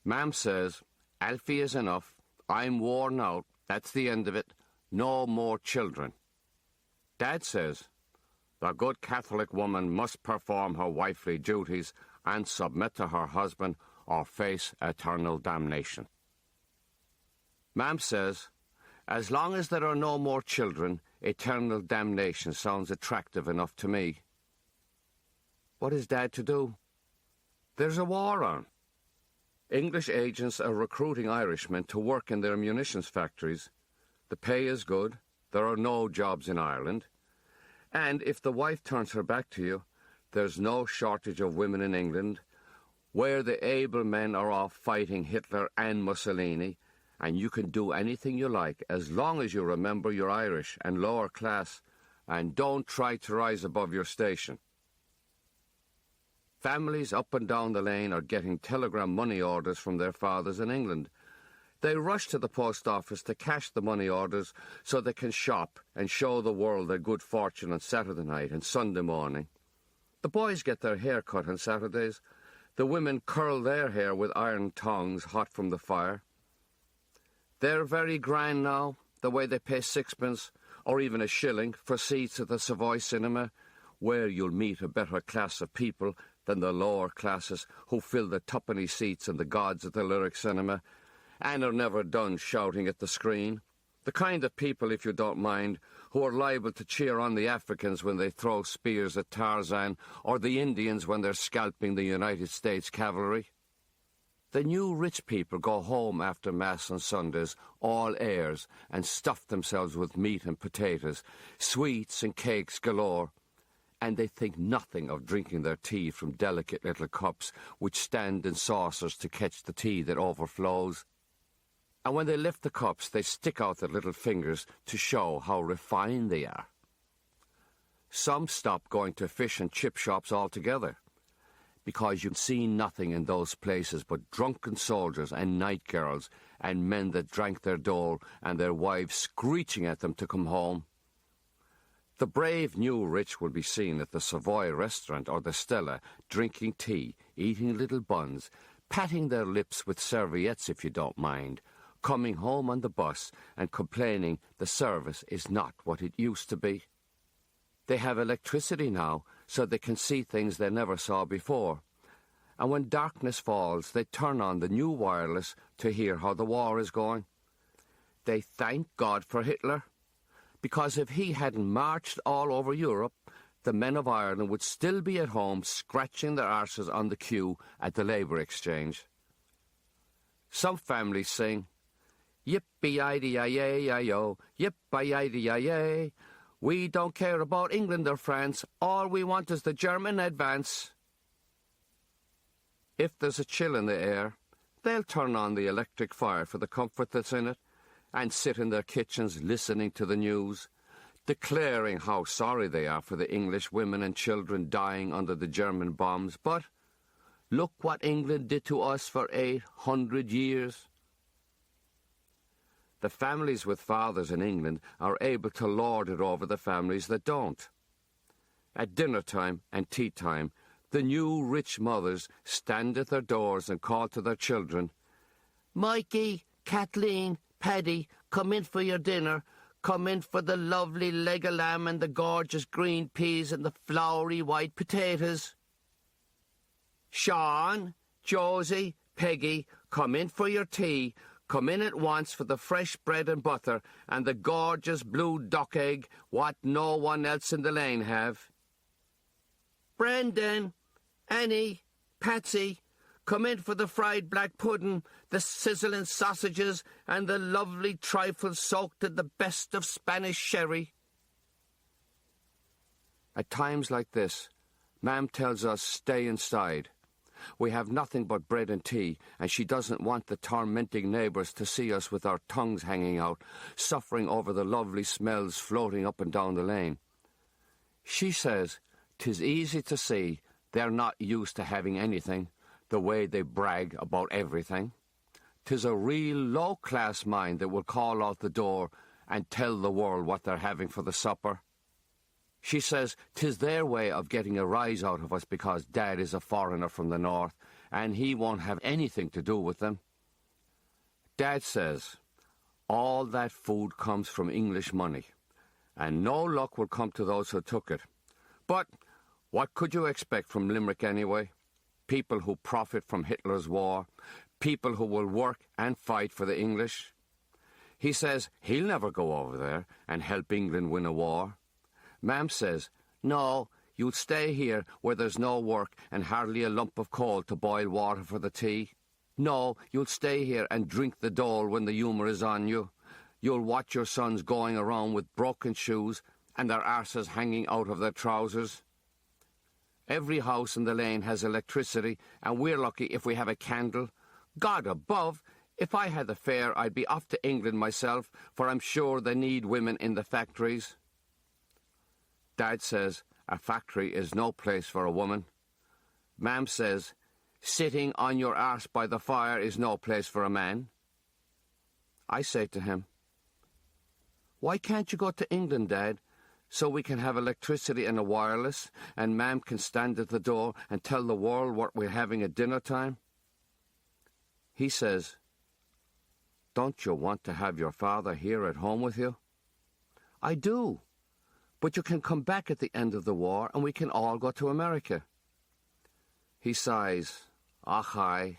Mam says, Alfie is enough. I'm worn out. That's the end of it. No more children. Dad says, the good Catholic woman must perform her wifely duties and submit to her husband or face eternal damnation. Mam says, as long as there are no more children, eternal damnation sounds attractive enough to me. What is Dad to do? There's a war on. English agents are recruiting Irishmen to work in their munitions factories. The pay is good. There are no jobs in Ireland. And if the wife turns her back to you, there's no shortage of women in England, where the able men are off fighting Hitler and Mussolini, and you can do anything you like as long as you remember you're Irish and lower class, and don't try to rise above your station. Families up and down the lane are getting telegram money orders from their fathers in England. They rush to the post office to cash the money orders so they can shop and show the world their good fortune on Saturday night and Sunday morning. The boys get their hair cut on Saturdays. The women curl their hair with iron tongs hot from the fire. They're very grand now, the way they pay sixpence or even a shilling for seats at the Savoy Cinema, where you'll meet a better class of people than the lower classes who fill the twopenny seats in the gods at the Lyric Cinema and are never done shouting at the screen. The kind of people, if you don't mind, who are liable to cheer on the Africans when they throw spears at Tarzan, or the Indians when they're scalping the United States cavalry. The new rich people go home after Mass on Sundays, all airs, and stuff themselves with meat and potatoes, sweets and cakes galore, and they think nothing of drinking their tea from delicate little cups which stand in saucers to catch the tea that overflows. And when they lift the cups, they stick out their little fingers to show how refined they are. Some stop going to fish and chip shops altogether, because you see nothing in those places but drunken soldiers and night girls and men that drank their dole and their wives screeching at them to come home. The brave new rich will be seen at the Savoy restaurant or the Stella, drinking tea, eating little buns, patting their lips with serviettes if you don't mind, coming home on the bus and complaining the service is not what it used to be. They have electricity now, so they can see things they never saw before. And when darkness falls, they turn on the new wireless to hear how the war is going. They thank God for Hitler, because if he hadn't marched all over Europe, the men of Ireland would still be at home scratching their arses on the queue at the Labour Exchange. Some families sing, Yippee-yi-de-yi-yi-yo, yippee-yi-de-yi-yi. We don't care about England or France. All we want is the German advance. If there's a chill in the air, they'll turn on the electric fire for the comfort that's in it and sit in their kitchens listening to the news, declaring how sorry they are for the English women and children dying under the German bombs. But look what England did to us for 800 years. The families with fathers in England are able to lord it over the families that don't. At dinner time and tea time, the new rich mothers stand at their doors and call to their children, Mikey, Kathleen, Paddy, come in for your dinner. Come in for the lovely leg of lamb and the gorgeous green peas and the floury white potatoes. Sean, Josie, Peggy, come in for your tea. Come in at once for the fresh bread and butter and the gorgeous blue duck egg what no one else in the lane have. Brendan, Annie, Patsy, come in for the fried black pudding, the sizzling sausages and the lovely trifles soaked in the best of Spanish sherry. At times like this, Mam tells us stay inside. We have nothing but bread and tea, and she doesn't want the tormenting neighbours to see us with our tongues hanging out, suffering over the lovely smells floating up and down the lane. She says 'tis easy to see they're not used to having anything, the way they brag about everything. 'Tis a real low-class mind that will call out the door and tell the world what they're having for the supper. She says 'tis their way of getting a rise out of us because Dad is a foreigner from the north, and he won't have anything to do with them. Dad says all that food comes from English money, and no luck will come to those who took it. But what could you expect from Limerick anyway? People who profit from Hitler's war, people who will work and fight for the English. He says he'll never go over there and help England win a war. Mam says, no, you'll stay here where there's no work and hardly a lump of coal to boil water for the tea. No, you'll stay here and drink the dole when the humour is on you. You'll watch your sons going around with broken shoes and their arses hanging out of their trousers. Every house in the lane has electricity, and we're lucky if we have a candle. God above, if I had the fare, I'd be off to England myself, for I'm sure they need women in the factories. Dad says a factory is no place for a woman. Mam says sitting on your arse by the fire is no place for a man. I say to him, why can't you go to England, Dad, so we can have electricity and a wireless, and Mam can stand at the door and tell the world what we're having at dinner time? He says, don't you want to have your father here at home with you? I do, but you can come back at the end of the war and we can all go to America. He sighs, ach aye.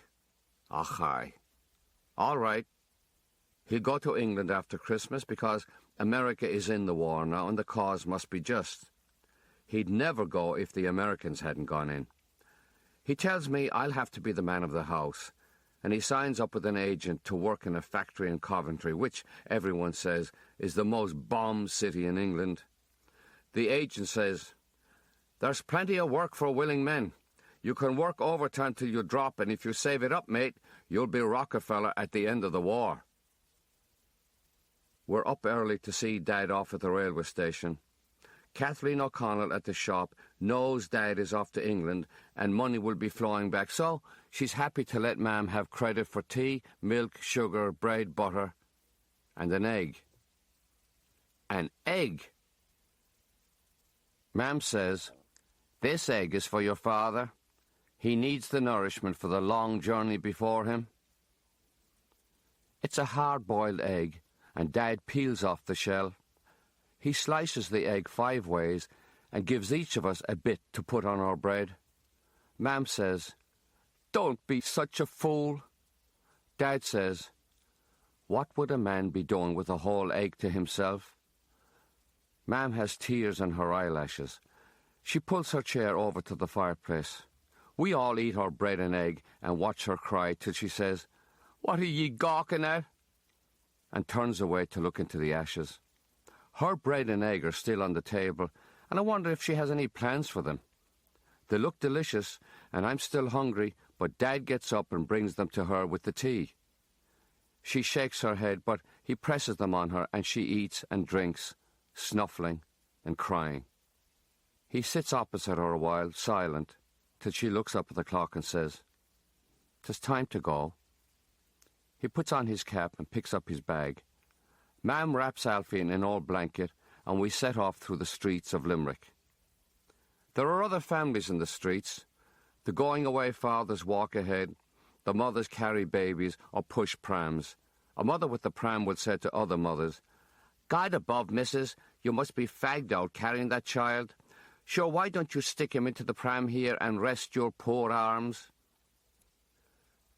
All right. He'll go to England after Christmas because America is in the war now and the cause must be just. He'd never go if the Americans hadn't gone in. He tells me I'll have to be the man of the house, and he signs up with an agent to work in a factory in Coventry, which everyone says is the most bombed city in England. The agent says, there's plenty of work for willing men. You can work overtime till you drop, and if you save it up, mate, you'll be Rockefeller at the end of the war. We're up early to see Dad off at the railway station. Kathleen O'Connell at the shop knows Dad is off to England and money will be flowing back, so she's happy to let Mam have credit for tea, milk, sugar, bread, butter, and an egg. An egg! Mam says, this egg is for your father. He needs the nourishment for the long journey before him. It's a hard-boiled egg, and Dad peels off the shell. He slices the egg 5 ways and gives each of us a bit to put on our bread. Mam says, don't be such a fool. Dad says, what would a man be doing with a whole egg to himself? Mam has tears on her eyelashes. She pulls her chair over to the fireplace. We all eat our bread and egg and watch her cry till she says, what are ye gawking at? And turns away to look into the ashes. Her bread and egg are still on the table, and I wonder if she has any plans for them. They look delicious, and I'm still hungry, but Dad gets up and brings them to her with the tea. She shakes her head, but he presses them on her, and she eats and drinks, snuffling and crying. He sits opposite her a while, silent, till she looks up at the clock and says, 'Tis time to go. He puts on his cap and picks up his bag. Mam wraps Alfie in an old blanket, and we set off through the streets of Limerick. There are other families in the streets. The going-away fathers walk ahead. The mothers carry babies or push prams. A mother with the pram would say to other mothers, God above, missus, you must be fagged out carrying that child. Sure, why don't you stick him into the pram here and rest your poor arms?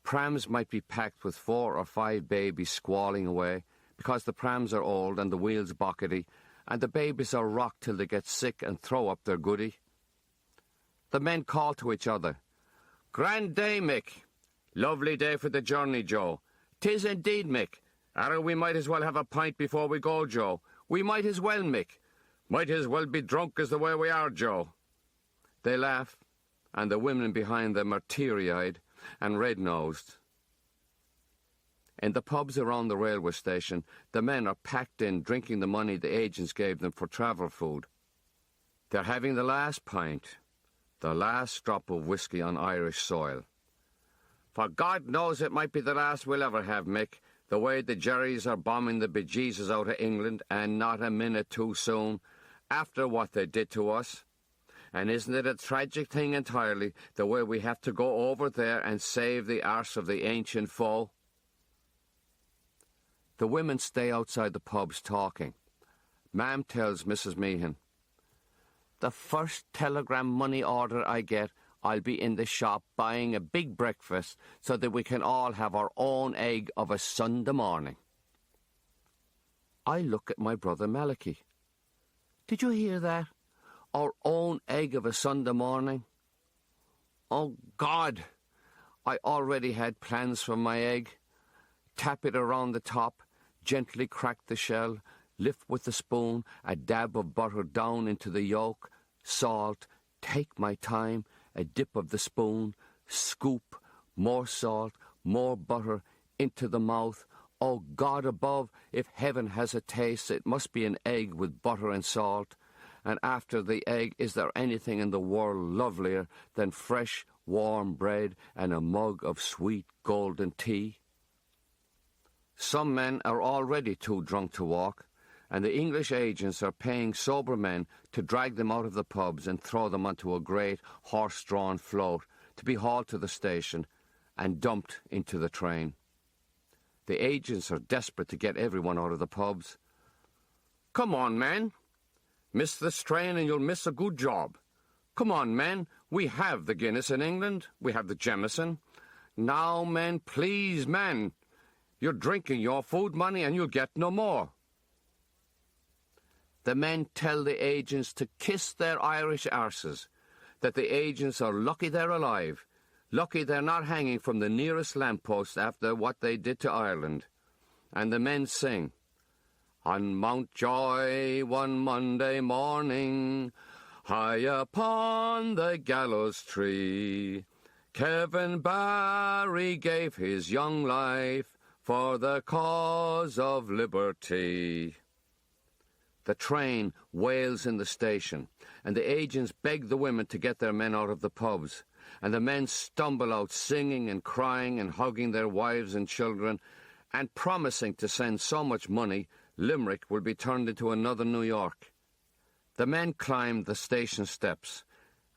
Prams might be packed with 4 or 5 babies squalling away, because the prams are old and the wheels bockety, and the babies are rocked till they get sick and throw up their goody. The men call to each other, Grand day, Mick. Lovely day for the journey, Joe. 'Tis indeed, Mick. Arra, we might as well have a pint before we go, Joe. We might as well, Mick. Might as well be drunk as the way we are, Joe. They laugh, and the women behind them are teary-eyed and red-nosed. In the pubs around the railway station, the men are packed in, drinking the money the agents gave them for travel food. They're having the last pint, the last drop of whiskey on Irish soil. For God knows it might be the last we'll ever have, Mick, the way the Jerrys are bombing the bejesus out of England, and not a minute too soon, after what they did to us. And isn't it a tragic thing entirely, the way we have to go over there and save the arse of the ancient foe? The women stay outside the pubs talking. Ma'am tells Mrs. Meehan, "The first telegram money order I get, I'll be in the shop buying a big breakfast so that we can all have our own egg of a Sunday morning." I look at my brother Malachi. "Did you hear that? Our own egg of a Sunday morning." Oh, God! I already had plans for my egg. Tap it around the top, gently crack the shell, lift with the spoon, a dab of butter down into the yolk, salt, take my time, a dip of the spoon, scoop, more salt, more butter, into the mouth. Oh, God above, if heaven has a taste, it must be an egg with butter and salt. And after the egg, is there anything in the world lovelier than fresh, warm bread and a mug of sweet, golden tea? Some men are already too drunk to walk, and the English agents are paying sober men to drag them out of the pubs and throw them onto a great horse-drawn float to be hauled to the station and dumped into the train. The agents are desperate to get everyone out of the pubs. "Come on, men. Miss this train and you'll miss a good job. Come on, men. We have the Guinness in England. We have the Jameson. Now, men, please, men. You're drinking your food money and you'll get no more." The men tell the agents to kiss their Irish arses, that the agents are lucky they're alive, lucky they're not hanging from the nearest lamppost after what they did to Ireland. And the men sing, "On Mountjoy one Monday morning, high upon the gallows tree, Kevin Barry gave his young life for the cause of liberty." The train wails in the station, and the agents beg the women to get their men out of the pubs, and the men stumble out singing and crying and hugging their wives and children, and promising to send so much money, Limerick will be turned into another New York. The men climb the station steps,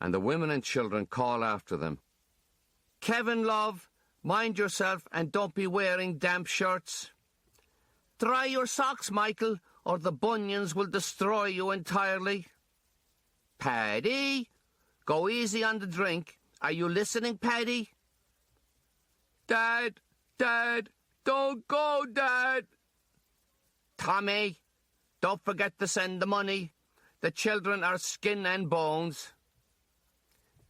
and the women and children call after them, "Kevin, love, mind yourself and don't be wearing damp shirts. Dry your socks, Michael, or the bunions will destroy you entirely. Paddy, go easy on the drink. Are you listening, Paddy?" "Dad, Dad, don't go, Dad." "Tommy, don't forget to send the money. The children are skin and bones."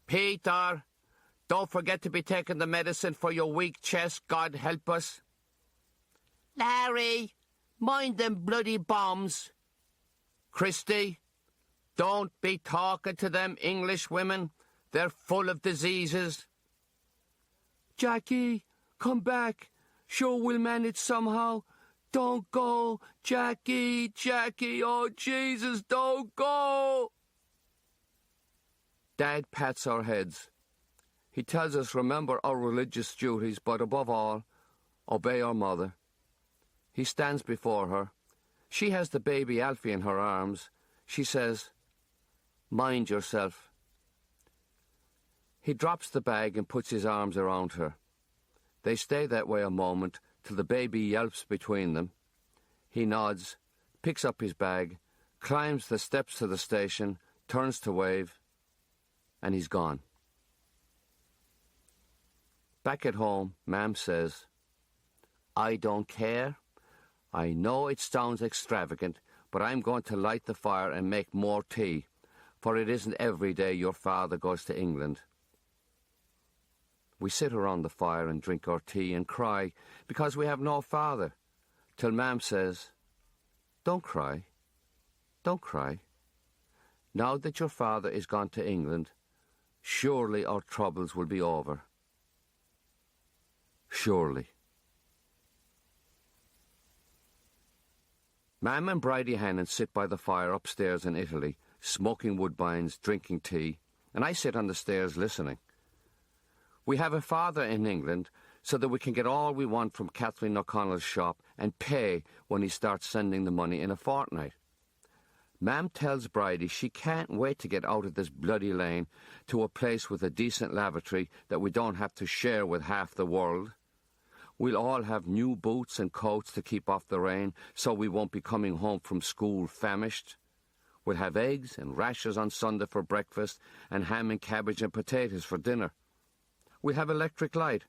"Peter, don't forget to be taking the medicine for your weak chest, God help us." "Larry, mind them bloody bombs." "Christy, don't be talking to them English women. They're full of diseases." "Jackie, come back. Sure we'll manage somehow. Don't go, Jackie, Jackie, oh Jesus, don't go." Dad pats our heads. He tells us remember our religious duties, but above all, obey our mother. He stands before her. She has the baby Alfie in her arms. She says, "Mind yourself." He drops the bag and puts his arms around her. They stay that way a moment till the baby yelps between them. He nods, picks up his bag, climbs the steps to the station, turns to wave, and he's gone. Back at home, Ma'am says, "I don't care. I know it sounds extravagant, but I'm going to light the fire and make more tea, for it isn't every day your father goes to England." We sit around the fire and drink our tea and cry because we have no father, till Ma'am says, "Don't cry, don't cry. Now that your father is gone to England, surely our troubles will be over. Surely." Ma'am and Bridie Hannon sit by the fire upstairs in Italy, smoking woodbines, drinking tea, and I sit on the stairs listening. We have a father in England so that we can get all we want from Kathleen O'Connell's shop and pay when he starts sending the money in a fortnight. Mam tells Bridie she can't wait to get out of this bloody lane to a place with a decent lavatory that we don't have to share with half the world. We'll all have new boots and coats to keep off the rain, so we won't be coming home from school famished. We'll have eggs and rashers on Sunday for breakfast and ham and cabbage and potatoes for dinner. We'll have electric light.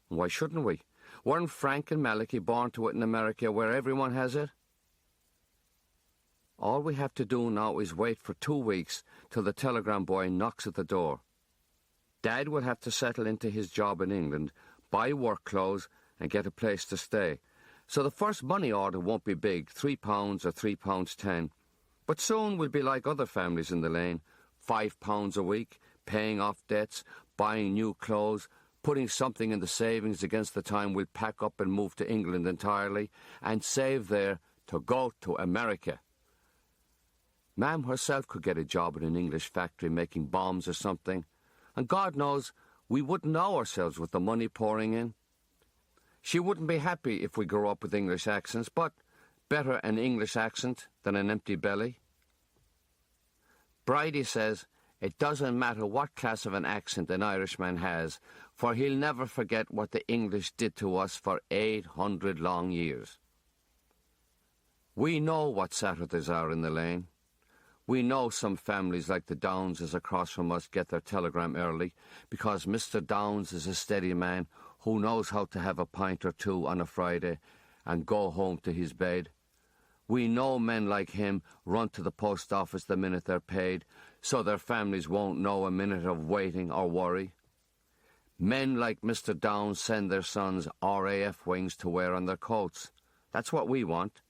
Why shouldn't we? Weren't Frank and Malachi born to it in America where everyone has it? All we have to do now is wait for 2 weeks till the telegram boy knocks at the door. Dad will have to settle into his job in England, buy work clothes and get a place to stay. So the first money order won't be big, £3 or £3.10. But soon we'll be like other families in the lane, £5 a week, paying off debts, buying new clothes, putting something in the savings against the time we'll pack up and move to England entirely, and save there to go to America. Mam herself could get a job in an English factory making bombs or something, and God knows we wouldn't know ourselves with the money pouring in. She wouldn't be happy if we grew up with English accents, but better an English accent than an empty belly. Bridie says it doesn't matter what class of an accent an Irishman has, for he'll never forget what the English did to us for 800 long years. We know what Saturdays are in the lane. We know some families like the Downeses across from us get their telegram early because Mr. Downes is a steady man who knows how to have a pint or two on a Friday and go home to his bed. We know men like him run to the post office the minute they're paid so their families won't know a minute of waiting or worry. Men like Mr. Downes send their sons RAF wings to wear on their coats. That's what we want,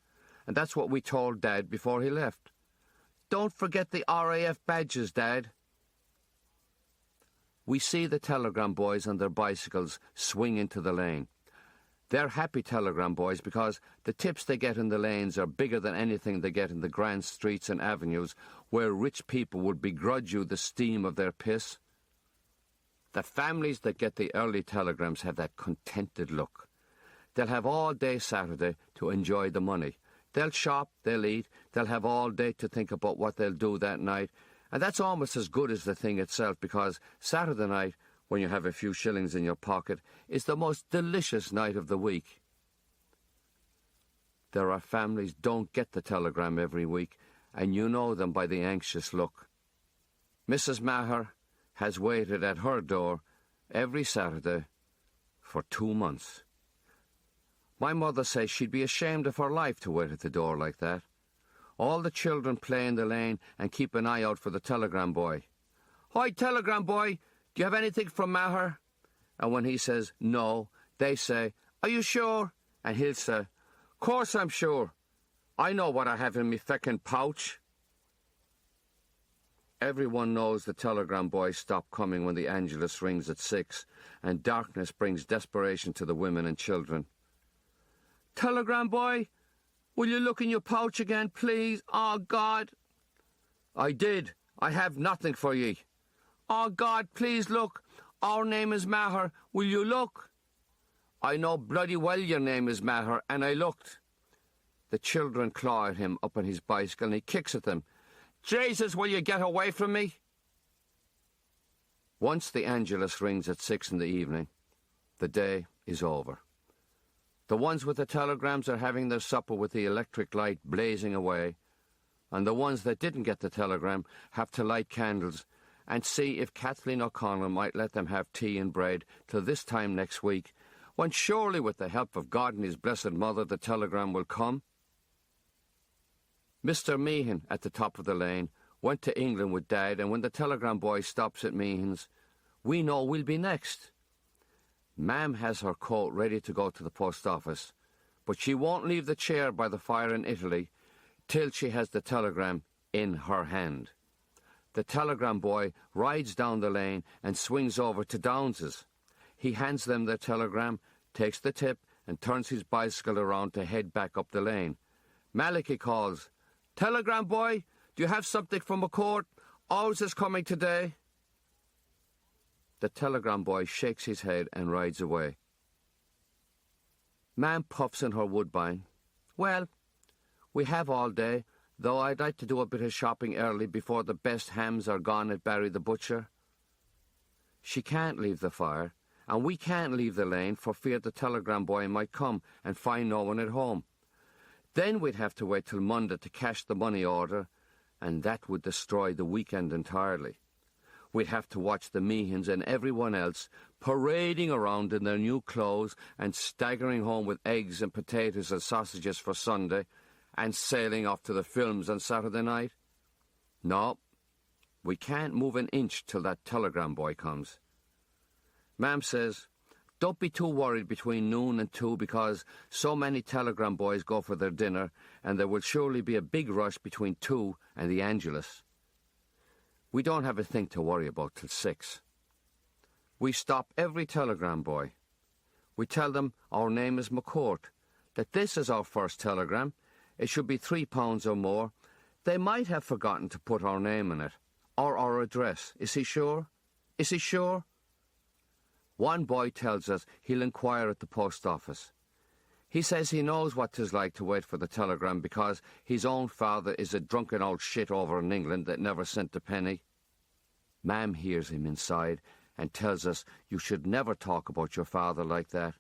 and that's what we told Dad before he left. Don't forget the RAF badges, Dad. We see the telegram boys on their bicycles swing into the lane. They're happy telegram boys because the tips they get in the lanes are bigger than anything they get in the grand streets and avenues where rich people would begrudge you the steam of their piss. The families that get the early telegrams have that contented look. They'll have all day Saturday to enjoy the money. They'll shop, they'll eat, they'll have all day to think about what they'll do that night, and that's almost as good as the thing itself because Saturday night, when you have a few shillings in your pocket, is the most delicious night of the week. There are families don't get the telegram every week, and you know them by the anxious look. Mrs. Maher has waited at her door every Saturday for 2 months. My mother says she'd be ashamed of her life to wait at the door like that. All the children play in the lane and keep an eye out for the telegram boy. "Hi, telegram boy, do you have anything from Maher?" And when he says no, they say, "Are you sure?" And he'll say, "Course I'm sure. I know what I have in me feckin' pouch." Everyone knows the telegram boys stop coming when the Angelus rings at 6, and darkness brings desperation to the women and children. "Telegram boy, will you look in your pouch again, please? Oh, God." "I did. I have nothing for ye." "Oh, God, please look. Our name is Maher. Will you look?" "I know bloody well your name is Maher, and I looked." The children claw at him up on his bicycle, and he kicks at them. "Jesus, will you get away from me?" Once the Angelus rings at 6 in the evening, the day is over. The ones with the telegrams are having their supper with the electric light blazing away, and the ones that didn't get the telegram have to light candles and see if Kathleen O'Connell might let them have tea and bread till this time next week, when surely with the help of God and his blessed mother the telegram will come. Mr. Meehan, at the top of the lane, went to England with Dad, and when the telegram boy stops at Meehan's, we know we'll be next. Mam has her coat ready to go to the post office, but she won't leave the chair by the fire in Italy till she has the telegram in her hand. The telegram boy rides down the lane and swings over to Downes's. He hands them their telegram, takes the tip, and turns his bicycle around to head back up the lane. Malachi calls, "Telegram boy, do you have something from McCourt? Ours is coming today." The telegram boy shakes his head and rides away. Mam puffs in her woodbine. "Well, we have all day. though I'd like to do a bit of shopping early before the best hams are gone at Barry the butcher. She can't leave the fire, and we can't leave the lane for fear the telegram boy might come and find no one at home. Then we'd have to wait till Monday to cash the money order, and that would destroy the weekend entirely. We'd have to watch the Meehans and everyone else parading around in their new clothes and staggering home with eggs and potatoes and sausages for Sunday and sailing off to the films on Saturday night. No, we can't move an inch till that telegram boy comes. Ma'am says, don't be too worried between noon and 2 because so many telegram boys go for their dinner and there will surely be a big rush between 2 and the Angelus. We don't have a thing to worry about till 6. We stop every telegram boy. We tell them our name is McCourt, that this is our first telegram. It should be £3 or more. They might have forgotten to put our name in it, or our address. Is he sure? Is he sure? One boy tells us he'll inquire at the post office. He says he knows what 'tis like to wait for the telegram because his own father is a drunken old shit over in England that never sent a penny. Ma'am hears him inside and tells us you should never talk about your father like that.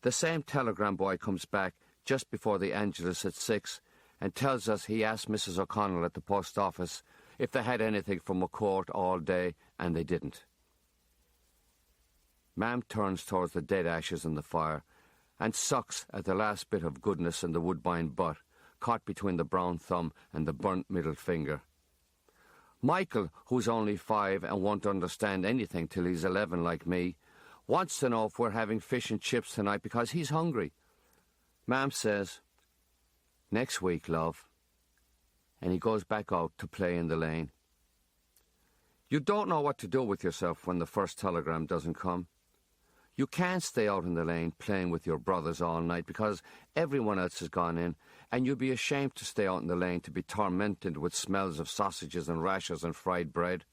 The same telegram boy comes back just before the Angelus at 6 and tells us he asked Mrs. O'Connell at the post office if they had anything from McCourt all day, and they didn't. Ma'am turns towards the dead ashes in the fire and sucks at the last bit of goodness in the woodbine butt, caught between the brown thumb and the burnt middle finger. Michael, who's only 5 and won't understand anything till he's 11 like me, wants to know if we're having fish and chips tonight because he's hungry. Ma'am says, next week, love. And he goes back out to play in the lane. You don't know what to do with yourself when the first telegram doesn't come. You can't stay out in the lane playing with your brothers all night because everyone else has gone in, and you'd be ashamed to stay out in the lane to be tormented with smells of sausages and rashers and fried bread.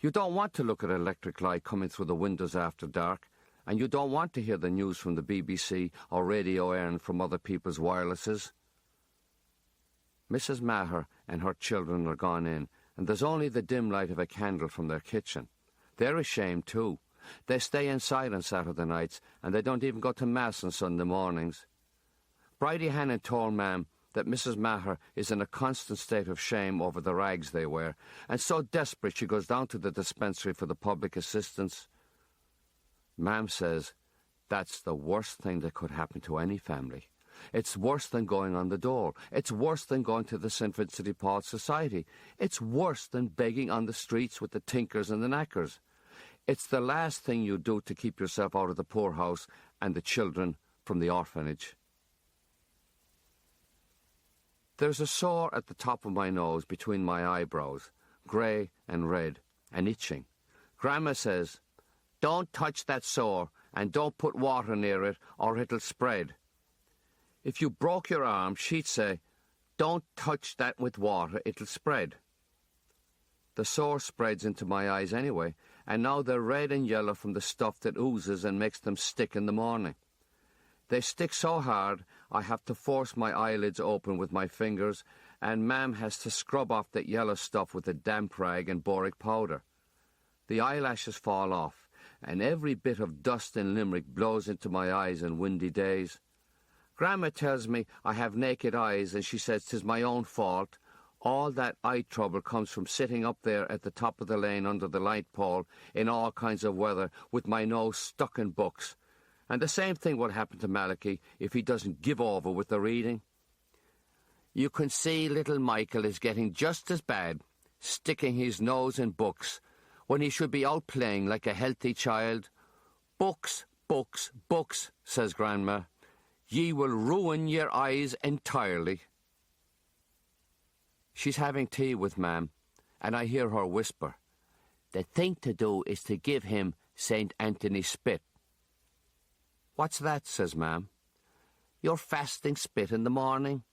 You don't want to look at electric light coming through the windows after dark, and you don't want to hear the news from the BBC or Radio Éireann from other people's wirelesses. Mrs. Maher and her children are gone in, and there's only the dim light of a candle from their kitchen. They're ashamed too. They stay inside on Saturday nights, and they don't even go to Mass on Sunday mornings. Bridie Hannon told Ma'am that Mrs. Maher is in a constant state of shame over the rags they wear, and so desperate she goes down to the dispensary for the public assistance. Ma'am says that's the worst thing that could happen to any family. It's worse than going on the dole. It's worse than going to the St. Vincent de Paul Society. It's worse than begging on the streets with the tinkers and the knackers. It's the last thing you do to keep yourself out of the poorhouse and the children from the orphanage. There's a sore at the top of my nose between my eyebrows, grey and red, and itching. Grandma says, don't touch that sore and don't put water near it or it'll spread. If you broke your arm, she'd say, don't touch that with water, it'll spread. The sore spreads into my eyes anyway, and now they're red and yellow from the stuff that oozes and makes them stick in the morning. They stick so hard I have to force my eyelids open with my fingers, and Ma'am has to scrub off that yellow stuff with a damp rag and boric powder. The eyelashes fall off, and every bit of dust in Limerick blows into my eyes on windy days. Grandma tells me I have naked eyes, and she says 'tis my own fault. All that eye trouble comes from sitting up there at the top of the lane under the light pole in all kinds of weather with my nose stuck in books. And the same thing will happen to Malachi if he doesn't give over with the reading. You can see little Michael is getting just as bad, sticking his nose in books, when he should be out playing like a healthy child. Books, books, books, says Grandma. Ye will ruin your eyes entirely. She's having tea with Ma'am, and I hear her whisper, the thing to do is to give him St. Anthony spit. What's that, says Ma'am. Your fasting spit in the morning.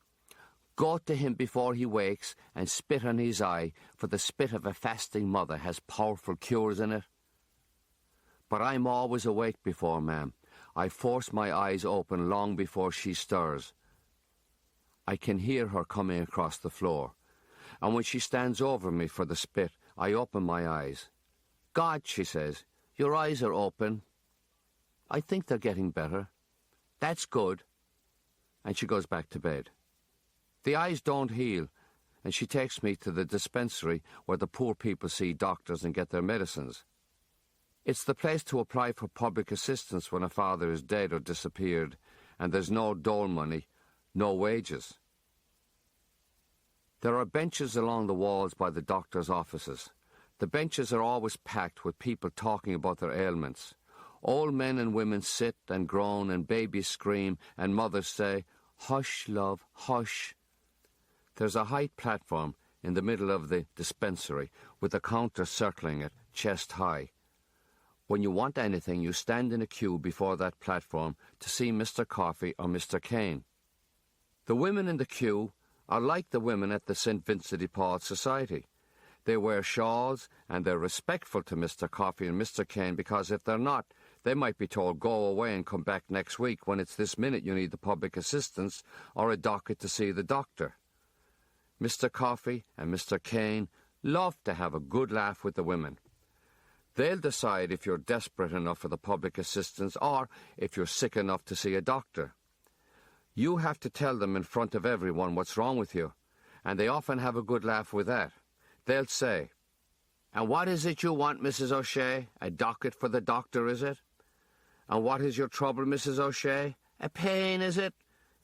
Go to him before he wakes and spit on his eye, for the spit of a fasting mother has powerful cures in it. But I'm always awake before Ma'am. I force my eyes open long before she stirs. I can hear her coming across the floor, and when she stands over me for the spit, I open my eyes. "God," she says, "your eyes are open. I think they're getting better. That's good." And she goes back to bed. The eyes don't heal, and she takes me to the dispensary where the poor people see doctors and get their medicines. It's the place to apply for public assistance when a father is dead or disappeared, and there's no dole money, no wages. There are benches along the walls by the doctors' offices. The benches are always packed with people talking about their ailments. Old men and women sit and groan, and babies scream, and mothers say, "Hush, love, hush." There's a high platform in the middle of the dispensary with a counter circling it, chest high. When you want anything, you stand in a queue before that platform to see Mr. Coffey or Mr. Kane. The women in the queue are like the women at the St. Vincent de Paul Society. They wear shawls, and they're respectful to Mr. Coffey and Mr. Kane, because if they're not, they might be told, "Go away and come back next week when it's this minute you need the public assistance or a docket to see the doctor." Mr. Coffey and Mr. Kane love to have a good laugh with the women. They'll decide if you're desperate enough for the public assistance or if you're sick enough to see a doctor. You have to tell them in front of everyone what's wrong with you, and they often have a good laugh with that. They'll say, "And what is it you want, Mrs. O'Shea? A docket for the doctor, is it? And what is your trouble, Mrs. O'Shea? A pain, is it?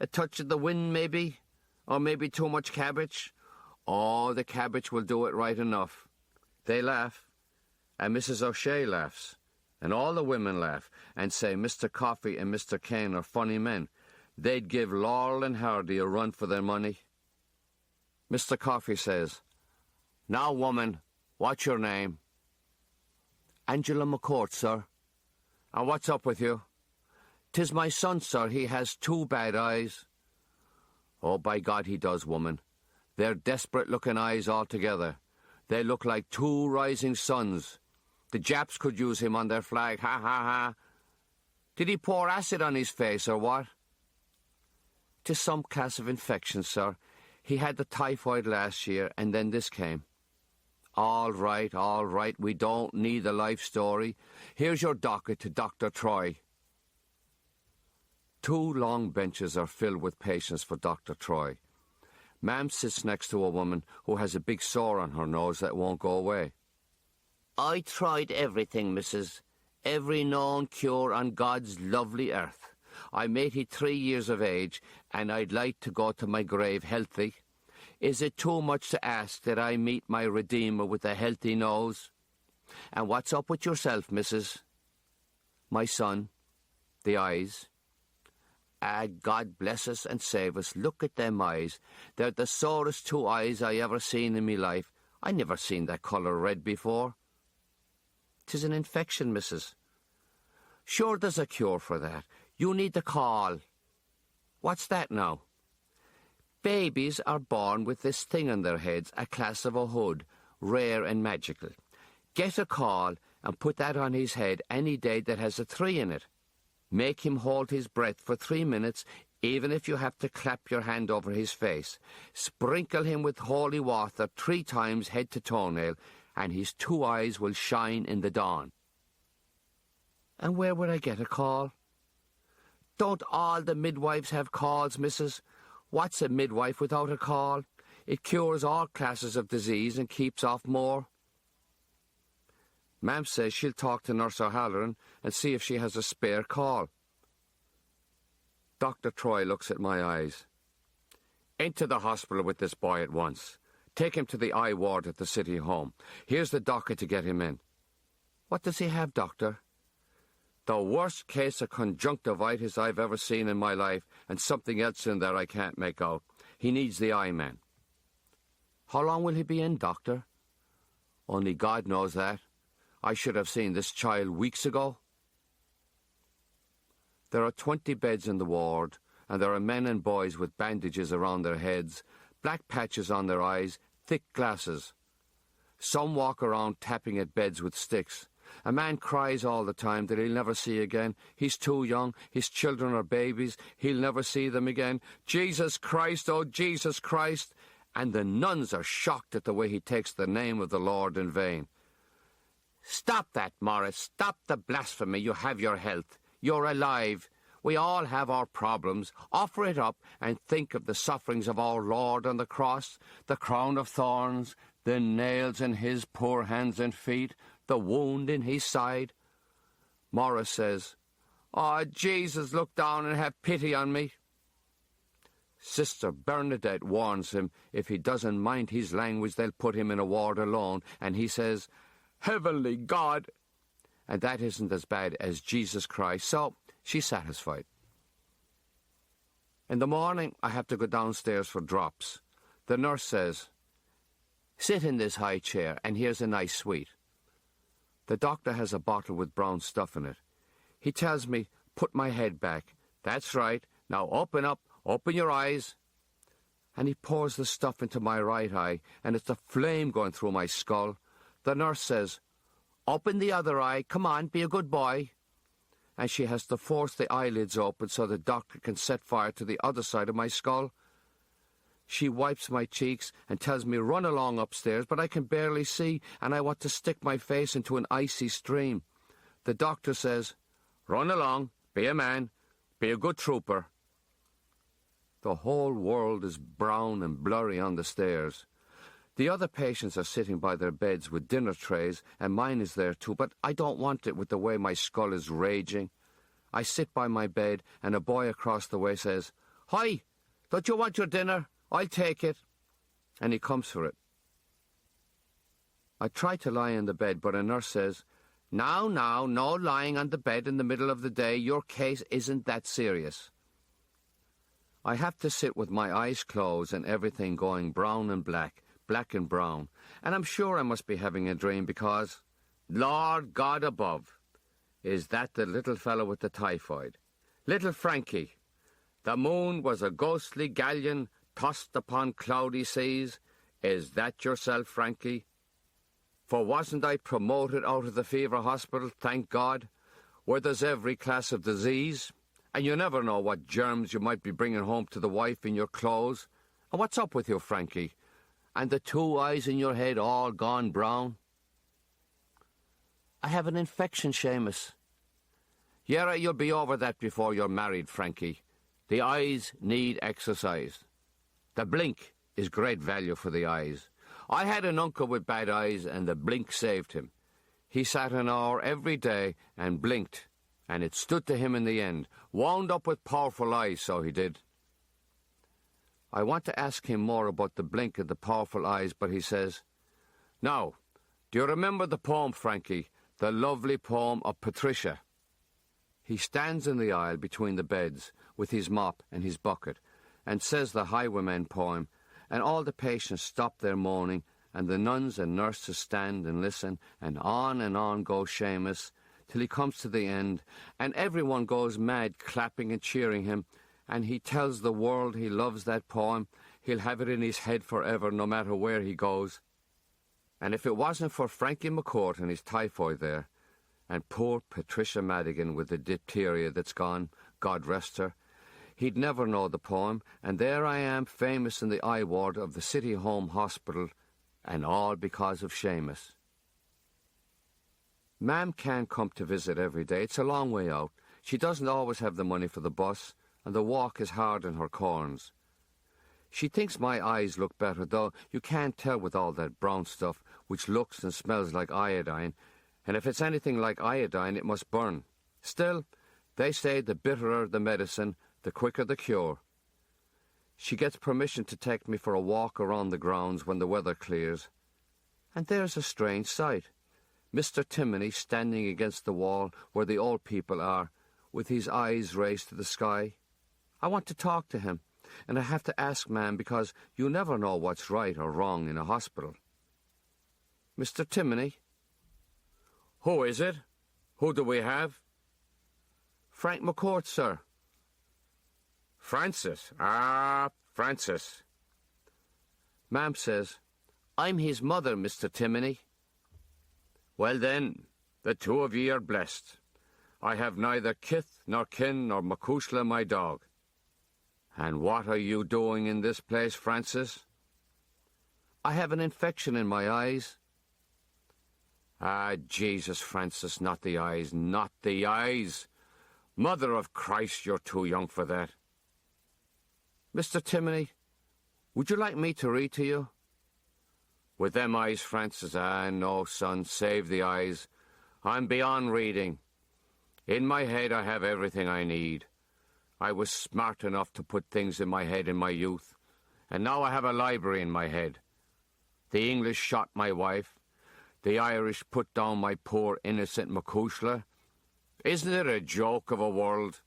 A touch of the wind, maybe? Or maybe too much cabbage? Oh, the cabbage will do it right enough." They laugh, and Mrs. O'Shea laughs, and all the women laugh, and say Mr. Coffey and Mr. Kane are funny men. They'd give Laurel and Hardy a run for their money. Mr. Coffey says, "Now, woman, what's your name?" "Angela McCourt, sir." "And what's up with you?" "'Tis my son, sir. He has 2 bad eyes." "Oh, by God, he does, woman. They're desperate-looking eyes altogether. They look like 2 rising suns. The Japs could use him on their flag, ha, ha, ha. Did he pour acid on his face, or what?" "'Tis some class of infection, sir. He had the typhoid last year, and then this came." All right, we don't need a life story. Here's your docket to Dr. Troy." 2 long benches are filled with patients for Dr. Troy. Ma'am sits next to a woman who has a big sore on her nose that won't go away. "I tried everything, missus. Every known cure on God's lovely earth. I'm 83 years of age, and I'd like to go to my grave healthy. Is it too much to ask that I meet my Redeemer with a healthy nose? And what's up with yourself, missus?" "My son, the eyes." "Ah, God bless us and save us. Look at them eyes. They're the sorest 2 eyes I ever seen in me life. I never seen that colour red before." "'Tis an infection, missus." "Sure there's a cure for that. You need the caul." "What's that now?" "Babies are born with this thing on their heads, a class of a hood, rare and magical. Get a caul and put that on his head any day that has a 3 in it. Make him hold his breath for 3 minutes, even if you have to clap your hand over his face. Sprinkle him with holy water 3 times head to toenail, and his 2 eyes will shine in the dawn." "And where would I get a caul?" "Don't all the midwives have cauls, missus? What's a midwife without a caul? It cures all classes of disease and keeps off more." Ma'am says she'll talk to Nurse O'Halloran and see if she has a spare caul. Dr. Troy looks at my eyes. "Into the hospital with this boy at once. Take him to the eye ward at the city home. Here's the docket to get him in." "What does he have, doctor?" "The worst case of conjunctivitis I've ever seen in my life, and something else in there I can't make out. He needs the eye man." "How long will he be in, doctor?" "Only God knows that. I should have seen this child weeks ago." There are 20 beds in the ward, and there are men and boys with bandages around their heads, black patches on their eyes, thick glasses. Some walk around tapping at beds with sticks. A man cries all the time that he'll never see again. He's too young. His children are babies. He'll never see them again. Jesus Christ, oh Jesus Christ. And the nuns are shocked at the way he takes the name of the Lord in vain. Stop that, Morris. Stop the blasphemy. You have your health. You're alive. We all have our problems. Offer it up and think of the sufferings of our Lord on the cross, the crown of thorns, the nails in his poor hands and feet, the wound in his side. Morris says, "Oh, Jesus, look down and have pity on me." Sister Bernadette warns him if he doesn't mind his language, they'll put him in a ward alone, and he says, "Heavenly God." And that isn't as bad as Jesus Christ, so she's satisfied. In the morning, I have to go downstairs for drops. The nurse says, "Sit in this high chair, and here's a nice sweet." The doctor has a bottle with brown stuff in it. He tells me, put my head back. That's right. Now open up, open your eyes. And he pours the stuff into my right eye, and it's a flame going through my skull. The nurse says, "Open the other eye. Come on, be a good boy." And she has to force the eyelids open so the doctor can set fire to the other side of my skull. She wipes my cheeks and tells me run along upstairs, but I can barely see, and I want to stick my face into an icy stream. The doctor says, "Run along, be a man, be a good trooper." The whole world is brown and blurry on the stairs. The other patients are sitting by their beds with dinner trays, and mine is there too, but I don't want it with the way my skull is raging. I sit by my bed, and a boy across the way says, "Hi, don't you want your dinner? I'll take it." And he comes for it. I try to lie in the bed, but a nurse says, Now, no lying on the bed in the middle of the day. Your case isn't that serious." I have to sit with my eyes closed and everything going brown and black, black and brown, and I'm sure I must be having a dream because, Lord God above, is that the little fellow with the typhoid? Little Frankie. The moon was a ghostly galleon tossed upon cloudy seas. Is that yourself, Frankie? For wasn't I promoted out of the fever hospital, thank God, where there's every class of disease, and you never know what germs you might be bringing home to the wife in your clothes? And what's up with you, Frankie? And the two eyes in your head all gone brown? I have an infection, Seamus. Yeah, you'll be over that before you're married, Frankie. The eyes need exercise. The blink is great value for the eyes. I had an uncle with bad eyes, and the blink saved him. He sat an hour every day and blinked, and it stood to him in the end. Wound up with powerful eyes, so he did. I want to ask him more about the blink and the powerful eyes, but he says, "Now, do you remember the poem, Frankie, the lovely poem of Patricia?" He stands in the aisle between the beds with his mop and his bucket and says the Highwaymen poem, and all the patients stop their moaning, and the nuns and nurses stand and listen, and on goes Seamus, till he comes to the end, and everyone goes mad clapping and cheering him, and he tells the world he loves that poem. He'll have it in his head forever, no matter where he goes. And if it wasn't for Frankie McCourt and his typhoid there, and poor Patricia Madigan with the diphtheria that's gone, God rest her, he'd never know the poem, and there I am, famous in the eye ward of the City Home Hospital, and all because of Seamus. Ma'am can't come to visit every day. It's a long way out. She doesn't always have the money for the bus, and the walk is hard in her corns. She thinks my eyes look better, though you can't tell with all that brown stuff, which looks and smells like iodine, and if it's anything like iodine, it must burn. Still, they say the bitterer the medicine, the quicker the cure. She gets permission to take me for a walk around the grounds when the weather clears. And there's a strange sight. Mr. Timoney standing against the wall where the old people are, with his eyes raised to the sky. I want to talk to him, and I have to ask Ma'am because you never know what's right or wrong in a hospital. Mr. Timoney? Who is it? Who do we have? Frank McCourt, sir. Francis? Francis. Ma'am says, I'm his mother, Mr. Timoney. Well then, The two of ye are blessed. I have neither kith nor kin nor McCourt my dog. And what are you doing in this place, Francis? I have an infection in my eyes. Ah, Jesus, Francis, not the eyes, not the eyes. Mother of Christ, you're too young for that. Mr. Timoney, would you like me to read to you? With them eyes, Francis, no, son, save the eyes. I'm beyond reading. In my head I have everything I need. I was smart enough to put things in my head in my youth, and now I have a library in my head. The English shot my wife. The Irish put down my poor innocent McCourt. Isn't it a joke of a world?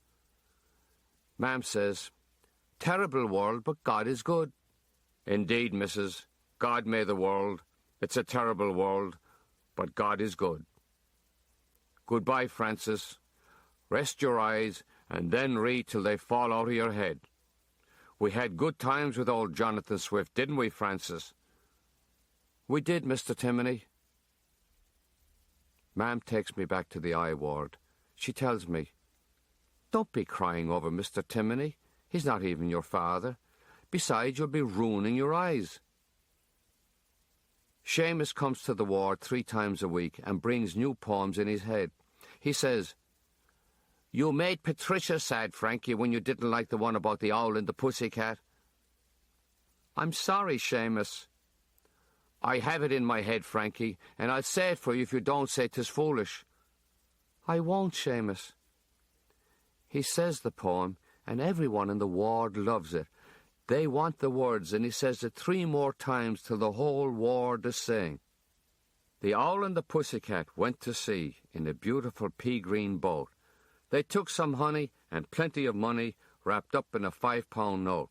Ma'am says, terrible world, but God is good. Indeed, missus, God made the world. It's a terrible world, but God is good. Goodbye, Francis. Rest your eyes, and then read till they fall out of your head. We had good times with old Jonathan Swift, didn't we, Francis? We did, Mr. Timoney. Ma'am takes me back to the eye ward. She tells me, don't be crying over Mr. Timoney. He's not even your father. Besides, you'll be ruining your eyes. Seamus comes to the ward 3 times a week and brings new poems in his head. He says, you made Patricia sad, Frankie, when you didn't like the one about the owl and the pussycat. I'm sorry, Seamus. I have it in my head, Frankie, and I'll say it for you if you don't say 'tis foolish. I won't, Seamus. He says the poem, and everyone in the ward loves it. They want the words, and he says it 3 more times till the whole ward is saying. The owl and the pussycat went to sea in a beautiful pea-green boat. They took some honey and plenty of money wrapped up in a 5-pound note.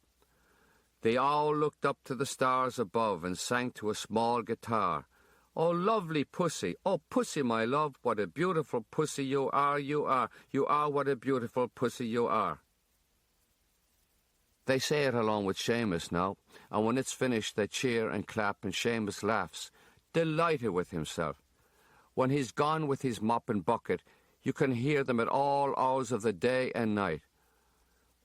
The owl looked up to the stars above and sang to a small guitar. Oh, lovely pussy, oh, pussy, my love, what a beautiful pussy you are, you are. You are what a beautiful pussy you are. They say it along with Seamus now, and when it's finished they cheer and clap and Seamus laughs, delighted with himself. When he's gone with his mop and bucket, you can hear them at all hours of the day and night.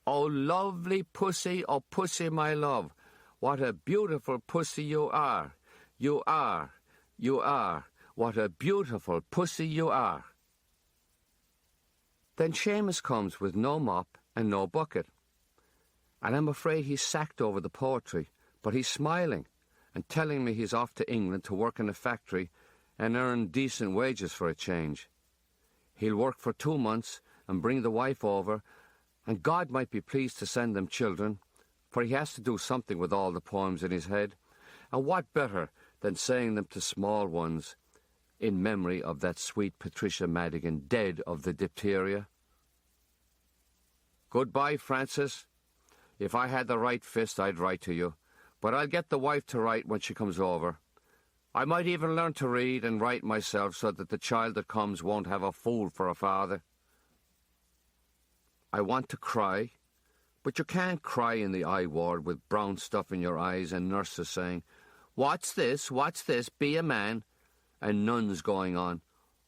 Oh, lovely pussy, oh, pussy, my love, what a beautiful pussy you are. You are, you are, what a beautiful pussy you are. Then Seamus comes with no mop and no bucket. And I'm afraid he's sacked over the poetry, but he's smiling and telling me he's off to England to work in a factory and earn decent wages for a change. He'll work for 2 months and bring the wife over, and God might be pleased to send them children, for he has to do something with all the poems in his head. And what better than saying them to small ones in memory of that sweet Patricia Madigan, dead of the diphtheria? Goodbye, Francis. If I had the right fist, I'd write to you, but I'll get the wife to write when she comes over. I might even learn to read and write myself so that the child that comes won't have a fool for a father. I want to cry, but you can't cry in the eye ward with brown stuff in your eyes and nurses saying, what's this, be a man, and nuns going on,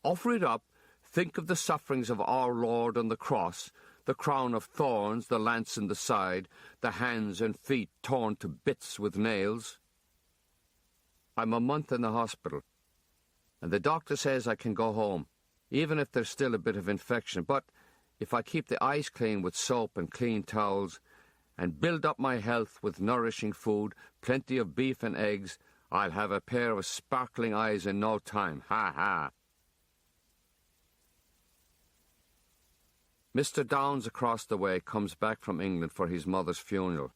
offer it up, think of the sufferings of our Lord on the cross, the crown of thorns, the lance in the side, the hands and feet torn to bits with nails. I'm a month in the hospital, and the doctor says I can go home, even if there's still a bit of infection, but if I keep the eyes clean with soap and clean towels, and build up my health with nourishing food, plenty of beef and eggs, I'll have a pair of sparkling eyes in no time. Ha ha! Mr. Downs across the way comes back from England for his mother's funeral.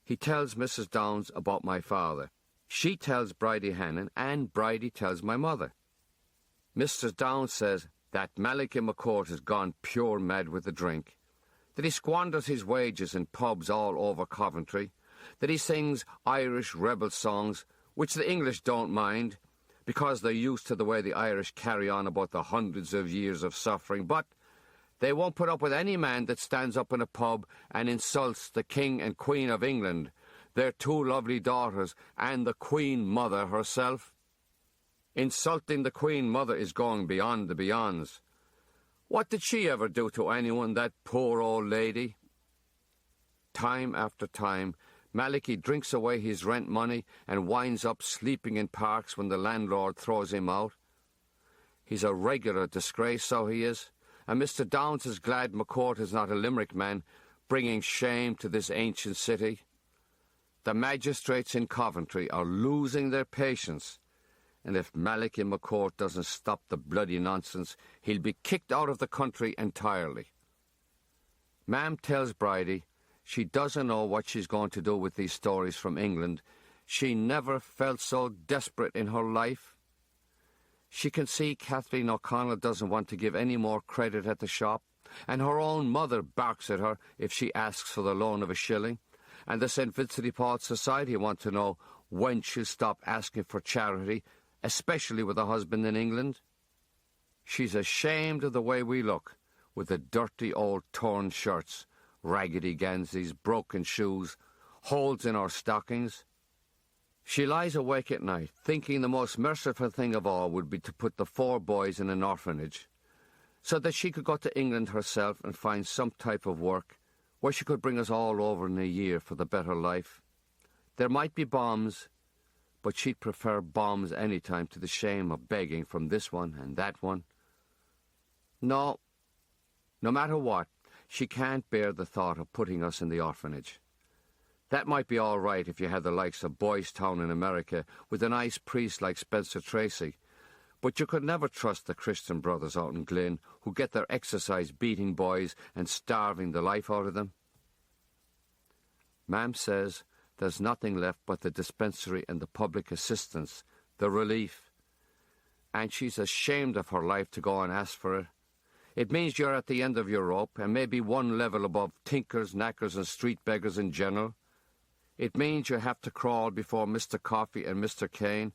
He tells Mrs. Downs about my father. She tells Bridie Hannon, and Bridie tells my mother. Mr. Downs says that Malachy McCourt has gone pure mad with the drink, that he squanders his wages in pubs all over Coventry, that he sings Irish rebel songs, which the English don't mind, because they're used to the way the Irish carry on about the hundreds of years of suffering, but they won't put up with any man that stands up in a pub and insults the King and Queen of England, their 2 lovely daughters, and the Queen Mother herself. Insulting the Queen Mother is going beyond the beyonds. What did she ever do to anyone, that poor old lady? Time after time, Maliki drinks away his rent money and winds up sleeping in parks when the landlord throws him out. He's a regular disgrace, so he is, and Mr. Downes is glad McCourt is not a Limerick man, bringing shame to this ancient city. The magistrates in Coventry are losing their patience, and if Maliki McCourt doesn't stop the bloody nonsense, he'll be kicked out of the country entirely. Mam tells Bridie she doesn't know what she's going to do with these stories from England. She never felt so desperate in her life. She can see Kathleen O'Connell doesn't want to give any more credit at the shop, and her own mother barks at her if she asks for the loan of a shilling, and the St. Vincent de Paul Society want to know when she'll stop asking for charity, especially with a husband in England. She's ashamed of the way we look, with the dirty old torn shirts, raggedy gansies, broken shoes, holes in our stockings. She lies awake at night, thinking the most merciful thing of all would be to put the 4 boys in an orphanage, so that she could go to England herself and find some type of work where she could bring us all over in a year for the better life. There might be bombs, but she'd prefer bombs any time to the shame of begging from this one and that one. No matter what, she can't bear the thought of putting us in the orphanage. That might be all right if you had the likes of Boys Town in America with a nice priest like Spencer Tracy, but you could never trust the Christian brothers out in Glynn who get their exercise beating boys and starving the life out of them. Mam says there's nothing left but the dispensary and the public assistance, the relief, and she's ashamed of her life to go and ask for it. It means you're at the end of your rope and maybe one level above tinkers, knackers and street beggars in general. It means you have to crawl before Mr. Coffey and Mr. Kane,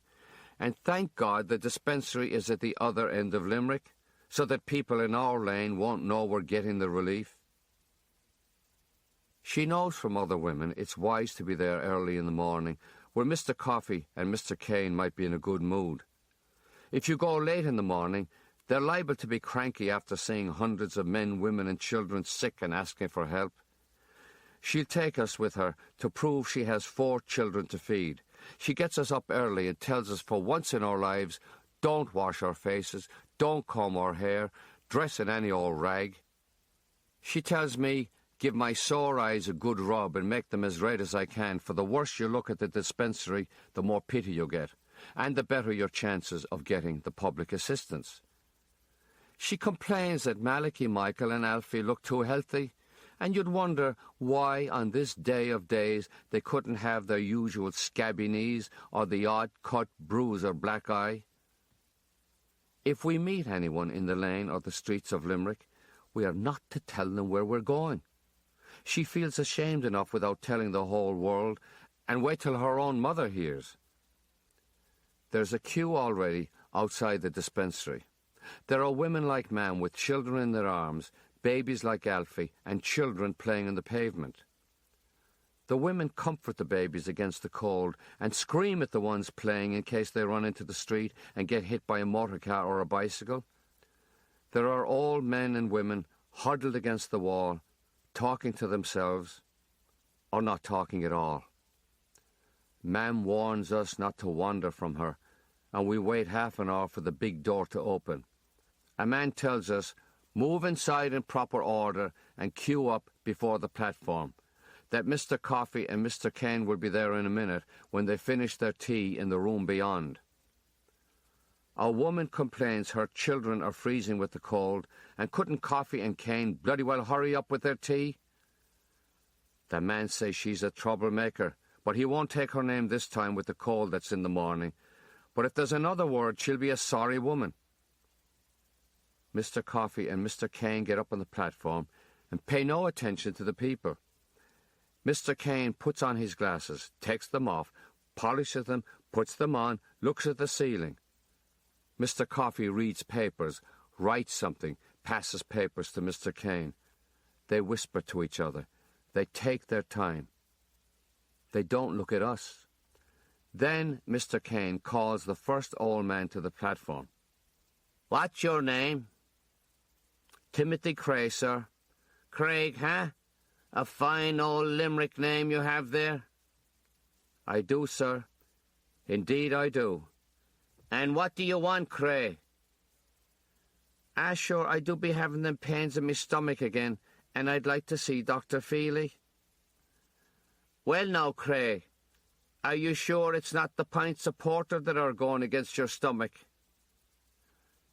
and thank God the dispensary is at the other end of Limerick, so that people in our lane won't know we're getting the relief. She knows from other women it's wise to be there early in the morning, where Mr. Coffey and Mr. Kane might be in a good mood. If you go late in the morning, they're liable to be cranky after seeing hundreds of men, women and children sick and asking for help. She'll take us with her to prove she has 4 children to feed. She gets us up early and tells us for once in our lives, don't wash our faces, don't comb our hair, dress in any old rag. She tells me, give my sore eyes a good rub and make them as red as I can, for the worse you look at the dispensary, the more pity you get, and the better your chances of getting the public assistance. She complains that Maliki, Michael and Alfie look too healthy, and you'd wonder why on this day of days they couldn't have their usual scabby knees or the odd cut, bruise or black eye. If we meet anyone in the lane or the streets of Limerick, we are not to tell them where we're going. She feels ashamed enough without telling the whole world, and wait till her own mother hears. There's a queue already outside the dispensary. There are women like Mam with children in their arms, babies like Alfie, and children playing on the pavement. The women comfort the babies against the cold and scream at the ones playing in case they run into the street and get hit by a motor car or a bicycle. There are old men and women huddled against the wall, talking to themselves, or not talking at all. Mam warns us not to wander from her, and we wait half an hour for the big door to open. A man tells us, move inside in proper order and queue up before the platform, that Mr. Coffey and Mr. Kane will be there in a minute when they finish their tea in the room beyond. A woman complains her children are freezing with the cold, and couldn't Coffey and Kane bloody well hurry up with their tea? The man says she's a troublemaker, but he won't take her name this time with the cold that's in the morning. But if there's another word, she'll be a sorry woman. Mr. Coffey and Mr. Kane get up on the platform and pay no attention to the people. Mr. Kane puts on his glasses, takes them off, polishes them, puts them on, looks at the ceiling. Mr. Coffey reads papers, writes something, passes papers to Mr. Kane. They whisper to each other. They take their time. They don't look at us. Then Mr. Kane calls the first old man to the platform. "What's your name?" "Timothy Cray, sir." "Craig, huh? A fine old Limerick name you have there." "I do, sir. Indeed I do." "And what do you want, Cray?" Sure, I do be having them pains in me stomach again, and I'd like to see Dr. Feely." "Well now, Cray, are you sure it's not the pints of porter that are going against your stomach?"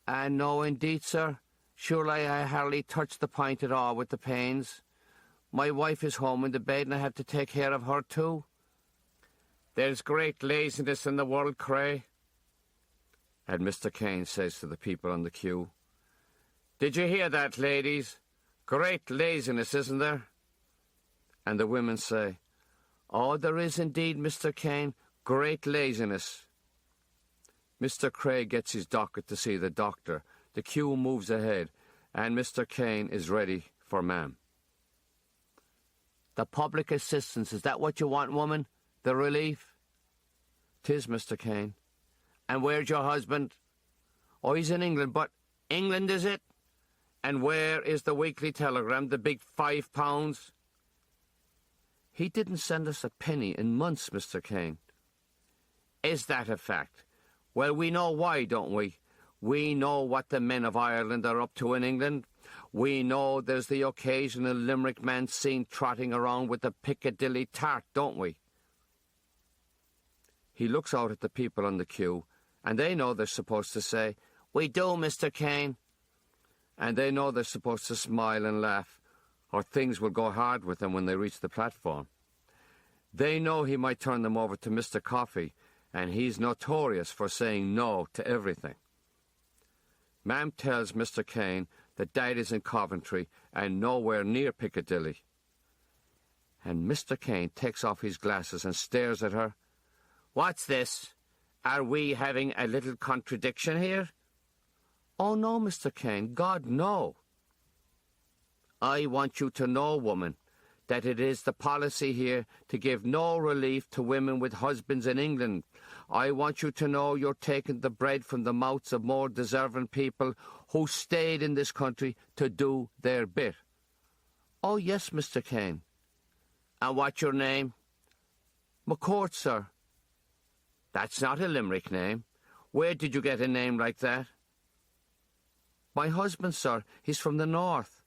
No, indeed, sir. Surely I hardly touch the pint at all with the pains. My wife is home in the bed and I have to take care of her too." "There's great laziness in the world, Cray." And Mr. Kane says to the people on the queue, "Did you hear that, ladies? Great laziness, isn't there?" And the women say, "Oh, there is indeed, Mr. Kane, great laziness." Mr. Craig gets his docket to see the doctor. The queue moves ahead, and Mr. Kane is ready for ma'am. "The public assistance, is that what you want, woman? The relief?" "'Tis, Mr. Kane." "And where's your husband?" "Oh, he's in England, but—" "England, is it? And where is the Weekly Telegram, the big £5? "He didn't send us a penny in months, Mr. Kane." "Is that a fact? Well, we know why, don't we? We know what the men of Ireland are up to in England. We know there's the occasional Limerick man seen trotting around with a Piccadilly tart, don't we?" He looks out at the people on the queue, and they know they're supposed to say, "We do, Mr. Kane." And they know they're supposed to smile and laugh, or things will go hard with them when they reach the platform. They know he might turn them over to Mr. Coffey, and he's notorious for saying no to everything. Ma'am tells Mr. Kane that Dad is in Coventry and nowhere near Piccadilly. And Mr. Kane takes off his glasses and stares at her. "What's this? Are we having a little contradiction here?" "Oh, no, Mr. Kane, God, no." "I want you to know, woman, that it is the policy here to give no relief to women with husbands in England. I want you to know you're taking the bread from the mouths of more deserving people who stayed in this country to do their bit." "Oh, yes, Mr. Kane." "And what's your name?" "McCourt, sir." "That's not a Limerick name. Where did you get a name like that?" "My husband, sir, he's from the north."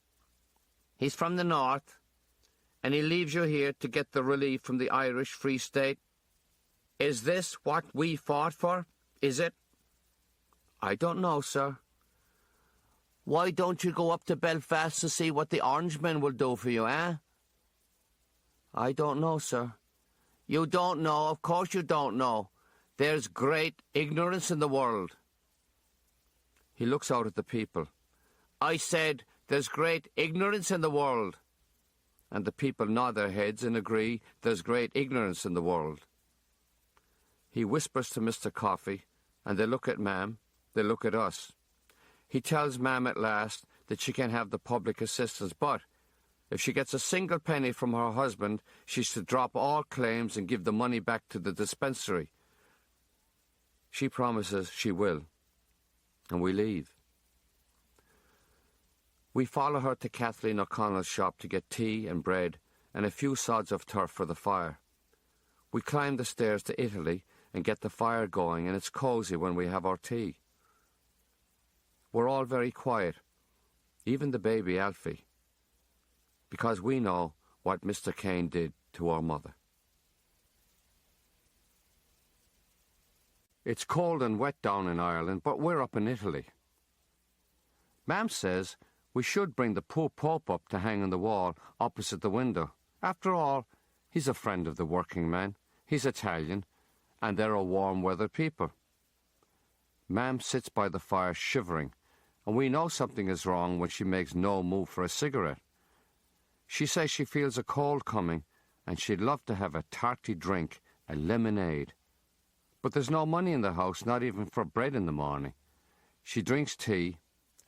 "He's from the north? And he leaves you here to get the relief from the Irish Free State? Is this what we fought for? Is it?" "I don't know, sir." "Why don't you go up to Belfast to see what the Orangemen will do for you, eh?" "I don't know, sir." "You don't know? Of course you don't know. There's great ignorance in the world." He looks out at the people. "I said there's great ignorance in the world." And the people nod their heads and agree there's great ignorance in the world. He whispers to Mr. Coffey, and they look at Ma'am, they look at us. He tells Ma'am at last that she can have the public assistance, but if she gets a single penny from her husband, she's to drop all claims and give the money back to the dispensary. She promises she will, and we leave. We follow her to Kathleen O'Connell's shop to get tea and bread and a few sods of turf for the fire. We climb the stairs to Italy and get the fire going, and it's cosy when we have our tea. We're all very quiet, even the baby Alfie, because we know what Mr. Kane did to our mother. It's cold and wet down in Ireland, but we're up in Italy. Ma'am says we should bring the poor Pope up to hang on the wall opposite the window. After all, he's a friend of the working man. He's Italian, and they're a warm-weather people. Ma'am sits by the fire shivering, and we know something is wrong when she makes no move for a cigarette. She says she feels a cold coming, and she'd love to have a tarty drink, a lemonade. But there's no money in the house, not even for bread in the morning. She drinks tea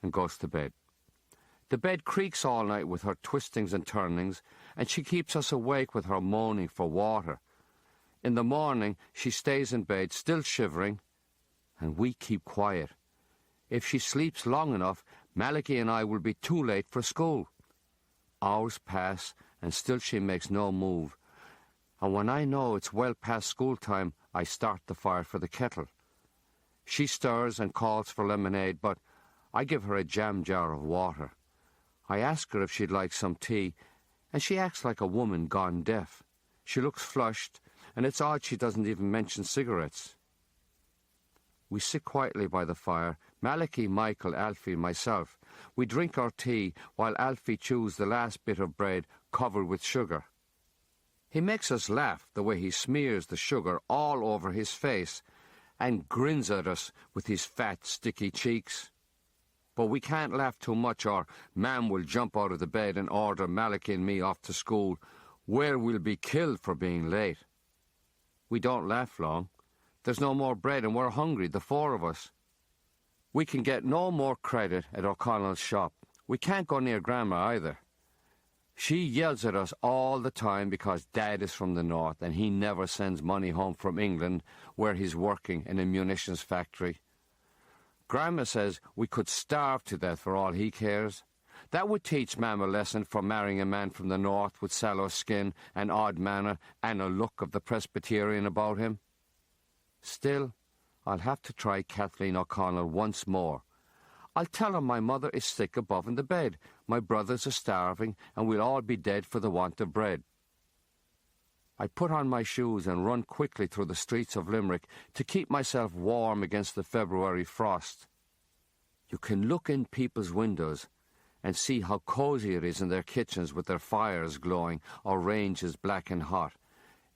and goes to bed. The bed creaks all night with her twistings and turnings, and she keeps us awake with her moaning for water. In the morning, she stays in bed, still shivering, and we keep quiet. If she sleeps long enough, Malachy and I will be too late for school. Hours pass, and still she makes no move. And when I know it's well past school time, I start the fire for the kettle. She stirs and calls for lemonade, but I give her a jam jar of water. I ask her if she'd like some tea, and she acts like a woman gone deaf. She looks flushed, and it's odd she doesn't even mention cigarettes. We sit quietly by the fire, Malachy, Michael, Alfie, and myself. We drink our tea while Alfie chews the last bit of bread covered with sugar. He makes us laugh the way he smears the sugar all over his face and grins at us with his fat, sticky cheeks. But we can't laugh too much, or Mam will jump out of the bed and order Malachy and me off to school, where we'll be killed for being late. We don't laugh long. There's no more bread and we're hungry, the four of us. We can get no more credit at O'Connell's shop. We can't go near Grandma either. She yells at us all the time because Dad is from the north and he never sends money home from England, where he's working in a munitions factory. Grandma says we could starve to death for all he cares. That would teach Mam a lesson for marrying a man from the north with sallow skin, an odd manner, and a look of the Presbyterian about him. Still, I'll have to try Kathleen O'Connell once more. I'll tell her my mother is sick above in the bed, my brothers are starving, and we'll all be dead for the want of bread. I put on my shoes and run quickly through the streets of Limerick to keep myself warm against the February frost. You can look in people's windows and see how cosy it is in their kitchens with their fires glowing or ranges black and hot,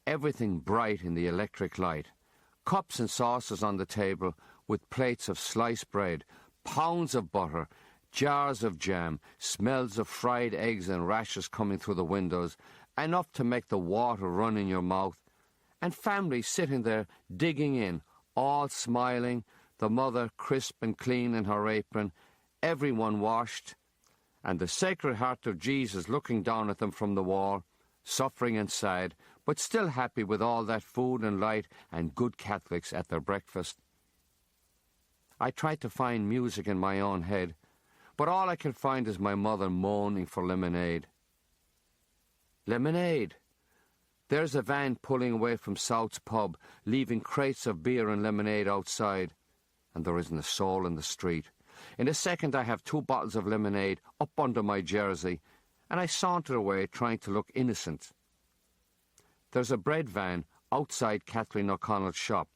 everything bright in the electric light. Cups and saucers on the table with plates of sliced bread, pounds of butter, jars of jam, smells of fried eggs and rashers coming through the windows, enough to make the water run in your mouth, and families sitting there digging in, all smiling, the mother crisp and clean in her apron, everyone washed, and the Sacred Heart of Jesus looking down at them from the wall, suffering and sad, but still happy with all that food and light and good Catholics at their breakfast. I tried to find music in my own head, but all I can find is my mother moaning for lemonade. Lemonade! There's a van pulling away from South's pub, leaving crates of beer and lemonade outside, and there isn't a soul in the street. In a second I have 2 bottles of lemonade up under my jersey, and I saunter away trying to look innocent. There's a bread van outside Kathleen O'Connell's shop.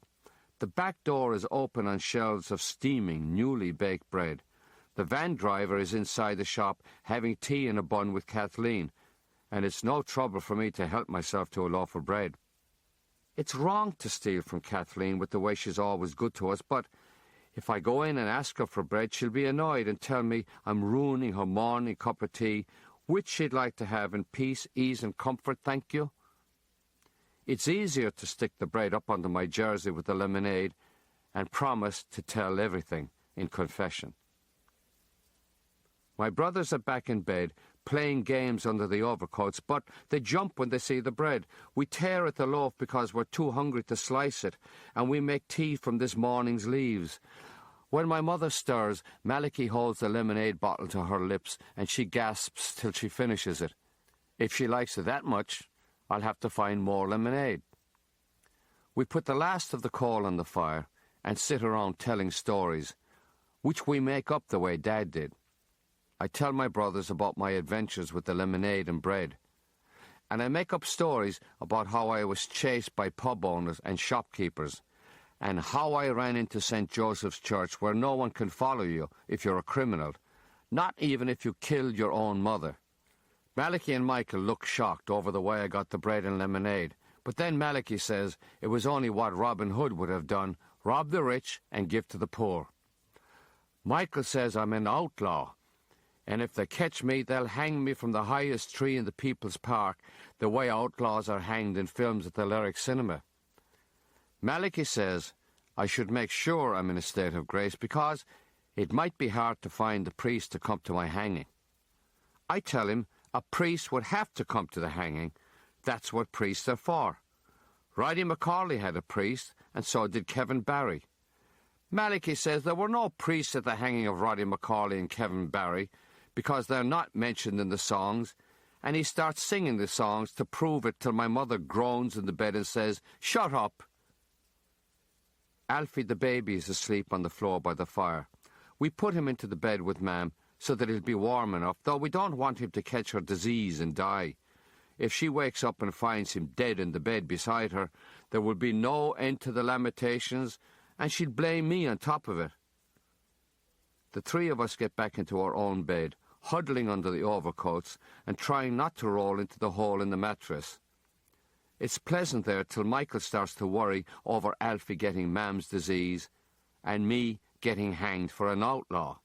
The back door is open on shelves of steaming, newly baked bread. The van driver is inside the shop having tea in a bun with Kathleen, and it's no trouble for me to help myself to a loaf of bread. It's wrong to steal from Kathleen with the way she's always good to us, but if I go in and ask her for bread, she'll be annoyed and tell me I'm ruining her morning cup of tea, which she'd like to have in peace, ease and comfort, thank you. It's easier to stick the bread up under my jersey with the lemonade and promise to tell everything in confession. My brothers are back in bed, playing games under the overcoats, but they jump when they see the bread. We tear at the loaf because we're too hungry to slice it, and we make tea from this morning's leaves. When my mother stirs, Malachy holds the lemonade bottle to her lips, and she gasps till she finishes it. If she likes it that much, I'll have to find more lemonade. We put the last of the coal on the fire and sit around telling stories, which we make up the way Dad did. I tell my brothers about my adventures with the lemonade and bread, and I make up stories about how I was chased by pub owners and shopkeepers, and how I ran into St. Joseph's Church, where no one can follow you if you're a criminal, not even if you killed your own mother. Malachy and Michael look shocked over the way I got the bread and lemonade, but then Malachy says it was only what Robin Hood would have done, rob the rich and give to the poor. Michael says I'm an outlaw, and if they catch me, they'll hang me from the highest tree in the People's Park, the way outlaws are hanged in films at the Lyric Cinema. Malachy says I should make sure I'm in a state of grace because it might be hard to find the priest to come to my hanging. I tell him a priest would have to come to the hanging. That's what priests are for. Roddy McCauley had a priest, and so did Kevin Barry. Malachy says there were no priests at the hanging of Roddy McCauley and Kevin Barry because they're not mentioned in the songs, and he starts singing the songs to prove it till my mother groans in the bed and says, "Shut up." Alfie the baby is asleep on the floor by the fire. We put him into the bed with Mam so that he'll be warm enough, though we don't want him to catch her disease and die. If she wakes up and finds him dead in the bed beside her, there will be no end to the lamentations, and she'd blame me on top of it. The three of us get back into our own bed, huddling under the overcoats and trying not to roll into the hole in the mattress. It's pleasant there till Michael starts to worry over Alfie getting Mam's disease and me getting hanged for an outlaw.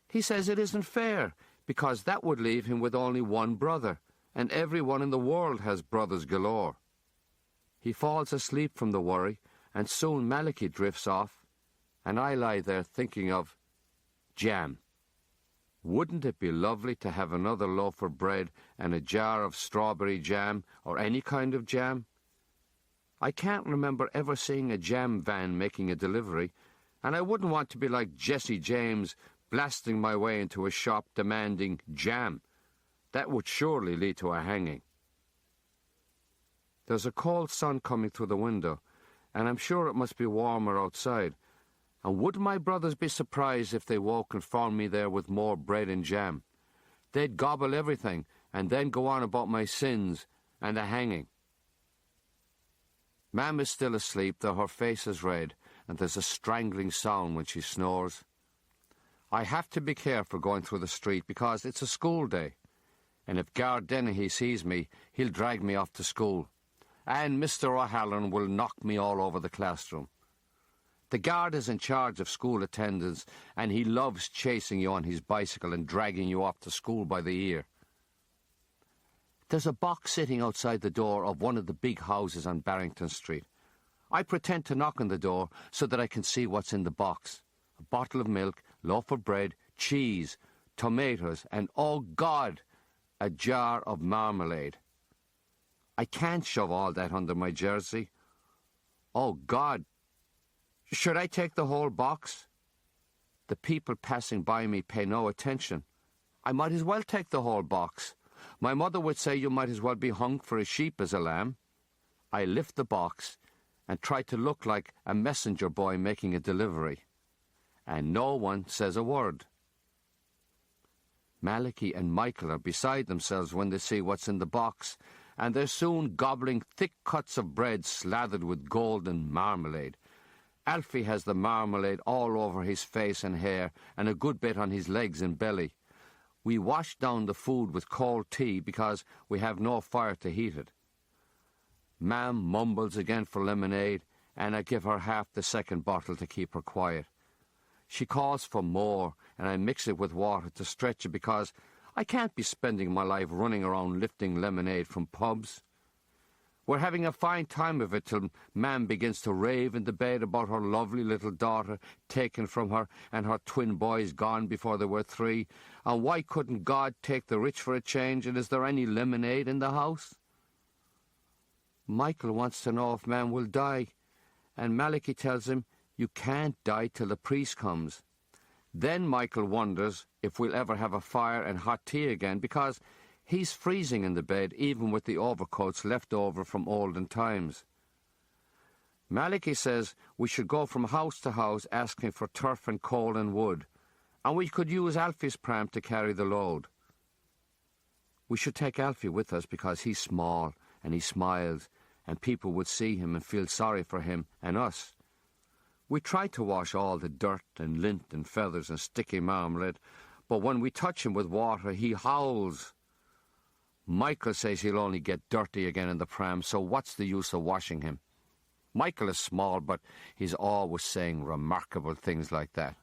He says it isn't fair, because that would leave him with only one brother, and everyone in the world has brothers galore. He falls asleep from the worry, and soon Malachy drifts off, and I lie there thinking of jam. Wouldn't it be lovely to have another loaf of bread and a jar of strawberry jam, or any kind of jam? I can't remember ever seeing a jam van making a delivery, and I wouldn't want to be like Jesse James blasting my way into a shop demanding jam. That would surely lead to a hanging. There's a cold sun coming through the window, and I'm sure it must be warmer outside. And would my brothers be surprised if they woke and found me there with more bread and jam? They'd gobble everything, and then go on about my sins and the hanging. Mam is still asleep, though her face is red, and there's a strangling sound when she snores. I have to be careful going through the street because it's a school day, and if Guard Dennehy sees me, he'll drag me off to school, and Mr. O'Halloran will knock me all over the classroom. The guard is in charge of school attendance, and he loves chasing you on his bicycle and dragging you off to school by the ear. There's a box sitting outside the door of one of the big houses on Barrington Street. I pretend to knock on the door so that I can see what's in the box. A bottle of milk, loaf of bread, cheese, tomatoes, and, oh God, a jar of marmalade. I can't shove all that under my jersey. Oh God, should I take the whole box? The people passing by me pay no attention. I might as well take the whole box. My mother would say you might as well be hung for a sheep as a lamb. I lift the box and try to look like a messenger boy making a delivery, and no one says a word. Malachy and Michael are beside themselves when they see what's in the box, and they're soon gobbling thick cuts of bread slathered with golden marmalade. Alfie has the marmalade all over his face and hair, and a good bit on his legs and belly. We wash down the food with cold tea because we have no fire to heat it. Mam mumbles again for lemonade, and I give her half the second bottle to keep her quiet. She calls for more, and I mix it with water to stretch it because I can't be spending my life running around lifting lemonade from pubs. We're having a fine time of it till Mam begins to rave in the bed about her lovely little daughter taken from her and her twin boys gone before they were 3, and why couldn't God take the rich for a change, and is there any lemonade in the house? Michael wants to know if Mam will die, and Malachy tells him, you can't die till the priest comes. Then Michael wonders if we'll ever have a fire and hot tea again, because he's freezing in the bed, even with the overcoats left over from olden times. Malachy says we should go from house to house asking for turf and coal and wood, and we could use Alfie's pram to carry the load. We should take Alfie with us because he's small and he smiles, and people would see him and feel sorry for him and us. We try to wash all the dirt and lint and feathers and sticky marmalade, but when we touch him with water, he howls. Michael says he'll only get dirty again in the pram, so what's the use of washing him? Michael is small, but he's always saying remarkable things like that.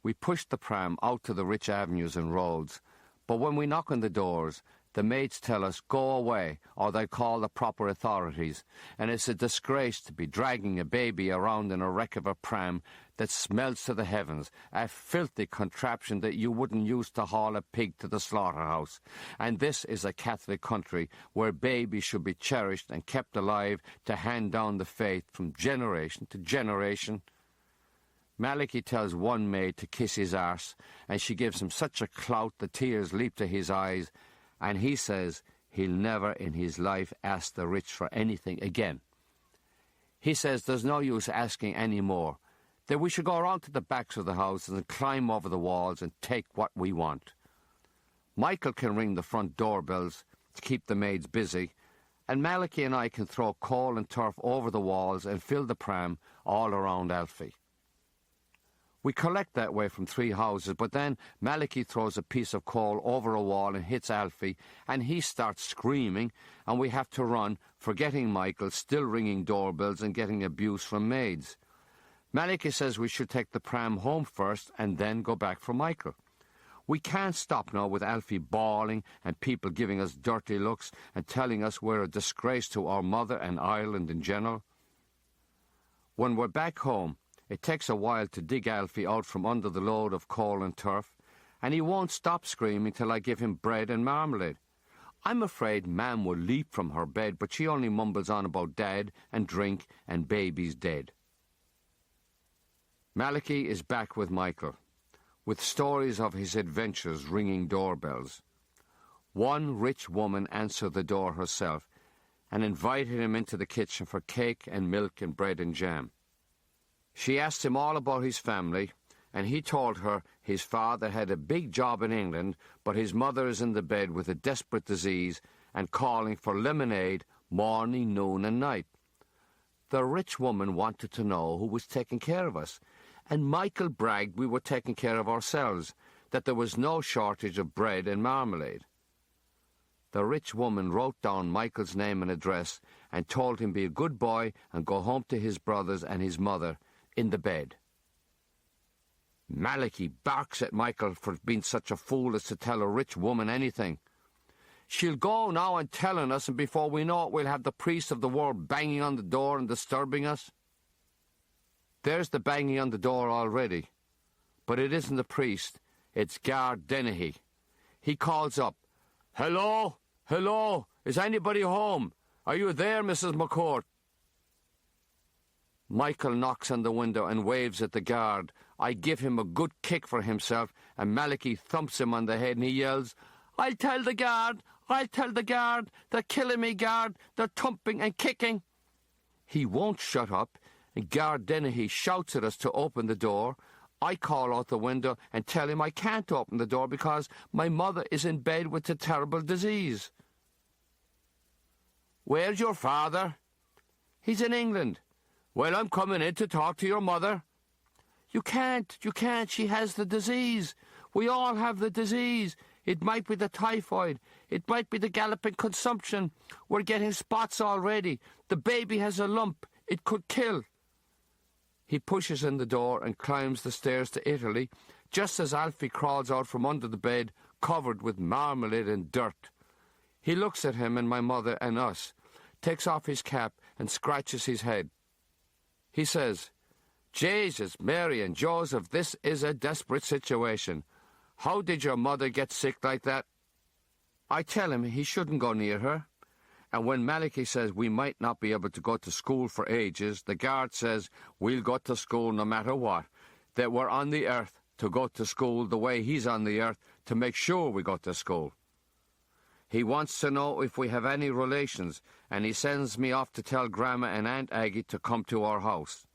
We push the pram out to the rich avenues and roads, but when we knock on the doors, The maids tell us, go away, or they'll call the proper authorities, and it's a disgrace to be dragging a baby around in a wreck of a pram that smells to the heavens, a filthy contraption that you wouldn't use to haul a pig to the slaughterhouse. And this is a Catholic country where babies should be cherished and kept alive to hand down the faith from generation to generation. Malachy tells one maid to kiss his arse, and she gives him such a clout the tears leap to his eyes, and he says he'll never in his life ask the rich for anything again. He says there's no use asking any more, that we should go around to the backs of the houses and climb over the walls and take what we want. Michael can ring the front doorbells to keep the maids busy, and Malachy and I can throw coal and turf over the walls and fill the pram all around Alfie. We collect that way from 3 houses, but then Malachy throws a piece of coal over a wall and hits Alfie, and he starts screaming, and we have to run, forgetting Michael, still ringing doorbells and getting abuse from maids. Malachy says we should take the pram home first and then go back for Michael. We can't stop now with Alfie bawling and people giving us dirty looks and telling us we're a disgrace to our mother and Ireland in general. When we're back home, it takes a while to dig Alfie out from under the load of coal and turf, and he won't stop screaming till I give him bread and marmalade. I'm afraid Mam will leap from her bed, but she only mumbles on about Dad and drink and babies dead. Malachy is back with Michael, with stories of his adventures ringing doorbells. One rich woman answered the door herself and invited him into the kitchen for cake and milk and bread and jam. She asked him all about his family, and he told her his father had a big job in England, but his mother is in the bed with a desperate disease and calling for lemonade morning, noon and night. The rich woman wanted to know who was taking care of us, and Michael bragged we were taking care of ourselves, that there was no shortage of bread and marmalade. The rich woman wrote down Michael's name and address and told him be a good boy and go home to his brothers and his mother in the bed. Malachy barks at Michael for being such a fool as to tell a rich woman anything. She'll go now and telling us, and before we know it, we'll have the priest of the world banging on the door and disturbing us. There's the banging on the door already. But it isn't the priest, it's Guard Dennehy. He calls up, "Hello? Hello? Is anybody home? Are you there, Mrs. McCourt?" Michael knocks on the window and waves at the guard. I give him a good kick for himself, and Malachy thumps him on the head and he yells, "I'll tell the guard! I'll tell the guard! They're killing me, guard! They're thumping and kicking!" He won't shut up, and Guard Dennehy shouts at us to open the door. I call out the window and tell him I can't open the door because my mother is in bed with a terrible disease. "Where's your father?" "He's in England." "Well, I'm coming in to talk to your mother." You can't, she has the disease. We all have the disease. It might be the typhoid. It might be the galloping consumption. We're getting spots already. The baby has a lump. It could kill." He pushes in the door and climbs the stairs to Italy, just as Alfie crawls out from under the bed, covered with marmalade and dirt. He looks at him and my mother and us, takes off his cap and scratches his head. He says, "Jesus, Mary and Joseph, this is a desperate situation. How did your mother get sick like that?" I tell him he shouldn't go near her. And when Malachy says we might not be able to go to school for ages, the guard says we'll go to school no matter what, that we're on the earth to go to school the way he's on the earth to make sure we go to school. He wants to know if we have any relations, and he sends me off to tell Grandma and Aunt Aggie to come to our house.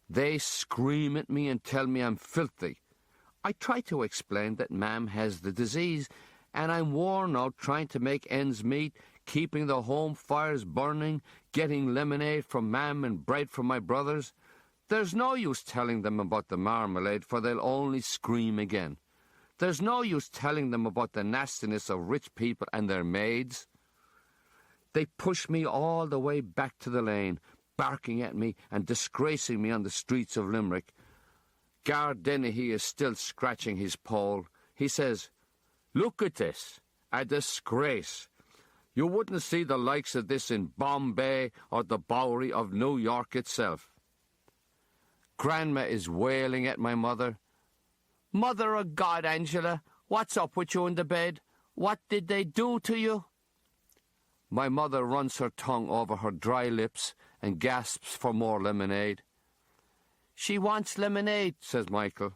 They scream at me and tell me I'm filthy. I try to explain that Mam has the disease, and I'm worn out trying to make ends meet, keeping the home fires burning, getting lemonade from Mam and bread from my brothers. There's no use telling them about the marmalade, for they'll only scream again. There's no use telling them about the nastiness of rich people and their maids. They push me all the way back to the lane, barking at me and disgracing me on the streets of Limerick. Guard Dennehy is still scratching his pole. He says, Look at this. A disgrace. You wouldn't see the likes of this in Bombay or the Bowery of New York itself. Grandma is wailing at my mother. Mother of God, Angela, what's up with you in the bed? What did they do to you? My mother runs her tongue over her dry lips and gasps for more lemonade. She wants lemonade, says Michael,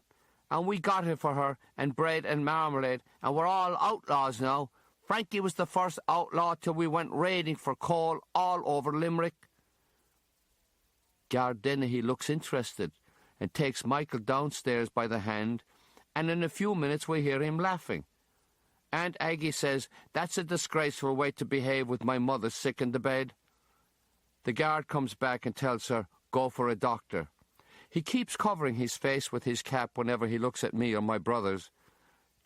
and we got it for her, and bread and marmalade, and we're all outlaws now. Frankie was the first outlaw till we went raiding for coal all over Limerick. Guard Dennehy looks interested and takes Michael downstairs by the hand, and in a few minutes we hear him laughing. Aunt Aggie says that's a disgraceful way to behave with my mother sick in the bed. The guard comes back and tells her, go for a doctor. He keeps covering his face with his cap whenever he looks at me or my brothers.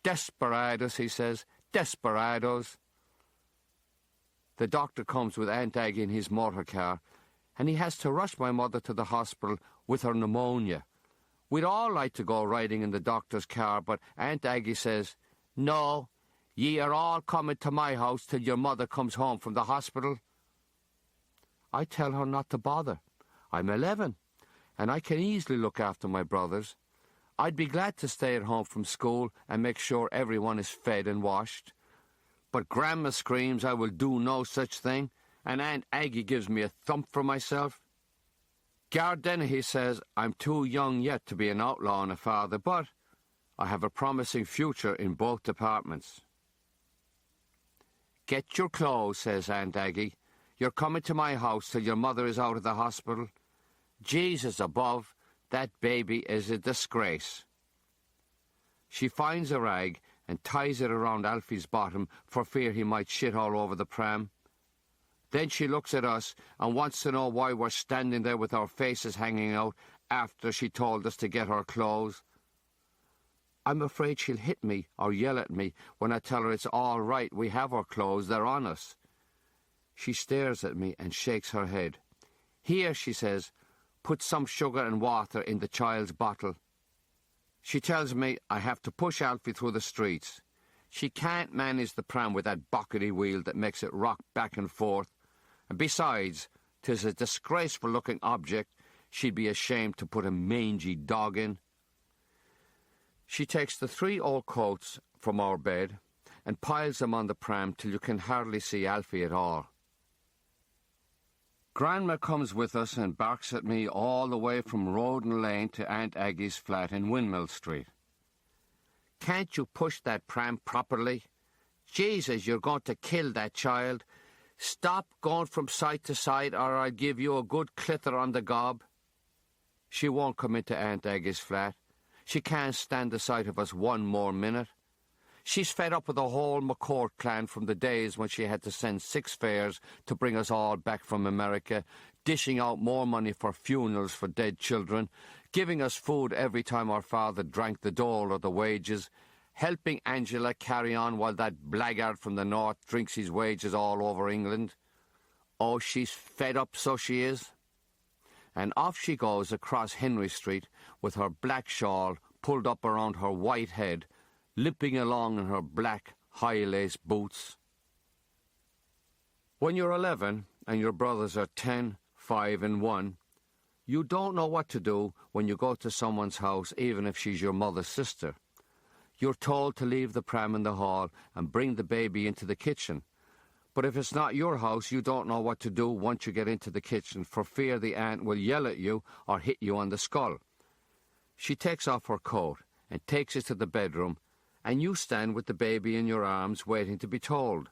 Desperados, he says, desperados. The doctor comes with Aunt Aggie in his motor car, and he has to rush my mother to the hospital with her pneumonia. We'd all like to go riding in the doctor's car, but Aunt Aggie says, no, ye are all coming to my house till your mother comes home from the hospital. I tell her not to bother. I'm 11, and I can easily look after my brothers. I'd be glad to stay at home from school and make sure everyone is fed and washed. But Grandma screams I will do no such thing, and Aunt Aggie gives me a thump for myself. Guard Dennehy says I'm too young yet to be an outlaw and a father, but I have a promising future in both departments. Get your clothes, says Aunt Aggie. You're coming to my house till your mother is out of the hospital. Jesus above, that baby is a disgrace. She finds a rag and ties it around Alfie's bottom for fear he might shit all over the pram. Then she looks at us and wants to know why we're standing there with our faces hanging out after she told us to get our clothes. I'm afraid she'll hit me or yell at me when I tell her it's all right, we have our clothes, they're on us. She stares at me and shakes her head. Here, she says, put some sugar and water in the child's bottle. She tells me I have to push Alfie through the streets. She can't manage the pram with that bockety wheel that makes it rock back and forth. And besides, 'tis a disgraceful-looking object she'd be ashamed to put a mangy dog in. She takes the 3 old coats from our bed and piles them on the pram till you can hardly see Alfie at all. Grandma comes with us and barks at me all the way from Roden Lane to Aunt Aggie's flat in Windmill Street. Can't you push that pram properly? Jesus, you're going to kill that child. Stop going from side to side or I'll give you a good clither on the gob. She won't come into Aunt Aggie's flat. She can't stand the sight of us one more minute. She's fed up with the whole McCourt clan from the days when she had to send 6 fares to bring us all back from America, dishing out more money for funerals for dead children, giving us food every time our father drank the dole or the wages, helping Angela carry on while that blackguard from the north drinks his wages all over England. Oh, she's fed up, so she is. And off she goes across Henry Street with her black shawl pulled up around her white head, limping along in her black high-lace boots. When you're 11 and your brothers are 10, 5 and 1, you don't know what to do when you go to someone's house, even if she's your mother's sister. You're told to leave the pram in the hall and bring the baby into the kitchen. But if it's not your house, you don't know what to do once you get into the kitchen, for fear the aunt will yell at you or hit you on the skull. She takes off her coat and takes it to the bedroom, and you stand with the baby in your arms waiting to be told.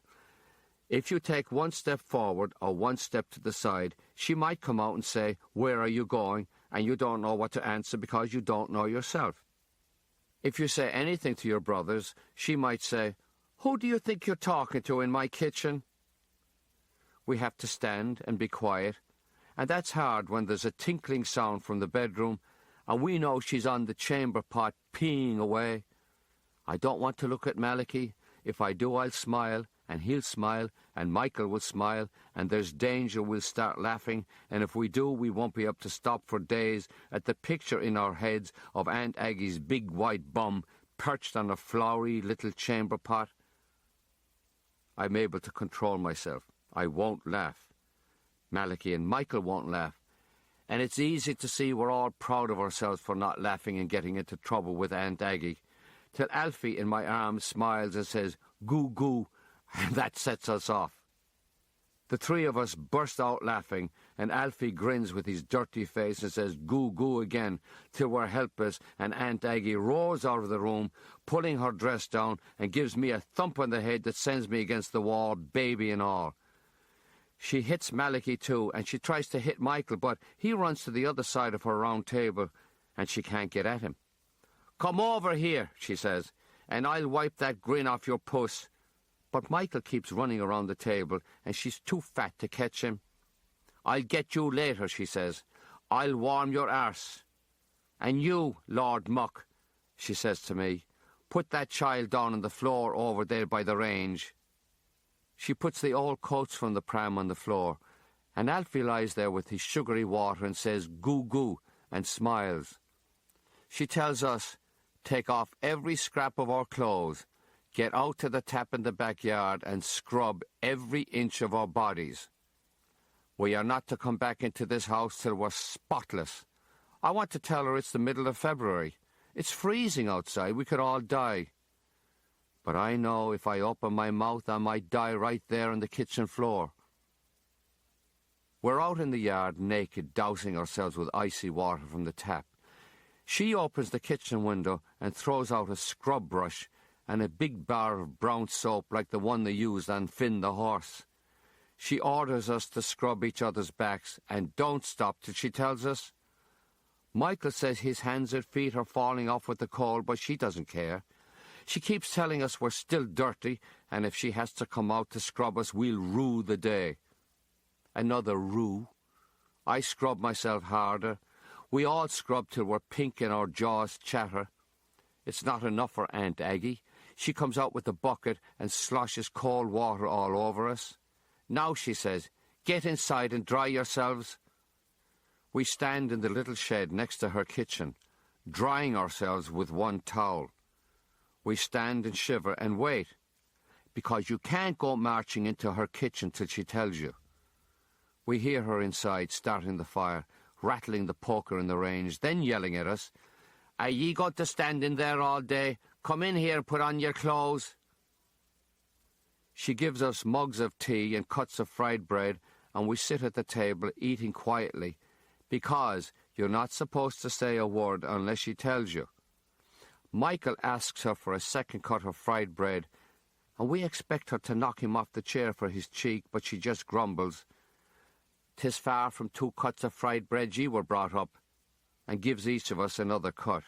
If you take 1 step forward or 1 step to the side, she might come out and say, "Where are you going?" and you don't know what to answer because you don't know yourself. If you say anything to your brothers, she might say, "Who do you think you're talking to in my kitchen?" We have to stand and be quiet, and that's hard when there's a tinkling sound from the bedroom, and we know she's on the chamber pot peeing away. I don't want to look at Malachi. If I do, I'll smile, and he'll smile, and Michael will smile, and there's danger we'll start laughing, and if we do, we won't be able to stop for days at the picture in our heads of Aunt Aggie's big white bum perched on a flowery little chamber pot. I'm able to control myself. I won't laugh. Malachi and Michael won't laugh. And it's easy to see we're all proud of ourselves for not laughing and getting into trouble with Aunt Aggie, till Alfie in my arms smiles and says, "Goo goo," and that sets us off. The three of us burst out laughing, and Alfie grins with his dirty face and says, "Goo goo" again, till we're helpless, and Aunt Aggie roars out of the room, pulling her dress down, and gives me a thump on the head that sends me against the wall, baby and all. She hits Malachi too, and she tries to hit Michael, but he runs to the other side of her round table, and she can't get at him. "Come over here," she says, "and I'll wipe that grin off your puss." But Michael keeps running around the table, and she's too fat to catch him. "I'll get you later," she says. "I'll warm your arse. And you, Lord Muck," she says to me, "put that child down on the floor over there by the range." She puts the old coats from the pram on the floor, and Alfie lies there with his sugary water and says, "Goo goo," and smiles. She tells us, take off every scrap of our clothes, get out to the tap in the backyard and scrub every inch of our bodies. We are not to come back into this house till we're spotless. I want to tell her it's the middle of February. It's freezing outside. We could all die. But I know if I open my mouth, I might die right there on the kitchen floor. We're out in the yard naked, dousing ourselves with icy water from the tap. She opens the kitchen window and throws out a scrub brush and a big bar of brown soap like the one they used on Finn the horse. She orders us to scrub each other's backs and don't stop till she tells us. Michael says his hands and feet are falling off with the cold, but she doesn't care. She keeps telling us we're still dirty, and if she has to come out to scrub us, we'll rue the day. Another rue. I scrub myself harder. We all scrub till we're pink and our jaws chatter. It's not enough for Aunt Aggie. She comes out with the bucket and sloshes cold water all over us. "Now," she says, "get inside and dry yourselves." We stand in the little shed next to her kitchen, drying ourselves with one towel. We stand and shiver and wait, because you can't go marching into her kitchen till she tells you. We hear her inside, starting the fire, rattling the poker in the range, then yelling at us, "Are ye going to stand in there all day? Come in here and put on your clothes." She gives us mugs of tea and cuts of fried bread, and we sit at the table eating quietly, because you're not supposed to say a word unless she tells you. Michael asks her for a second cut of fried bread, and we expect her to knock him off the chair for his cheek, but she just grumbles, "'Tis far from 2 cuts of fried bread ye were brought up," and gives each of us another cut.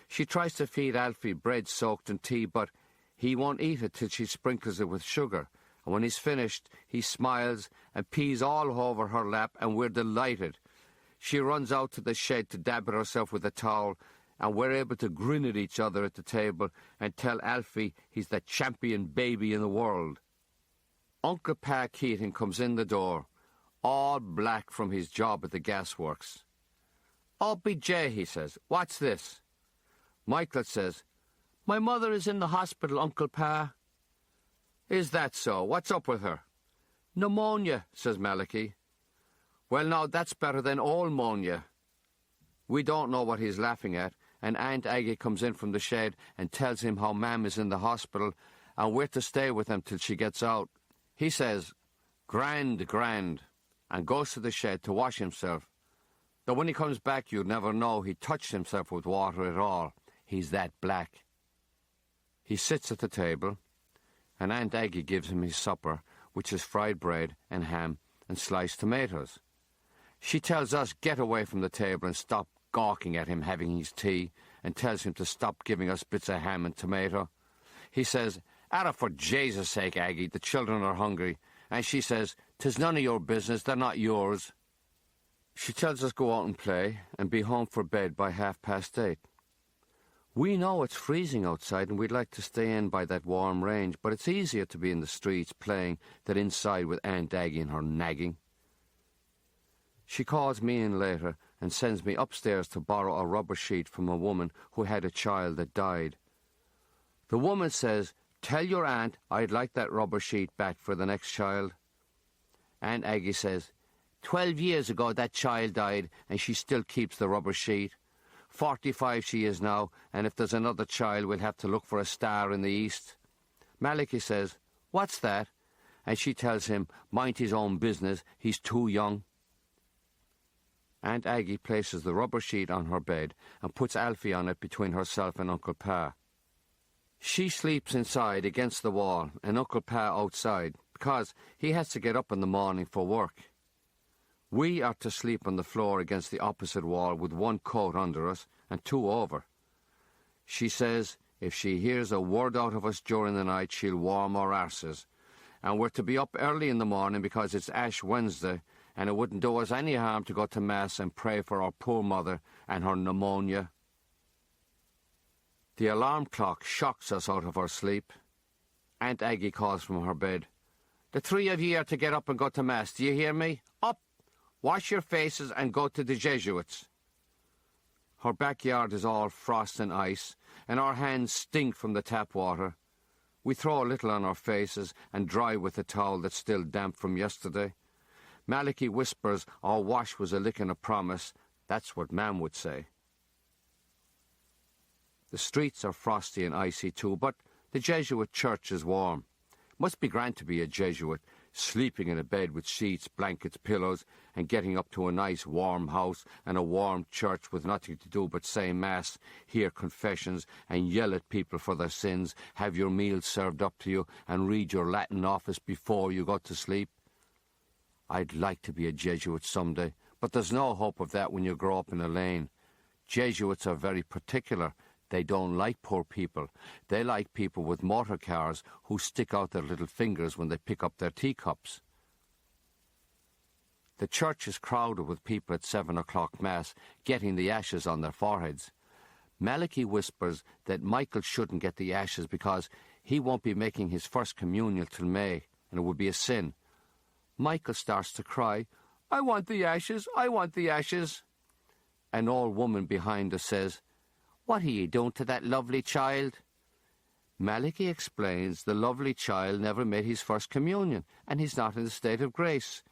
She tries to feed Alfie bread soaked in tea, but he won't eat it till she sprinkles it with sugar, and when he's finished, he smiles and pees all over her lap, and we're delighted. She runs out to the shed to dab at herself with a towel, and we're able to grin at each other at the table and tell Alfie he's the champion baby in the world. Uncle Pa Keating comes in the door, all black from his job at the gasworks. "Oh, BJ," he says, "what's this?" Michael says, "My mother is in the hospital, Uncle Pa." "Is that so? What's up with her?" "Pneumonia," says Malachi. "Well, now, that's better than pneumonia." We don't know what he's laughing at, and Aunt Aggie comes in from the shed and tells him how Mam is in the hospital, and we're to stay with him till she gets out. He says, "Grand, grand," and goes to the shed to wash himself. Though when he comes back, you'd never know he touched himself with water at all. He's that black. He sits at the table, and Aunt Aggie gives him his supper, which is fried bread and ham and sliced tomatoes. She tells us get away from the table and stop gawking at him having his tea, and tells him to stop giving us bits of ham and tomato. He says, "Arra, for Jesus' sake, Aggie, the children are hungry." And she says, "'Tis none of your business, they're not yours." She tells us go out and play and be home for bed by 8:30. We know it's freezing outside and we'd like to stay in by that warm range, but it's easier to be in the streets playing than inside with Aunt Aggie and her nagging. She calls me in later and sends me upstairs to borrow a rubber sheet from a woman who had a child that died. The woman says, "Tell your aunt I'd like that rubber sheet back for the next child." Aunt Aggie says, 12 years ago that child died and she still keeps the rubber sheet. 45 she is now, and if there's another child we'll have to look for a star in the east. Malachy says, "What's that?" And she tells him, mind his own business, he's too young. Aunt Aggie places the rubber sheet on her bed and puts Alfie on it between herself and Uncle Pa. She sleeps inside against the wall and Uncle Pa outside because he has to get up in the morning for work. We are to sleep on the floor against the opposite wall with one coat under us and two over. She says if she hears a word out of us during the night, she'll warm our arses. And we're to be up early in the morning because it's Ash Wednesday, and it wouldn't do us any harm to go to Mass and pray for our poor mother and her pneumonia. The alarm clock shocks us out of our sleep. Aunt Aggie calls from her bed, "The three of ye are to get up and go to Mass, do you hear me? Up! Wash your faces and go to the Jesuits." Her backyard is all frost and ice, and our hands stink from the tap water. We throw a little on our faces and dry with the towel that's still damp from yesterday. Malachy whispers our wash was a lick and a promise. That's what Mam would say. The streets are frosty and icy too, but the Jesuit church is warm. Must be grand to be a Jesuit, sleeping in a bed with sheets, blankets, pillows, and getting up to a nice warm house and a warm church with nothing to do but say Mass, hear confessions, and yell at people for their sins, have your meals served up to you, and read your Latin office before you go to sleep. I'd like to be a Jesuit someday, but there's no hope of that when you grow up in a lane. Jesuits are very particular. They don't like poor people. They like people with motor cars who stick out their little fingers when they pick up their teacups. The church is crowded with people at 7 o'clock Mass, getting the ashes on their foreheads. Malachy whispers that Michael shouldn't get the ashes because he won't be making his first communion till May, and it would be a sin. Michael starts to cry, "I want the ashes, I want the ashes." An old woman behind us says, "What are you doing to that lovely child?" Malachy explains the lovely child never made his first communion, and he's not in the state of grace.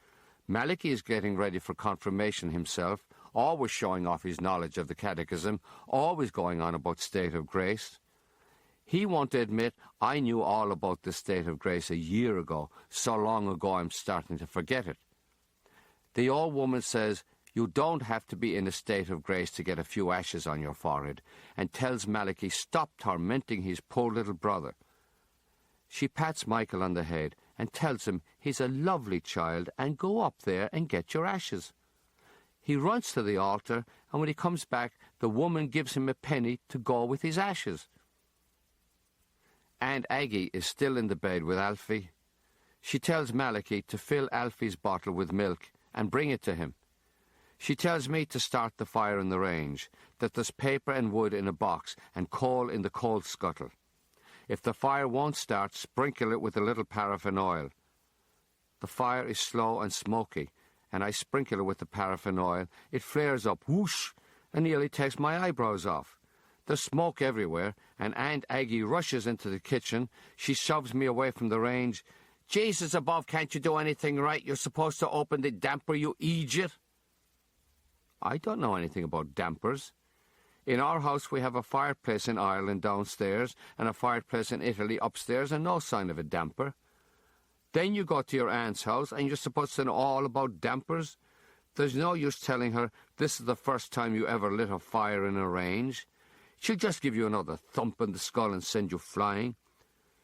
Malachy is getting ready for confirmation himself, always showing off his knowledge of the catechism, always going on about state of grace. He won't admit, "I knew all about the state of grace a year ago, so long ago I'm starting to forget it." The old woman says, "You don't have to be in a state of grace to get a few ashes on your forehead," and tells Malachy stop tormenting his poor little brother. She pats Michael on the head and tells him he's a lovely child and go up there and get your ashes. He runs to the altar, and when he comes back, the woman gives him a penny to go with his ashes. Aunt Aggie is still in the bed with Alfie. She tells Malachy to fill Alfie's bottle with milk and bring it to him. She tells me to start the fire in the range, that there's paper and wood in a box and coal in the coal scuttle. If the fire won't start, sprinkle it with a little paraffin oil. The fire is slow and smoky, and I sprinkle it with the paraffin oil. It flares up, whoosh, and nearly takes my eyebrows off. There's smoke everywhere, and Aunt Aggie rushes into the kitchen. She shoves me away from the range. "Jesus above, can't you do anything right? You're supposed to open the damper, you idiot." I don't know anything about dampers. In our house we have a fireplace in Ireland downstairs and a fireplace in Italy upstairs and no sign of a damper. Then you go to your aunt's house and you're supposed to know all about dampers. There's no use telling her this is the first time you ever lit a fire in a range. She'll just give you another thump in the skull and send you flying.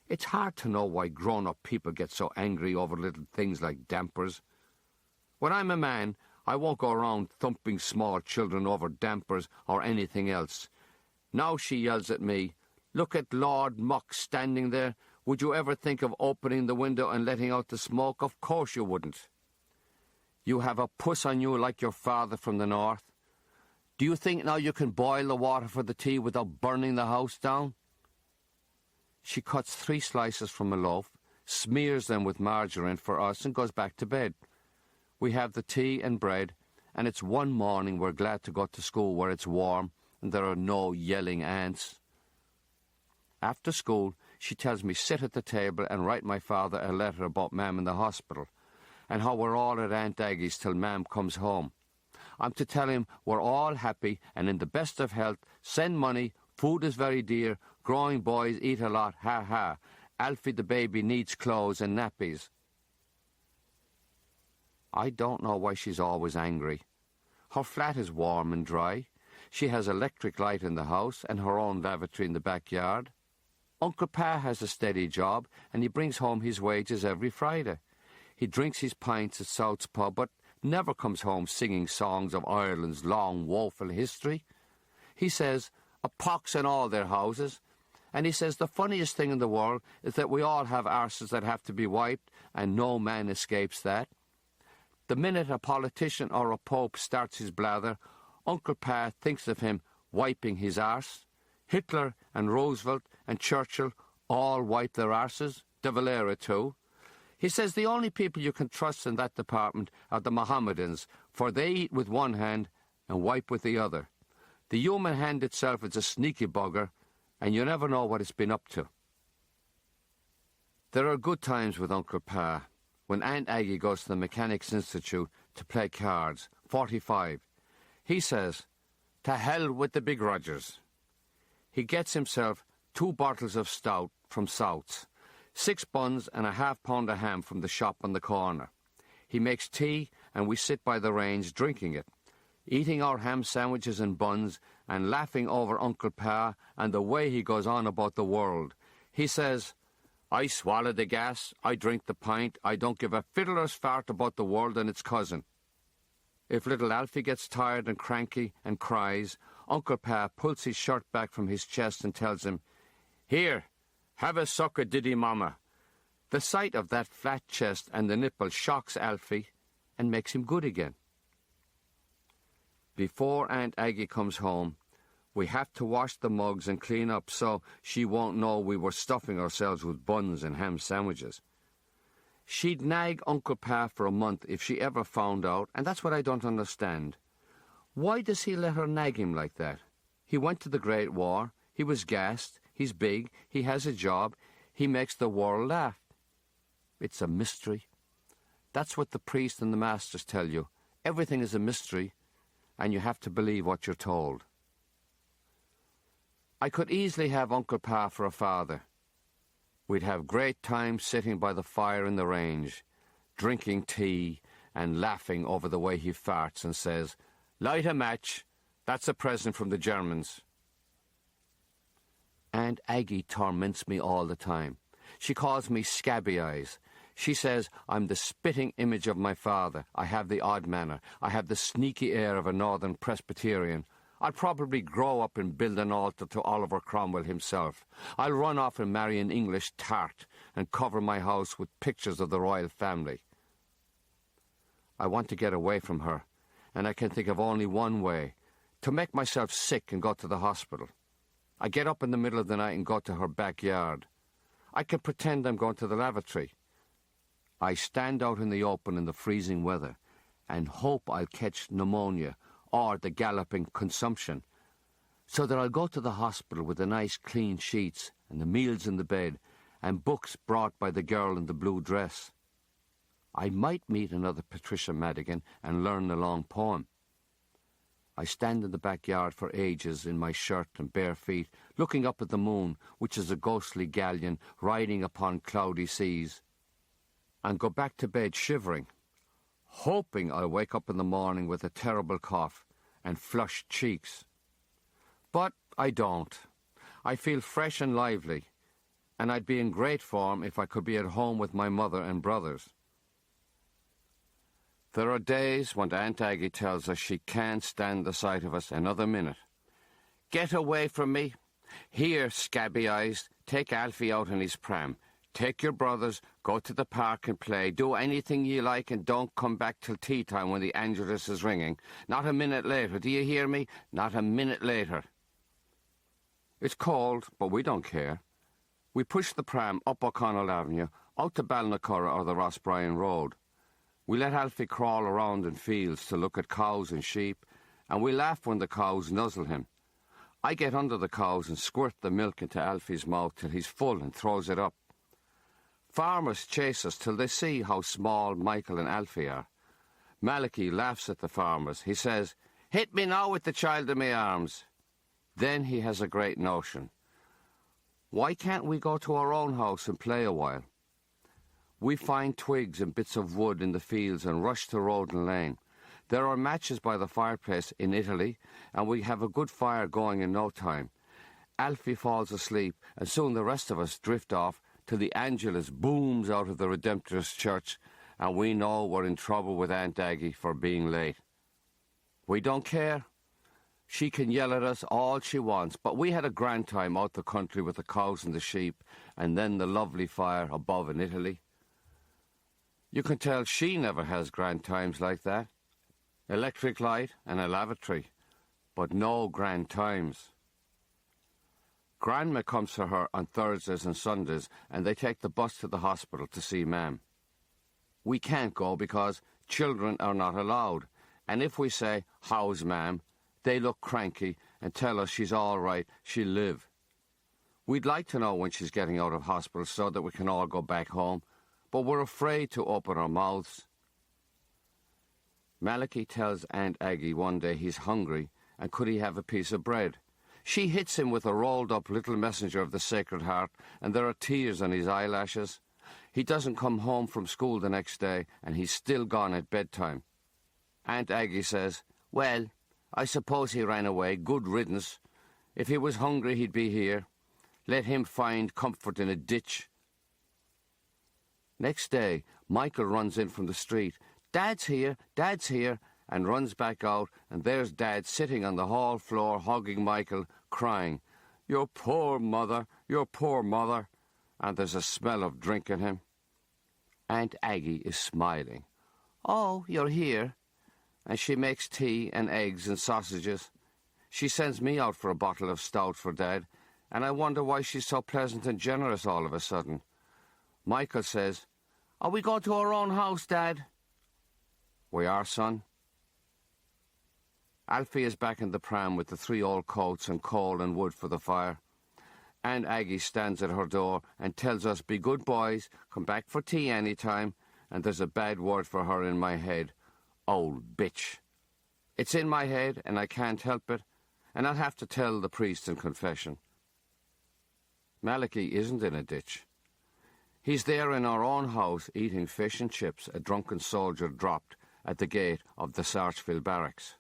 It's hard to know why grown-up people get so angry over little things like dampers. When I'm a man, I won't go around thumping small children over dampers or anything else. Now she yells at me, "Look at Lord Muck standing there. Would you ever think of opening the window and letting out the smoke? Of course you wouldn't. You have a puss on you like your father from the north. Do you think now you can boil the water for the tea without burning the house down?" She cuts 3 slices from a loaf, smears them with margarine for us and goes back to bed. We have the tea and bread, and it's one morning we're glad to go to school where it's warm and there are no yelling ants. After school, she tells me sit at the table and write my father a letter about Mam in the hospital, and how we're all at Aunt Aggie's till Mam comes home. I'm to tell him we're all happy and in the best of health, send money, food is very dear, growing boys eat a lot, ha ha. Alfie the baby needs clothes and nappies. I don't know why she's always angry. Her flat is warm and dry. She has electric light in the house and her own lavatory in the backyard. Uncle Pa has a steady job and he brings home his wages every Friday. He drinks his pints at South's pub but never comes home singing songs of Ireland's long, woeful history. He says, a pox in all their houses. And he says the funniest thing in the world is that we all have arses that have to be wiped and no man escapes that. The minute a politician or a pope starts his blather, Uncle Pa thinks of him wiping his arse. Hitler and Roosevelt and Churchill all wipe their arses, de Valera too. He says the only people you can trust in that department are the Mohammedans, for they eat with one hand and wipe with the other. The human hand itself is a sneaky bugger, and you never know what it's been up to. There are good times with Uncle Pa. When Aunt Aggie goes to the Mechanics' Institute to play cards, 45, he says, to hell with the big Rogers. He gets himself 2 bottles of stout from South's, 6 buns and a half-pound of ham from the shop on the corner. He makes tea and we sit by the range drinking it, eating our ham sandwiches and buns and laughing over Uncle Pa and the way he goes on about the world. He says, I swallow the gas, I drink the pint, I don't give a fiddler's fart about the world and its cousin. If little Alfie gets tired and cranky and cries, Uncle Pa pulls his shirt back from his chest and tells him, Here, have a suck of Diddy Mama. The sight of that flat chest and the nipple shocks Alfie and makes him good again. Before Aunt Aggie comes home, we have to wash the mugs and clean up so she won't know we were stuffing ourselves with buns and ham sandwiches. She'd nag Uncle Pa for a month if she ever found out, and that's what I don't understand. Why does he let her nag him like that? He went to the Great War, he was gassed, he's big, he has a job, he makes the world laugh. It's a mystery. That's what the priest and the masters tell you. Everything is a mystery, and you have to believe what you're told. I could easily have Uncle Pa for a father. We'd have great times sitting by the fire in the range, drinking tea and laughing over the way he farts and says, Light a match, that's a present from the Germans. Aunt Aggie torments me all the time. She calls me Scabby Eyes. She says I'm the spitting image of my father. I have the odd manner. I have the sneaky air of a northern Presbyterian. I'll probably grow up and build an altar to Oliver Cromwell himself. I'll run off and marry an English tart and cover my house with pictures of the royal family. I want to get away from her, and I can think of only one way, to make myself sick and go to the hospital. I get up in the middle of the night and go to her backyard. I can pretend I'm going to the lavatory. I stand out in the open in the freezing weather and hope I'll catch pneumonia or the galloping consumption, so that I'll go to the hospital with the nice clean sheets and the meals in the bed and books brought by the girl in the blue dress. I might meet another Patricia Madigan and learn a long poem. I stand in the backyard for ages in my shirt and bare feet, looking up at the moon, which is a ghostly galleon riding upon cloudy seas, and go back to bed shivering, hoping I'll wake up in the morning with a terrible cough and flushed cheeks. But I don't. I feel fresh and lively, and I'd be in great form if I could be at home with my mother and brothers. There are days when Aunt Aggie tells us she can't stand the sight of us another minute. Get away from me. Here, Scabby Eyes, take Alfie out in his pram. Take your brothers, go to the park and play. Do anything you like and don't come back till tea time when the Angelus is ringing. Not a minute later, do you hear me? Not a minute later. It's cold, but we don't care. We push the pram up O'Connell Avenue, out to Balnacurra or the Ross Bryan Road. We let Alfie crawl around in fields to look at cows and sheep, and we laugh when the cows nuzzle him. I get under the cows and squirt the milk into Alfie's mouth till he's full and throws it up. Farmers chase us till they see how small Michael and Alfie are. Malachi laughs at the farmers. He says, "Hit me now with the child in my arms." Then he has a great notion. Why can't we go to our own house and play a while? We find twigs and bits of wood in the fields and rush to Roden Lane. There are matches by the fireplace in Italy, and we have a good fire going in no time. Alfie falls asleep, and soon the rest of us drift off till the Angelus booms out of the Redemptorist church, and we know we're in trouble with Aunt Aggie for being late. We don't care. She can yell at us all she wants, but we had a grand time out the country with the cows and the sheep, and then the lovely fire above in Italy. You can tell she never has grand times like that. Electric light and a lavatory, but no grand times. Grandma comes for her on Thursdays and Sundays, and they take the bus to the hospital to see Mam. We can't go because children are not allowed, and if we say, "How's Mam?" they look cranky and tell us she's all right, she'll live. We'd like to know when she's getting out of hospital so that we can all go back home, but we're afraid to open our mouths. Malachi tells Aunt Aggie one day he's hungry and could he have a piece of bread. She hits him with a rolled-up little messenger of the Sacred Heart, and there are tears on his eyelashes. He doesn't come home from school the next day, and he's still gone at bedtime. Aunt Aggie says, "Well, I suppose he ran away. Good riddance. If he was hungry, he'd be here. Let him find comfort in a ditch." Next day, Michael runs in from the street. "Dad's here, Dad's here," and runs back out, and there's Dad sitting on the hall floor hugging Michael, crying, "Your poor mother, your poor mother," and there's a smell of drink in him. Aunt Aggie is smiling. "Oh, you're here," and she makes tea and eggs and sausages. She sends me out for a bottle of stout for Dad, and I wonder why she's so pleasant and generous all of a sudden. Michael says, "Are we going to our own house, Dad?" "We are, son." Alfie is back in the pram with the 3 old coats and coal and wood for the fire. Aunt Aggie stands at her door and tells us, "Be good boys, come back for tea any time," and there's a bad word for her in my head. Old bitch. It's in my head and I can't help it, and I'll have to tell the priest in confession. Malachi isn't in a ditch. He's there in our own house eating fish and chips a drunken soldier dropped at the gate of the Sarchville barracks.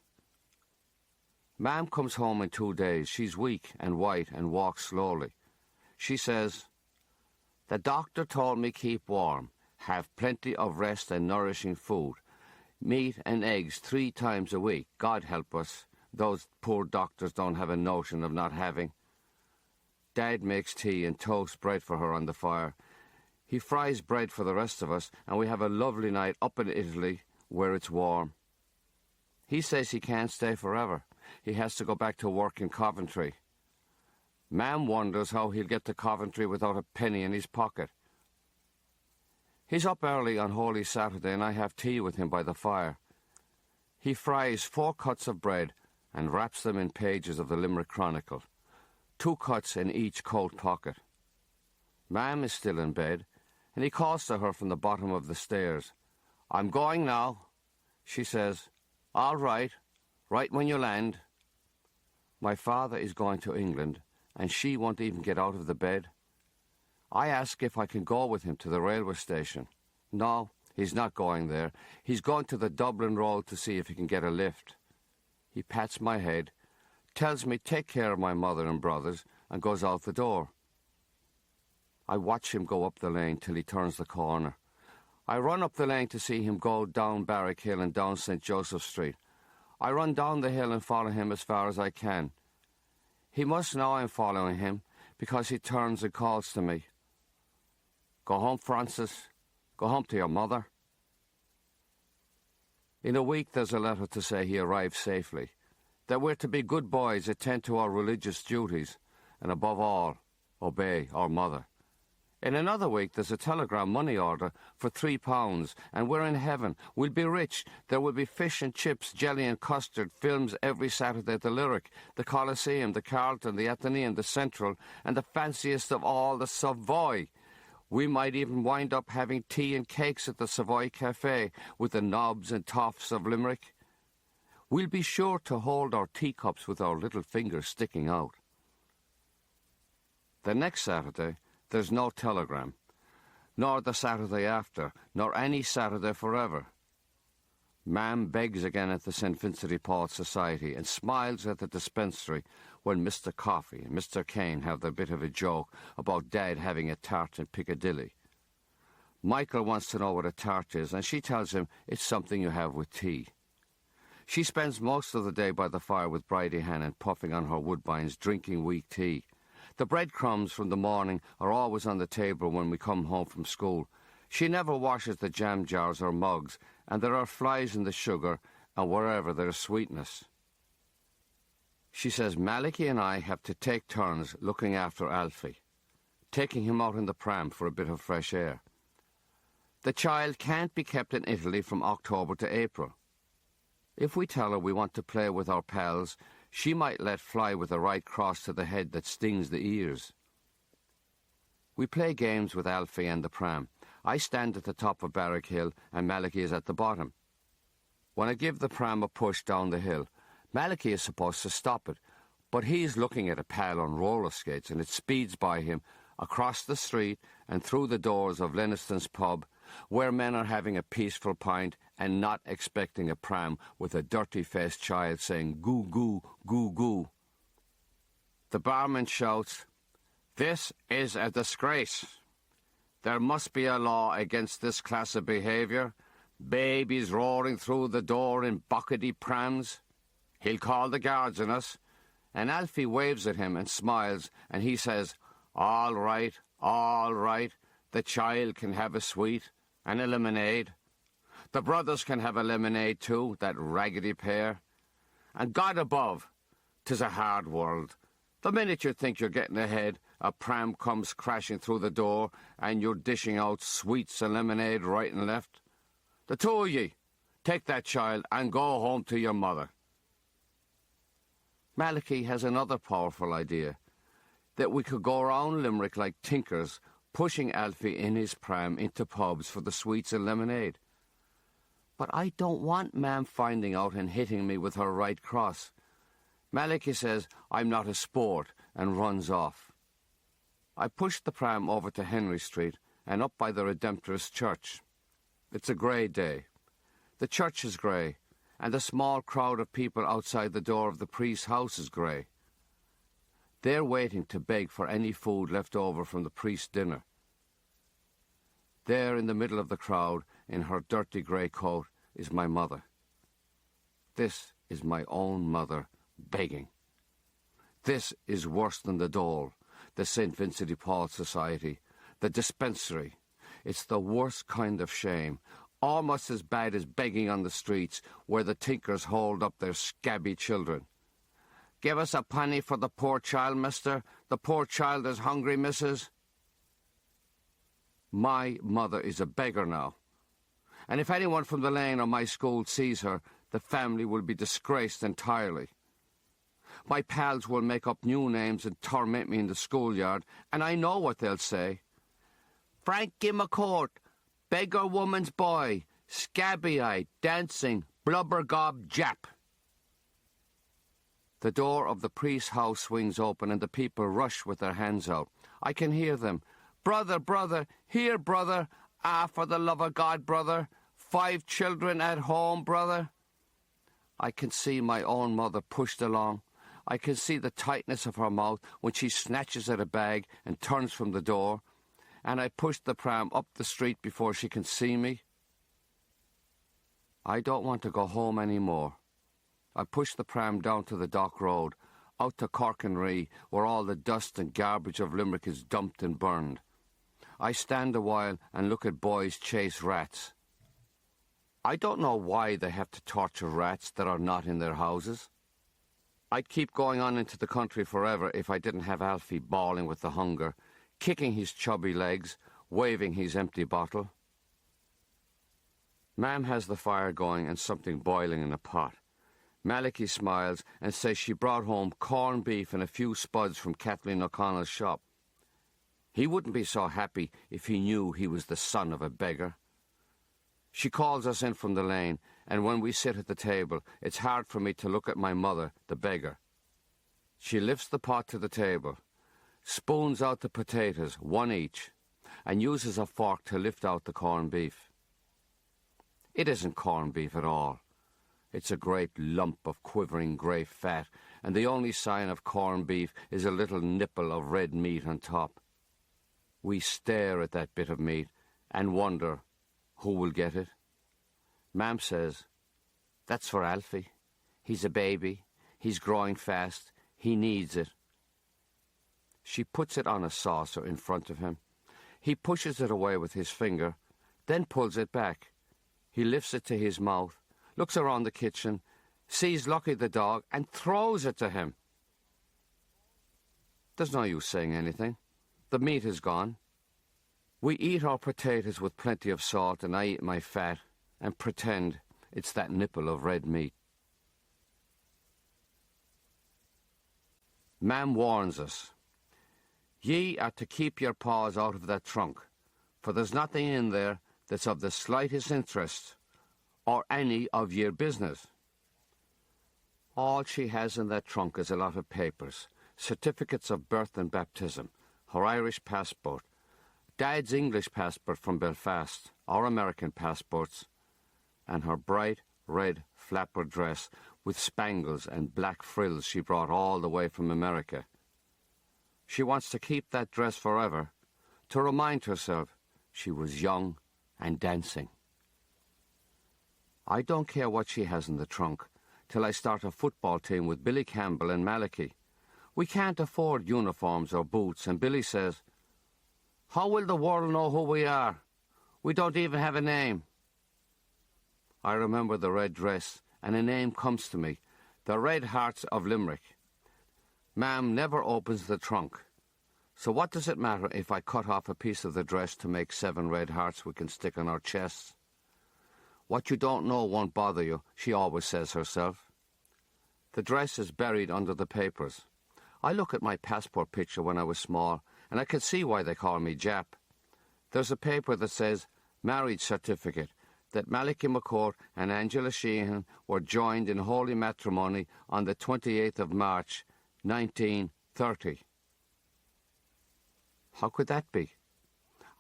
Mam comes home in 2 days. She's weak and white and walks slowly. She says, "The doctor told me keep warm, have plenty of rest and nourishing food, meat and eggs 3 times a week. God help us. Those poor doctors don't have a notion of not having." Dad makes tea and toast bread for her on the fire. He fries bread for the rest of us, and we have a lovely night up in Italy where it's warm. He says he can't stay forever. He has to go back to work in Coventry. Mam wonders how he'll get to Coventry without a penny in his pocket. He's up early on Holy Saturday, and I have tea with him by the fire. He fries 4 cuts of bread and wraps them in pages of the Limerick Chronicle, 2 cuts in each coat pocket. Mam is still in bed, and he calls to her from the bottom of the stairs. "I'm going now." She says, "All right, right when you land." My father is going to England, and she won't even get out of the bed. I ask if I can go with him to the railway station. No, he's not going there. He's going to the Dublin Road to see if he can get a lift. He pats my head, tells me take care of my mother and brothers, and goes out the door. I watch him go up the lane till he turns the corner. I run up the lane to see him go down Barrack Hill and down St. Joseph Street. I run down the hill and follow him as far as I can. He must know I'm following him, because he turns and calls to me. "Go home, Francis. Go home to your mother." In a week there's a letter to say he arrived safely, that we're to be good boys, attend to our religious duties, and above all, obey our mother. In another week, there's a telegram money order for £3, and we're in heaven. We'll be rich. There will be fish and chips, jelly and custard, films every Saturday at the Lyric, the Coliseum, the Carlton, the Athenaeum, the Central, and the fanciest of all, the Savoy. We might even wind up having tea and cakes at the Savoy Cafe with the knobs and toffs of Limerick. We'll be sure to hold our teacups with our little fingers sticking out. The next Saturday, there's no telegram, nor the Saturday after, nor any Saturday forever. Ma'am begs again at the St. Vincent de Paul Society and smiles at the dispensary when Mr. Coffey and Mr. Kane have their bit of a joke about Dad having a tart in Piccadilly. Michael wants to know what a tart is, and she tells him it's something you have with tea. She spends most of the day by the fire with Bridie Hannon, puffing on her woodbines, drinking weak tea. The breadcrumbs from the morning are always on the table when we come home from school. She never washes the jam jars or mugs, and there are flies in the sugar and wherever there is sweetness. She says Malachy and I have to take turns looking after Alfie, taking him out in the pram for a bit of fresh air. The child can't be kept in Italy from October to April. If we tell her we want to play with our pals, she might let fly with a right cross to the head that stings the ears. We play games with Alfie and the pram. I stand at the top of Barrack Hill and Malachy is at the bottom. When I give the pram a push down the hill, Malachy is supposed to stop it, but he's looking at a pal on roller skates and it speeds by him across the street and through the doors of Lenniston's pub, where men are having a peaceful pint and not expecting a pram with a dirty-faced child saying goo goo, goo goo. The barman shouts, "This is a disgrace. There must be a law against this class of behaviour. Babies roaring through the door in buckety prams. He'll call the guards on us." And Alfie waves at him and smiles, and he says, all right, the child can have a sweet and a lemonade. The brothers can have a lemonade too, that raggedy pair. And God above, 'tis a hard world. The minute you think you're getting ahead, a pram comes crashing through the door and you're dishing out sweets and lemonade right and left. The two of ye, take that child and go home to your mother. Malachy has another powerful idea, that we could go around Limerick like tinkers, pushing Alfie in his pram into pubs for the sweets and lemonade. But I don't want Mam finding out and hitting me with her right cross. Malachy says I'm not a sport and runs off. I push the pram over to Henry Street and up by the Redemptorist Church. It's a grey day. The church is grey, and the small crowd of people outside the door of the priest's house is grey. They're waiting to beg for any food left over from the priest's dinner. There in the middle of the crowd, in her dirty grey coat, is my mother. This is my own mother begging. This is worse than the dole, the St. Vincent de Paul Society, the dispensary. It's the worst kind of shame, almost as bad as begging on the streets where the tinkers hold up their scabby children. "Give us a penny for the poor child, mister. The poor child is hungry, missus." My mother is a beggar now, and if anyone from the lane or my school sees her, the family will be disgraced entirely. My pals will make up new names and torment me in the schoolyard, and I know what they'll say. "Frankie McCourt, beggar woman's boy, scabby-eyed, dancing, blubber-gob Jap." The door of the priest's house swings open and the people rush with their hands out. I can hear them. "Brother, brother, here, brother. Ah, for the love of God, brother. 5 children at home, brother." I can see my own mother pushed along. I can see the tightness of her mouth when she snatches at a bag and turns from the door, and I push the pram up the street before she can see me. I don't want to go home any more. I push the pram down to the Dock Road, out to Corkinree, where all the dust and garbage of Limerick is dumped and burned. I stand a while and look at boys chase rats. I don't know why they have to torture rats that are not in their houses. I'd keep going on into the country forever if I didn't have Alfie bawling with the hunger, kicking his chubby legs, waving his empty bottle. Mam has the fire going and something boiling in a pot. Malachy smiles and says she brought home corned beef and a few spuds from Kathleen O'Connell's shop. He wouldn't be so happy if he knew he was the son of a beggar. She calls us in from the lane, and when we sit at the table, it's hard for me to look at my mother, the beggar. She lifts the pot to the table, spoons out the potatoes, one each, and uses a fork to lift out the corned beef. It isn't corned beef at all. It's a great lump of quivering grey fat, and the only sign of corned beef is a little nipple of red meat on top. We stare at that bit of meat and wonder who will get it. Mam says, "That's for Alfie. He's a baby. He's growing fast. He needs it." She puts it on a saucer in front of him. He pushes it away with his finger, then pulls it back. He lifts it to his mouth, looks around the kitchen, sees Lucky the dog, and throws it to him. There's no use saying anything. The meat is gone. We eat our potatoes with plenty of salt, and I eat my fat and pretend it's that nipple of red meat. Mam warns us, "Ye are to keep your paws out of that trunk, for there's nothing in there that's of the slightest interest or any of your business." All she has in that trunk is a lot of papers, certificates of birth and baptism, her Irish passport, Dad's English passport from Belfast, our American passports, and her bright red flapper dress with spangles and black frills she brought all the way from America. She wants to keep that dress forever, to remind herself she was young and dancing. I don't care what she has in the trunk till I start a football team with Billy Campbell and Malachy. We can't afford uniforms or boots, and Billy says, "How will the world know who we are? We don't even have a name." I remember the red dress, and a name comes to me, the Red Hearts of Limerick. Mam never opens the trunk, so what does it matter if I cut off a piece of the dress to make 7 red hearts we can stick on our chests? What you don't know won't bother you, she always says herself. The dress is buried under the papers. I look at my passport picture when I was small, and I can see why they call me Jap. There's a paper that says marriage certificate, that Malachy McCourt and Angela Sheehan were joined in holy matrimony on the 28th of March, 1930. How could that be?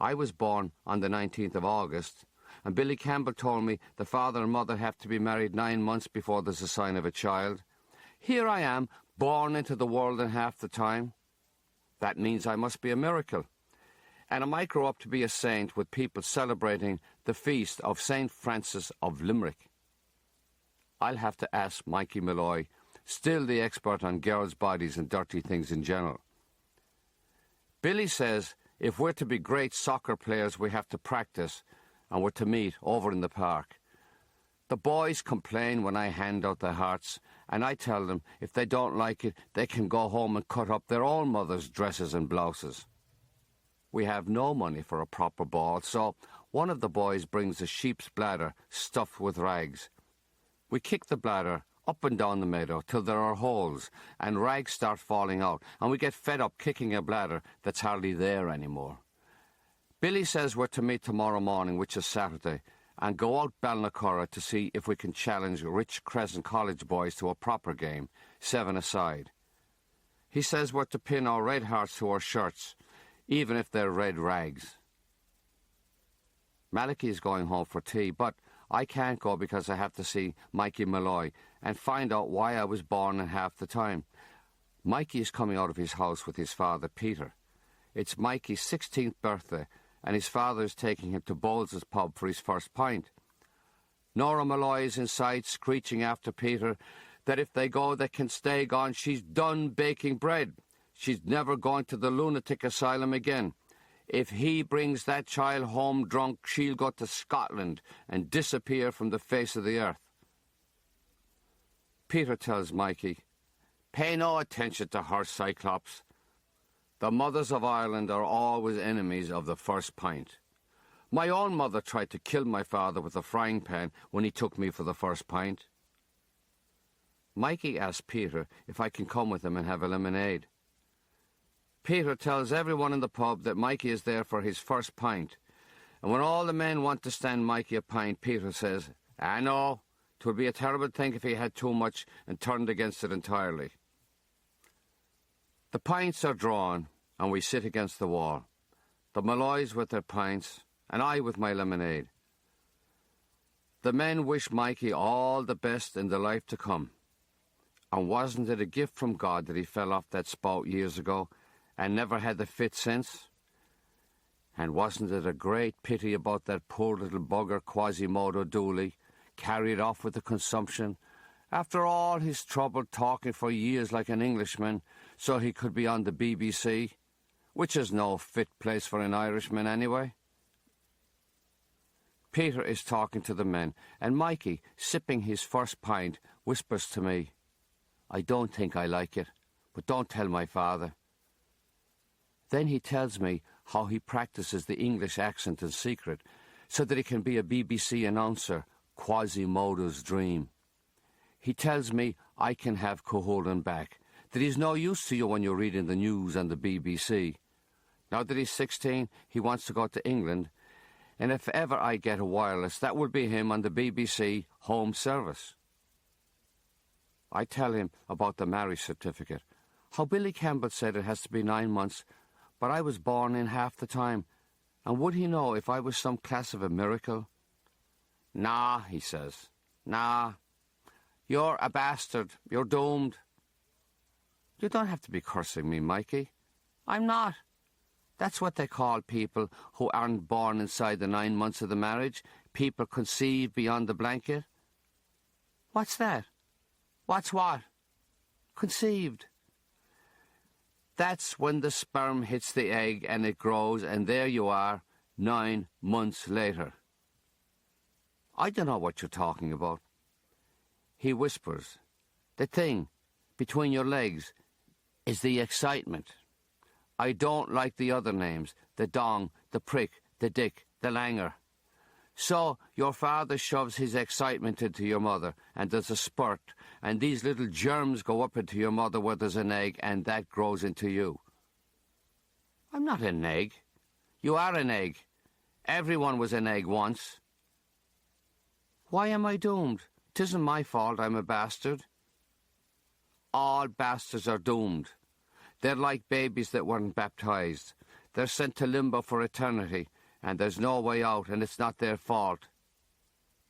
I was born on the 19th of August, and Billy Campbell told me the father and mother have to be married 9 months before there's a sign of a child. Here I am, born into the world in half the time. That means I must be a miracle. And I might grow up to be a saint with people celebrating the feast of St. Francis of Limerick. I'll have to ask Mikey Malloy, still the expert on girls' bodies and dirty things in general. Billy says if we're to be great soccer players, we have to practice, and we're to meet over in the park. The boys complain when I hand out their hearts, and I tell them if they don't like it, they can go home and cut up their own mother's dresses and blouses. We have no money for a proper ball, so one of the boys brings a sheep's bladder stuffed with rags. We kick the bladder up and down the meadow till there are holes, and rags start falling out, and we get fed up kicking a bladder that's hardly there anymore. Billy says we're to meet tomorrow morning, which is Saturday, and go out Ballinacurra to see if we can challenge Rich Crescent College boys to a proper game, 7-a-side. He says we're to pin our red hearts to our shirts, even if they're red rags. Malachy is going home for tea, but I can't go because I have to see Mikey Malloy and find out why I was born in half the time. Mikey is coming out of his house with his father, Peter. It's Mikey's 16th birthday, and his father is taking him to Bowles' pub for his first pint. Nora Malloy is inside screeching after Peter that if they go, they can stay gone. She's done baking bread. She's never going to the lunatic asylum again. If he brings that child home drunk, she'll go to Scotland and disappear from the face of the earth. Peter tells Mikey, "Pay no attention to her, Cyclops. The mothers of Ireland are always enemies of the first pint. My own mother tried to kill my father with a frying pan when he took me for the first pint. Mikey asks Peter if I can come with him and have a lemonade. Peter tells everyone in the pub that Mikey is there for his first pint, and when all the men want to stand Mikey a pint, Peter says, "Ah, no, 'twould be a terrible thing if he had too much and turned against it entirely." The pints are drawn, and we sit against the wall, the Malloys with their pints, and I with my lemonade. The men wish Mikey all the best in the life to come. And wasn't it a gift from God that he fell off that spout years ago and never had the fit since? And wasn't it a great pity about that poor little bugger Quasimodo Dooley, carried off with the consumption, after all his trouble talking for years like an Englishman so he could be on the BBC, which is no fit place for an Irishman anyway? Peter is talking to the men, and Mikey, sipping his first pint, whispers to me, "I don't think I like it, but don't tell my father." Then he tells me how he practices the English accent in secret so that he can be a BBC announcer, Quasimodo's dream. He tells me I can have Cuchulainn back, that he's no use to you when you're reading the news on the BBC. Now that he's 16, he wants to go to England, and if ever I get a wireless, that will be him on the BBC Home Service. I tell him about the marriage certificate, how Billy Campbell said it has to be 9 months, but I was born in half the time, and would he know if I was some class of a miracle? "Nah," he says, "nah. You're a bastard. You're doomed." You don't have to be cursing me, Mikey. I'm not. That's what they call people who aren't born inside the 9 months of the marriage, people conceived beyond the blanket. What's that? What's what? Conceived. That's when the sperm hits the egg and it grows, and there you are, 9 months later. I don't know what you're talking about. He whispers, "The thing between your legs is the excitement. I don't like the other names, the dong, the prick, the dick, the langer. So your father shoves his excitement into your mother, and there's a spurt, and these little germs go up into your mother where there's an egg, and that grows into you." I'm not an egg. You are an egg. Everyone was an egg once. Why am I doomed? 'Tisn't my fault I'm a bastard. All bastards are doomed. They're like babies that weren't baptized. They're sent to limbo for eternity, and there's no way out, and it's not their fault.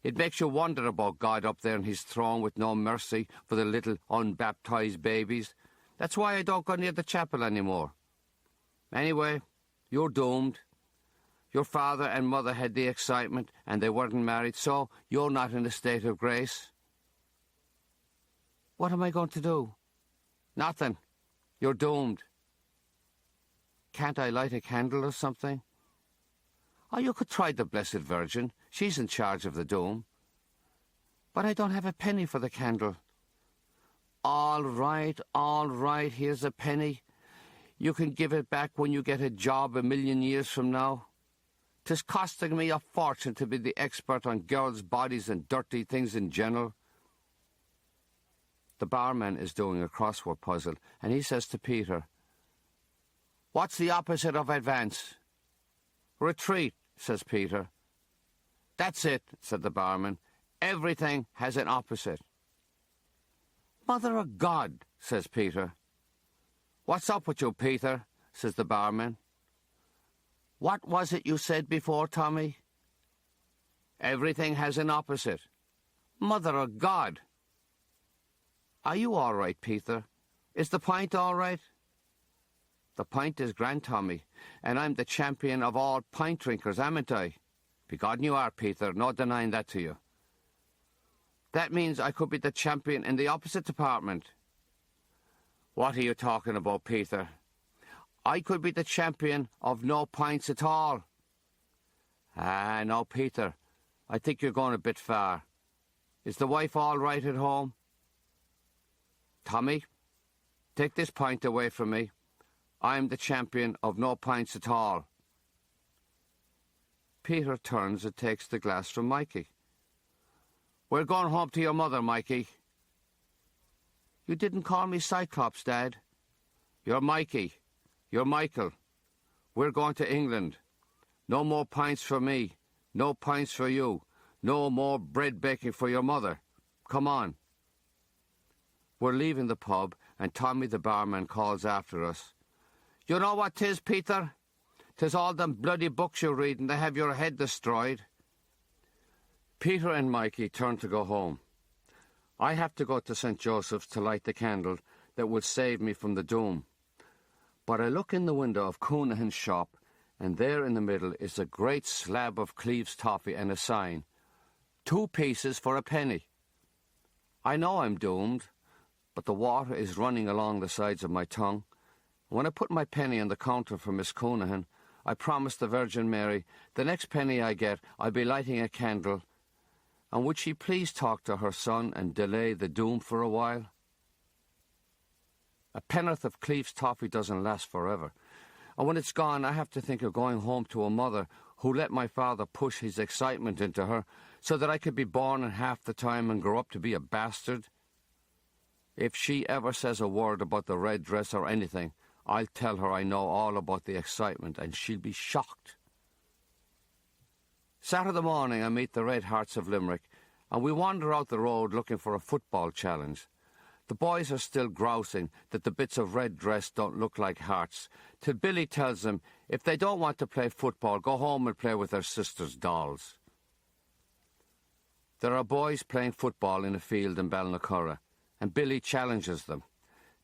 It makes you wonder about God up there in his throne with no mercy for the little unbaptized babies. That's why I don't go near the chapel anymore. Anyway, you're doomed. Your father and mother had the excitement, and they weren't married, so you're not in a state of grace. What am I going to do? Nothing. You're doomed. Can't I light a candle or something? Oh, you could try the Blessed Virgin. She's in charge of the doom. But I don't have a penny for the candle. All right, here's a penny. You can give it back when you get a job 1,000,000 years from now. 'Tis costing me a fortune to be the expert on girls' bodies and dirty things in general. The barman is doing a crossword puzzle, and he says to Peter, "What's the opposite of advance?" "Retreat," says Peter. "That's it," said the barman. "Everything has an opposite." "Mother of God," says Peter. "What's up with you, Peter?" says the barman. "What was it you said before, Tommy?" "Everything has an opposite." "Mother of God." "Are you all right, Peter? Is the pint all right?" "The pint is grand, Tommy, and I'm the champion of all pint drinkers, amn't I?" "Begotten you are, Peter, no denying that to you." "That means I could be the champion in the opposite department." "What are you talking about, Peter?" "I could be the champion of no pints at all." "Ah, no, Peter, I think you're going a bit far. Is the wife all right at home?" "Tommy, take this pint away from me. I'm the champion of no pints at all. Peter turns and takes the glass from Mikey. We're going home to your mother, Mikey. You didn't call me Cyclops, Dad. You're Mikey. You're Michael. We're going to England. No more pints for me. No pints for you. No more bread baking for your mother. Come on. We're leaving the pub, and Tommy the barman calls after us. You know what 'tis, Peter? 'Tis all them bloody books you're reading that have your head destroyed. Peter and Mikey turn to go home. I have to go to St. Joseph's to light the candle that will save me from the doom. But I look in the window of Coonahan's shop, and there in the middle is a great slab of Cleves toffee and a sign, 2 pieces for a penny. I know I'm doomed, but the water is running along the sides of my tongue. When I put my penny on the counter for Miss Coonahan, I promised the Virgin Mary the next penny I get, I'll be lighting a candle, and would she please talk to her son and delay the doom for a while? A pen'orth of Cleves toffee doesn't last forever, and when it's gone I have to think of going home to a mother who let my father push his excitement into her so that I could be born in half the time and grow up to be a bastard. If she ever says a word about the red dress or anything, I'll tell her I know all about the excitement, and she'll be shocked. Saturday morning I meet the Red Hearts of Limerick, and we wander out the road looking for a football challenge. The boys are still grousing that the bits of red dress don't look like hearts, till Billy tells them if they don't want to play football, go home and play with their sisters' dolls. There are boys playing football in a field in Ballinacurra, and Billy challenges them.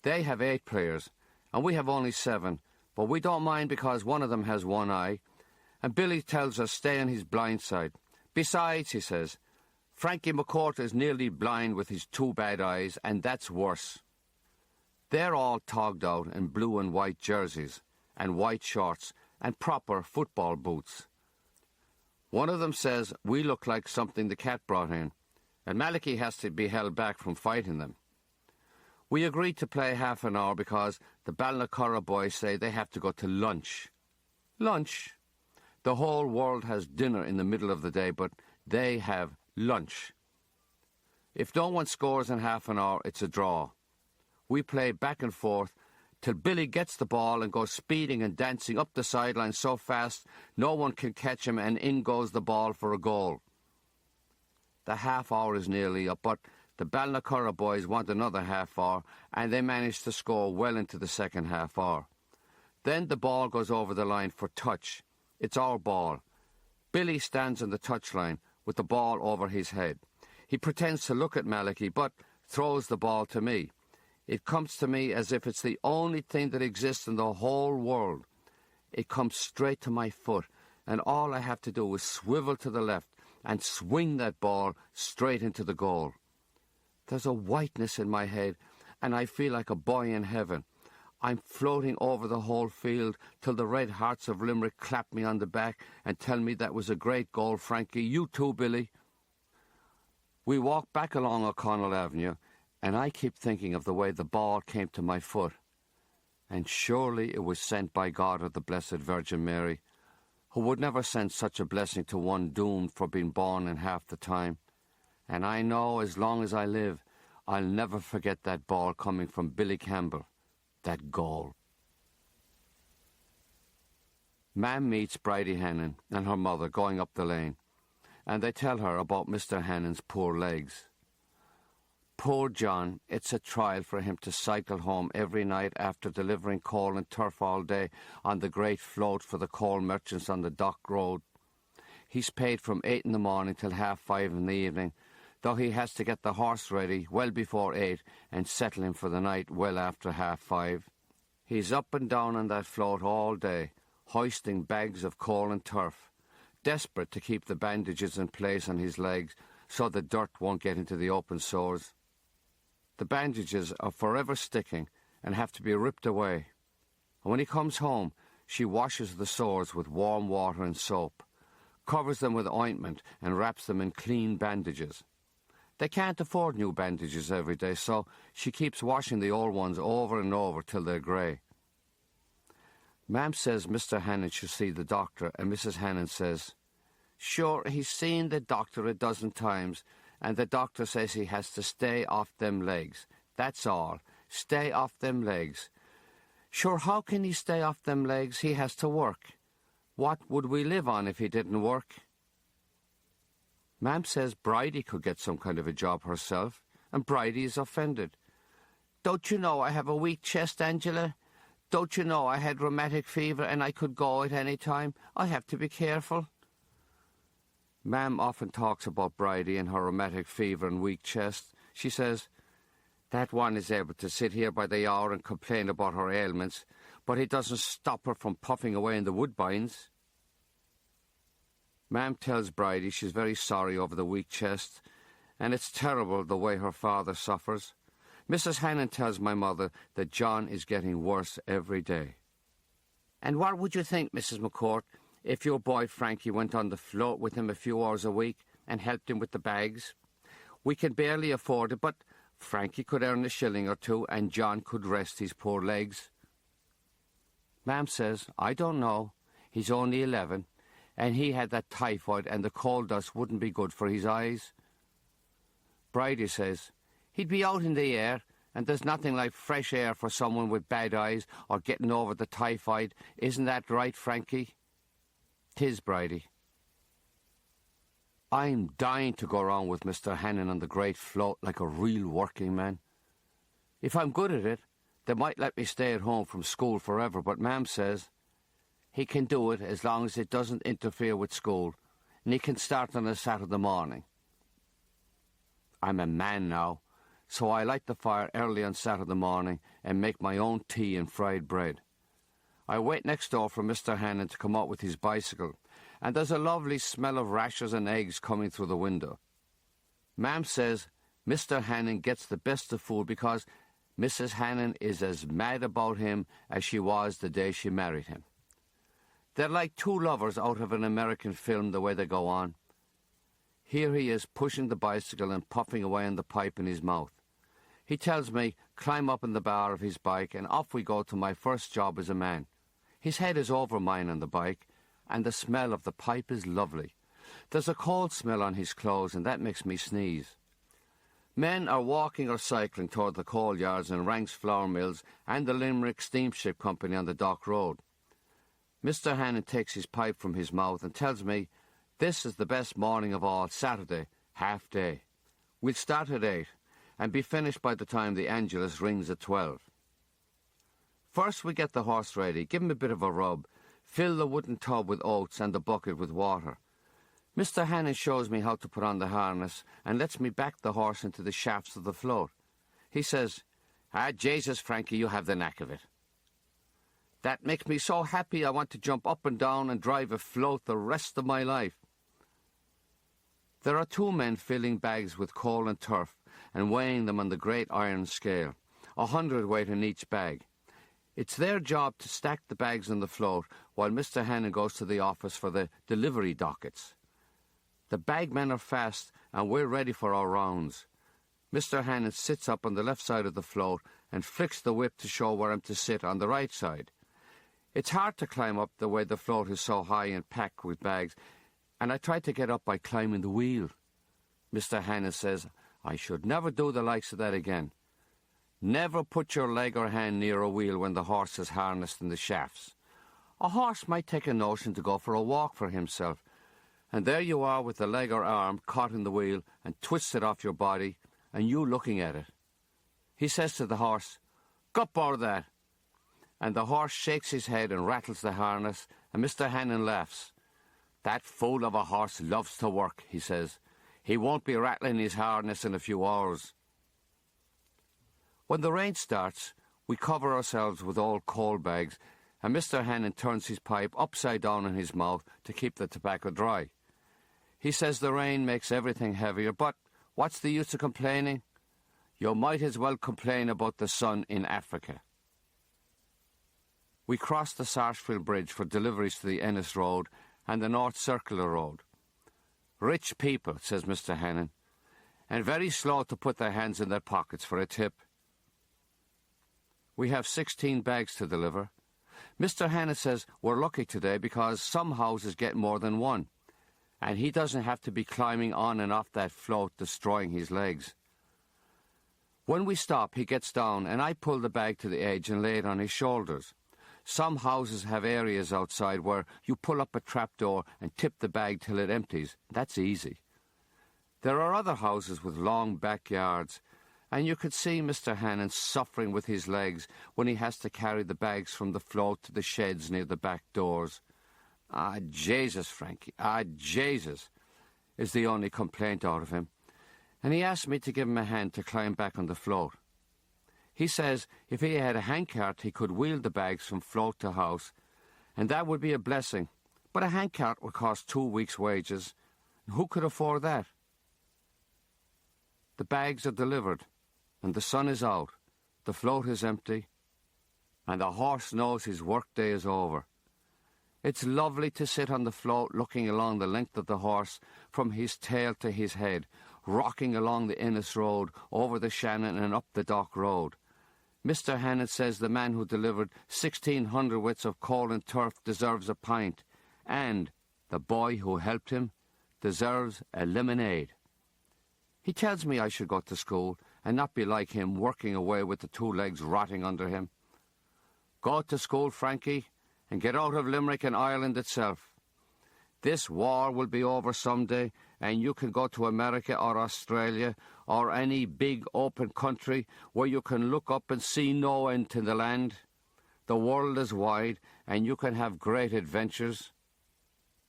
They have 8 players, and we have only 7, but we don't mind because one of them has one eye, and Billy tells us stay on his blind side. Besides, he says, Frankie McCourt is nearly blind with his 2 bad eyes, and that's worse. They're all togged out in blue and white jerseys, and white shorts, and proper football boots. One of them says we look like something the cat brought in, and Malachy has to be held back from fighting them. We agreed to play half an hour because the Ballinacurra boys say they have to go to lunch. Lunch? The whole world has dinner in the middle of the day, but they have lunch. If no one scores in half an hour, it's a draw. We play back and forth till Billy gets the ball and goes speeding and dancing up the sideline so fast no one can catch him, and in goes the ball for a goal. The half hour is nearly up, but the Ballinacurra boys want another half hour, and they manage to score well into the second half hour. Then the ball goes over the line for touch. It's our ball. Billy stands on the touchline with the ball over his head. He pretends to look at Malachy, but throws the ball to me. It comes to me as if it's the only thing that exists in the whole world. It comes straight to my foot, and all I have to do is swivel to the left and swing that ball straight into the goal. There's a whiteness in my head, and I feel like a boy in heaven. I'm floating over the whole field till the Red Hearts of Limerick clap me on the back and tell me that was a great goal, Frankie. You too, Billy. We walk back along O'Connell Avenue, and I keep thinking of the way the ball came to my foot. And surely it was sent by God or the Blessed Virgin Mary, who would never send such a blessing to one doomed for being born in half the time. And I know as long as I live, I'll never forget that ball coming from Billy Campbell, that goal. Mam meets Bridie Hannon and her mother going up the lane, and they tell her about Mr. Hannon's poor legs. Poor John, it's a trial for him to cycle home every night after delivering coal and turf all day on the great float for the coal merchants on the Dock Road. He's paid from 8 in the morning till 5:30 in the evening, though he has to get the horse ready well before 8 and settle him for the night well after 5:30. He's up and down on that float all day, hoisting bags of coal and turf, desperate to keep the bandages in place on his legs so the dirt won't get into the open sores. The bandages are forever sticking and have to be ripped away. And when he comes home, she washes the sores with warm water and soap, covers them with ointment and wraps them in clean bandages. They can't afford new bandages every day, so she keeps washing the old ones over and over till they're grey. Ma'am says Mr. Hannon should see the doctor, and Mrs. Hannon says, "Sure, he's seen the doctor a dozen times, and the doctor says he has to stay off them legs. That's all. Stay off them legs. Sure, how can he stay off them legs? He has to work. What would we live on if he didn't work?" Ma'am says Bridie could get some kind of a job herself, and Bridie is offended. "Don't you know I have a weak chest, Angela? Don't you know I had rheumatic fever and I could go at any time? I have to be careful." Ma'am often talks about Bridie and her rheumatic fever and weak chest. She says, "That one is able to sit here by the hour and complain about her ailments, but it doesn't stop her from puffing away in the woodbines." Ma'am tells Bridie she's very sorry over the weak chest, and it's terrible the way her father suffers. Mrs. Hannon tells my mother that John is getting worse every day. "And what would you think, Mrs. McCourt, if your boy Frankie went on the float with him a few hours a week and helped him with the bags? We can barely afford it, but Frankie could earn a shilling or two and John could rest his poor legs." Ma'am says, "I don't know. He's only 11, and he had that typhoid and the coal dust wouldn't be good for his eyes." Bridie says, "He'd be out in the air, and there's nothing like fresh air for someone with bad eyes or getting over the typhoid. Isn't that right, Frankie?" "'Tis, Bridie." I'm dying to go around with Mr. Hannon on the great float like a real working man. If I'm good at it, they might let me stay at home from school forever, but Ma'am says he can do it as long as it doesn't interfere with school, and he can start on a Saturday morning. I'm a man now, so I light the fire early on Saturday morning and make my own tea and fried bread. I wait next door for Mr. Hannon to come out with his bicycle, and there's a lovely smell of rashers and eggs coming through the window. Ma'am says Mr. Hannon gets the best of food because Mrs. Hannon is as mad about him as she was the day she married him. They're like two lovers out of an American film the way they go on. Here he is pushing the bicycle and puffing away on the pipe in his mouth. He tells me, climb up in the bar of his bike and off we go to my first job as a man. His head is over mine on the bike, and the smell of the pipe is lovely. There's a cold smell on his clothes, and that makes me sneeze. Men are walking or cycling toward the coal yards and Ranks flour mills and the Limerick Steamship Company on the Dock Road. Mr. Hannon takes his pipe from his mouth and tells me this is the best morning of all, Saturday, half day. We'll start at 8 and be finished by the time the Angelus rings at 12. First we get the horse ready, give him a bit of a rub, fill the wooden tub with oats and the bucket with water. Mr. Hannon shows me how to put on the harness and lets me back the horse into the shafts of the float. He says, Jesus, Frankie, you have the knack of it. That makes me so happy I want to jump up and down and drive a float the rest of my life. There are 2 men filling bags with coal and turf and weighing them on the great iron scale, 100 weight in each bag. It's their job to stack the bags on the float while Mr. Hannon goes to the office for the delivery dockets. The bagmen are fast and we're ready for our rounds. Mr. Hannon sits up on the left side of the float and flicks the whip to show where I'm to sit on the right side. It's hard to climb up the way the float is so high and packed with bags, and I try to get up by climbing the wheel. Mr. Hannon says I should never do the likes of that again. Never put your leg or hand near a wheel when the horse is harnessed in the shafts. A horse might take a notion to go for a walk for himself, and there you are with the leg or arm caught in the wheel and twisted off your body, and you looking at it. He says to the horse, "Go for that." And the horse shakes his head and rattles the harness, and Mr. Hannon laughs. "That fool of a horse loves to work," he says. "He won't be rattling his harness in a few hours." When the rain starts, we cover ourselves with old coal bags, and Mr. Hannon turns his pipe upside down in his mouth to keep the tobacco dry. He says the rain makes everything heavier, but what's the use of complaining? You might as well complain about the sun in Africa. We cross the Sarsfield Bridge for deliveries to the Ennis Road and the North Circular Road. Rich people, says Mr. Hannon, and very slow to put their hands in their pockets for a tip. We have 16 bags to deliver. Mr. Hannah says we're lucky today because some houses get more than one, and he doesn't have to be climbing on and off that float, destroying his legs. When we stop, he gets down, and I pull the bag to the edge and lay it on his shoulders. Some houses have areas outside where you pull up a trapdoor and tip the bag till it empties. That's easy. There are other houses with long backyards, and you could see Mr. Hannon suffering with his legs when he has to carry the bags from the float to the sheds near the back doors. "Ah, Jesus, Frankie, ah, Jesus," is the only complaint out of him, and he asked me to give him a hand to climb back on the float. He says if he had a handcart he could wheel the bags from float to house, and that would be a blessing, but a handcart would cost 2 weeks' wages, and who could afford that? The bags are delivered, and the sun is out, the float is empty, and the horse knows his workday is over. It's lovely to sit on the float looking along the length of the horse from his tail to his head, rocking along the Innis Road, over the Shannon and up the Dock Road. Mr. Hannon says the man who delivered 1,600 wits of coal and turf deserves a pint, and the boy who helped him deserves a lemonade. He tells me I should go to school and not be like him, working away with the 2 legs rotting under him. Go to school, Frankie, and get out of Limerick and Ireland itself. This war will be over someday, and you can go to America or Australia or any big open country where you can look up and see no end to the land. The world is wide, and you can have great adventures.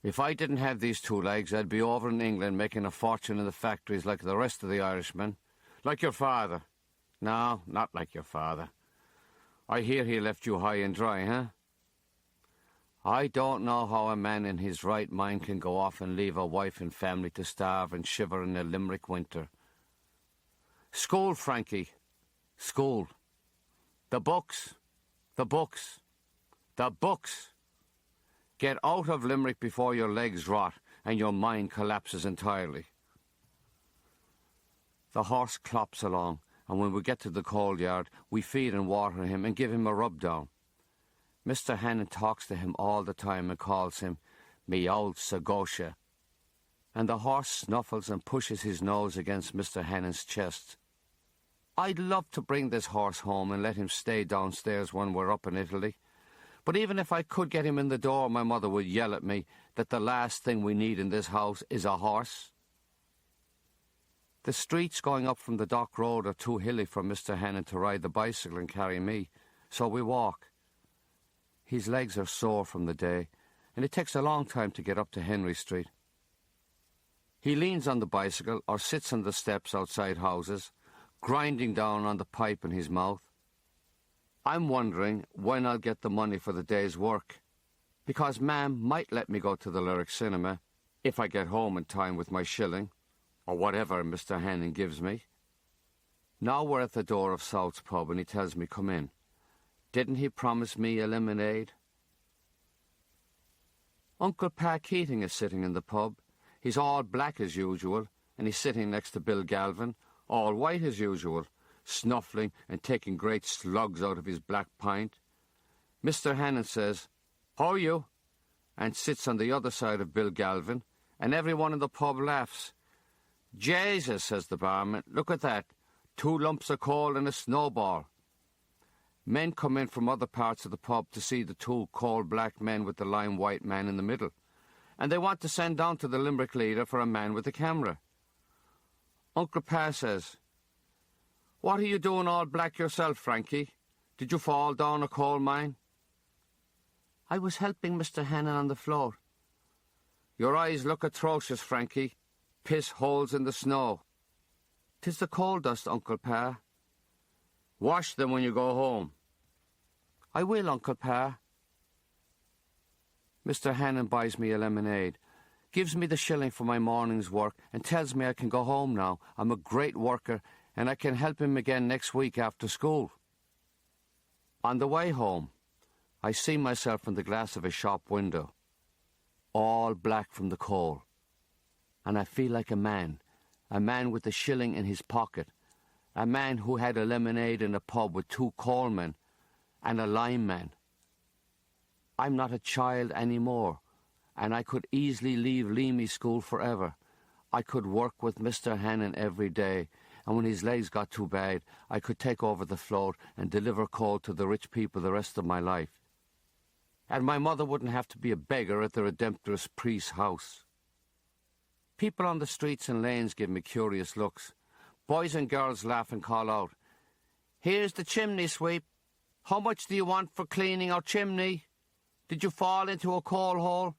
If I didn't have these 2 legs, I'd be over in England making a fortune in the factories like the rest of the Irishmen. Like your father. No, not like your father. I hear he left you high and dry, huh? I don't know how a man in his right mind can go off and leave a wife and family to starve and shiver in a Limerick winter. School, Frankie. School. The books. The books. The books. Get out of Limerick before your legs rot and your mind collapses entirely. The horse clops along, and when we get to the coal yard, we feed and water him and give him a rub down. Mr. Hannon talks to him all the time and calls him "me old Sagosha," and the horse snuffles and pushes his nose against Mr. Hannon's chest. I'd love to bring this horse home and let him stay downstairs when we're up in Italy. But even if I could get him in the door, my mother would yell at me that the last thing we need in this house is a horse. The streets going up from the Dock Road are too hilly for Mr. Hannon to ride the bicycle and carry me, so we walk. His legs are sore from the day, and it takes a long time to get up to Henry Street. He leans on the bicycle or sits on the steps outside houses, grinding down on the pipe in his mouth. I'm wondering when I'll get the money for the day's work, because Mam might let me go to the Lyric Cinema if I get home in time with my shilling, or whatever Mr. Hannon gives me. Now we're at the door of South's pub and he tells me come in. Didn't he promise me a lemonade? Uncle Pa Keating is sitting in the pub. He's all black as usual, and he's sitting next to Bill Galvin, all white as usual, snuffling and taking great slugs out of his black pint. Mr. Hannon says, "How are you?" and sits on the other side of Bill Galvin, and everyone in the pub laughs. "Jesus," says the barman, "look at that. 2 lumps of coal and a snowball." Men come in from other parts of the pub to see the 2 coal-black men with the lime white man in the middle, and they want to send down to the Limerick leader for a man with a camera. Uncle Pa says, "What are you doing all black yourself, Frankie? Did you fall down a coal mine?" "I was helping Mr. Hannon on the float." "Your eyes look atrocious, Frankie. Piss holes in the snow." "'Tis the coal dust, Uncle Pa." "Wash them when you go home." "I will, Uncle Pa." Mr. Hannon buys me a lemonade, gives me the shilling for my morning's work, and tells me I can go home now. I'm a great worker, and I can help him again next week after school. On the way home, I see myself in the glass of a shop window, all black from the coal, and I feel like a man with a shilling in his pocket, a man who had a lemonade in a pub with 2 coalmen and a lineman. I'm not a child anymore, and I could easily leave Leamy School forever. I could work with Mr. Hannon every day, and when his legs got too bad, I could take over the float and deliver coal to the rich people the rest of my life. And my mother wouldn't have to be a beggar at the Redemptorist priest's house. People on the streets and lanes give me curious looks. Boys and girls laugh and call out, "Here's the chimney sweep. How much do you want for cleaning our chimney? Did you fall into a coal hole?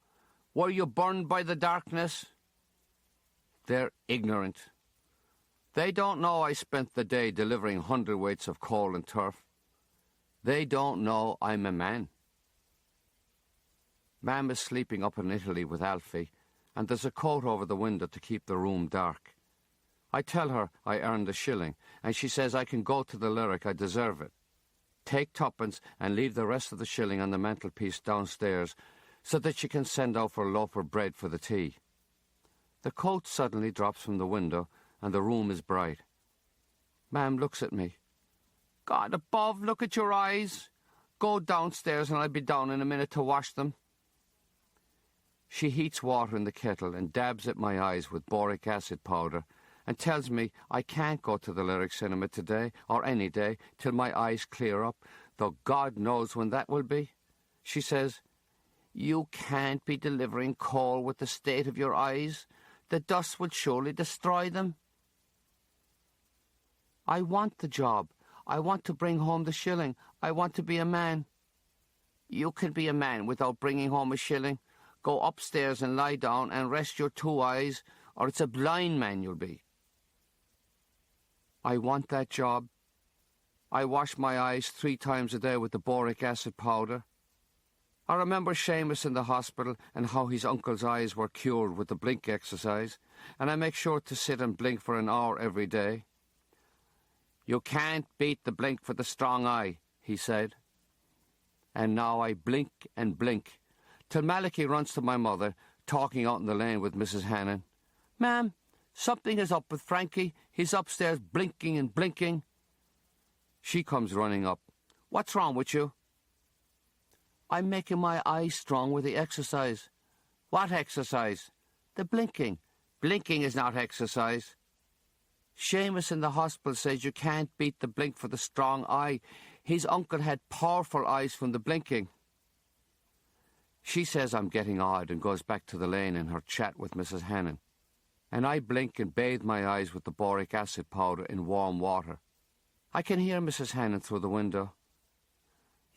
Were you burned by the darkness?" They're ignorant. They don't know I spent the day delivering hundredweights of coal and turf. They don't know I'm a man. Mam is sleeping up in Italy with Alfie, and there's a coat over the window to keep the room dark. I tell her I earned a shilling, and she says I can go to the Lyric, I deserve it. Take twopence and leave the rest of the shilling on the mantelpiece downstairs so that she can send out for a loaf of bread for the tea. The coat suddenly drops from the window, and the room is bright. Mam looks at me. "God above, look at your eyes. Go downstairs and I'll be down in a minute to wash them." She heats water in the kettle and dabs at my eyes with boric acid powder and tells me I can't go to the Lyric Cinema today or any day till my eyes clear up, though God knows when that will be. She says, "You can't be delivering coal with the state of your eyes. The dust will surely destroy them." I want the job. I want to bring home the shilling. I want to be a man. You can be a man without bringing home a shilling. Go upstairs and lie down and rest your two eyes, or it's a blind man you'll be. I want that job. I wash my eyes 3 times a day with the boric acid powder. I remember Seamus in the hospital and how his uncle's eyes were cured with the blink exercise, and I make sure to sit and blink for an hour every day. "You can't beat the blink for the strong eye," he said. And now I blink and blink, till Malachy runs to my mother, talking out in the lane with Mrs. Hannon. "Ma'am, something is up with Frankie. He's upstairs blinking and blinking." She comes running up. "What's wrong with you?" "I'm making my eyes strong with the exercise." "What exercise?" "The blinking." "Blinking is not exercise." "Seamus in the hospital says you can't beat the blink for the strong eye. His uncle had powerful eyes from the blinking." She says I'm getting odd and goes back to the lane in her chat with Mrs. Hannon. And I blink and bathe my eyes with the boric acid powder in warm water. I can hear Mrs. Hannon through the window.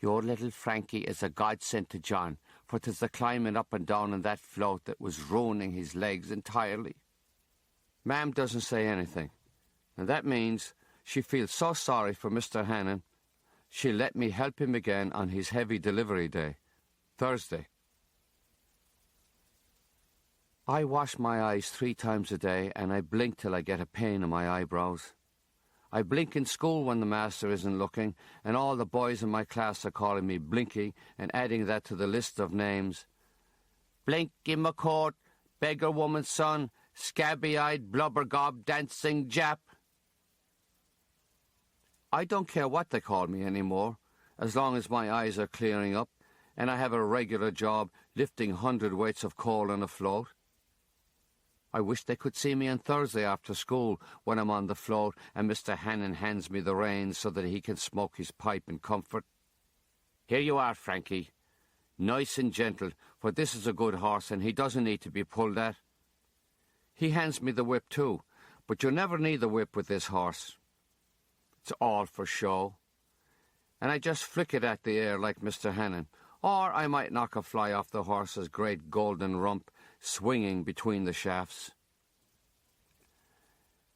"Your little Frankie is a godsend to John, for 'tis the climbing up and down in that float that was ruining his legs entirely." Mam doesn't say anything, and that means she feels so sorry for Mr. Hannon, she'll let me help him again on his heavy delivery day, Thursday. I wash my eyes 3 times a day, and I blink till I get a pain in my eyebrows. I blink in school when the master isn't looking, and all the boys in my class are calling me Blinky and adding that to the list of names. "Blinky McCourt, beggar woman's son, scabby-eyed blubber-gob dancing Jap." I don't care what they call me anymore, as long as my eyes are clearing up and I have a regular job lifting hundredweights of coal on a float. I wish they could see me on Thursday after school when I'm on the float and Mr. Hannon hands me the reins so that he can smoke his pipe in comfort. "Here you are, Frankie. Nice and gentle, for this is a good horse and he doesn't need to be pulled at." He hands me the whip too, but you never need the whip with this horse. It's all for show. And I just flick it at the air like Mr. Hannon, or I might knock a fly off the horse's great golden rump, swinging between the shafts.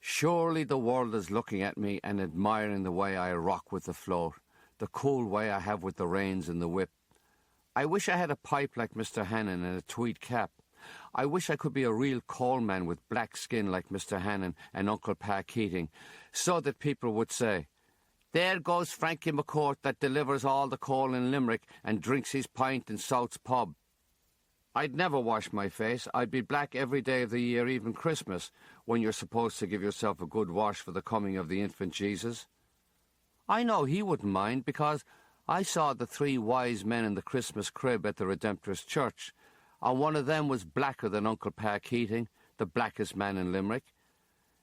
Surely the world is looking at me and admiring the way I rock with the float, the cool way I have with the reins and the whip. I wish I had a pipe like Mr. Hannon and a tweed cap. I wish I could be a real coalman with black skin like Mr. Hannon and Uncle Pa Keating, so that people would say, "There goes Frankie McCourt that delivers all the coal in Limerick and drinks his pint in South's pub." I'd never wash my face. I'd be black every day of the year, even Christmas, when you're supposed to give yourself a good wash for the coming of the infant Jesus. I know he wouldn't mind, because I saw the 3 wise men in the Christmas crib at the Redemptorist Church, and one of them was blacker than Uncle Pa Keating, the blackest man in Limerick.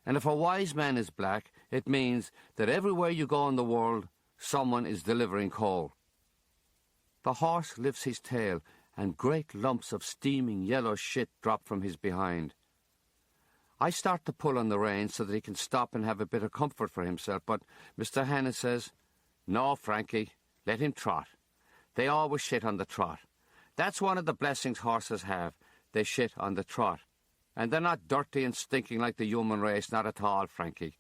And if a wise man is black, it means that everywhere you go in the world, someone is delivering coal. The horse lifts his tail, and great lumps of steaming yellow shit drop from his behind. I start to pull on the reins so that he can stop and have a bit of comfort for himself, but Mr. Hannon says, "No, Frankie, let him trot. They always shit on the trot. That's one of the blessings horses have. They shit on the trot. And they're not dirty and stinking like the human race, not at all, Frankie.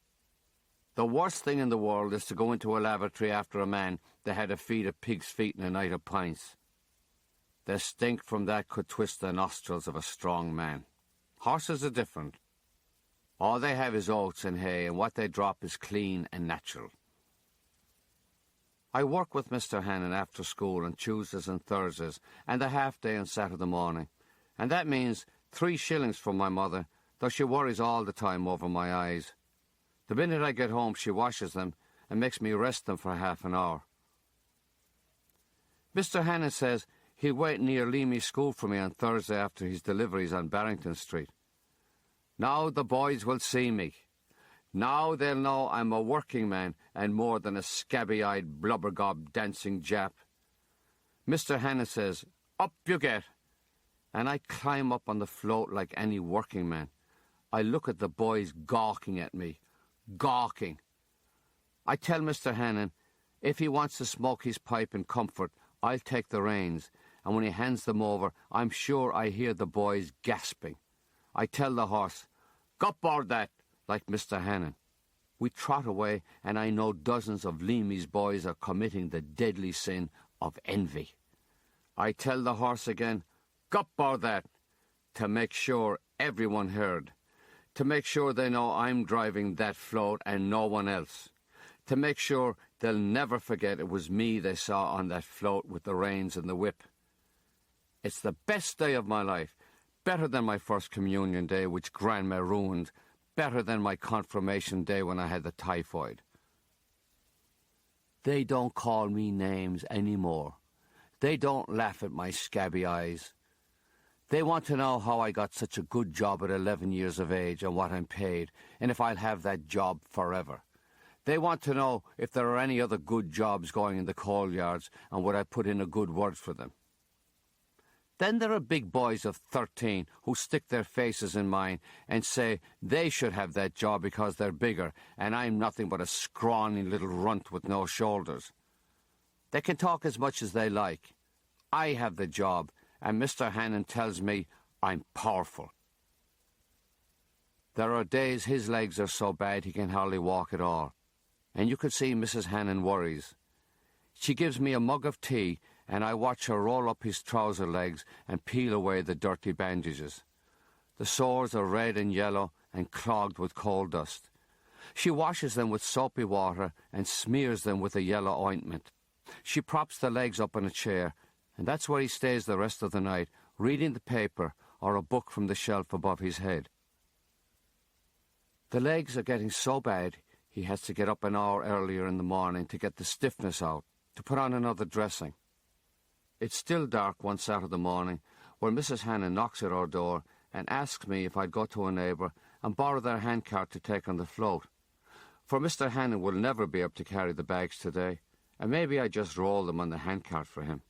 The worst thing in the world is to go into a lavatory after a man that had a feed of pig's feet and a night of pints. The stink from that could twist the nostrils of a strong man. Horses are different. All they have is oats and hay, and what they drop is clean and natural." I work with Mr. Hannon after school on Tuesdays and Thursdays, and a half day on Saturday morning, and that means 3 shillings from my mother, though she worries all the time over my eyes. The minute I get home, she washes them and makes me rest them for half an hour. Mr. Hannon says he'll wait near Leamy School for me on Thursday after his deliveries on Barrington Street. Now the boys will see me. Now they'll know I'm a working man and more than a scabby-eyed blubbergob dancing Jap. Mr. Hannon says, "Up you get," and I climb up on the float like any working man. I look at the boys gawking at me. Gawking. I tell Mr. Hannon, if he wants to smoke his pipe in comfort, I'll take the reins, and when he hands them over, I'm sure I hear the boys gasping. I tell the horse, "Go board that," like Mr. Hannon. We trot away, and I know dozens of Leamy's boys are committing the deadly sin of envy. I tell the horse again, "Go board that," to make sure everyone heard. To make sure they know I'm driving that float and no one else. To make sure they'll never forget it was me they saw on that float with the reins and the whip. It's the best day of my life, better than my first communion day, which Grandma ruined, better than my confirmation day when I had the typhoid. They don't call me names anymore. They don't laugh at my scabby eyes. They want to know how I got such a good job at 11 years of age and what I'm paid, and if I'll have that job forever. They want to know if there are any other good jobs going in the coal yards and would I put in a good word for them. Then there are big boys of 13 who stick their faces in mine and say they should have that job because they're bigger and I'm nothing but a scrawny little runt with no shoulders. They can talk as much as they like. I have the job, and Mr. Hannon tells me I'm powerful. There are days his legs are so bad he can hardly walk at all, and you could see Mrs. Hannon worries. She gives me a mug of tea, and I watch her roll up his trouser legs and peel away the dirty bandages. The sores are red and yellow and clogged with coal dust. She washes them with soapy water and smears them with a yellow ointment. She props the legs up on a chair, and that's where he stays the rest of the night, reading the paper or a book from the shelf above his head. The legs are getting so bad he has to get up an hour earlier in the morning to get the stiffness out, to put on another dressing. It's still dark one Saturday morning when Mrs. Hannon knocks at our door and asks me if I'd go to a neighbour and borrow their handcart to take on the float. For Mr. Hannon will never be able to carry the bags today, and maybe I just roll them on the handcart for him.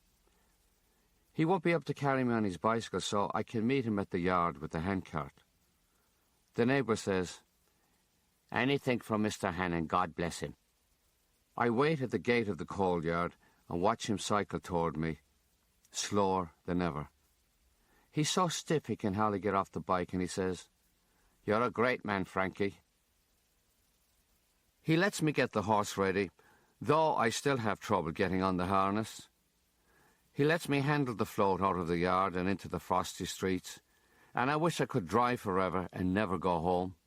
He won't be able to carry me on his bicycle, so I can meet him at the yard with the handcart. The neighbour says, "Anything from Mr. Hannon, God bless him." I wait at the gate of the coal yard and watch him cycle toward me, slower than ever. He's so stiff he can hardly get off the bike, and he says, "You're a great man, Frankie." He lets me get the horse ready, though I still have trouble getting on the harness. He lets me handle the float out of the yard and into the frosty streets, and I wish I could drive forever and never go home.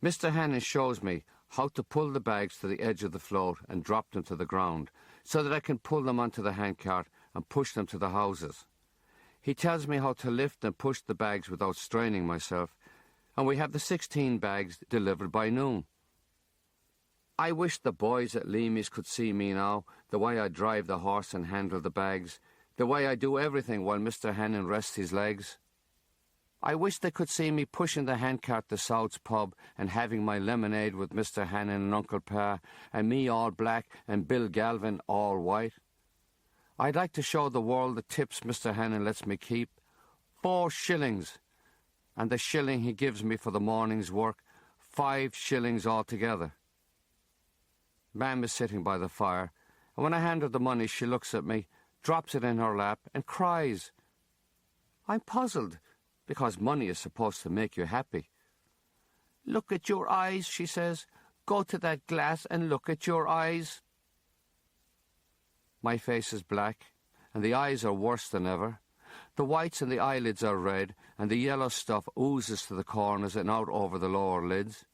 Mr. Hannon shows me how to pull the bags to the edge of the float and drop them to the ground, so that I can pull them onto the handcart and push them to the houses. He tells me how to lift and push the bags without straining myself, and we have the 16 bags delivered by noon. I wish the boys at Leamy's could see me now, the way I drive the horse and handle the bags, the way I do everything while Mr. Hannon rests his legs. I wish they could see me pushing the handcart to South's pub and having my lemonade with Mr. Hannon and Uncle Pa, and me all black and Bill Galvin all white. I'd like to show the world the tips Mr. Hannon lets me keep. 4 shillings. And the shilling he gives me for the morning's work, 5 shillings altogether. Mam is sitting by the fire, and when I hand her the money, she looks at me, drops it in her lap, and cries. I'm puzzled, because money is supposed to make you happy. Look at your eyes, she says. Go to that glass and look at your eyes. My face is black, and the eyes are worse than ever. The whites and the eyelids are red, and the yellow stuff oozes to the corners and out over the lower lids.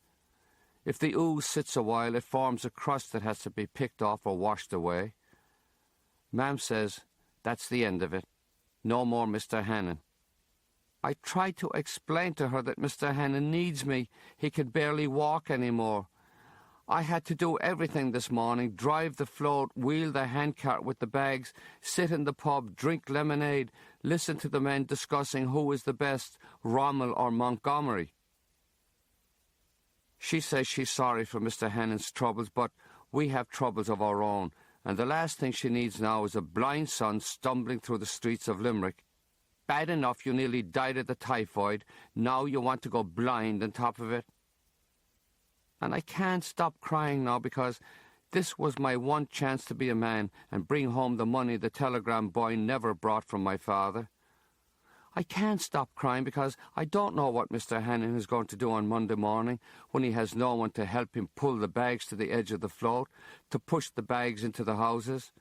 If the ooze sits a while, it forms a crust that has to be picked off or washed away. Mam says, that's the end of it. No more Mr. Hannon. I tried to explain to her that Mr. Hannon needs me. He can barely walk anymore. I had to do everything this morning, drive the float, wheel the handcart with the bags, sit in the pub, drink lemonade, listen to the men discussing who is the best, Rommel or Montgomery. She says she's sorry for Mr. Hannon's troubles, but we have troubles of our own, and the last thing she needs now is a blind son stumbling through the streets of Limerick. Bad enough you nearly died of the typhoid, now you want to go blind on top of it. And I can't stop crying now because this was my one chance to be a man and bring home the money the telegram boy never brought from my father. I can't stop crying because I don't know what Mr. Hannon is going to do on Monday morning when he has no one to help him pull the bags to the edge of the float, to push the bags into the houses.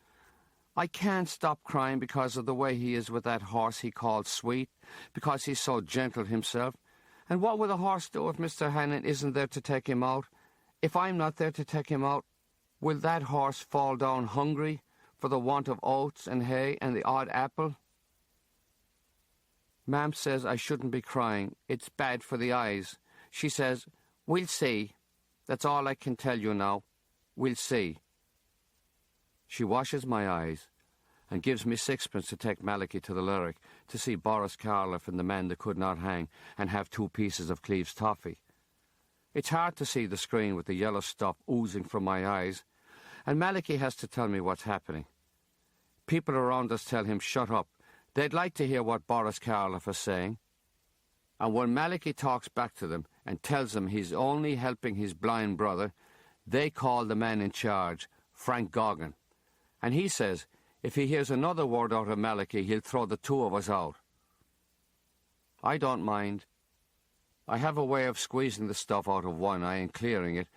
I can't stop crying because of the way he is with that horse he called Sweet, because he's so gentle himself. And what will the horse do if Mr. Hannon isn't there to take him out? If I'm not there to take him out, will that horse fall down hungry for the want of oats and hay and the odd apple? Mam says I shouldn't be crying. It's bad for the eyes. She says, we'll see. That's all I can tell you now. We'll see. She washes my eyes and gives me 6pence to take Malachy to the Lyric to see Boris Karloff and the men that could not hang and have 2 pieces of Cleve's toffee. It's hard to see the screen with the yellow stuff oozing from my eyes, and Malachy has to tell me what's happening. People around us tell him, shut up. They'd like to hear what Boris Karloff is saying. And when Malachy talks back to them and tells them he's only helping his blind brother, they call the man in charge, Frank Goggin. And he says if he hears another word out of Malachy, he'll throw the 2 of us out. I don't mind. I have a way of squeezing the stuff out of one eye and clearing it,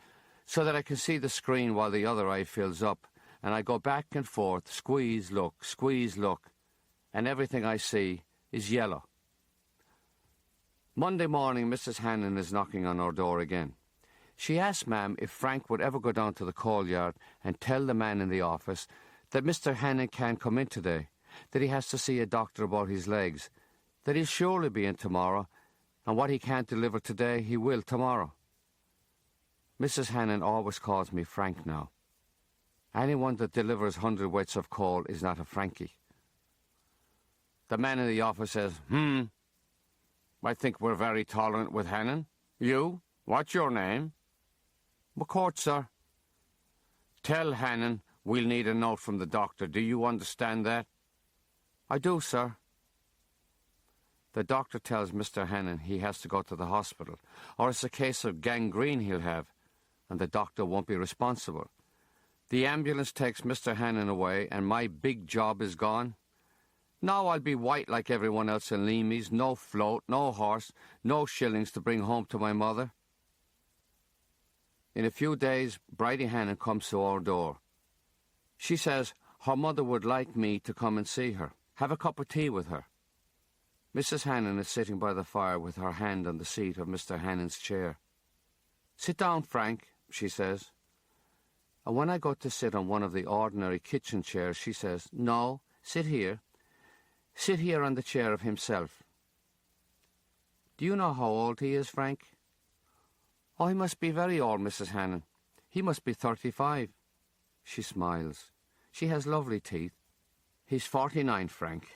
so that I can see the screen while the other eye fills up, and I go back and forth, squeeze, look, and everything I see is yellow. Monday morning, Mrs. Hannon is knocking on our door again. She asked Mam if Frank would ever go down to the coal yard and tell the man in the office that Mr. Hannon can't come in today, that he has to see a doctor about his legs, that he'll surely be in tomorrow, and what he can't deliver today, he will tomorrow. Mrs. Hannon always calls me Frank now. Anyone that delivers 100 weights of coal is not a Frankie. The man in the office says, I think we're very tolerant with Hannon. You? What's your name? McCourt, sir. Tell Hannon we'll need a note from the doctor. Do you understand that? I do, sir. The doctor tells Mr. Hannon he has to go to the hospital, or it's a case of gangrene he'll have, and the doctor won't be responsible. The ambulance takes Mr. Hannon away, and my big job is gone. Now I'll be white like everyone else in Leamy's, no float, no horse, no shillings to bring home to my mother. In a few days, Bridie Hannon comes to our door. She says her mother would like me to come and see her, have a cup of tea with her. Mrs. Hannon is sitting by the fire with her hand on the seat of Mr. Hannon's chair. Sit down, Frank, she says. And when I go to sit on one of the ordinary kitchen chairs, she says, no, sit here. Sit here on the chair of himself. Do you know how old he is, Frank? Oh, he must be very old, Mrs. Hannon. He must be 35. She smiles. She has lovely teeth. He's 49, Frank,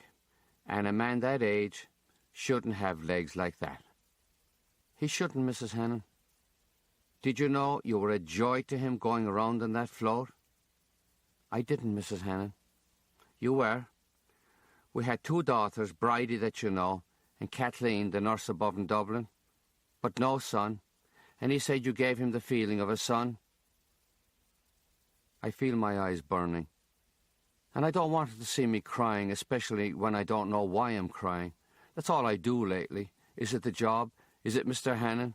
and a man that age shouldn't have legs like that. He shouldn't, Mrs. Hannon. Did you know you were a joy to him going around on that float? I didn't, Mrs. Hannon. You were. We had 2 daughters, Bridie that you know, and Kathleen, the nurse above in Dublin, but no son, and he said you gave him the feeling of a son. I feel my eyes burning, and I don't want her to see me crying, especially when I don't know why I'm crying. That's all I do lately. Is it the job? Is it Mr. Hannon?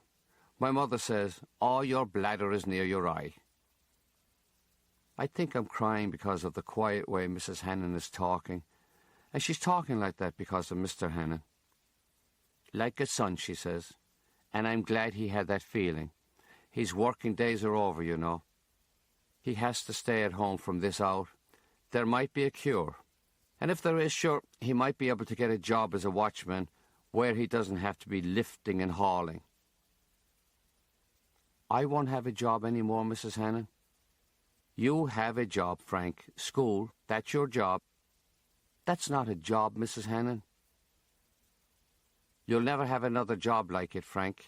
My mother says, "All your bladder is near your eye." I think I'm crying because of the quiet way Mrs. Hannon is talking, and she's talking like that because of Mr. Hannon. Like a son, she says, and I'm glad he had that feeling. His working days are over, you know. He has to stay at home from this out. There might be a cure. And if there is, sure, he might be able to get a job as a watchman where he doesn't have to be lifting and hauling. I won't have a job anymore, Mrs. Hannon. You have a job, Frank. School, that's your job. That's not a job, Mrs. Hannon. You'll never have another job like it, Frank.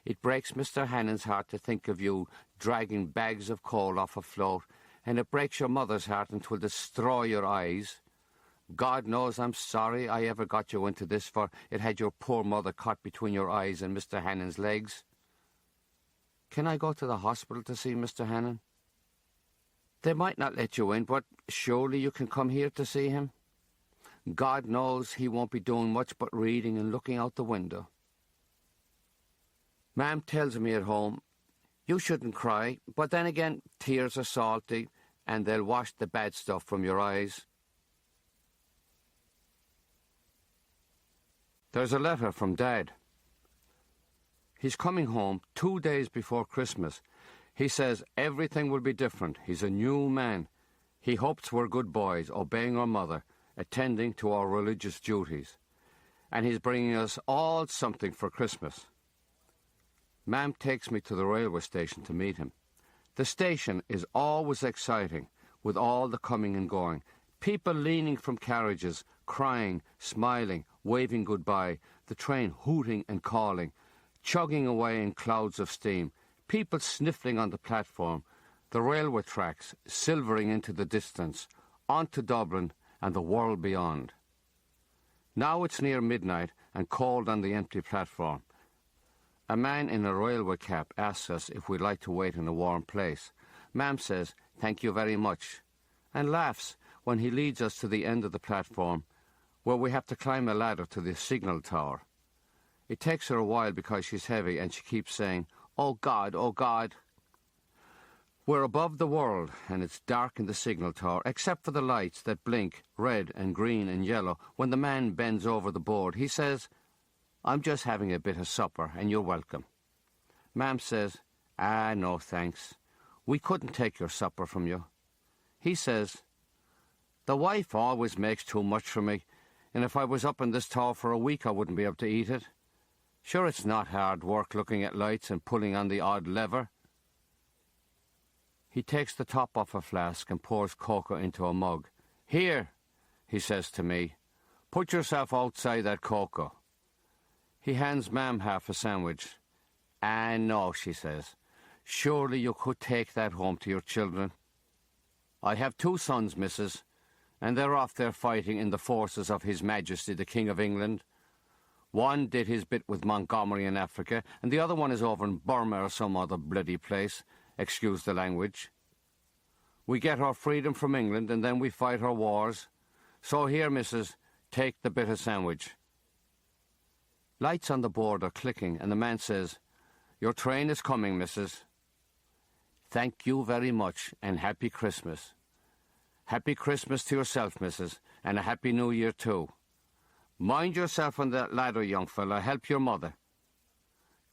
It breaks Mr. Hannon's heart to think of you dragging bags of coal off a float, and it breaks your mother's heart and 'twill destroy your eyes. God knows I'm sorry I ever got you into this, for it had your poor mother caught between your eyes and Mr. Hannon's legs. Can I go to the hospital to see Mr. Hannon? They might not let you in, but surely you can come here to see him. God knows he won't be doing much but reading and looking out the window. Ma'am tells me at home, you shouldn't cry, but then again, tears are salty, and they'll wash the bad stuff from your eyes. There's a letter from Dad. He's coming home 2 days before Christmas. He says everything will be different. He's a new man. He hopes we're good boys, obeying our mother, attending to our religious duties. And he's bringing us all something for Christmas. Ma'am takes me to the railway station to meet him. The station is always exciting, with all the coming and going. People leaning from carriages, crying, smiling, waving goodbye, the train hooting and calling, chugging away in clouds of steam, people sniffling on the platform, the railway tracks silvering into the distance, on to Dublin and the world beyond. Now it's near midnight and cold on the empty platform. A man in a railway cap asks us if we'd like to wait in a warm place. Ma'am says, "Thank you very much," and laughs when he leads us to the end of the platform, where we have to climb a ladder to the signal tower. It takes her a while because she's heavy, and she keeps saying, "Oh God, oh God." We're above the world, and it's dark in the signal tower, except for the lights that blink red and green and yellow. When the man bends over the board, he says, "I'm just having a bit of supper, and you're welcome." Ma'am says, "No, thanks. We couldn't take your supper from you." He says, "The wife always makes too much for me, and if I was up in this tower for a week, I wouldn't be able to eat it. Sure, it's not hard work looking at lights and pulling on the odd lever." He takes the top off a flask and pours cocoa into a mug. "Here," he says to me, "put yourself outside that cocoa." He hands Ma'am half a sandwich. No," she says. "Surely you could take that home to your children." "I have 2 sons, missus, and they're off there fighting in the forces of His Majesty the King of England. One did his bit with Montgomery in Africa, and the other one is over in Burma or some other bloody place. Excuse the language. We get our freedom from England, and then we fight our wars. So here, missus, take the bit of sandwich." Lights on the board are clicking, and the man says, "Your train is coming, missus." "Thank you very much, and Happy Christmas." "Happy Christmas to yourself, missus, and a Happy New Year too. Mind yourself on that ladder, young fella. Help your mother."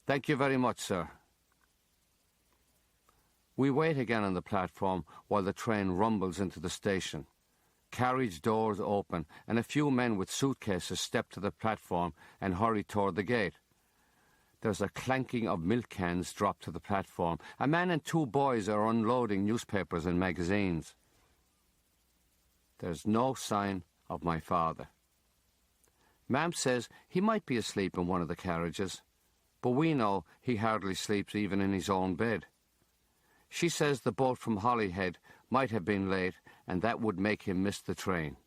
"Thank you very much, sir." We wait again on the platform while the train rumbles into the station. Carriage doors open, and a few men with suitcases step to the platform and hurry toward the gate. There's a clanking of milk cans dropped to the platform. A man and two boys are unloading newspapers and magazines. There's no sign of my father. Mam says he might be asleep in one of the carriages, but we know he hardly sleeps even in his own bed. She says the boat from Holyhead might have been late, and that would make him miss the train.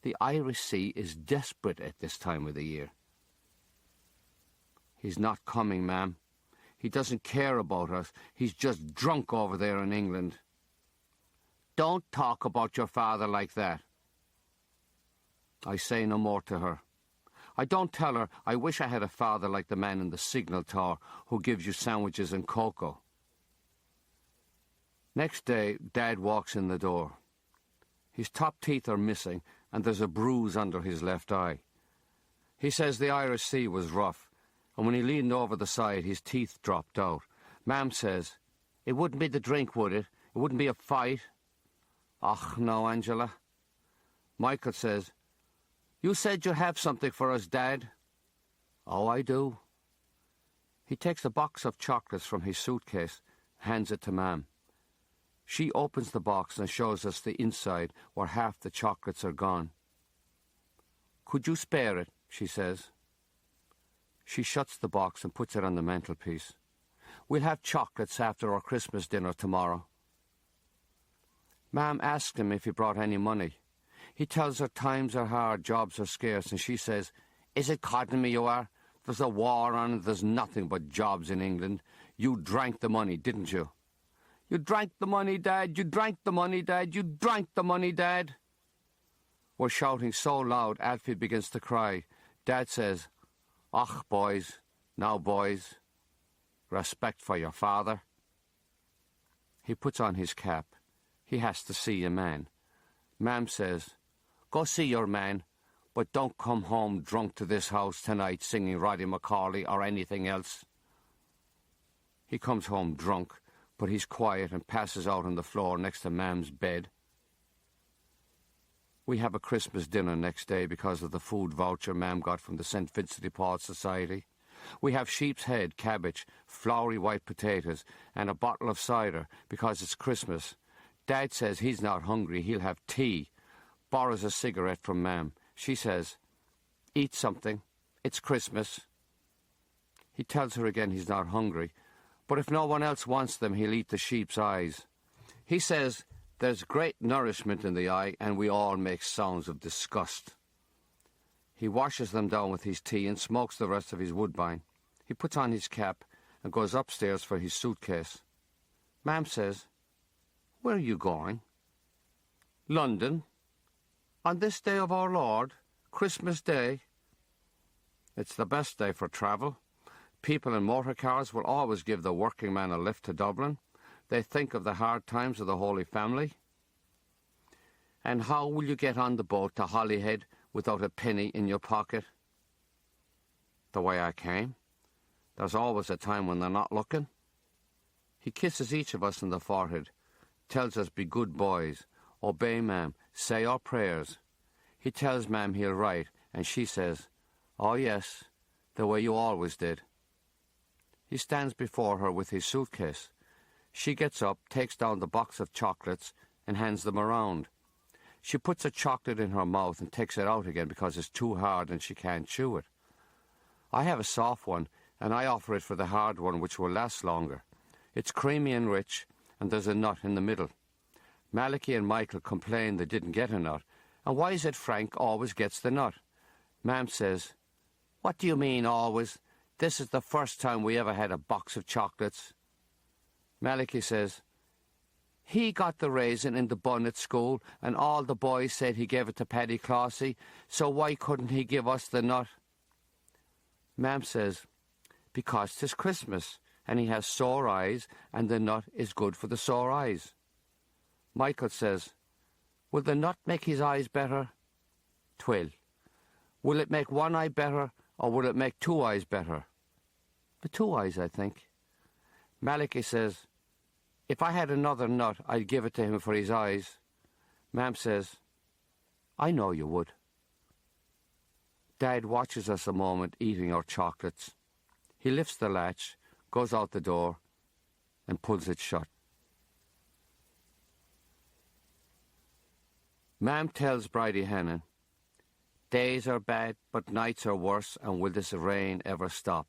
The Irish Sea is desperate at this time of the year. He's not coming, ma'am. He doesn't care about us. He's just drunk over there in England. Don't talk about your father like that. I say no more to her. I don't tell her I wish I had a father like the man in the signal tower who gives you sandwiches and cocoa. Next day, Dad walks in the door. His top teeth are missing, and there's a bruise under his left eye. He says the Irish Sea was rough, and when he leaned over the side, his teeth dropped out. Mam says, "It wouldn't be the drink, would it? It wouldn't be a fight?" "Och, no, Angela." Michael says, "You said you'd have something for us, Dad." "Oh, I do." He takes a box of chocolates from his suitcase, hands it to Mam. She opens the box and shows us the inside where half the chocolates are gone. "Could you spare it?" she says. She shuts the box and puts it on the mantelpiece. "We'll have chocolates after our Christmas dinner tomorrow." Mam asks him if he brought any money. He tells her times are hard, jobs are scarce, and she says, "Is it codding me you are? There's a war on and there's nothing but jobs in England. You drank the money, didn't you?" "You drank the money, Dad. You drank the money, Dad. You drank the money, Dad." We're shouting so loud, Alfie begins to cry. Dad says, "Och, boys, now, boys, respect for your father." He puts on his cap. He has to see a man. Mam says, "Go see your man, but don't come home drunk to this house tonight singing Roddy Macaulay or anything else." He comes home drunk, but he's quiet and passes out on the floor next to Mam's bed. We have a Christmas dinner next day because of the food voucher Mam got from the St. Vincent de Paul Society. We have sheep's head, cabbage, floury white potatoes, and a bottle of cider because it's Christmas. Dad says he's not hungry, he'll have tea. Borrows a cigarette from Mam. She says, "Eat something, it's Christmas." He tells her again he's not hungry, but if no one else wants them, he'll eat the sheep's eyes. He says there's great nourishment in the eye, and we all make sounds of disgust. He washes them down with his tea and smokes the rest of his woodbine. He puts on his cap and goes upstairs for his suitcase. Mam says, "Where are you going?" "London. On this day of our Lord, Christmas Day." It's the best day for travel. People in motor cars will always give the working man a lift to Dublin. They think of the hard times of the Holy Family. "And how will you get on the boat to Holyhead without a penny in your pocket?" "The way I came. There's always a time when they're not looking." He kisses each of us on the forehead, tells us be good boys, obey Mam, say our prayers. He tells Mam he'll write, and she says, "Oh yes, the way you always did." He stands before her with his suitcase. She gets up, takes down the box of chocolates, and hands them around. She puts a chocolate in her mouth and takes it out again because it's too hard and she can't chew it. I have a soft one, and I offer it for the hard one, which will last longer. It's creamy and rich, and there's a nut in the middle. Malachy and Michael complain they didn't get a nut. And why is it Frank always gets the nut? Mam says, "What do you mean, always? This is the first time we ever had a box of chocolates." Malachy says, "He got the raisin in the bun at school, and all the boys said he gave it to Paddy Clossy, so why couldn't he give us the nut?" Mam says, "Because 'tis Christmas, and he has sore eyes, and the nut is good for the sore eyes." Michael says, "Will the nut make his eyes better?" "'Twill. Will it make one eye better, or will it make two eyes better?" "The two eyes, I think." Malachy says, "If I had another nut, I'd give it to him for his eyes." Mam says, "I know you would." Dad watches us a moment eating our chocolates. He lifts the latch, goes out the door, and pulls it shut. Mam tells Bridie Hennon, "Days are bad, but nights are worse, and will this rain ever stop?"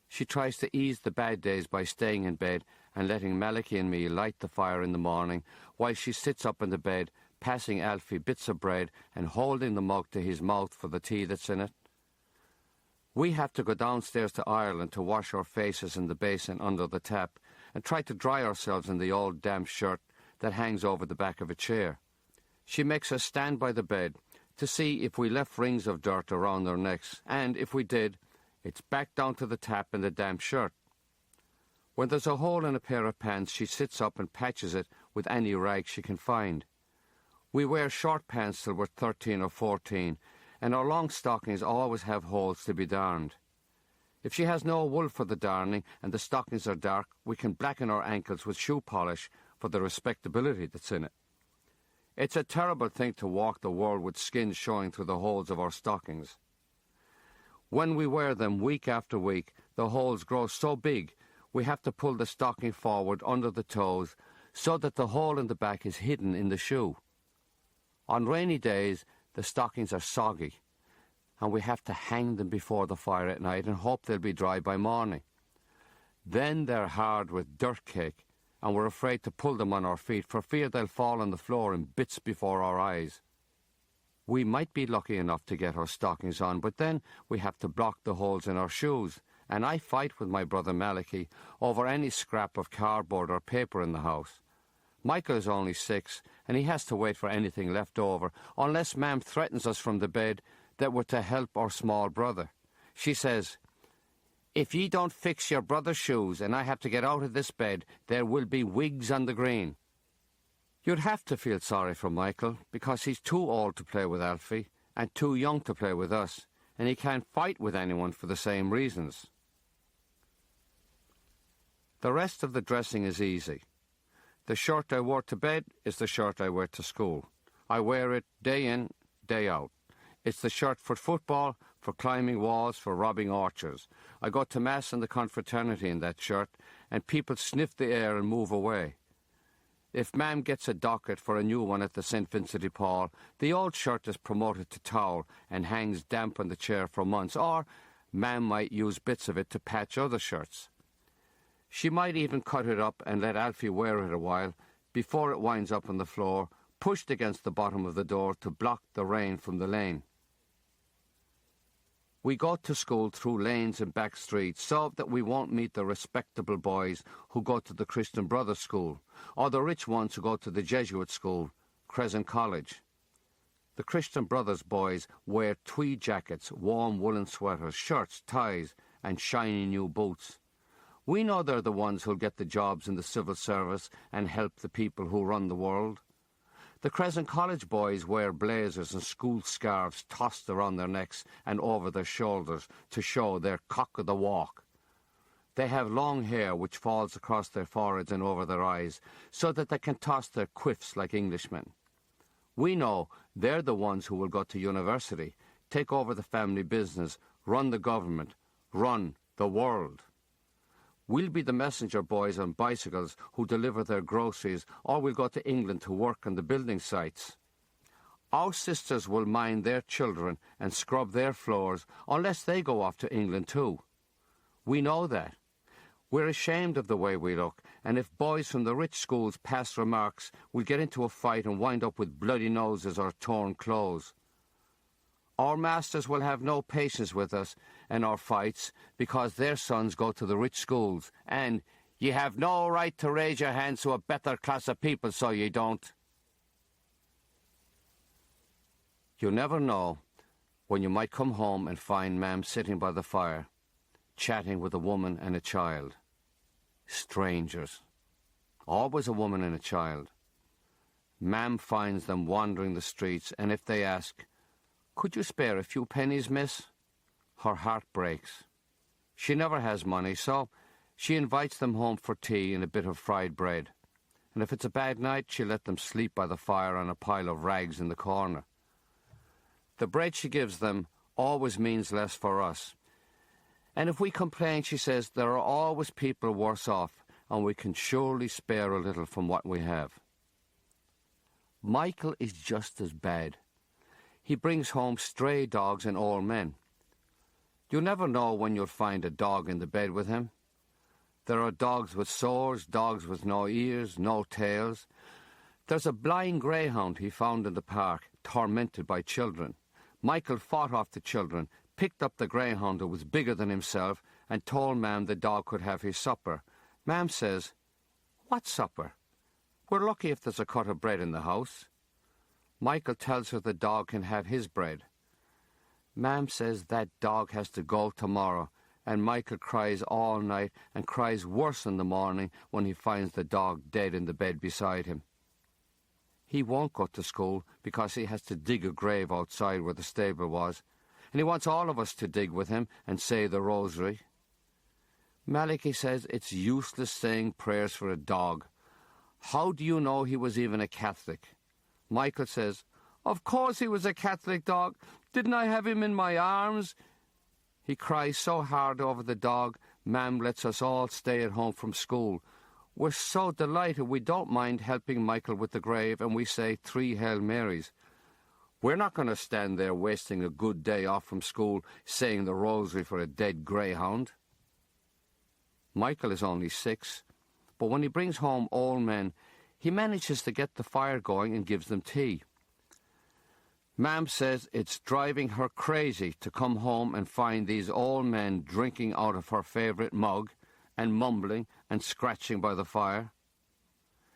She tries to ease the bad days by staying in bed and letting Malachy and me light the fire in the morning, while she sits up in the bed, passing Alfie bits of bread and holding the mug to his mouth for the tea that's in it. We have to go downstairs to Ireland to wash our faces in the basin under the tap and try to dry ourselves in the old damp shirt that hangs over the back of a chair. She makes us stand by the bed to see if we left rings of dirt around our necks, and if we did, it's back down to the tap in the damp shirt. When there's a hole in a pair of pants, she sits up and patches it with any rag she can find. We wear short pants till we're 13 or 14, and our long stockings always have holes to be darned. If she has no wool for the darning and the stockings are dark, we can blacken our ankles with shoe polish for the respectability that's in it. It's a terrible thing to walk the world with skin showing through the holes of our stockings. When we wear them week after week, the holes grow so big we have to pull the stocking forward under the toes so that the hole in the back is hidden in the shoe. On rainy days, the stockings are soggy, and we have to hang them before the fire at night and hope they'll be dry by morning. Then they're hard with dirt cake, and we're afraid to pull them on our feet for fear they'll fall on the floor in bits before our eyes. We might be lucky enough to get our stockings on, but then we have to block the holes in our shoes, and I fight with my brother Malachy over any scrap of cardboard or paper in the house. Michael is only 6, and he has to wait for anything left over, unless Mam threatens us from the bed that we're to help our small brother. She says, "If ye don't fix your brother's shoes and I have to get out of this bed, there will be wigs on the green." You'd have to feel sorry for Michael, because he's too old to play with Alfie and too young to play with us, and he can't fight with anyone for the same reasons. The rest of the dressing is easy. The shirt I wore to bed is the shirt I wear to school. I wear it day in, day out. It's the shirt for football, for climbing walls, for robbing orchards. I go to Mass in the confraternity in that shirt, and people sniff the air and move away. If Mam gets a docket for a new one at the St. Vincent de Paul, the old shirt is promoted to towel and hangs damp on the chair for months, or Mam might use bits of it to patch other shirts. She might even cut it up and let Alfie wear it a while before it winds up on the floor, pushed against the bottom of the door to block the rain from the lane. We go to school through lanes and back streets so that we won't meet the respectable boys who go to the Christian Brothers School, or the rich ones who go to the Jesuit school, Crescent College. The Christian Brothers boys wear tweed jackets, warm woolen sweaters, shirts, ties, and shiny new boots. We know they're the ones who'll get the jobs in the civil service and help the people who run the world. The Crescent College boys wear blazers and school scarves tossed around their necks and over their shoulders to show their cock of the walk. They have long hair which falls across their foreheads and over their eyes, so that they can toss their quiffs like Englishmen. We know they're the ones who will go to university, take over the family business, run the government, run the world. We'll be the messenger boys on bicycles who deliver their groceries, or we'll go to England to work on the building sites. Our sisters will mind their children and scrub their floors unless they go off to England too. We know that. We're ashamed of the way we look, and if boys from the rich schools pass remarks, we'll get into a fight and wind up with bloody noses or torn clothes. Our masters will have no patience with us and our fights because their sons go to the rich schools, and ye have no right to raise your hands to a better class of people, so ye don't. You never know when you might come home and find Mam sitting by the fire, chatting with a woman and a child. Strangers. Always a woman and a child. Mam finds them wandering the streets, and if they ask, "Could you spare a few pennies, miss?" her heart breaks. She never has money, so she invites them home for tea and a bit of fried bread. And if it's a bad night, she'll let them sleep by the fire on a pile of rags in the corner. The bread she gives them always means less for us, And if we complain, she says, there are always people worse off, and we can surely spare a little from what we have. Michael is just as bad. He brings home stray dogs and old men. You never know when you'll find a dog in the bed with him. There are dogs with sores, dogs with no ears, no tails. There's a blind greyhound he found in the park, tormented by children. Michael fought off the children, picked up the greyhound who was bigger than himself, and told Mam the dog could have his supper. Mam says, "What supper? We're lucky if there's a cut of bread in the house." Michael tells her the dog can have his bread. Mam says that dog has to go tomorrow, and Michael cries all night and cries worse in the morning when he finds the dog dead in the bed beside him. He won't go to school because he has to dig a grave outside where the stable was, and he wants all of us to dig with him and say the rosary. Maliki says it's useless saying prayers for a dog. How do you know he was even a Catholic? Michael says, "Of course he was a Catholic dog. Didn't I have him in my arms?" He cries so hard over the dog, Mam lets us all stay at home from school. We're so delighted we don't mind helping Michael with the grave, and we say 3 Hail Marys. We're not going to stand there wasting a good day off from school saying the rosary for a dead greyhound. Michael is only 6, but when he brings home old men, he manages to get the fire going and gives them tea. Mam says it's driving her crazy to come home and find these old men drinking out of her favourite mug and mumbling and scratching by the fire.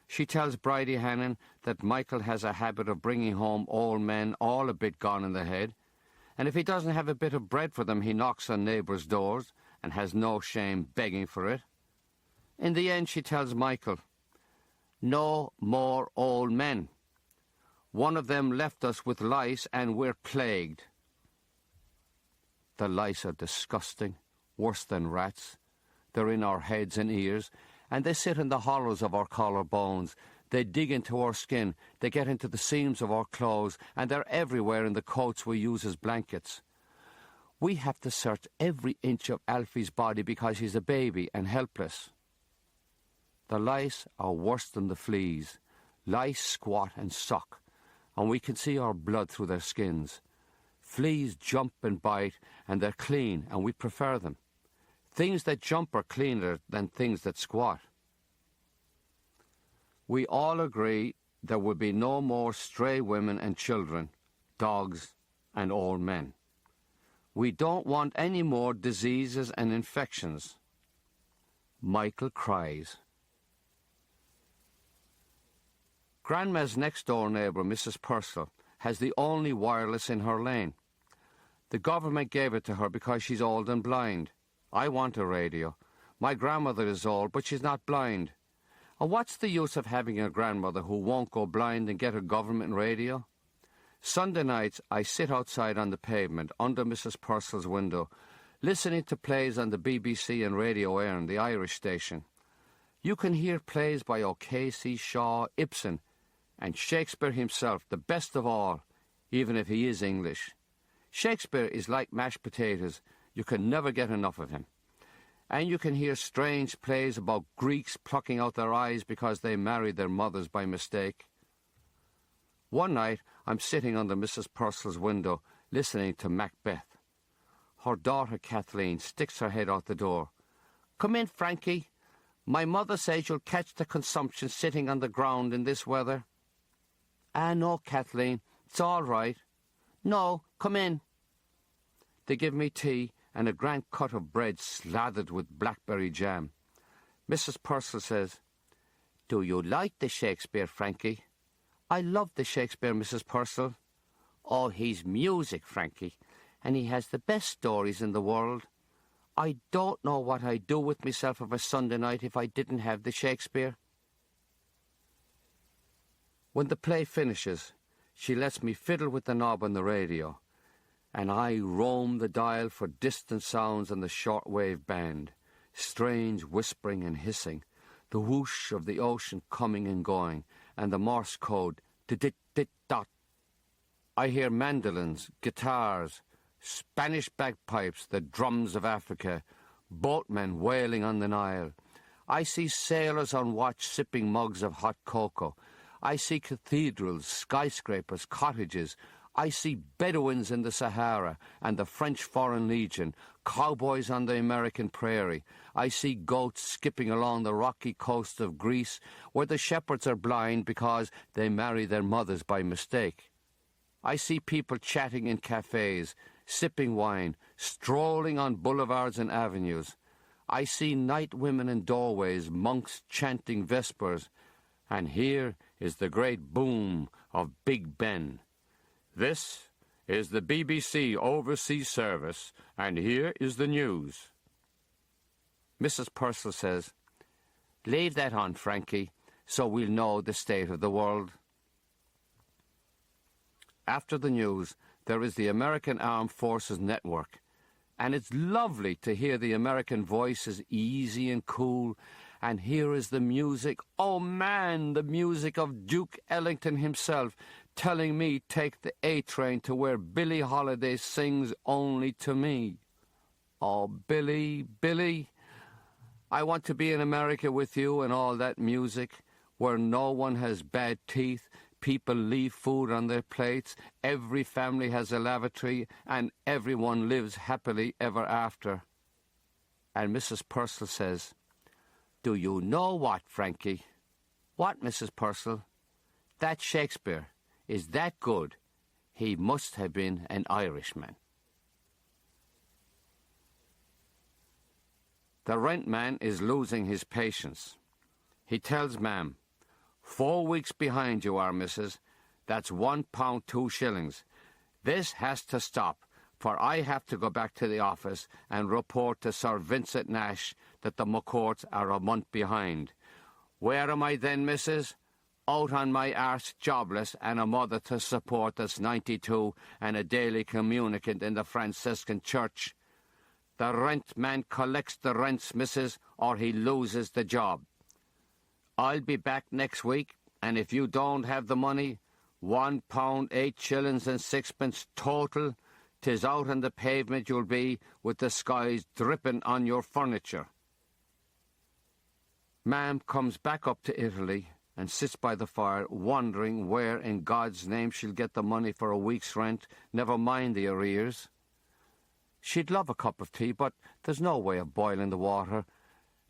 She tells Bridie Hannon that Michael has a habit of bringing home old men all a bit gone in the head, and if he doesn't have a bit of bread for them, he knocks on neighbours' doors and has no shame begging for it. In the end, she tells Michael, "No more old men. One of them left us with lice and we're plagued." The lice are disgusting, worse than rats. They're in our heads and ears, and they sit in the hollows of our collar bones. They dig into our skin, they get into the seams of our clothes, and they're everywhere in the coats we use as blankets. We have to search every inch of Alfie's body because he's a baby and helpless. The lice are worse than the fleas. Lice squat and suck, and we can see our blood through their skins. Fleas jump and bite, and they're clean, and we prefer them. Things that jump are cleaner than things that squat. We all agree there will be no more stray women and children, dogs and old men. We don't want any more diseases and infections. Michael cries. Grandma's next-door neighbour, Mrs. Purcell, has the only wireless in her lane. The government gave it to her because she's old and blind. I want a radio. My grandmother is old, but she's not blind. And what's the use of having a grandmother who won't go blind and get a government radio? Sunday nights, I sit outside on the pavement under Mrs. Purcell's window, listening to plays on the BBC and Radio Éireann, the Irish station. You can hear plays by O'Casey, Shaw, Ibsen, and Shakespeare himself, the best of all, even if he is English. Shakespeare is like mashed potatoes. You can never get enough of him. And you can hear strange plays about Greeks plucking out their eyes because they married their mothers by mistake. One night, I'm sitting under Mrs. Purcell's window, listening to Macbeth. Her daughter, Kathleen, sticks her head out the door. "Come in, Frankie. My mother says you'll catch the consumption sitting on the ground in this weather." "Ah, no, Kathleen, it's all right." "No, come in." They give me tea and a grand cut of bread slathered with blackberry jam. Mrs. Purcell says, "Do you like the Shakespeare, Frankie?" "I love the Shakespeare, Mrs. Purcell." "Oh, he's music, Frankie, and he has the best stories in the world. I don't know what I'd do with myself of a Sunday night if I didn't have the Shakespeare." When the play finishes, she lets me fiddle with the knob on the radio, and I roam the dial for distant sounds on the shortwave band, strange whispering and hissing, the whoosh of the ocean coming and going, and the Morse code, dit-dit-dit-dot. I hear mandolins, guitars, Spanish bagpipes, the drums of Africa, boatmen wailing on the Nile. I see sailors on watch sipping mugs of hot cocoa. I see cathedrals, skyscrapers, cottages. I see Bedouins in the Sahara and the French Foreign Legion, cowboys on the American prairie. I see goats skipping along the rocky coast of Greece, where the shepherds are blind because they marry their mothers by mistake. I see people chatting in cafes, sipping wine, strolling on boulevards and avenues. I see night women in doorways, monks chanting vespers. And here is the great boom of Big Ben. This is the BBC Overseas Service, and here is the news. Mrs. Purcell says, "Leave that on, Frankie, so we'll know the state of the world." After the news, there is the American Armed Forces Network, and it's lovely to hear the American voices easy and cool, and here is the music, oh man, the music of Duke Ellington himself, telling me take the A train to where Billie Holiday sings Only to Me. Oh, Billie, Billie, I want to be in America with you and all that music, where no one has bad teeth, people leave food on their plates, every family has a lavatory, and everyone lives happily ever after. And Mrs. Purcell says, "Do you know what, Frankie?" "What, Mrs. Purcell?" "That Shakespeare is that good. He must have been an Irishman." The rent man is losing his patience. He tells Ma'am, 4 weeks behind you are, missus. That's £1 2 shillings. This has to stop, for I have to go back to the office and report to Sir Vincent Nash that the McCourts are a month behind. Where am I then, missus? Out on my arse jobless and a mother to support that's 92 and a daily communicant in the Franciscan Church. The rent man collects the rents, missus, or he loses the job. I'll be back next week, and if you don't have the money, £1 8 shillings and sixpence total, 'tis out on the pavement you'll be, with the skies dripping on your furniture. Ma'am comes back up to Italy and sits by the fire, wondering where in God's name she'll get the money for a week's rent, never mind the arrears. She'd love a cup of tea, but there's no way of boiling the water,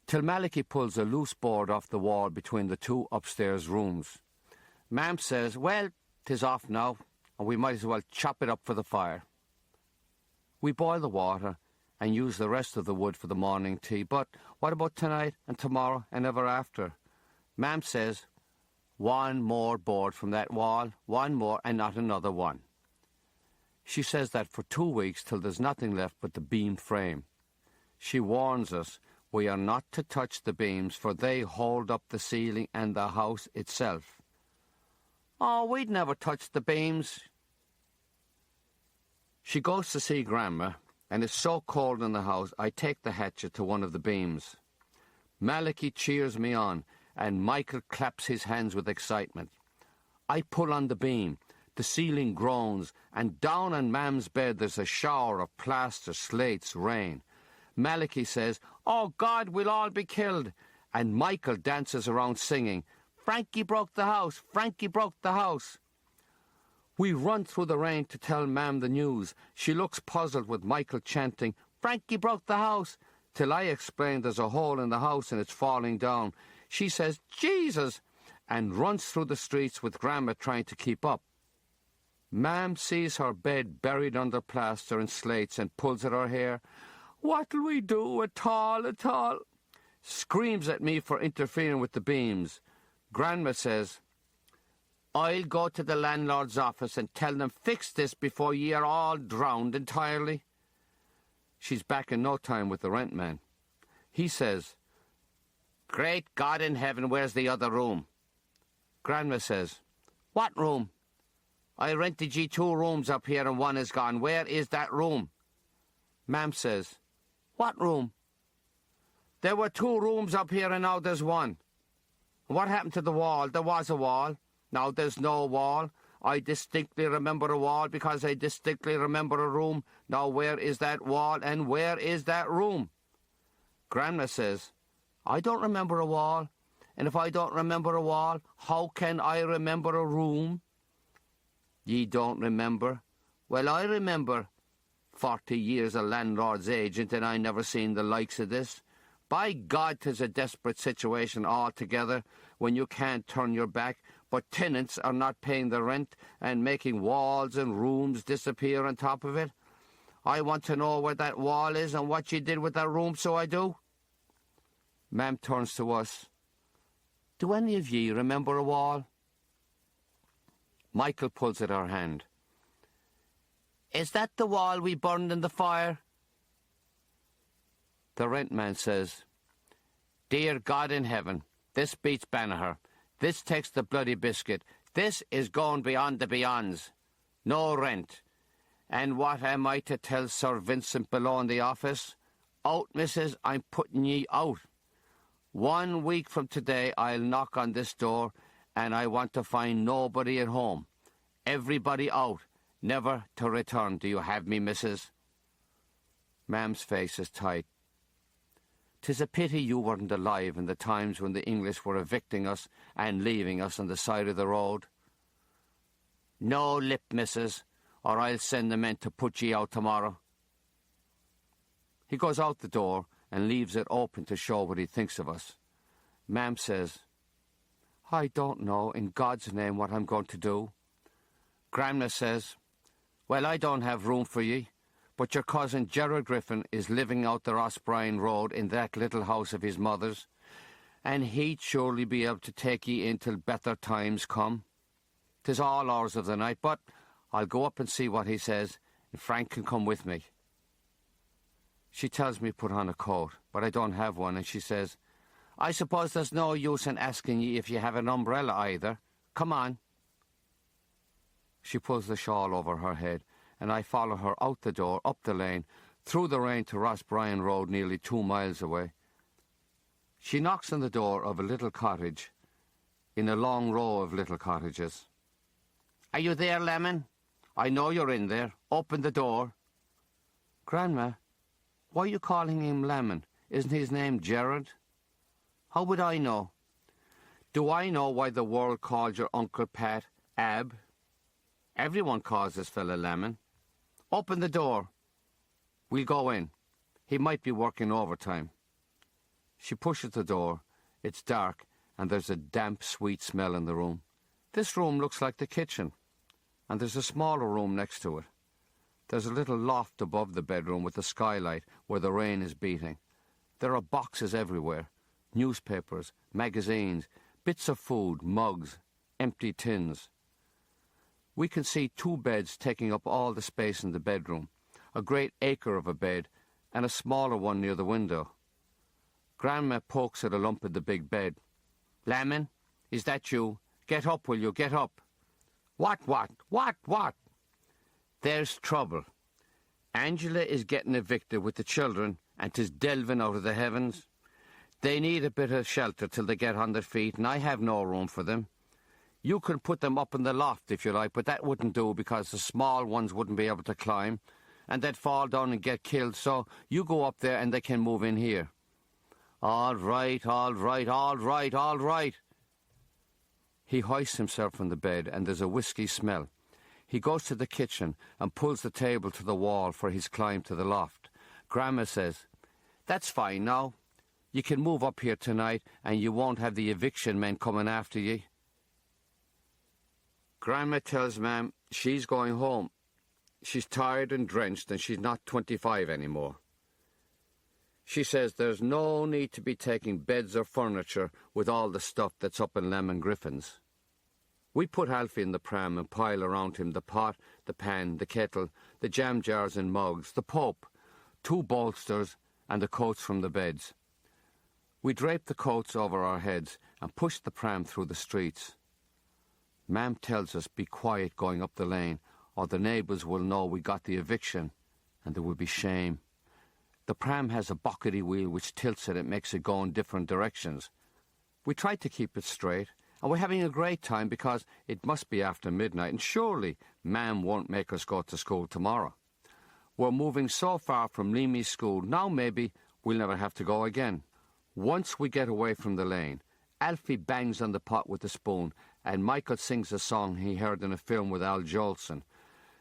till Malachy pulls a loose board off the wall between the two upstairs rooms. Ma'am says, "Well, 'tis off now, and we might as well chop it up for the fire." We boil the water and use the rest of the wood for the morning tea, but what about tonight and tomorrow and ever after? Ma'am says, "One more board from that wall, one more and not another one." She says that for 2 weeks till there's nothing left but the beam frame. She warns us we are not to touch the beams, for they hold up the ceiling and the house itself. "Oh, we'd never touch the beams." She goes to see Grandma, and it's so cold in the house I take the hatchet to one of the beams. Malachy cheers me on, and Michael claps his hands with excitement. I pull on the beam. The ceiling groans, and down on Ma'am's bed there's a shower of plaster, slates, rain. Malachy says, "Oh, God, we'll all be killed." And Michael dances around singing, "Frankie broke the house, Frankie broke the house." We run through the rain to tell Ma'am the news. She looks puzzled with Michael chanting, "Frankie broke the house," till I explain there's a hole in the house and it's falling down. She says, "Jesus," and runs through the streets with Grandma trying to keep up. Ma'am sees her bed buried under plaster and slates and pulls at her hair. "What'll we do at all, at all?" Screams at me for interfering with the beams. Grandma says, "I'll go to the landlord's office and tell them fix this before ye are all drowned entirely." She's back in no time with the rent man. He says, "Great God in heaven, where's the other room?" Grandma says, "What room?" "I rented ye 2 rooms up here and one is gone. Where is that room?" Ma'am says, "What room?" "There were 2 rooms up here and now there's one." "What happened to the wall? There was a wall. Now there's no wall. I distinctly remember a wall because I distinctly remember a room. Now where is that wall and where is that room? Grandma says, I don't remember a wall. And if I don't remember a wall, how can I remember a room? Ye don't remember? Well, I remember. 40 years a landlord's agent, and I never seen the likes of this. By God, 'tis a desperate situation altogether when you can't turn your back, but tenants are not paying the rent and making walls and rooms disappear on top of it. I want to know where that wall is and what you did with that room, so I do. Ma'am turns to us. Do any of ye remember a wall? Michael pulls at her hand. Is that the wall we burned in the fire? The rent man says, Dear God in heaven, this beats Banagher. This takes the bloody biscuit. This is going beyond the beyonds. No rent. And what am I to tell Sir Vincent below in the office? Out, missus, I'm putting ye out. 1 week from today I'll knock on this door, and I want to find nobody at home. Everybody out, never to return. Do you have me, missus? Ma'am's face is tight. 'Tis a pity you weren't alive in the times when the English were evicting us and leaving us on the side of the road. No lip, missus, or I'll send the men to put ye out tomorrow. He goes out the door and leaves it open to show what he thinks of us. Ma'am says, I don't know, in God's name, what I'm going to do. Grandma says, Well, I don't have room for ye, but your cousin Gerard Griffin is living out the Rossbrien Road in that little house of his mother's, and he'd surely be able to take ye in till better times come. 'Tis all hours of the night, but I'll go up and see what he says, and Frank can come with me. She tells me put on a coat, but I don't have one, and she says, I suppose there's no use in asking ye if you have an umbrella either. Come on. She pulls the shawl over her head, and I follow her out the door, up the lane, through the rain to Rossbrien Road, nearly 2 miles away. She knocks on the door of a little cottage in a long row of little cottages. Are you there, Lemon? I know you're in there. Open the door. Grandma, why are you calling him Lemon? Isn't his name Gerard? How would I know? Do I know why the world called your Uncle Pat Ab? Everyone calls this fella Lemon. Open the door. We'll go in. He might be working overtime. She pushes the door. It's dark, and there's a damp, sweet smell in the room. This room looks like the kitchen, and there's a smaller room next to it. There's a little loft above the bedroom with a skylight where the rain is beating. There are boxes everywhere, newspapers, magazines, bits of food, mugs, empty tins. We can see 2 beds taking up all the space in the bedroom, a great acre of a bed, and a smaller one near the window. Grandma pokes at a lump in the big bed. Lemon, is that you? Get up, will you? Get up. What? There's trouble. Angela is getting evicted with the children, and 'tis delving out of the heavens. They need a bit of shelter till they get on their feet, and I have no room for them. You can put them up in the loft if you like, but that wouldn't do because the small ones wouldn't be able to climb, and they'd fall down and get killed, so you go up there and they can move in here. All right. He hoists himself from the bed, and there's a whisky smell. He goes to the kitchen and pulls the table to the wall for his climb to the loft. Grandma says, That's fine now. You can move up here tonight, and you won't have the eviction men coming after ye. Grandma tells Ma'am she's going home. She's tired and drenched, and she's not 25 anymore. She says there's no need to be taking beds or furniture with all the stuff that's up in Lemon Griffin's. We put Alfie in the pram and pile around him the pot, the pan, the kettle, the jam jars and mugs, the Pope, 2 bolsters, and the coats from the beds. We drape the coats over our heads and push the pram through the streets. Ma'am tells us be quiet going up the lane, or the neighbours will know we got the eviction, and there will be shame. The pram has a bockety wheel which tilts it and makes it go in different directions. We try to keep it straight, And we're having a great time because it must be after midnight, and surely Mam won't make us go to school tomorrow. We're moving so far from Leamy's school, now maybe we'll never have to go again. Once we get away from the lane, Alfie bangs on the pot with a spoon, and Michael sings a song he heard in a film with Al Jolson.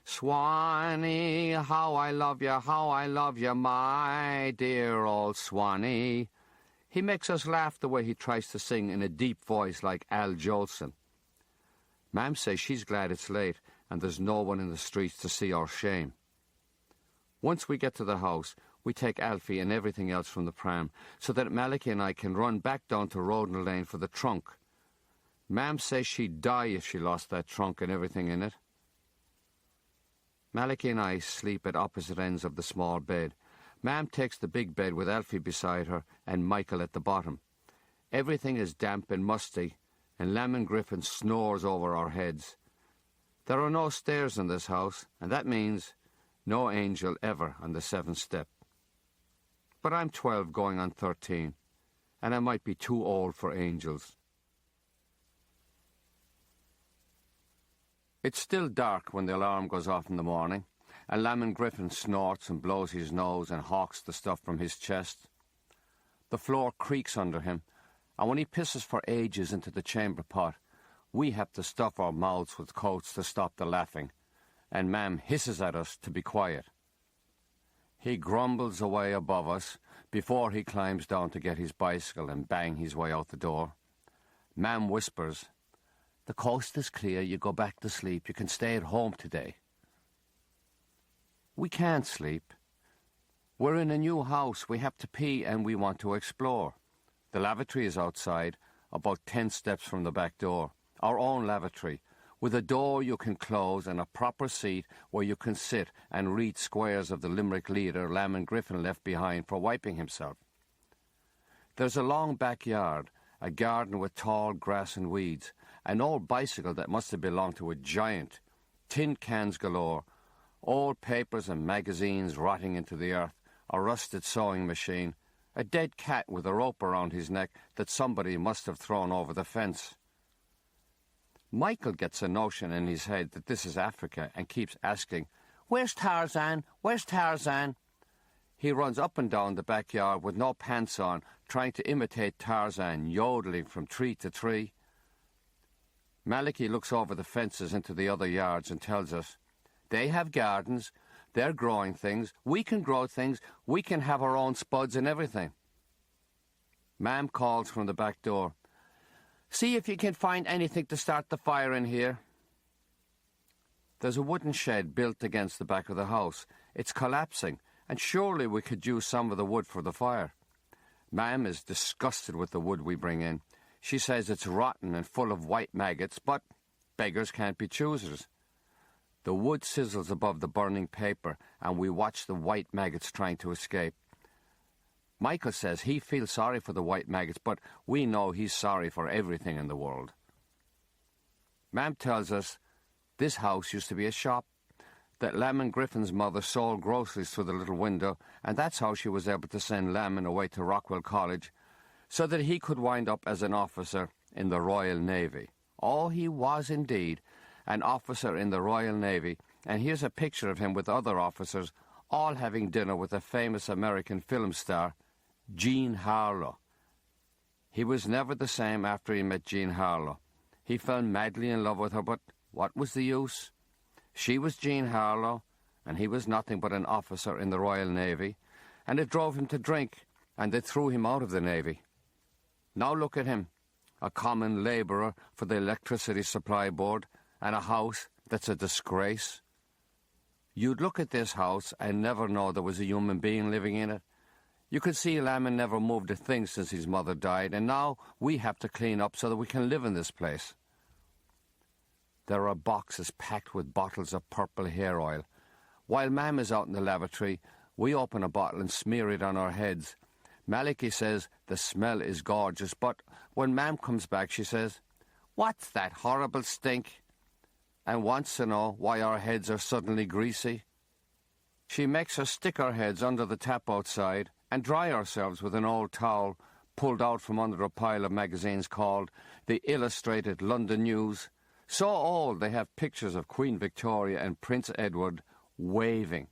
Swanee, how I love you, my dear old Swanee. He makes us laugh the way he tries to sing in a deep voice like Al Jolson. Mam says she's glad it's late and there's no one in the streets to see our shame. Once we get to the house, we take Alfie and everything else from the pram so that Malachy and I can run back down to Roden Lane for the trunk. Mam says she'd die if she lost that trunk and everything in it. Malachy and I sleep at opposite ends of the small bed. Mam takes the big bed with Alfie beside her and Michael at the bottom. Everything is damp and musty, and Lamon Griffin snores over our heads. There are no stairs in this house, and that means no angel ever on the 7th step. But I'm 12 going on 13, and I might be too old for angels. It's still dark when the alarm goes off in the morning, and Lamon Griffin snorts and blows his nose and hawks the stuff from his chest. The floor creaks under him, and when he pisses for ages into the chamber pot, we have to stuff our mouths with coats to stop the laughing, and Mam hisses at us to be quiet. He grumbles away above us before he climbs down to get his bicycle and bang his way out the door. Mam whispers, "The coast is clear, you go back to sleep, you can stay at home today." We can't sleep. We're in a new house, we have to pee and we want to explore. The lavatory is outside, about 10 steps from the back door. Our own lavatory, with a door you can close and a proper seat where you can sit and read squares of the Limerick leader Lamon Griffin left behind for wiping himself. There's a long backyard, a garden with tall grass and weeds, an old bicycle that must have belonged to a giant, tin cans galore, old papers and magazines rotting into the earth, a rusted sewing machine, a dead cat with a rope around his neck that somebody must have thrown over the fence. Michael gets a notion in his head that this is Africa and keeps asking, "Where's Tarzan? Where's Tarzan?" He runs up and down the backyard with no pants on, trying to imitate Tarzan, yodeling from tree to tree. Malachy looks over the fences into the other yards and tells us, "They have gardens, they're growing things, we can grow things, we can have our own spuds and everything." Mam calls from the back door, "See if you can find anything to start the fire in here." There's a wooden shed built against the back of the house. It's collapsing, and surely we could use some of the wood for the fire. Mam is disgusted with the wood we bring in. She says it's rotten and full of white maggots, but beggars can't be choosers. The wood sizzles above the burning paper, and we watch the white maggots trying to escape. Michael says he feels sorry for the white maggots, but we know he's sorry for everything in the world. Mam tells us this house used to be a shop, that Lamon Griffin's mother sold groceries through the little window, and that's how she was able to send Lamon away to Rockwell College, so that he could wind up as an officer in the Royal Navy. Oh, he was indeed an officer in the Royal Navy, and here's a picture of him with other officers, all having dinner with a famous American film star, Jean Harlow. He was never the same after he met Jean Harlow. He fell madly in love with her, but what was the use? She was Jean Harlow, and he was nothing but an officer in the Royal Navy, and it drove him to drink, and they threw him out of the Navy. Now look at him, a common labourer for the Electricity Supply Board, and a house that's a disgrace. You'd look at this house and never know there was a human being living in it. You could see Lamon never moved a thing since his mother died, and now we have to clean up so that we can live in this place. There are boxes packed with bottles of purple hair oil. While Mam is out in the lavatory, we open a bottle and smear it on our heads. Malachy says the smell is gorgeous, but when Mam comes back, she says, "What's that horrible stink?" and wants to know why our heads are suddenly greasy. She makes us stick our heads under the tap outside and dry ourselves with an old towel, pulled out from under a pile of magazines called the Illustrated London News, so old they have pictures of Queen Victoria and Prince Edward waving.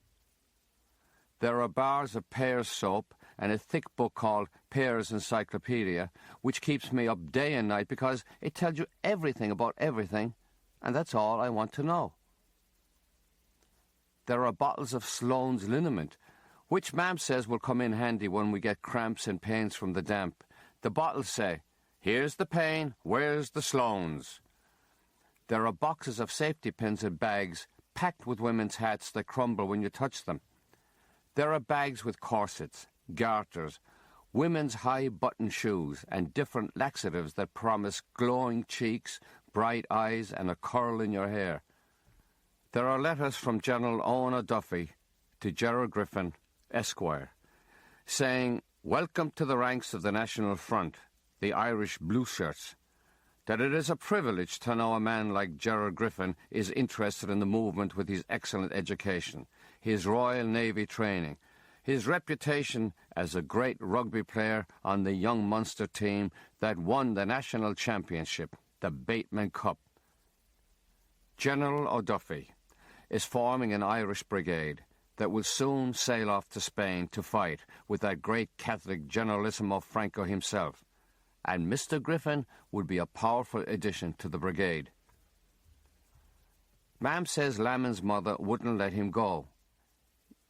There are bars of Pear's soap and a thick book called Pear's Encyclopedia, which keeps me up day and night because it tells you everything about everything, and that's all I want to know. There are bottles of Sloane's liniment, which Mam says will come in handy when we get cramps and pains from the damp. The bottles say, "Here's the pain, where's the Sloane's?" There are boxes of safety pins and bags packed with women's hats that crumble when you touch them. There are bags with corsets, garters, women's high-button shoes, and different laxatives that promise glowing cheeks, bright eyes, and a curl in your hair. There are letters from General Owen O'Duffy to Gerard Griffin, Esquire, saying, "Welcome to the ranks of the National Front, the Irish Blue Shirts. That it is a privilege to know a man like Gerard Griffin is interested in the movement with his excellent education, his Royal Navy training, his reputation as a great rugby player on the young Munster team that won the national championship, the Bateman Cup. General O'Duffy is forming an Irish brigade that will soon sail off to Spain to fight with that great Catholic Generalissimo Franco himself, and Mr. Griffin would be a powerful addition to the brigade." Mam says Lamon's mother wouldn't let him go.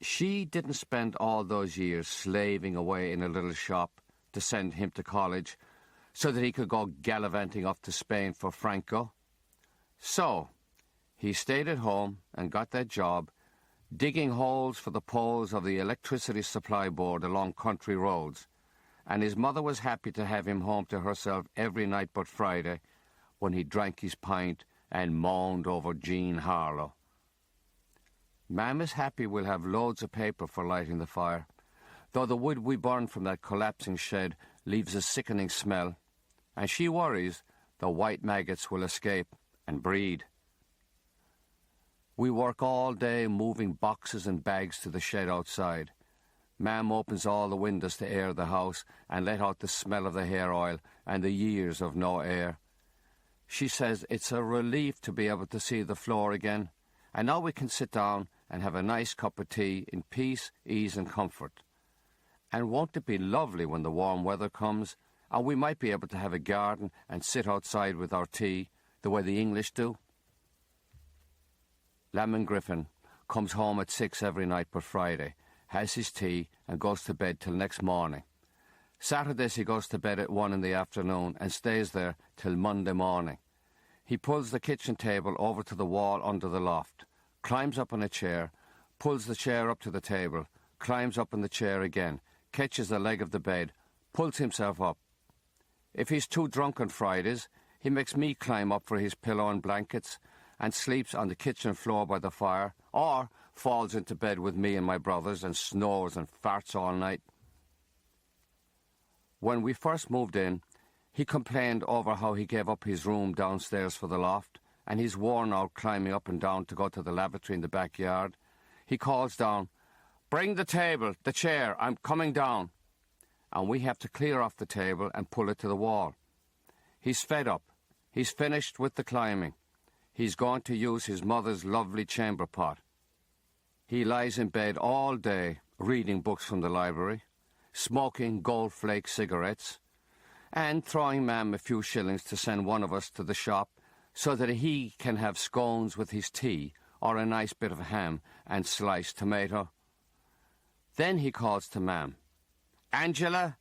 She didn't spend all those years slaving away in a little shop to send him to college so that he could go gallivanting off to Spain for Franco. So he stayed at home and got that job digging holes for the poles of the electricity supply board along country roads, and his mother was happy to have him home to herself every night but Friday, when he drank his pint and moaned over Jean Harlow. Mam is happy we'll have loads of paper for lighting the fire, though the wood we burn from that collapsing shed leaves a sickening smell, and she worries the white maggots will escape and breed. We work all day moving boxes and bags to the shed outside. Mam opens all the windows to air the house and let out the smell of the hair oil and the years of no air. She says it's a relief to be able to see the floor again, and now we can sit down and have a nice cup of tea in peace, ease and comfort. And won't it be lovely when the warm weather comes, and we might be able to have a garden and sit outside with our tea, the way the English do? Lamon Griffin comes home at 6 every night but Friday, has his tea and goes to bed till next morning. Saturdays he goes to bed at 1 in the afternoon and stays there till Monday morning. He pulls the kitchen table over to the wall under the loft, climbs up on a chair, pulls the chair up to the table, climbs up on the chair again, catches the leg of the bed, pulls himself up. If he's too drunk on Fridays, he makes me climb up for his pillow and blankets and sleeps on the kitchen floor by the fire, or falls into bed with me and my brothers and snores and farts all night. When we first moved in, he complained over how he gave up his room downstairs for the loft, and he's worn out climbing up and down to go to the lavatory in the backyard. He calls down, "Bring the table, the chair, I'm coming down." And we have to clear off the table and pull it to the wall. He's fed up. He's finished with the climbing. He's going to use his mother's lovely chamber pot. He lies in bed all day reading books from the library, smoking gold flake cigarettes, and throwing Mam a few shillings to send one of us to the shop so that he can have scones with his tea or a nice bit of ham and sliced tomato. Then he calls to Mam, "Angela,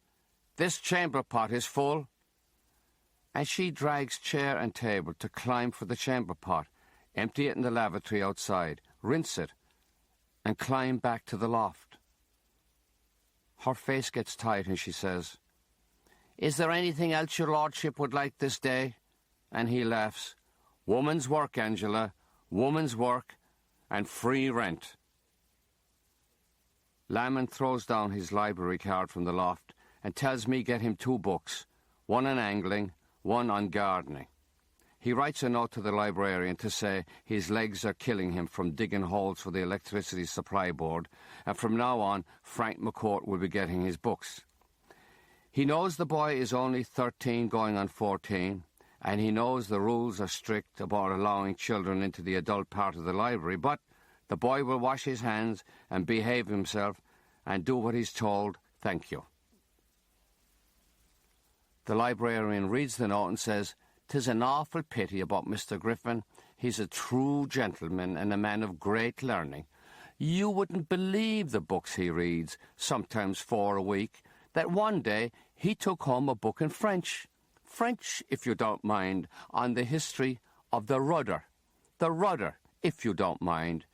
this chamber pot is full." And she drags chair and table to climb for the chamber pot, empty it in the lavatory outside, rinse it, and climb back to the loft. Her face gets tight and she says, "Is there anything else your lordship would like this day?" And he laughs, "Woman's work, Angela, woman's work, and free rent." Lamon throws down his library card from the loft and tells me get him 2 books, one on angling, one on gardening. He writes a note to the librarian to say his legs are killing him from digging holes for the electricity supply board, and from now on Frank McCourt will be getting his books. He knows the boy is only 13 going on 14, and he knows the rules are strict about allowing children into the adult part of the library, but the boy will wash his hands and behave himself and do what he's told. Thank you. The librarian reads the note and says, "'Tis an awful pity about Mr. Griffin. He's a true gentleman and a man of great learning. You wouldn't believe the books he reads, sometimes 4 a week, that one day he took home a book in French. French, if you don't mind, on the history of the rudder. The rudder, if you don't mind.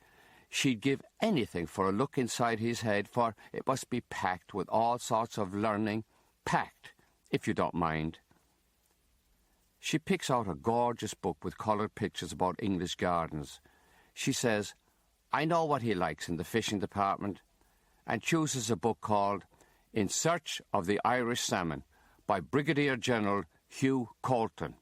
She'd give anything for a look inside his head, for it must be packed with all sorts of learning. Packed, if you don't mind." She picks out a gorgeous book with coloured pictures about English gardens. She says, "I know what he likes in the fishing department," and chooses a book called In Search of the Irish Salmon by Brigadier General Hugh Colton.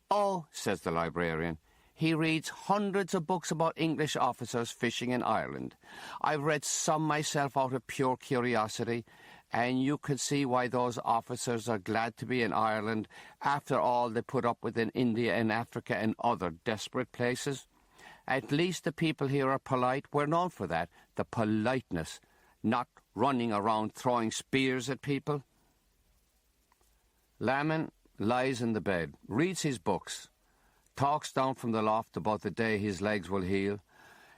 "Oh," says the librarian, "he reads hundreds of books about English officers fishing in Ireland. I've read some myself out of pure curiosity, and you can see why those officers are glad to be in Ireland after all they put up with in India and Africa and other desperate places. At least the people here are polite. We're known for that, the politeness, not running around throwing spears at people." Lamon lies in the bed, reads his books, talks down from the loft about the day his legs will heal,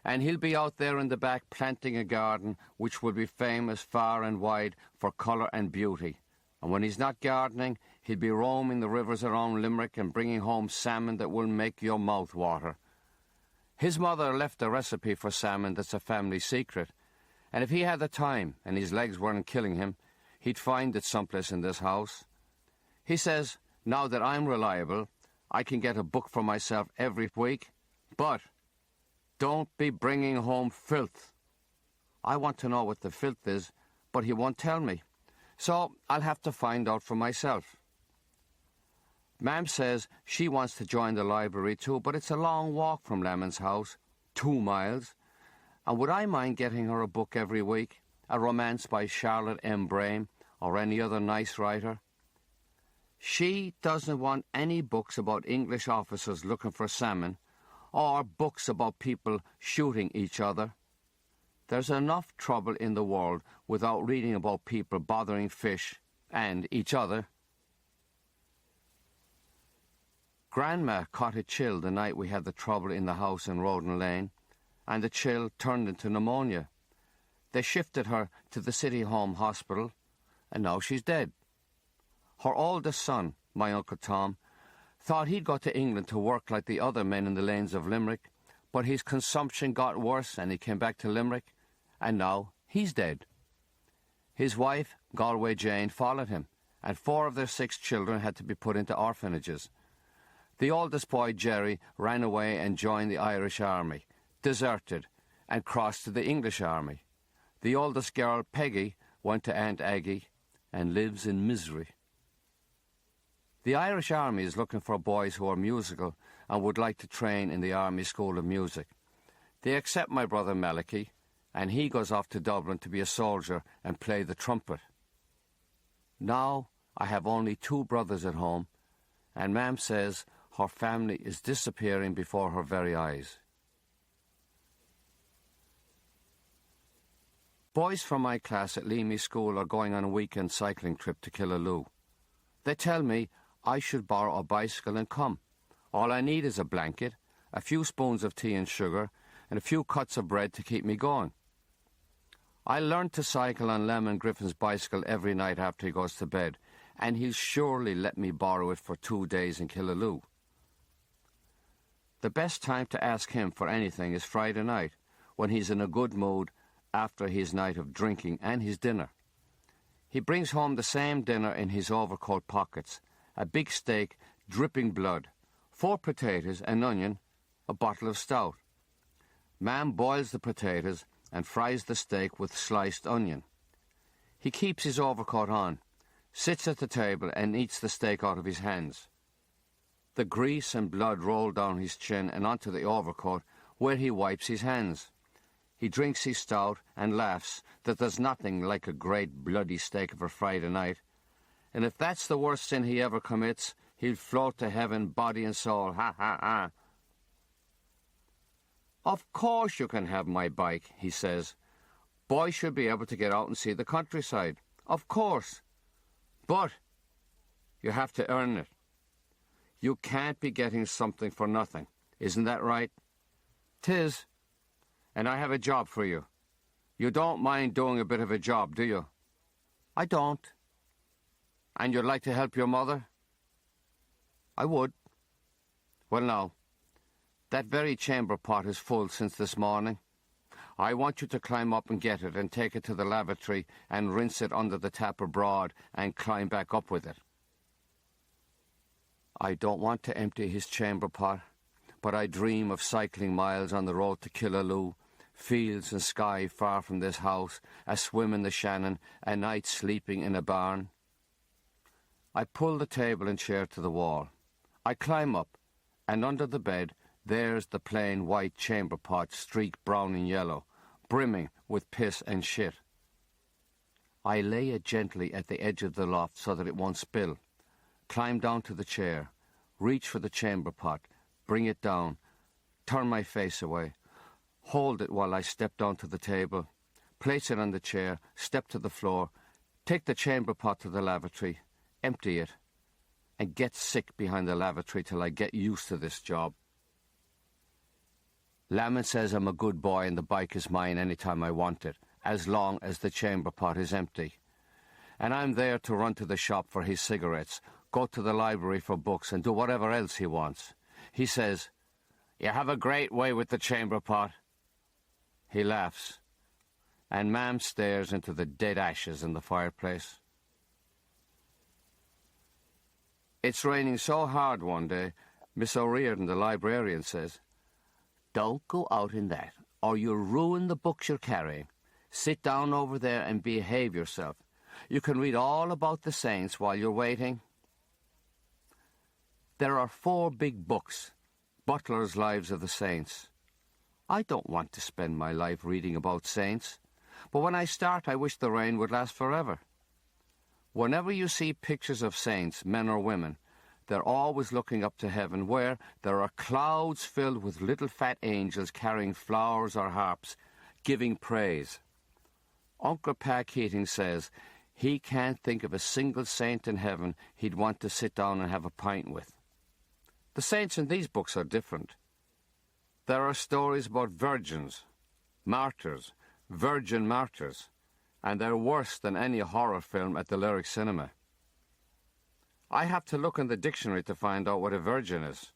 and he'll be out there in the back planting a garden which will be famous far and wide for colour and beauty. And when he's not gardening, he'll be roaming the rivers around Limerick and bringing home salmon that will make your mouth water. His mother left a recipe for salmon that's a family secret, and if he had the time and his legs weren't killing him, he'd find it someplace in this house. He says, now that I'm reliable, I can get a book for myself every week, but don't be bringing home filth. I want to know what the filth is, but he won't tell me, so I'll have to find out for myself. Mam says she wants to join the library too, but it's a long walk from Lamon's house, 2 miles, and would I mind getting her a book every week, a romance by Charlotte M. Brame or any other nice writer? She doesn't want any books about English officers looking for salmon, or books about people shooting each other. There's enough trouble in the world without reading about people bothering fish and each other. Grandma caught a chill the night we had the trouble in the house in Roden Lane, and the chill turned into pneumonia. They shifted her to the City Home Hospital, and now she's dead. Her oldest son, my Uncle Tom, thought he'd go to England to work like the other men in the lanes of Limerick, but his consumption got worse and he came back to Limerick, and now he's dead. His wife, Galway Jane, followed him, and 4 of their 6 children had to be put into orphanages. The oldest boy, Jerry, ran away and joined the Irish Army, deserted, and crossed to the English Army. The oldest girl, Peggy, went to Aunt Aggie and lives in misery. The Irish Army is looking for boys who are musical and would like to train in the Army School of Music. They accept my brother Malachi, and he goes off to Dublin to be a soldier and play the trumpet. Now I have only 2 brothers at home, and Mam says her family is disappearing before her very eyes. Boys from my class at Leamy School are going on a weekend cycling trip to Killaloo. They tell me I should borrow a bicycle and come. All I need is a blanket, a few spoons of tea and sugar, and a few cuts of bread to keep me going. I learned to cycle on Lemon Griffin's bicycle every night after he goes to bed, and he'll surely let me borrow it for 2 days in Killaloo. The best time to ask him for anything is Friday night, when he's in a good mood after his night of drinking and his dinner. He brings home the same dinner in his overcoat pockets, a big steak, dripping blood, 4 potatoes, an onion, a bottle of stout. Mam boils the potatoes and fries the steak with sliced onion. He keeps his overcoat on, sits at the table and eats the steak out of his hands. The grease and blood roll down his chin and onto the overcoat where he wipes his hands. He drinks his stout and laughs that there's nothing like a great bloody steak of a Friday night, And if that's the worst sin he ever commits, he'll float to heaven, body and soul. Ha, ha, ha. Of course you can have my bike, he says. Boys should be able to get out and see the countryside. Of course. But you have to earn it. You can't be getting something for nothing. Isn't that right? 'Tis. And I have a job for you. You don't mind doing a bit of a job, do you? I don't. And you'd like to help your mother? I would. Well, now, that very chamber pot is full since this morning. I want you to climb up and get it and take it to the lavatory and rinse it under the tap abroad and climb back up with it. I don't want to empty his chamber pot, but I dream of cycling miles on the road to Killaloe, fields and sky far from this house, a swim in the Shannon, a night sleeping in a barn. I pull the table and chair to the wall. I climb up, and under the bed, there's the plain white chamber pot streaked brown and yellow, brimming with piss and shit. I lay it gently at the edge of the loft so that it won't spill, climb down to the chair, reach for the chamber pot, bring it down, turn my face away, hold it while I step down to the table, place it on the chair, step to the floor, take the chamber pot to the lavatory, empty it, and get sick behind the lavatory till I get used to this job. Lamon says I'm a good boy and the bike is mine any time I want it, as long as the chamber pot is empty. And I'm there to run to the shop for his cigarettes, go to the library for books, and do whatever else he wants. He says, "You have a great way with the chamber pot." He laughs, and Mam stares into the dead ashes in the fireplace. It's raining so hard one day, Miss O'Riordan, the librarian, says, "Don't go out in that, or you'll ruin the books you're carrying. Sit down over there and behave yourself. You can read all about the saints while you're waiting." There are 4 big books, Butler's Lives of the Saints. I don't want to spend my life reading about saints, but when I start, I wish the rain would last forever. Whenever you see pictures of saints, men or women, they're always looking up to heaven, where there are clouds filled with little fat angels carrying flowers or harps, giving praise. Uncle Pa Keating says he can't think of a single saint in heaven he'd want to sit down and have a pint with. The saints in these books are different. There are stories about virgins, martyrs, virgin martyrs, and they're worse than any horror film at the Lyric Cinema. I have to look in the dictionary to find out what a virgin is.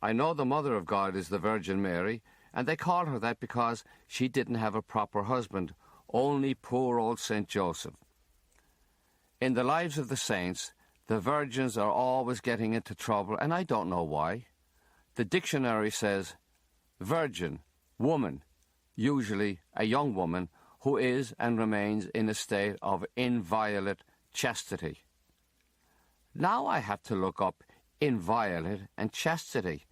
I know the Mother of God is the Virgin Mary, and they call her that because she didn't have a proper husband, only poor old St. Joseph. In the lives of the saints, the virgins are always getting into trouble, and I don't know why. The dictionary says, virgin, woman, usually a young woman, who is and remains in a state of inviolate chastity. Now I have to look up inviolate and chastity,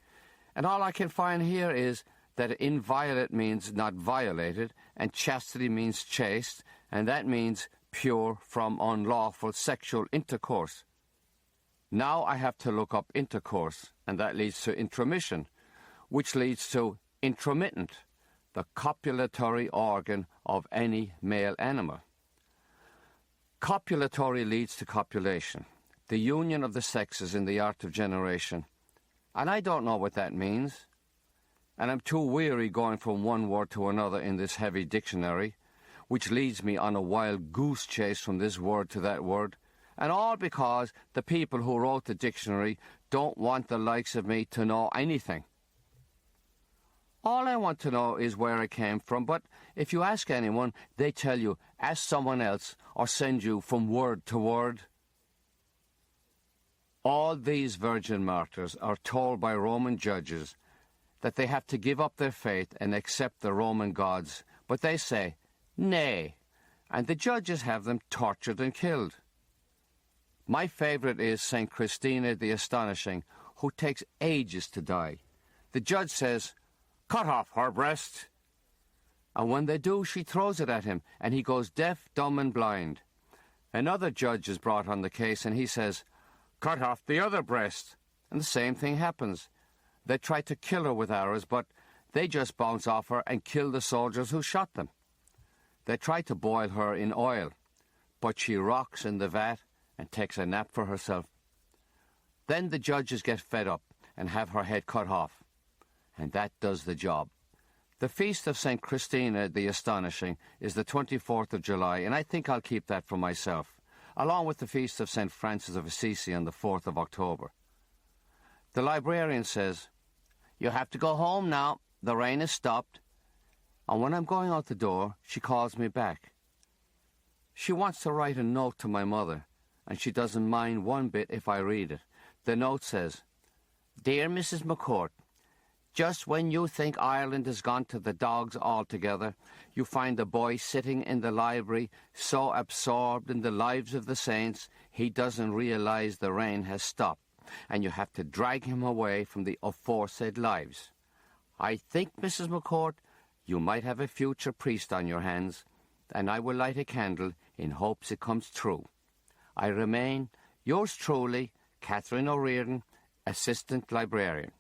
and all I can find here is that inviolate means not violated, and chastity means chaste, and that means pure from unlawful sexual intercourse. Now I have to look up intercourse, and that leads to intromission, which leads to intromittent, the copulatory organ of any male animal. Copulatory leads to copulation, the union of the sexes in the art of generation. And I don't know what that means. And I'm too weary going from one word to another in this heavy dictionary, which leads me on a wild goose chase from this word to that word, and all because the people who wrote the dictionary don't want the likes of me to know anything. All I want to know is where I came from, but if you ask anyone, they tell you, ask someone else, or send you from word to word. All these virgin martyrs are told by Roman judges that they have to give up their faith and accept the Roman gods, but they say, nay, and the judges have them tortured and killed. My favourite is St. Christina the Astonishing, who takes ages to die. The judge says, cut off her breast. And when they do, she throws it at him, and he goes deaf, dumb, and blind. Another judge is brought on the case and he says, "Cut off the other breast." And the same thing happens. They try to kill her with arrows, but they just bounce off her and kill the soldiers who shot them. They try to boil her in oil, but she rocks in the vat and takes a nap for herself. Then the judges get fed up and have her head cut off, and that does the job. The feast of St. Christina the Astonishing is the 24th of July, and I think I'll keep that for myself, along with the feast of St. Francis of Assisi on the 4th of October. The librarian says, "You have to go home now. The rain has stopped." And when I'm going out the door, she calls me back. She wants to write a note to my mother, and she doesn't mind one bit if I read it. The note says, "Dear Mrs. McCourt, just when you think Ireland has gone to the dogs altogether, you find the boy sitting in the library so absorbed in the lives of the saints he doesn't realize the rain has stopped, and you have to drag him away from the aforesaid lives. I think, Mrs. McCourt, you might have a future priest on your hands, and I will light a candle in hopes it comes true. I remain, yours truly, Catherine O'Riordan, Assistant Librarian."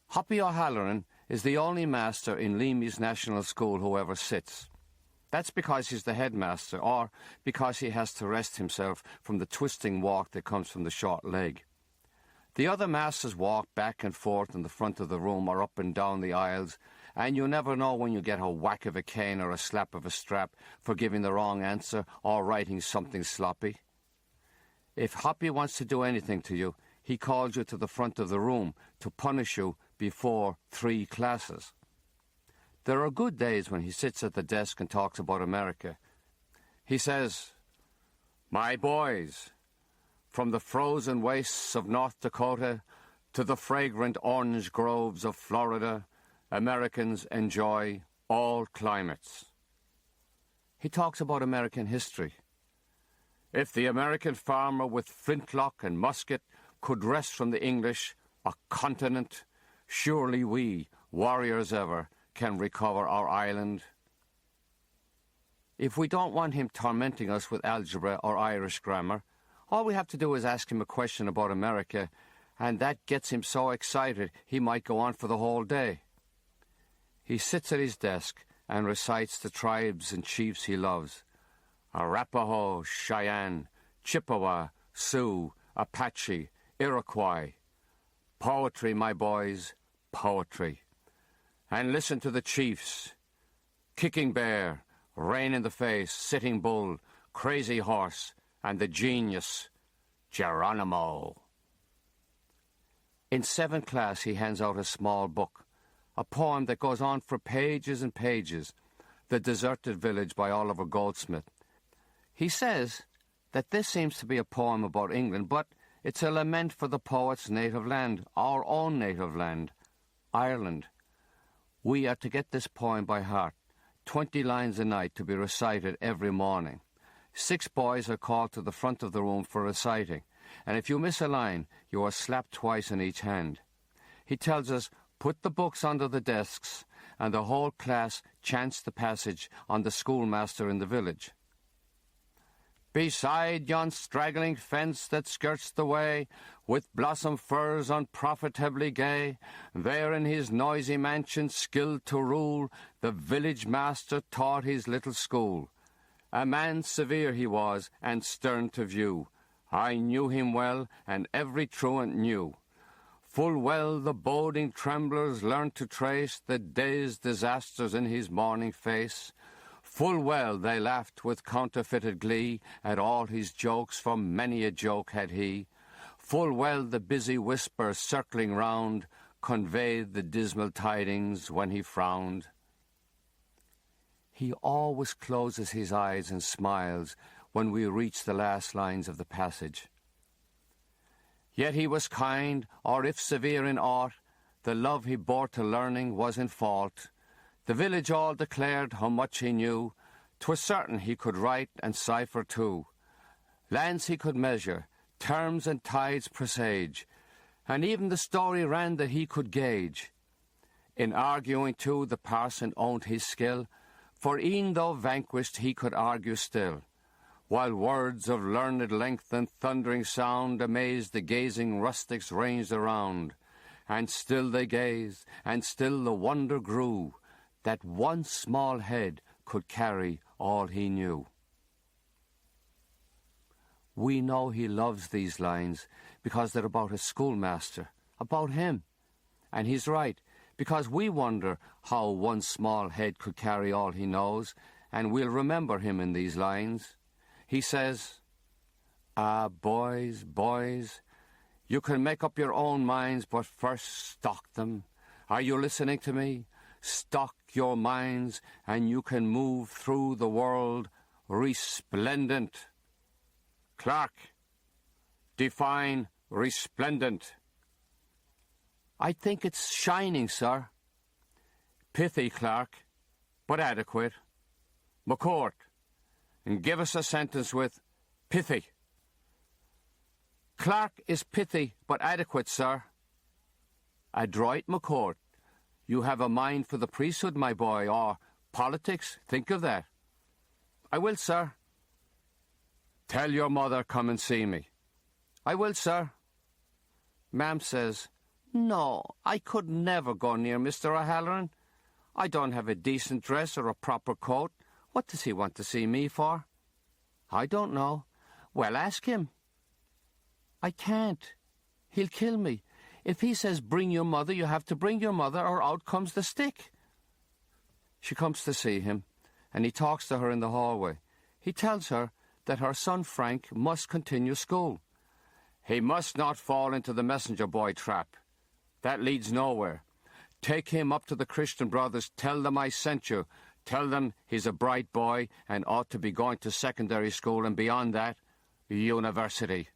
Hoppy O'Halloran is the only master in Leamy's National School who ever sits. That's because he's the headmaster, or because he has to rest himself from the twisting walk that comes from the short leg. The other masters walk back and forth in the front of the room or up and down the aisles, and you never know when you get a whack of a cane or a slap of a strap for giving the wrong answer or writing something sloppy. If Hoppy wants to do anything to you, he calls you to the front of the room to punish you before 3 classes. There are good days when he sits at the desk and talks about America. He says, "My boys, from the frozen wastes of North Dakota to the fragrant orange groves of Florida, Americans enjoy all climates." He talks about American history. "If the American farmer with flintlock and musket could wrest from the English a continent, surely we, warriors ever, can recover our island." If we don't want him tormenting us with algebra or Irish grammar, all we have to do is ask him a question about America, and that gets him so excited he might go on for the whole day. He sits at his desk and recites the tribes and chiefs he loves: Arapaho, Cheyenne, Chippewa, Sioux, Apache, Iroquois. Poetry, my boys, poetry. And listen to the chiefs: Kicking Bear, Rain in the Face, Sitting Bull, Crazy Horse, and the genius, Geronimo. In 7th class, he hands out a small book, a poem that goes on for pages and pages, The Deserted Village by Oliver Goldsmith. He says that this seems to be a poem about England, but it's a lament for the poet's native land, our own native land, Ireland. We are to get this poem by heart, 20 lines a night to be recited every morning. 6 boys are called to the front of the room for reciting, and if you miss a line, you are slapped twice in each hand. He tells us, put the books under the desks, and the whole class chants the passage on the schoolmaster in the village. "Beside yon straggling fence that skirts the way, with blossom firs unprofitably gay, there in his noisy mansion skilled to rule, the village master taught his little school. A man severe he was, and stern to view. I knew him well, and every truant knew. Full well the boding tremblers learnt to trace the day's disasters in his morning face. Full well they laughed with counterfeited glee at all his jokes, for many a joke had he. Full well the busy whisper circling round conveyed the dismal tidings when he frowned." He always closes his eyes and smiles when we reach the last lines of the passage. "Yet he was kind, or if severe in aught, the love he bore to learning was in fault. The village all declared how much he knew. 'Twas certain he could write and cipher too. Lands he could measure, terms and tides presage, and even the story ran that he could gauge. In arguing too the parson owned his skill, For e'en though vanquished he could argue still, while words of learned length and thundering sound amazed the gazing rustics ranged around. And still they gazed, and still the wonder grew, that one small head could carry all he knew. We know he loves these lines because they're about his schoolmaster, about him. And he's right, because we wonder how one small head could carry all he knows, and we'll remember him in these lines. He says, "Ah, boys, boys, you can make up your own minds, but first stock them. Are you listening to me? Stock your minds, and you can move through the world resplendent." Clark, define resplendent. I think it's shining, sir. Pithy, Clark, but adequate. McCourt, and give us a sentence with pithy. Clark is pithy, but adequate, sir. Adroit, McCourt. You have a mind for the priesthood, my boy, or politics. Think of that. I will, sir. Tell your mother come and see me. I will, sir. Ma'am says, "No, I could never go near Mr. O'Halloran. I don't have a decent dress or a proper coat. What does he want to see me for?" "I don't know." "Well, ask him." "I can't. He'll kill me. If he says bring your mother, you have to bring your mother, or out comes the stick." She comes to see him, and he talks to her in the hallway. He tells her that her son Frank must continue school. He must not fall into the messenger boy trap. That leads nowhere. Take him up to the Christian Brothers. Tell them I sent you. Tell them he's a bright boy and ought to be going to secondary school, and beyond that, university.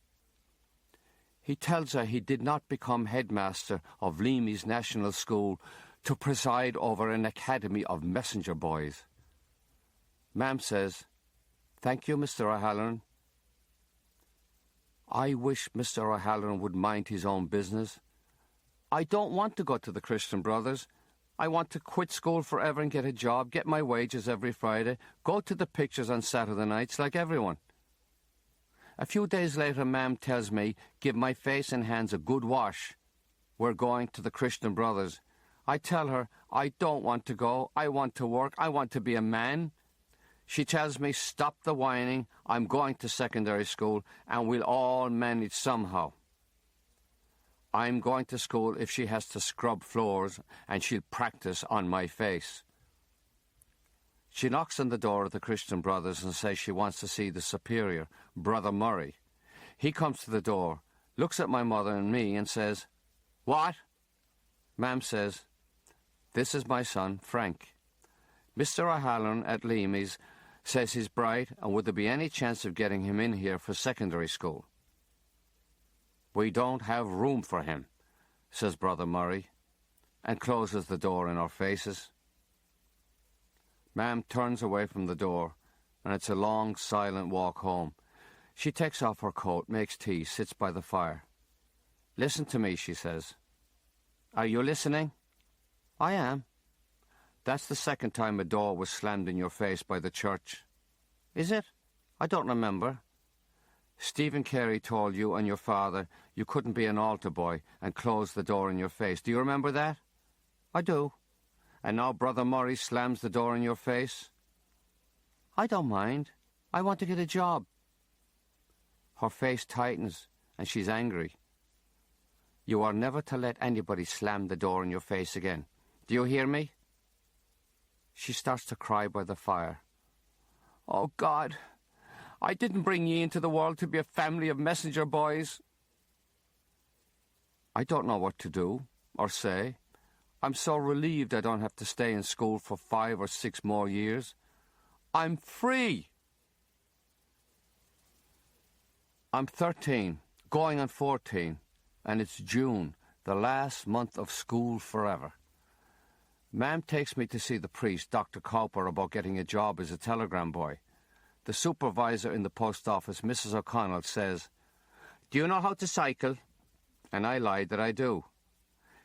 He tells her he did not become headmaster of Leamy's National School to preside over an academy of messenger boys. Ma'am says, "Thank you, Mr. O'Halloran." I wish Mr. O'Halloran would mind his own business. I don't want to go to the Christian Brothers. I want to quit school forever and get a job, get my wages every Friday, go to the pictures on Saturday nights like everyone. A few days later, Ma'am tells me, give my face and hands a good wash. We're going to the Christian Brothers. I tell her, I don't want to go. I want to work. I want to be a man. She tells me, stop the whining. I'm going to secondary school, and we'll all manage somehow. I'm going to school if she has to scrub floors, and she'll practice on my face. She knocks on the door of the Christian Brothers and says she wants to see the superior, Brother Murray. He comes to the door, looks at my mother and me and says, "What?" Ma'am says, "This is my son, Frank. Mr. O'Halloran at Leamy's says he's bright, and would there be any chance of getting him in here for secondary school?" "We don't have room for him," says Brother Murray, and closes the door in our faces. Ma'am turns away from the door, and it's a long, silent walk home. She takes off her coat, makes tea, sits by the fire. "Listen to me," she says. "Are you listening?" "I am." "That's the second time a door was slammed in your face by the church." "Is it? I don't remember." "Stephen Carey told you and your father you couldn't be an altar boy and closed the door in your face. Do you remember that?" "I do." "And now Brother Murray slams the door in your face?" "I don't mind. I want to get a job." Her face tightens, and she's angry. "You are never to let anybody slam the door in your face again. Do you hear me?" She starts to cry by the fire. "Oh, God, I didn't bring ye into the world to be a family of messenger boys." I don't know what to do or say. I'm so relieved I don't have to stay in school for 5 or 6 more years. I'm free. I'm 13, going on 14, and it's June, the last month of school forever. Ma'am takes me to see the priest, Dr. Cowper, about getting a job as a telegram boy. The supervisor in the post office, Mrs. O'Connell, says, "Do you know how to cycle?" And I lied that I do.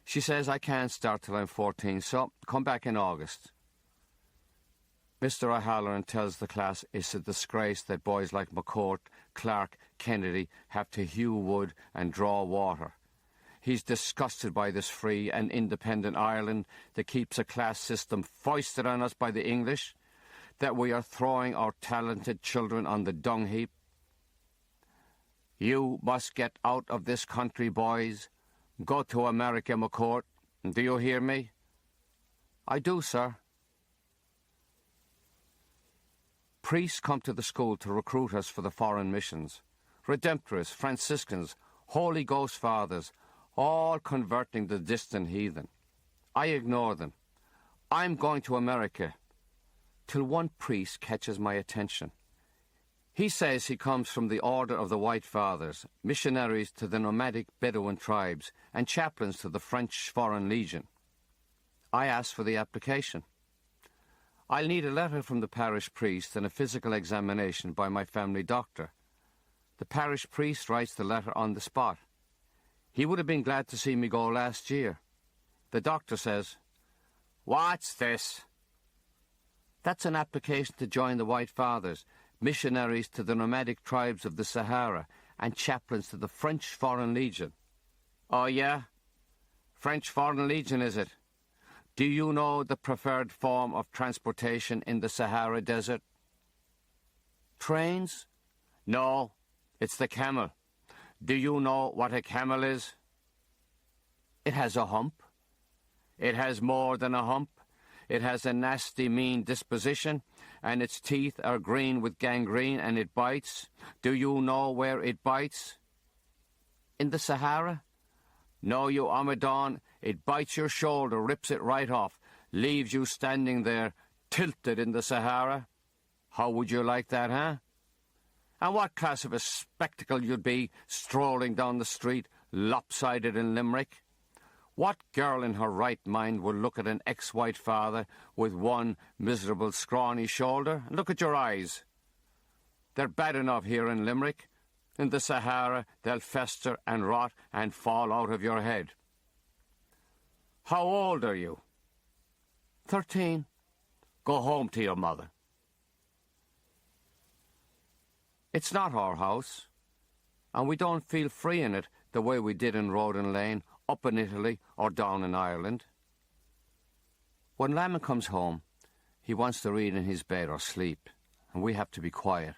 She says I can't start till I'm 14, so come back in August. Mr. O'Halloran tells the class it's a disgrace that boys like McCourt, Clark, Kennedy have to hew wood and draw water. He's disgusted by this free and independent Ireland that keeps a class system foisted on us by the English, that we are throwing our talented children on the dung heap. You must get out of this country, boys. Go to America, McCourt. Do you hear me? I do, sir. Priests come to the school to recruit us for the foreign missions. Redemptorists, Franciscans, Holy Ghost fathers, all converting the distant heathen. I ignore them. I'm going to America. Till one priest catches my attention. He says he comes from the Order of the White Fathers, missionaries to the nomadic Bedouin tribes, and chaplains to the French Foreign Legion. I ask for the application. I'll need a letter from the parish priest and a physical examination by my family doctor. The parish priest writes the letter on the spot. He would have been glad to see me go last year. The doctor says, "What's this?" That's an application to join the White Fathers, missionaries to the nomadic tribes of the Sahara, and chaplains to the French Foreign Legion. Oh, yeah? French Foreign Legion, is it? Do you know the preferred form of transportation in the Sahara Desert? Trains? No, it's the camel. Do you know what a camel is? It has a hump. It has more than a hump. It has a nasty, mean disposition, and its teeth are green with gangrene, and it bites. Do you know where it bites? In the Sahara? No, you Amadan. It bites your shoulder, rips it right off, leaves you standing there, tilted in the Sahara. How would you like that, huh? And what class of a spectacle you'd be, strolling down the street, lopsided in Limerick? What girl in her right mind would look at an ex-white father with one miserable, scrawny shoulder? Look at your eyes. They're bad enough here in Limerick. In the Sahara, they'll fester and rot and fall out of your head. How old are you? 13. Go home to your mother. It's not our house, and we don't feel free in it the way we did in Roden Lane, up in Italy or down in Ireland. When Lamon comes home, he wants to read in his bed or sleep, and we have to be quiet.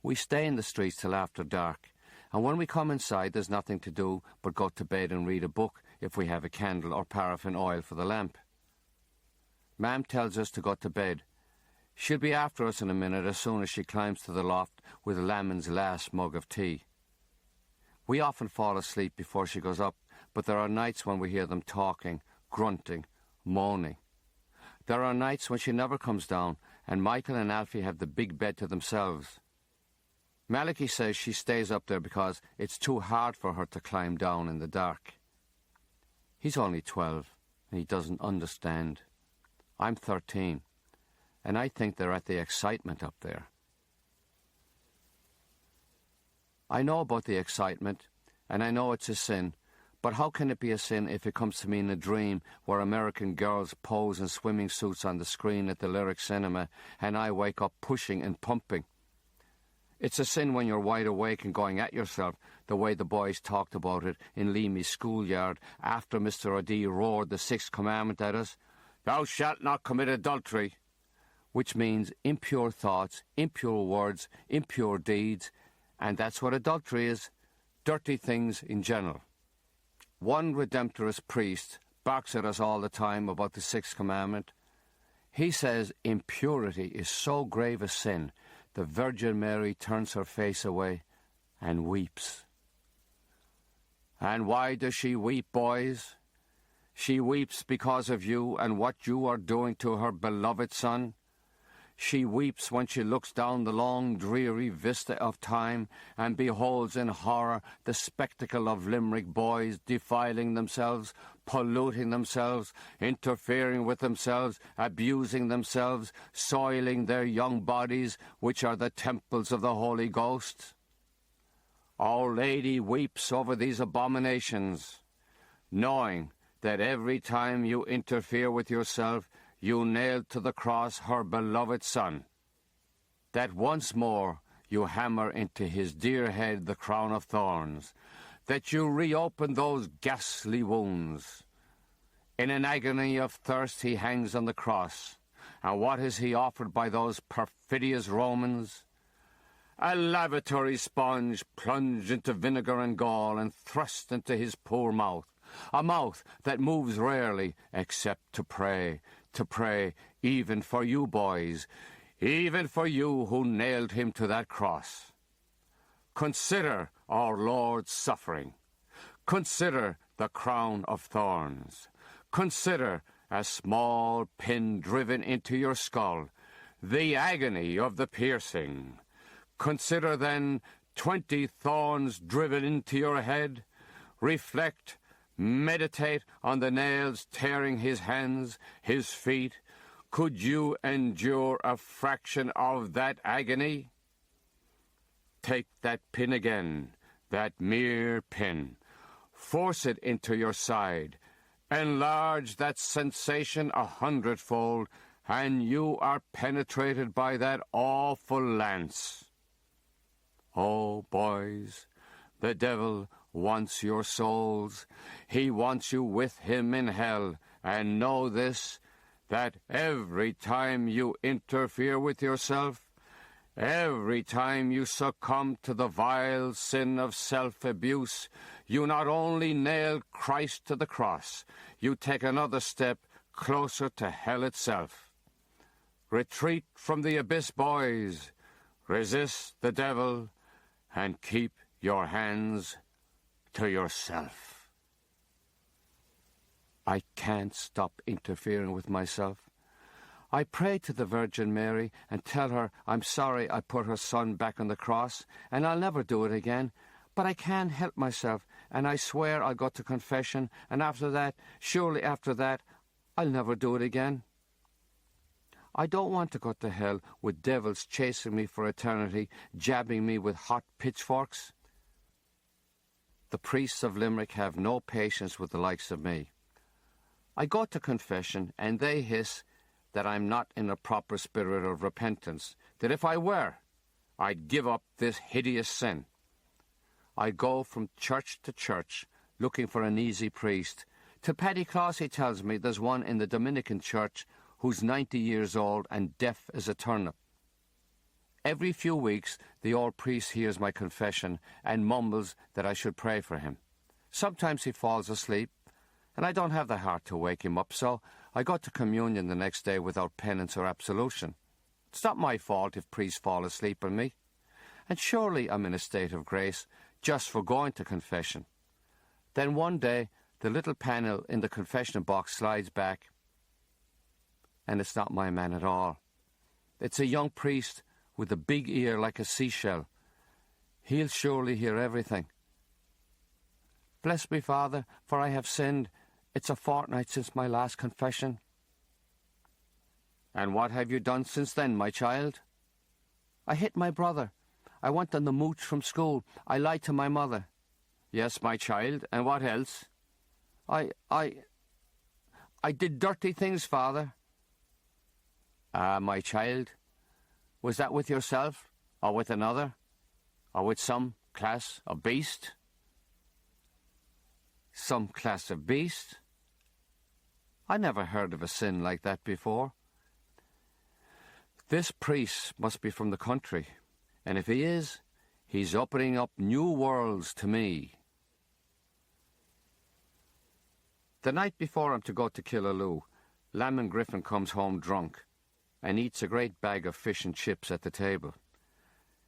We stay in the streets till after dark, and when we come inside there's nothing to do but go to bed and read a book if we have a candle or paraffin oil for the lamp. Mam tells us to go to bed. She'll be after us in a minute as soon as she climbs to the loft with Lamon's last mug of tea. We often fall asleep before she goes up, but there are nights when we hear them talking, grunting, moaning. There are nights when she never comes down, and Michael and Alfie have the big bed to themselves. Malachy says she stays up there because it's too hard for her to climb down in the dark. He's only 12, and he doesn't understand. I'm 13, and I think they're at the excitement up there. I know about the excitement, and I know it's a sin, but how can it be a sin if it comes to me in a dream where American girls pose in swimming suits on the screen at the Lyric Cinema, and I wake up pushing and pumping? It's a sin when you're wide awake and going at yourself, the way the boys talked about it in Leamy's schoolyard after Mr. O'D roared the sixth commandment at us, "Thou shalt not commit adultery," which means impure thoughts, impure words, impure deeds, and that's what adultery is, dirty things in general. One Redemptorist priest barks at us all the time about the sixth commandment. He says impurity is so grave a sin, the Virgin Mary turns her face away and weeps. And why does she weep, boys? She weeps because of you and what you are doing to her beloved son. She weeps when she looks down the long, dreary vista of time and beholds in horror the spectacle of Limerick boys defiling themselves, polluting themselves, interfering with themselves, abusing themselves, soiling their young bodies, which are the temples of the Holy Ghost. Our Lady weeps over these abominations, knowing that every time you interfere with yourself, you nailed to the cross her beloved Son, that once more you hammer into his dear head the crown of thorns, that you reopen those ghastly wounds. In an agony of thirst he hangs on the cross, and what is he offered by those perfidious Romans? A lavatory sponge plunged into vinegar and gall and thrust into his poor mouth, a mouth that moves rarely except to pray even for you boys, even for you who nailed him to that cross. Consider our Lord's suffering. Consider the crown of thorns. Consider a small pin driven into your skull, the agony of the piercing. Consider then 20 thorns driven into your head. Reflect, meditate on the nails tearing his hands, his feet. Could you endure a fraction of that agony? Take that pin again, that mere pin. Force it into your side. Enlarge that sensation 100-fold, and you are penetrated by that awful lance. Oh, boys, the devil wants your souls. He wants you with him in hell. And know this, that every time you interfere with yourself, every time you succumb to the vile sin of self-abuse, you not only nail Christ to the cross, you take another step closer to hell itself. Retreat from the abyss, boys. Resist the devil, and keep your hands to yourself. I can't stop interfering with myself. I pray to the Virgin Mary and tell her I'm sorry I put her Son back on the cross, and I'll never do it again. But I can't help myself, and I swear I'll go to confession, and surely after that, I'll never do it again. I don't want to go to hell with devils chasing me for eternity, jabbing me with hot pitchforks. The priests of Limerick have no patience with the likes of me. I go to confession, and they hiss that I'm not in a proper spirit of repentance, that if I were, I'd give up this hideous sin. I go from church to church, looking for an easy priest. To Paddy Claus, he tells me there's one in the Dominican church who's 90 years old and deaf as a turnip. Every few weeks, the old priest hears my confession and mumbles that I should pray for him. Sometimes he falls asleep, and I don't have the heart to wake him up, so I go to communion the next day without penance or absolution. It's not my fault if priests fall asleep on me. And surely I'm in a state of grace just for going to confession. Then one day, the little panel in the confession box slides back, and it's not my man at all. It's a young priest with a big ear like a seashell. He'll surely hear everything. Bless me, Father, for I have sinned. It's a fortnight since my last confession. And what have you done since then, my child? I hit my brother. I went on the mooch from school. I lied to my mother. Yes, my child, and what else? I did dirty things, Father. Ah, my child, was that with yourself, or with another, or with some class of beast? Some class of beast? I never heard of a sin like that before. This priest must be from the country, and if he is, he's opening up new worlds to me. The night before I'm to go to Killaloe, Lamon Griffin comes home drunk and eats a great bag of fish and chips at the table.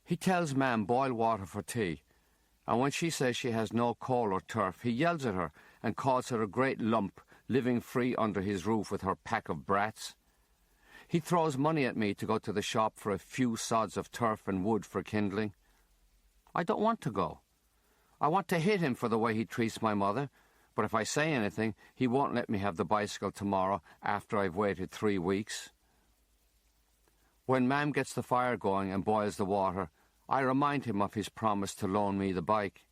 He tells Mam boil water for tea, and when she says she has no coal or turf, he yells at her and calls her a great lump, living free under his roof with her pack of brats. He throws money at me to go to the shop for a few sods of turf and wood for kindling. I don't want to go. I want to hit him for the way he treats my mother, but if I say anything, he won't let me have the bicycle tomorrow after I've waited 3 weeks. When Mam gets the fire going and boils the water, I remind him of his promise to loan me the bike.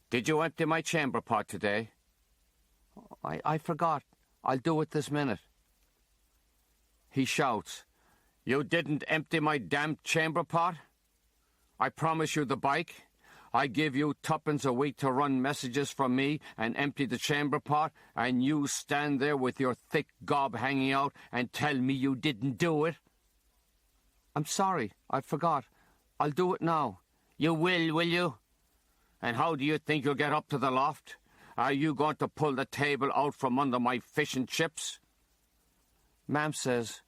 Did you empty my chamber pot today? I forgot. I'll do it this minute. He shouts, "You didn't empty my damn chamber pot? I promise you the bike. I give you tuppence a week to run messages from me and empty the chamber pot, and you stand there with your thick gob hanging out and tell me you didn't do it." "I'm sorry, I forgot. I'll do it now." "You will you? And how do you think you'll get up to the loft? Are you going to pull the table out from under my fish and chips?" Mam says,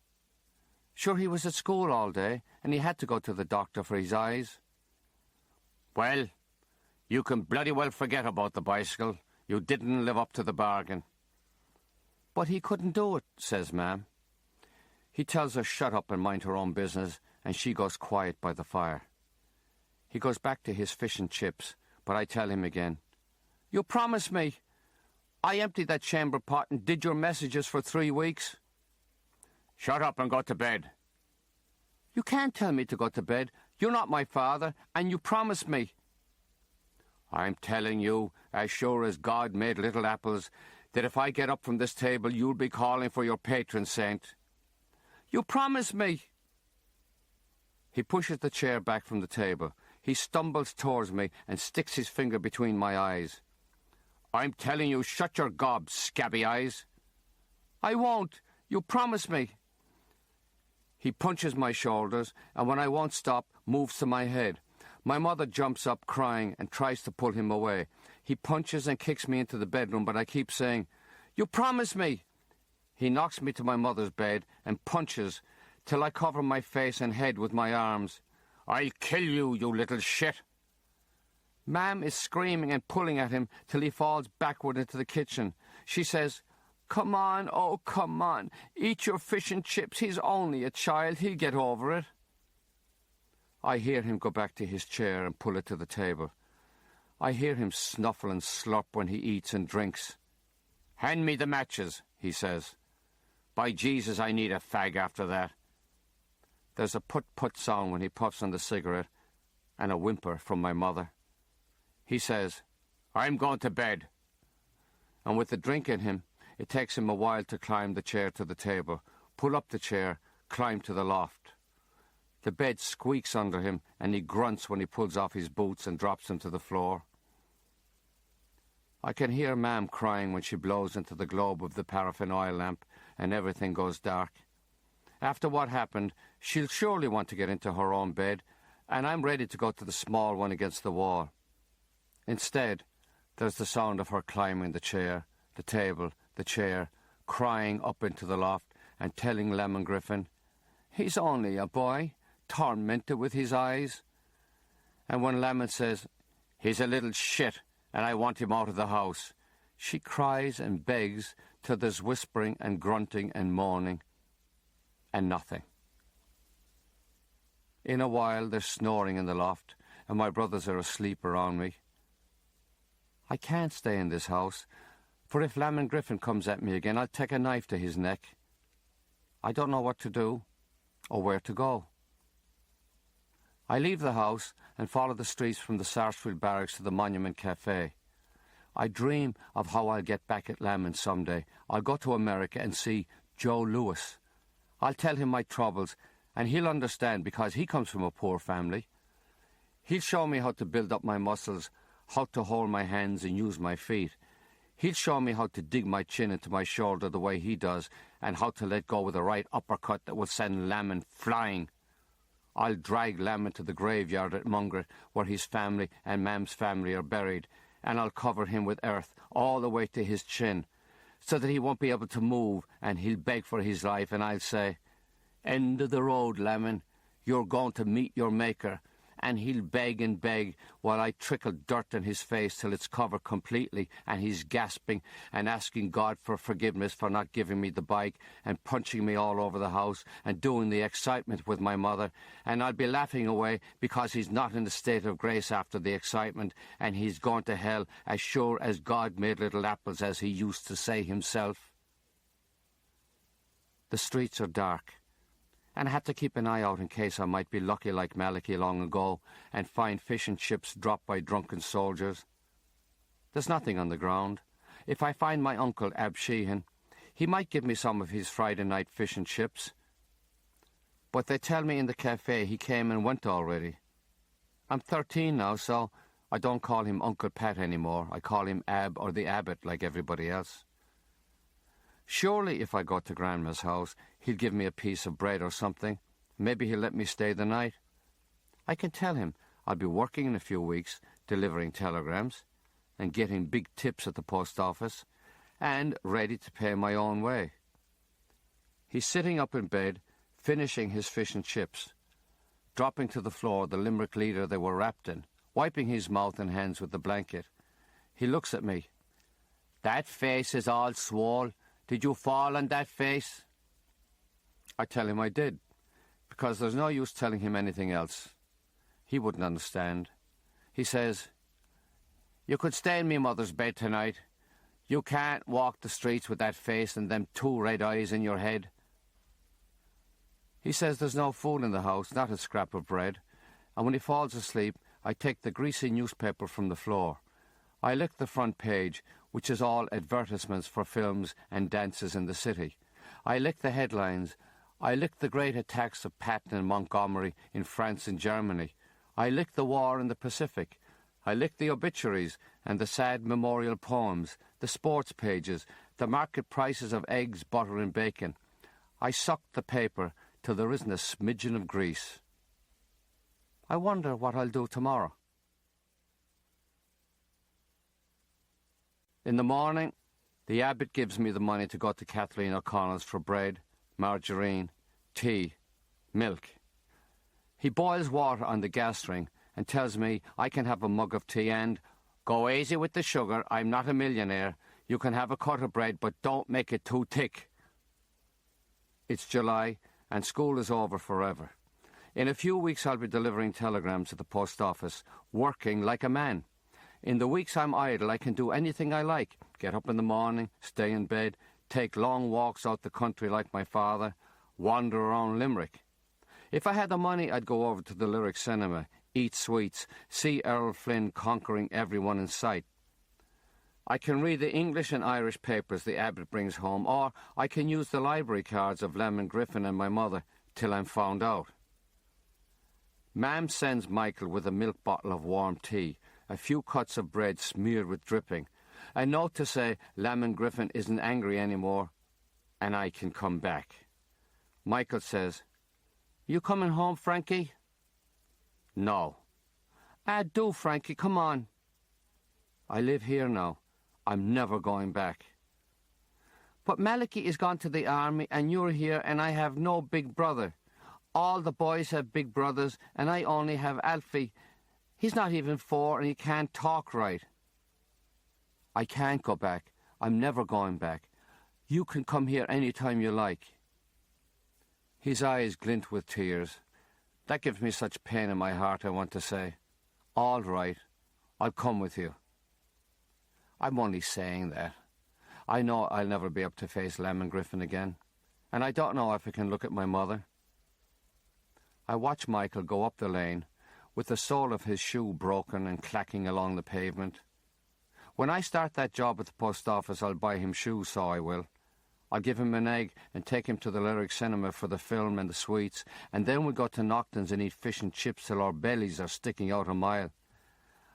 "Sure, he was at school all day, and he had to go to the doctor for his eyes." "Well, you can bloody well forget about the bicycle. You didn't live up to the bargain." "But he couldn't do it," says Mam. He tells her shut up and mind her own business, and she goes quiet by the fire. He goes back to his fish and chips, but I tell him again, "You promised me. I emptied that chamber pot and did your messages for 3 weeks." "Shut up and go to bed." "You can't tell me to go to bed. You're not my father, and you promised me." "I'm telling you, as sure as God made little apples, that if I get up from this table, you'll be calling for your patron saint." "You promised me." He pushes the chair back from the table. He stumbles towards me and sticks his finger between my eyes. "I'm telling you, shut your gob, scabby eyes." "I won't. You promised me." He punches my shoulders, and when I won't stop, moves to my head. My mother jumps up crying and tries to pull him away. He punches and kicks me into the bedroom, but I keep saying, "You promised me." He knocks me to my mother's bed and punches till I cover my face and head with my arms. "I'll kill you, you little shit." Mam is screaming and pulling at him till he falls backward into the kitchen. She says, "Come on, oh, come on. Eat your fish and chips. He's only a child. He'll get over it." I hear him go back to his chair and pull it to the table. I hear him snuffle and slurp when he eats and drinks. "Hand me the matches," he says. "By Jesus, I need a fag after that." There's a put-put sound when he puffs on the cigarette, and a whimper from my mother. He says, "I'm going to bed." And with the drink in him, it takes him a while to climb the chair to the table, pull up the chair, climb to the loft. The bed squeaks under him, and he grunts when he pulls off his boots and drops them to the floor. I can hear Mam crying when she blows into the globe of the paraffin oil lamp and everything goes dark. After what happened, she'll surely want to get into her own bed, and I'm ready to go to the small one against the wall. Instead, there's the sound of her climbing the chair, the table, the chair, crying up into the loft and telling Lemon Griffin, "He's only a boy, tormented with his eyes." And when Lemon says, "He's a little shit and I want him out of the house," she cries and begs till there's whispering and grunting and moaning and nothing. In a while there's snoring in the loft and my brothers are asleep around me. I can't stay in this house, for if Lemon Griffin comes at me again, I'll take a knife to his neck. I don't know what to do or where to go. I leave the house and follow the streets from the Sarsfield Barracks to the Monument Cafe. I dream of how I'll get back at Lemon someday. I'll go to America and see Joe Louis. I'll tell him my troubles, and he'll understand because he comes from a poor family. He'll show me how to build up my muscles, how to hold my hands and use my feet. He'll show me how to dig my chin into my shoulder the way he does, and how to let go with a right uppercut that will send Lemon flying. I'll drag Lemon to the graveyard at Mungret, where his family and Mam's family are buried, and I'll cover him with earth all the way to his chin, so that he won't be able to move, and he'll beg for his life, and I'll say, "End of the road, Lemon. You're going to meet your maker." And he'll beg and beg while I trickle dirt in his face till it's covered completely, and he's gasping and asking God for forgiveness for not giving me the bike and punching me all over the house and doing the excitement with my mother, and I'll be laughing away because he's not in a state of grace after the excitement, and he's going to hell as sure as God made little apples, as he used to say himself. The streets are dark, and I have to keep an eye out in case I might be lucky like Malachy long ago and find fish and chips dropped by drunken soldiers. There's nothing on the ground. If I find my uncle, Ab Sheehan, he might give me some of his Friday night fish and chips. But they tell me in the cafe he came and went already. I'm 13 now, so I don't call him Uncle Pat anymore. I call him Ab or the Abbot like everybody else. Surely if I go to Grandma's house, he'll give me a piece of bread or something. Maybe he'll let me stay the night. I can tell him I'll be working in a few weeks, delivering telegrams, and getting big tips at the post office, and ready to pay my own way. He's sitting up in bed, finishing his fish and chips, dropping to the floor the Limerick leader they were wrapped in, wiping his mouth and hands with the blanket. He looks at me. "That face is all swole. Did you fall on that face?" I tell him I did, because there's no use telling him anything else. He wouldn't understand. He says, "You could stay in me mother's bed tonight. You can't walk the streets with that face and them 2 red eyes in your head." He says there's no food in the house, not a scrap of bread, and when he falls asleep, I take the greasy newspaper from the floor. I lick the front page, which is all advertisements for films and dances in the city. I lick the headlines. I lick the great attacks of Patton and Montgomery in France and Germany. I lick the war in the Pacific. I lick the obituaries and the sad memorial poems, the sports pages, the market prices of eggs, butter and bacon. I suck the paper till there isn't a smidgen of grease. I wonder what I'll do tomorrow. In the morning, the abbot gives me the money to go to Kathleen O'Connell's for bread, margarine, tea, milk. He boils water on the gas ring and tells me I can have a mug of tea and, "Go easy with the sugar, I'm not a millionaire. You can have a cut of bread, but don't make it too thick." It's July, and school is over forever. In a few weeks I'll be delivering telegrams at the post office, working like a man. In the weeks I'm idle, I can do anything I like. Get up in the morning, stay in bed, take long walks out the country like my father, wander around Limerick. If I had the money, I'd go over to the Lyric Cinema, eat sweets, see Errol Flynn conquering everyone in sight. I can read the English and Irish papers the abbot brings home, or I can use the library cards of Lemon Griffin and my mother till I'm found out. Mam sends Michael with a milk bottle of warm tea, a few cuts of bread smeared with dripping, a note to say Lemon Griffin isn't angry anymore, and I can come back. Michael says, "You coming home, Frankie?" "No." Do, Frankie, come on." "I live here now. I'm never going back." "But Malachi is gone to the army, and you're here, and I have no big brother. All the boys have big brothers, and I only have Alfie. He's not even 4, and he can't talk right." "I can't go back. I'm never going back. You can come here any time you like." His eyes glint with tears. That gives me such pain in my heart, I want to say, "All right, I'll come with you." I'm only saying that. I know I'll never be able to face Lemon Griffin again, and I don't know if I can look at my mother. I watch Michael go up the lane, with the sole of his shoe broken and clacking along the pavement. When I start that job at the post office, I'll buy him shoes, so I will. I'll give him an egg and take him to the Lyric Cinema for the film and the sweets, and then we'll go to Nocton's and eat fish and chips till our bellies are sticking out a mile.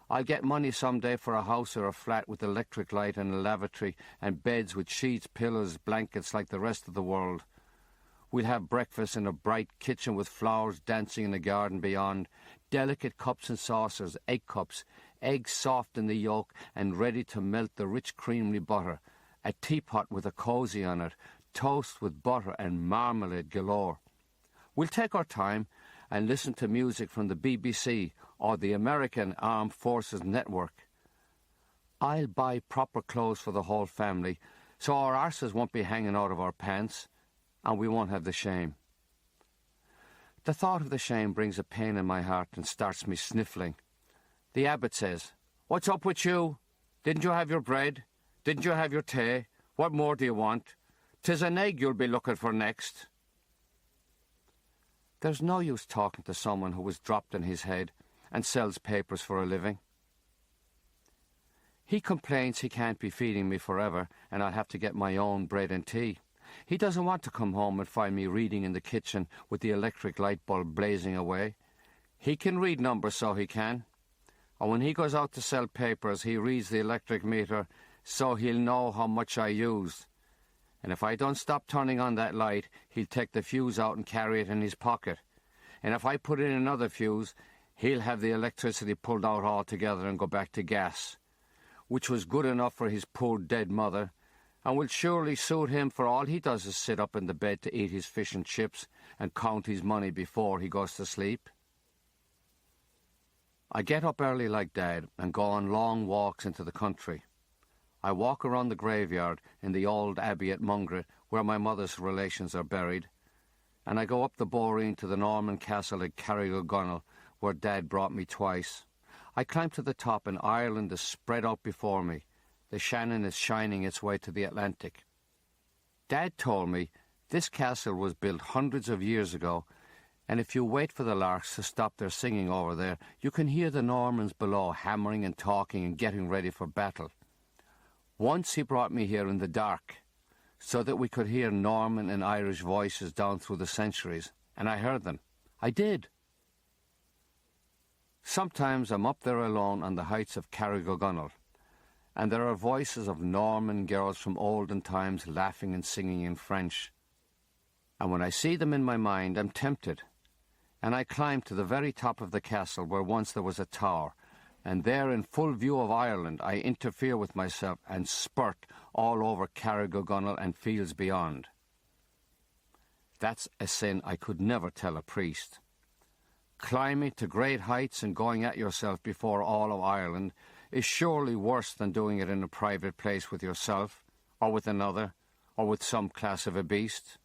I'll get money someday for a house or a flat with electric light and a lavatory and beds with sheets, pillows, blankets like the rest of the world. We'll have breakfast in a bright kitchen with flowers dancing in the garden beyond, delicate cups and saucers, egg cups, eggs soft in the yolk and ready to melt the rich creamy butter, a teapot with a cosy on it, toast with butter and marmalade galore. We'll take our time and listen to music from the BBC or the American Armed Forces Network. I'll buy proper clothes for the whole family, so our arses won't be hanging out of our pants, and we won't have the shame. The thought of the shame brings a pain in my heart and starts me sniffling. The abbot says, "What's up with you? Didn't you have your bread? Didn't you have your tea? What more do you want? 'Tis an egg you'll be looking for next." There's no use talking to someone who was dropped in his head and sells papers for a living. He complains he can't be feeding me forever and I'll have to get my own bread and tea. He doesn't want to come home and find me reading in the kitchen with the electric light bulb blazing away. He can read numbers, so he can. And when he goes out to sell papers, he reads the electric meter so he'll know how much I use. And if I don't stop turning on that light, he'll take the fuse out and carry it in his pocket. And if I put in another fuse, he'll have the electricity pulled out altogether and go back to gas, which was good enough for his poor dead mother, and will surely suit him, for all he does is sit up in the bed to eat his fish and chips and count his money before he goes to sleep. I get up early like Dad and go on long walks into the country. I walk around the graveyard in the old abbey at Mungret, where my mother's relations are buried, and I go up the Boreen to the Norman castle at Carrigagunnel, where Dad brought me twice. I climb to the top, and Ireland is spread out before me. The Shannon is shining its way to the Atlantic. Dad told me this castle was built hundreds of years ago, and if you wait for the larks to stop their singing over there, you can hear the Normans below hammering and talking and getting ready for battle. Once he brought me here in the dark, so that we could hear Norman and Irish voices down through the centuries, and I heard them. I did. Sometimes I'm up there alone on the heights of Carrigagunnel, and there are voices of Norman girls from olden times laughing and singing in French. And when I see them in my mind, I'm tempted, and I climb to the very top of the castle where once there was a tower, and there in full view of Ireland I interfere with myself and spurt all over Carrigagunnel and fields beyond. That's a sin I could never tell a priest. Climbing to great heights and going at yourself before all of Ireland is surely worse than doing it in a private place with yourself, or with another, or with some class of a beast.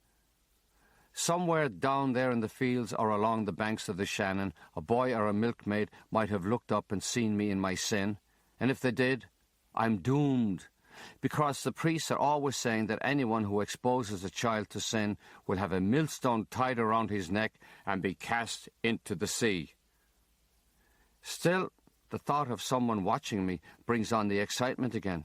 Somewhere down there in the fields or along the banks of the Shannon, a boy or a milkmaid might have looked up and seen me in my sin, and if they did, I'm doomed, because the priests are always saying that anyone who exposes a child to sin will have a millstone tied around his neck and be cast into the sea. Still, the thought of someone watching me brings on the excitement again.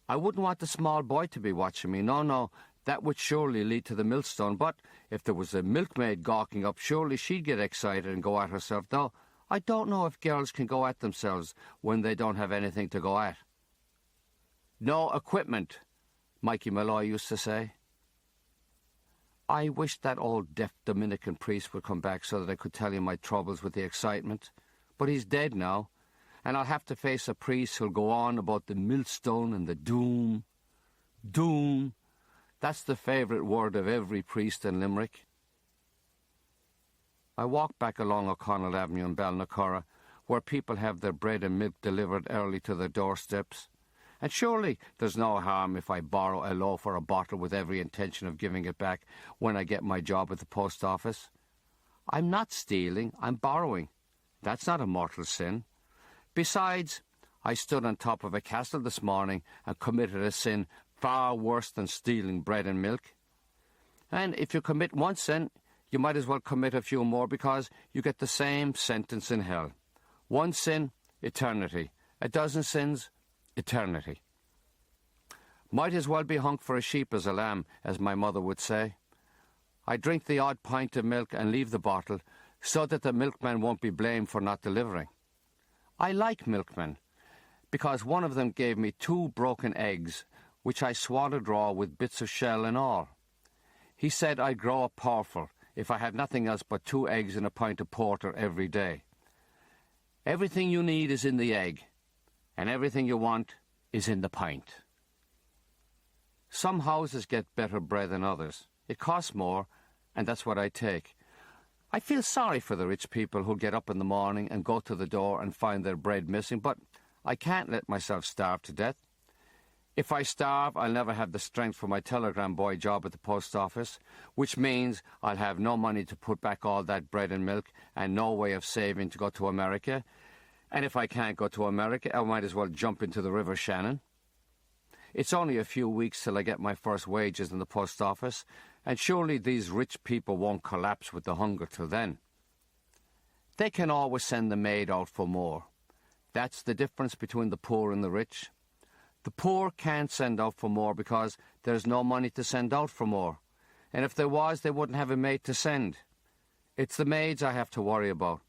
I wouldn't want the small boy to be watching me. No, that would surely lead to the millstone. But if there was a milkmaid gawking up, surely she'd get excited and go at herself. Though I don't know if girls can go at themselves when they don't have anything to go at. No equipment, Mikey Malloy used to say. I wish that old deaf Dominican priest would come back so that I could tell him my troubles with the excitement. But he's dead now, and I'll have to face a priest who'll go on about the millstone and the doom. Doom. That's the favourite word of every priest in Limerick. I walk back along O'Connell Avenue in Balnacurra, where people have their bread and milk delivered early to their doorsteps. And surely there's no harm if I borrow a loaf or a bottle with every intention of giving it back when I get my job at the post office. I'm not stealing, I'm borrowing. That's not a mortal sin. Besides, I stood on top of a castle this morning and committed a sin far worse than stealing bread and milk. And if you commit one sin, you might as well commit a few more, because you get the same sentence in hell. One sin, eternity. A dozen sins, eternity. Might as well be hung for a sheep as a lamb, as my mother would say. I drink the odd pint of milk and leave the bottle, so that the milkman won't be blamed for not delivering. I like milkmen, because one of them gave me 2 broken eggs, which I swallowed raw with bits of shell and all. He said I'd grow up powerful if I had nothing else but 2 eggs and a pint of porter every day. Everything you need is in the egg, and everything you want is in the pint. Some houses get better bread than others. It costs more, and that's what I take. I feel sorry for the rich people who get up in the morning and go to the door and find their bread missing, but I can't let myself starve to death. If I starve, I'll never have the strength for my telegram boy job at the post office, which means I'll have no money to put back all that bread and milk and no way of saving to go to America. And if I can't go to America, I might as well jump into the River Shannon. It's only a few weeks till I get my first wages in the post office, and surely these rich people won't collapse with the hunger till then. They can always send the maid out for more. That's the difference between the poor and the rich. The poor can't send out for more because there's no money to send out for more. And if there was, they wouldn't have a maid to send. It's the maids I have to worry about.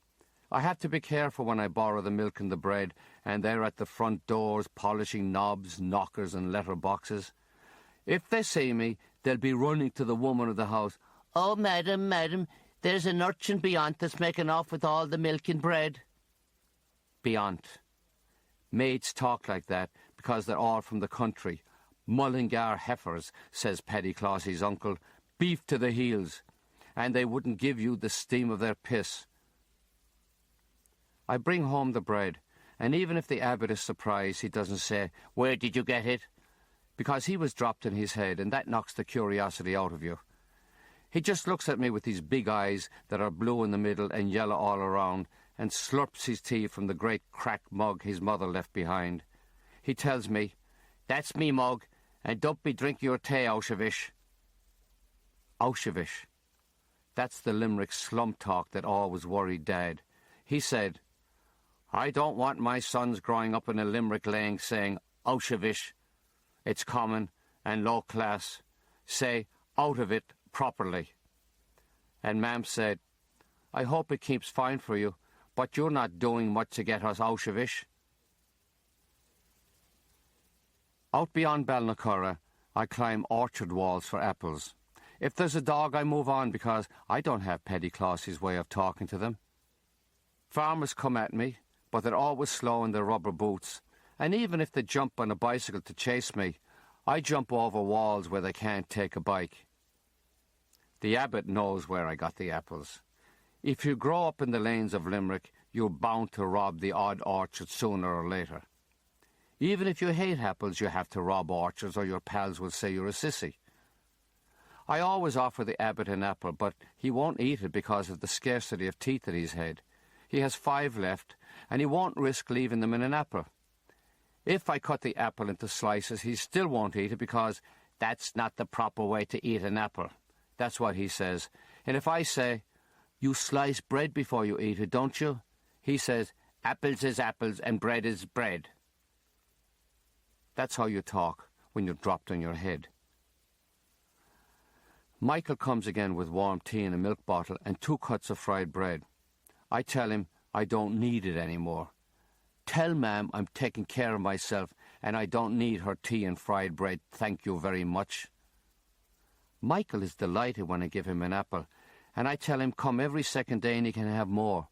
I have to be careful when I borrow the milk and the bread, and they're at the front doors polishing knobs, knockers and letter boxes. If they see me, they'll be running to the woman of the house. "Oh, madam, madam, there's an urchin beyond that's making off with all the milk and bread." Beyond. Maids talk like that because they're all from the country. Mullingar heifers, says Paddy Clossey's uncle, beef to the heels, and they wouldn't give you the steam of their piss. I bring home the bread, and even if the abbot is surprised, he doesn't say, "Where did you get it?" because he was dropped in his head, and that knocks the curiosity out of you. He just looks at me with his big eyes that are blue in the middle and yellow all around, and slurps his tea from the great cracked mug his mother left behind. He tells me, "That's me mug, and don't be drinking your tea out of it." Out of it. That's the Limerick slump talk that always worried Dad. He said, "I don't want my sons growing up in a Limerick Lane saying, 'out of it.' It's common and low class. Say, 'out of it' properly." And Mam said, "I hope it keeps fine for you, but you're not doing much to get us out of it." Out beyond Balnacurra, I climb orchard walls for apples. If there's a dog, I move on because I don't have Paddy Clossey's way of talking to them. Farmers come at me, but they're always slow in their rubber boots, and even if they jump on a bicycle to chase me, I jump over walls where they can't take a bike. The abbot knows where I got the apples. If you grow up in the lanes of Limerick, you're bound to rob the odd orchard sooner or later. Even if you hate apples, you have to rob orchards or your pals will say you're a sissy. I always offer the abbot an apple, but he won't eat it because of the scarcity of teeth at his head. He has 5 left, and he won't risk leaving them in an apple. If I cut the apple into slices, he still won't eat it because that's not the proper way to eat an apple. That's what he says. And if I say, "You slice bread before you eat it, don't you?" he says, "Apples is apples and bread is bread." That's how you talk when you're dropped on your head. Michael comes again with warm tea in a milk bottle and 2 cuts of fried bread. I tell him I don't need it anymore. "Tell Mam I'm taking care of myself and I don't need her tea and fried bread, thank you very much." Michael is delighted when I give him an apple, and I tell him come every second day and he can have more.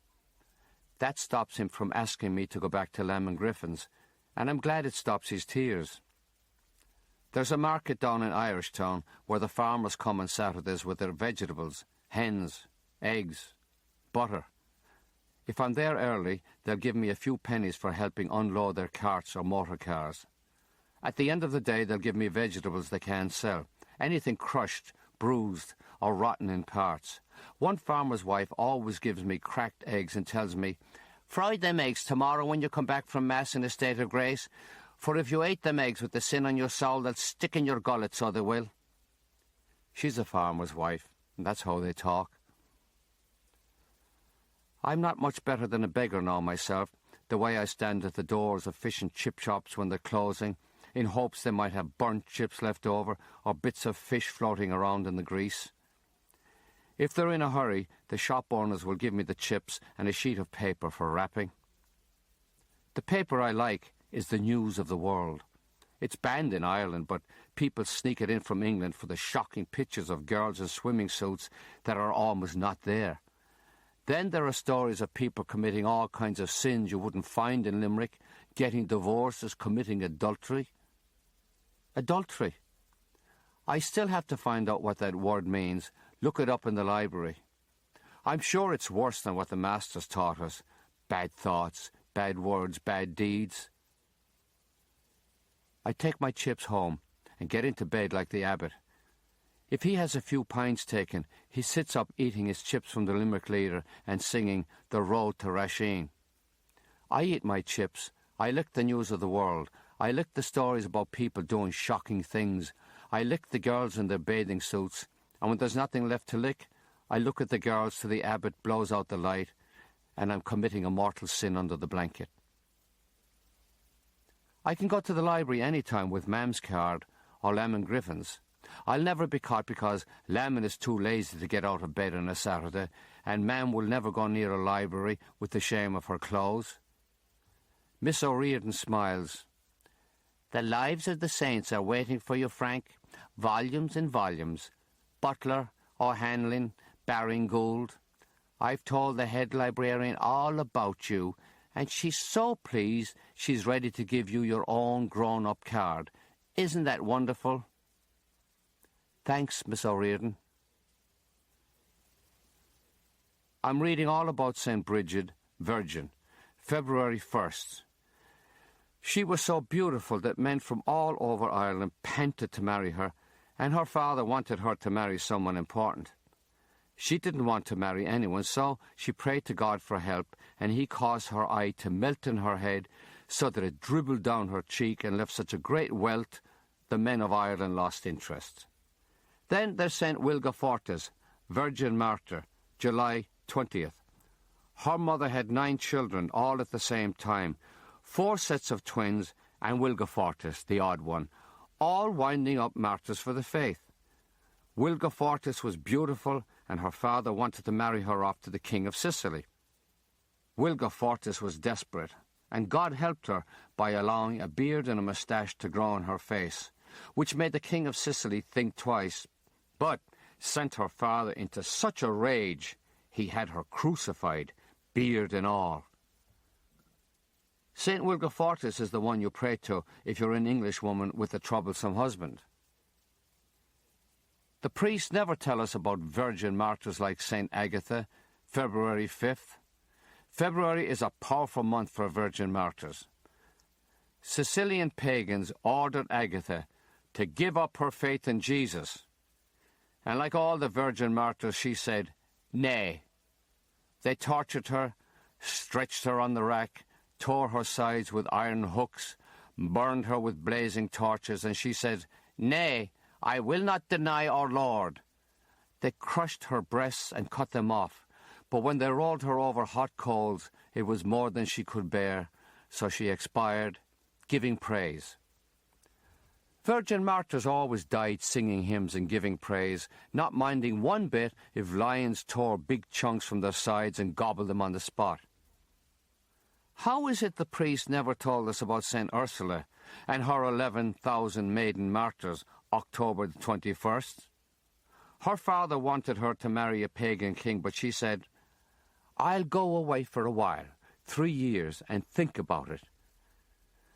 That stops him from asking me to go back to Lamb and Griffin's, and I'm glad it stops his tears. There's a market down in Irishtown where the farmers come on Saturdays with their vegetables, hens, eggs, butter. If I'm there early, they'll give me a few pennies for helping unload their carts or motor cars. At the end of the day, they'll give me vegetables they can't sell, anything crushed, bruised, or rotten in parts. One farmer's wife always gives me cracked eggs and tells me, "Fry them eggs tomorrow when you come back from Mass in a state of grace, for if you ate them eggs with the sin on your soul, they'll stick in your gullet, so they will." She's a farmer's wife, and that's how they talk. I'm not much better than a beggar now myself, the way I stand at the doors of fish and chip shops when they're closing, in hopes they might have burnt chips left over or bits of fish floating around in the grease. If they're in a hurry, the shop owners will give me the chips and a sheet of paper for wrapping. The paper I like is the news of the world. It's banned in Ireland, but people sneak it in from England for the shocking pictures of girls in swimming suits that are almost not there. Then there are stories of people committing all kinds of sins you wouldn't find in Limerick, getting divorces, committing adultery. Adultery. I still have to find out what that word means, look it up in the library. I'm sure it's worse than what the masters taught us. Bad thoughts, bad words, bad deeds. I take my chips home and get into bed like the abbot. If he has a few pints taken, he sits up eating his chips from the Limerick Leader and singing The Road to Rasheen. I eat my chips. I lick the news of the world. I lick the stories about people doing shocking things. I lick the girls in their bathing suits. And when there's nothing left to lick, I look at the girls till the abbot blows out the light and I'm committing a mortal sin under the blanket. I can go to the library any time with Mam's card or Lemon Griffin's. I'll never be caught because Lemon is too lazy to get out of bed on a Saturday, and Mam will never go near a library with the shame of her clothes. Miss O'Riordan smiles. The Lives of the Saints are waiting for you, Frank. Volumes and volumes. Butler, O'Hanlon, Baring Gould. I've told the head librarian all about you, and she's so pleased she's ready to give you your own grown-up card. Isn't that wonderful? Thanks, Miss O'Riordan. I'm reading all about St. Bridget, Virgin, February 1st. She was so beautiful that men from all over Ireland panted to marry her, and her father wanted her to marry someone important. She didn't want to marry anyone, so she prayed to God for help, and he caused her eye to melt in her head so that it dribbled down her cheek and left such a great welt the men of Ireland lost interest. Then there's St. Wilgefortis, Virgin Martyr, July 20th. Her mother had 9 children, all at the same time, 4 sets of twins, and Wilgefortis, the odd one, all winding up martyrs for the faith. Wilgefortis was beautiful, and her father wanted to marry her off to the King of Sicily. Wilgefortis was desperate, and God helped her by allowing a beard and a moustache to grow on her face, which made the King of Sicily think twice, but sent her father into such a rage he had her crucified, beard and all. St. Wilgefortis is the one you pray to if you're an Englishwoman with a troublesome husband. The priests never tell us about virgin martyrs like St. Agatha, February 5th. February is a powerful month for virgin martyrs. Sicilian pagans ordered Agatha to give up her faith in Jesus. And like all the virgin martyrs, she said, nay. They tortured her, stretched her on the rack, tore her sides with iron hooks, burned her with blazing torches, and she said, nay, I will not deny our Lord. They crushed her breasts and cut them off, but when they rolled her over hot coals, it was more than she could bear, so she expired, giving praise. Virgin martyrs always died singing hymns and giving praise, not minding one bit if lions tore big chunks from their sides and gobbled them on the spot. How is it the priest never told us about St. Ursula and her 11,000 maiden martyrs, October the 21st? Her father wanted her to marry a pagan king, but she said, I'll go away for a while, 3 years, and think about it.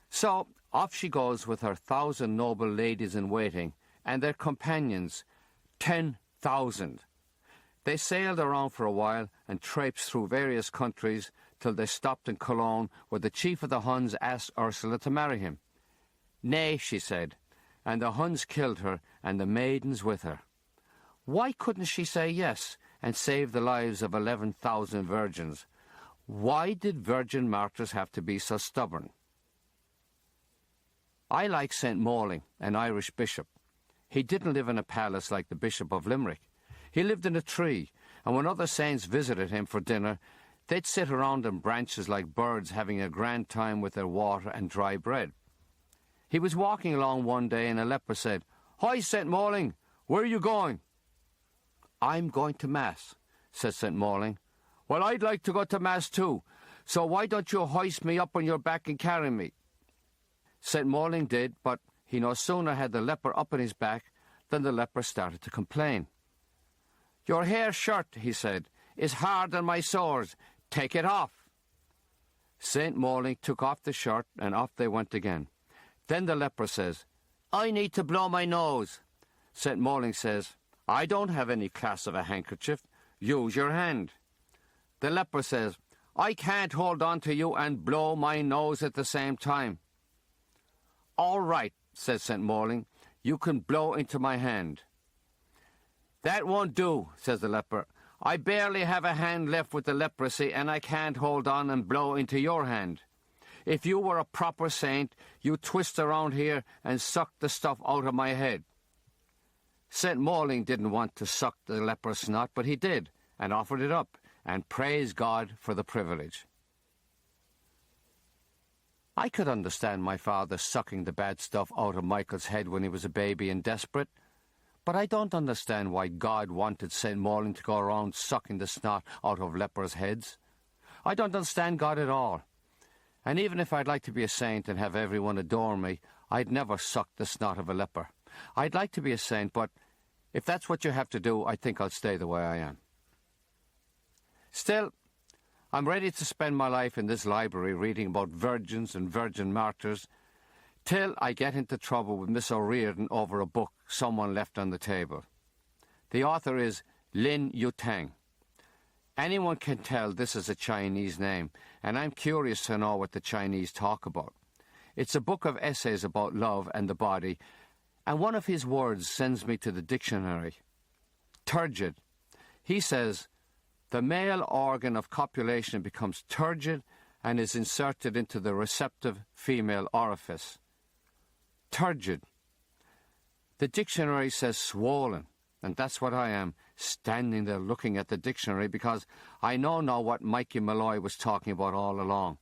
So off she goes with her 1,000 noble ladies in waiting and their companions, 10,000. They sailed around for a while and traipsed through various countries till they stopped in Cologne, where the chief of the Huns asked Ursula to marry him. Nay, she said, and the Huns killed her and the maidens with her. Why couldn't she say yes and save the lives of 11,000 virgins? Why did virgin martyrs have to be so stubborn? I like St. Moling, an Irish bishop. He didn't live in a palace like the Bishop of Limerick. He lived in a tree, and when other saints visited him for dinner, they'd sit around in branches like birds having a grand time with their water and dry bread. He was walking along one day and a leper said, Hi, St. Moling, where are you going? I'm going to Mass, said St. Moling. Well, I'd like to go to Mass too, so why don't you hoist me up on your back and carry me? St. Moling did, but he no sooner had the leper up on his back than the leper started to complain. Your hair shirt, he said, is hard on my sores. Take it off. St. Moling took off the shirt and off they went again. Then the leper says, I need to blow my nose. St. Moling says, I don't have any class of a handkerchief. Use your hand. The leper says, I can't hold on to you and blow my nose at the same time. All right, says St. Moling, you can blow into my hand. That won't do, says the leper. I barely have a hand left with the leprosy, and I can't hold on and blow into your hand. If you were a proper saint, you'd twist around here and suck the stuff out of my head. St. Moling didn't want to suck the leper's snot, but he did, and offered it up, and praised God for the privilege. I could understand my father sucking the bad stuff out of Michael's head when he was a baby and desperate, but I don't understand why God wanted St. Moling to go around sucking the snot out of lepers' heads. I don't understand God at all. And even if I'd like to be a saint and have everyone adore me, I'd never suck the snot of a leper. I'd like to be a saint, but if that's what you have to do, I think I'll stay the way I am. Still, I'm ready to spend my life in this library reading about virgins and virgin martyrs till I get into trouble with Miss O'Riordan over a book someone left on the table. The author is Lin Yutang. Anyone can tell this is a Chinese name, and I'm curious to know what the Chinese talk about. It's a book of essays about love and the body, and one of his words sends me to the dictionary. Turgid. He says, the male organ of copulation becomes turgid and is inserted into the receptive female orifice. Turgid. The dictionary says swollen, and that's what I am, standing there looking at the dictionary, because I know now what Mikey Malloy was talking about all along,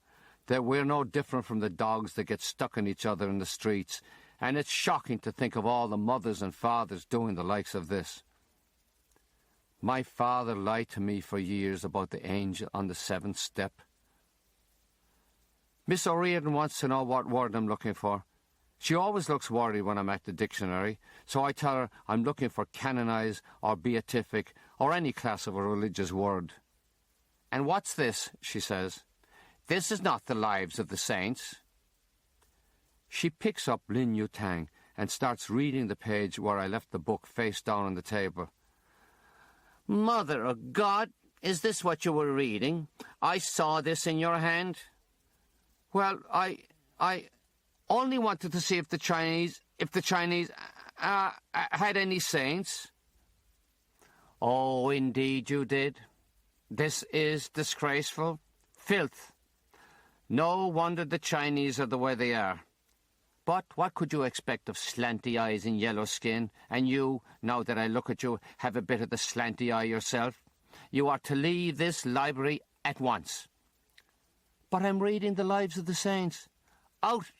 that we're no different from the dogs that get stuck in each other in the streets, and it's shocking to think of all the mothers and fathers doing the likes of this. My father lied to me for years about the angel on the 7th step. Miss O'Riordan wants to know what word I'm looking for. She always looks worried when I'm at the dictionary, so I tell her I'm looking for canonized or beatific or any class of a religious word. And what's this? She says. This is not the lives of the saints. She picks up Lin Yutang and starts reading the page where I left the book face down on the table. Mother of God, is this what you were reading? I saw this in your hand. Well, I only wanted to see if the Chinese had any saints. Oh, indeed you did. This is disgraceful. Filth. No wonder the Chinese are the way they are. But what could you expect of slanty eyes and yellow skin? And you, now that I look at you, have a bit of the slanty eye yourself. You are to leave this library at once. But I'm reading the lives of the saints. Out,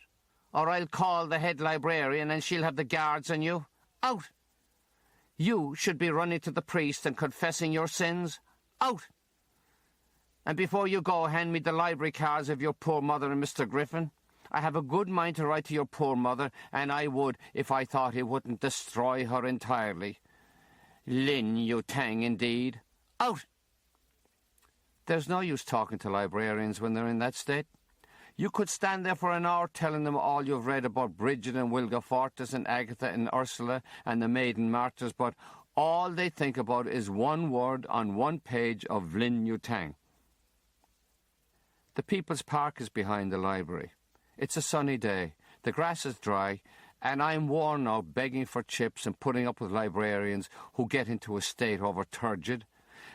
or I'll call the head librarian and she'll have the guards on you. Out. You should be running to the priest and confessing your sins. Out. And before you go, hand me the library cards of your poor mother and Mr. Griffin. I have a good mind to write to your poor mother, and I would if I thought it wouldn't destroy her entirely. Lin Yutang, indeed. Out! There's no use talking to librarians when they're in that state. You could stand there for an hour telling them all you've read about Bridget and Wilgefortis and Agatha and Ursula and the maiden martyrs, but all they think about is one word on one page of Lin Yutang. The People's Park is behind the library. It's a sunny day, the grass is dry, and I'm worn out begging for chips and putting up with librarians who get into a state over turgid.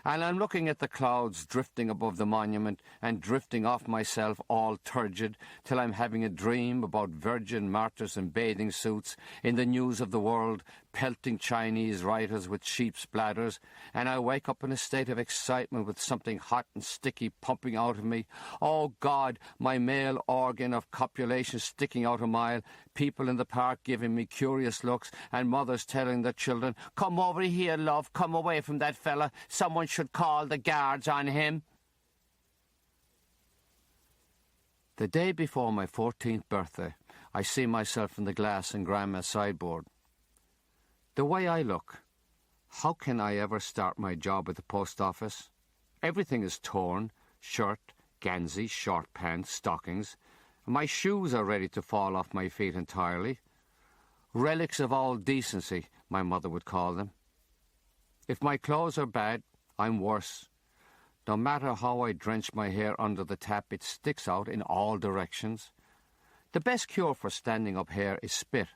And I'm looking at the clouds drifting above the monument and drifting off myself all turgid till I'm having a dream about virgin martyrs in bathing suits in the news of the world, pelting Chinese writers with sheep's bladders, and I wake up in a state of excitement with something hot and sticky pumping out of me. Oh God, my male organ of copulation sticking out a mile, people in the park giving me curious looks, and mothers telling their children, "Come over here, love, come away from that fella. Someone should call the guards on him." The day before my 14th birthday, I see myself in the glass in Grandma's sideboard. The way I look, how can I ever start my job at the post office? Everything is torn, shirt, gansey, short pants, stockings. My shoes are ready to fall off my feet entirely. Relics of all decency, my mother would call them. If my clothes are bad, I'm worse. No matter how I drench my hair under the tap, it sticks out in all directions. The best cure for standing up hair is spit.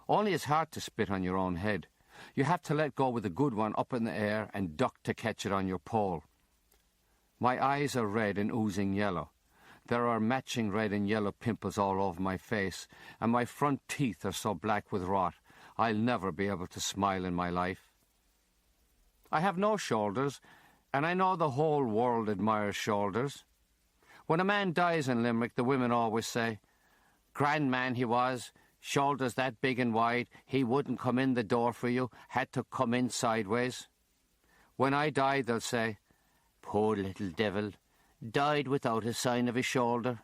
Only it's hard to spit on your own head. You have to let go with a good one up in the air and duck to catch it on your pole. My eyes are red and oozing yellow. There are matching red and yellow pimples all over my face, and my front teeth are so black with rot, I'll never be able to smile in my life. I have no shoulders, and I know the whole world admires shoulders. When a man dies in Limerick, the women always say, Grand man he was, shoulders that big and wide, he wouldn't come in the door for you, had to come in sideways. When I die, they'll say, poor little devil, died without a sign of his shoulder.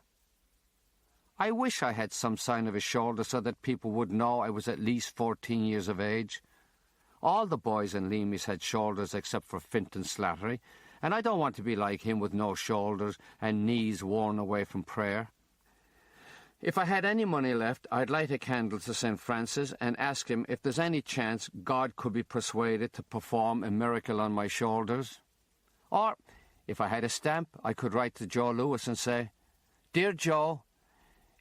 I wish I had some sign of his shoulder so that people would know I was at least 14 years of age. All the boys in Leamy's had shoulders except for Fintan Slattery, and I don't want to be like him with no shoulders and knees worn away from prayer. If I had any money left, I'd light a candle to St. Francis and ask him if there's any chance God could be persuaded to perform a miracle on my shoulders. Or, if I had a stamp, I could write to Joe Lewis and say, Dear Joe,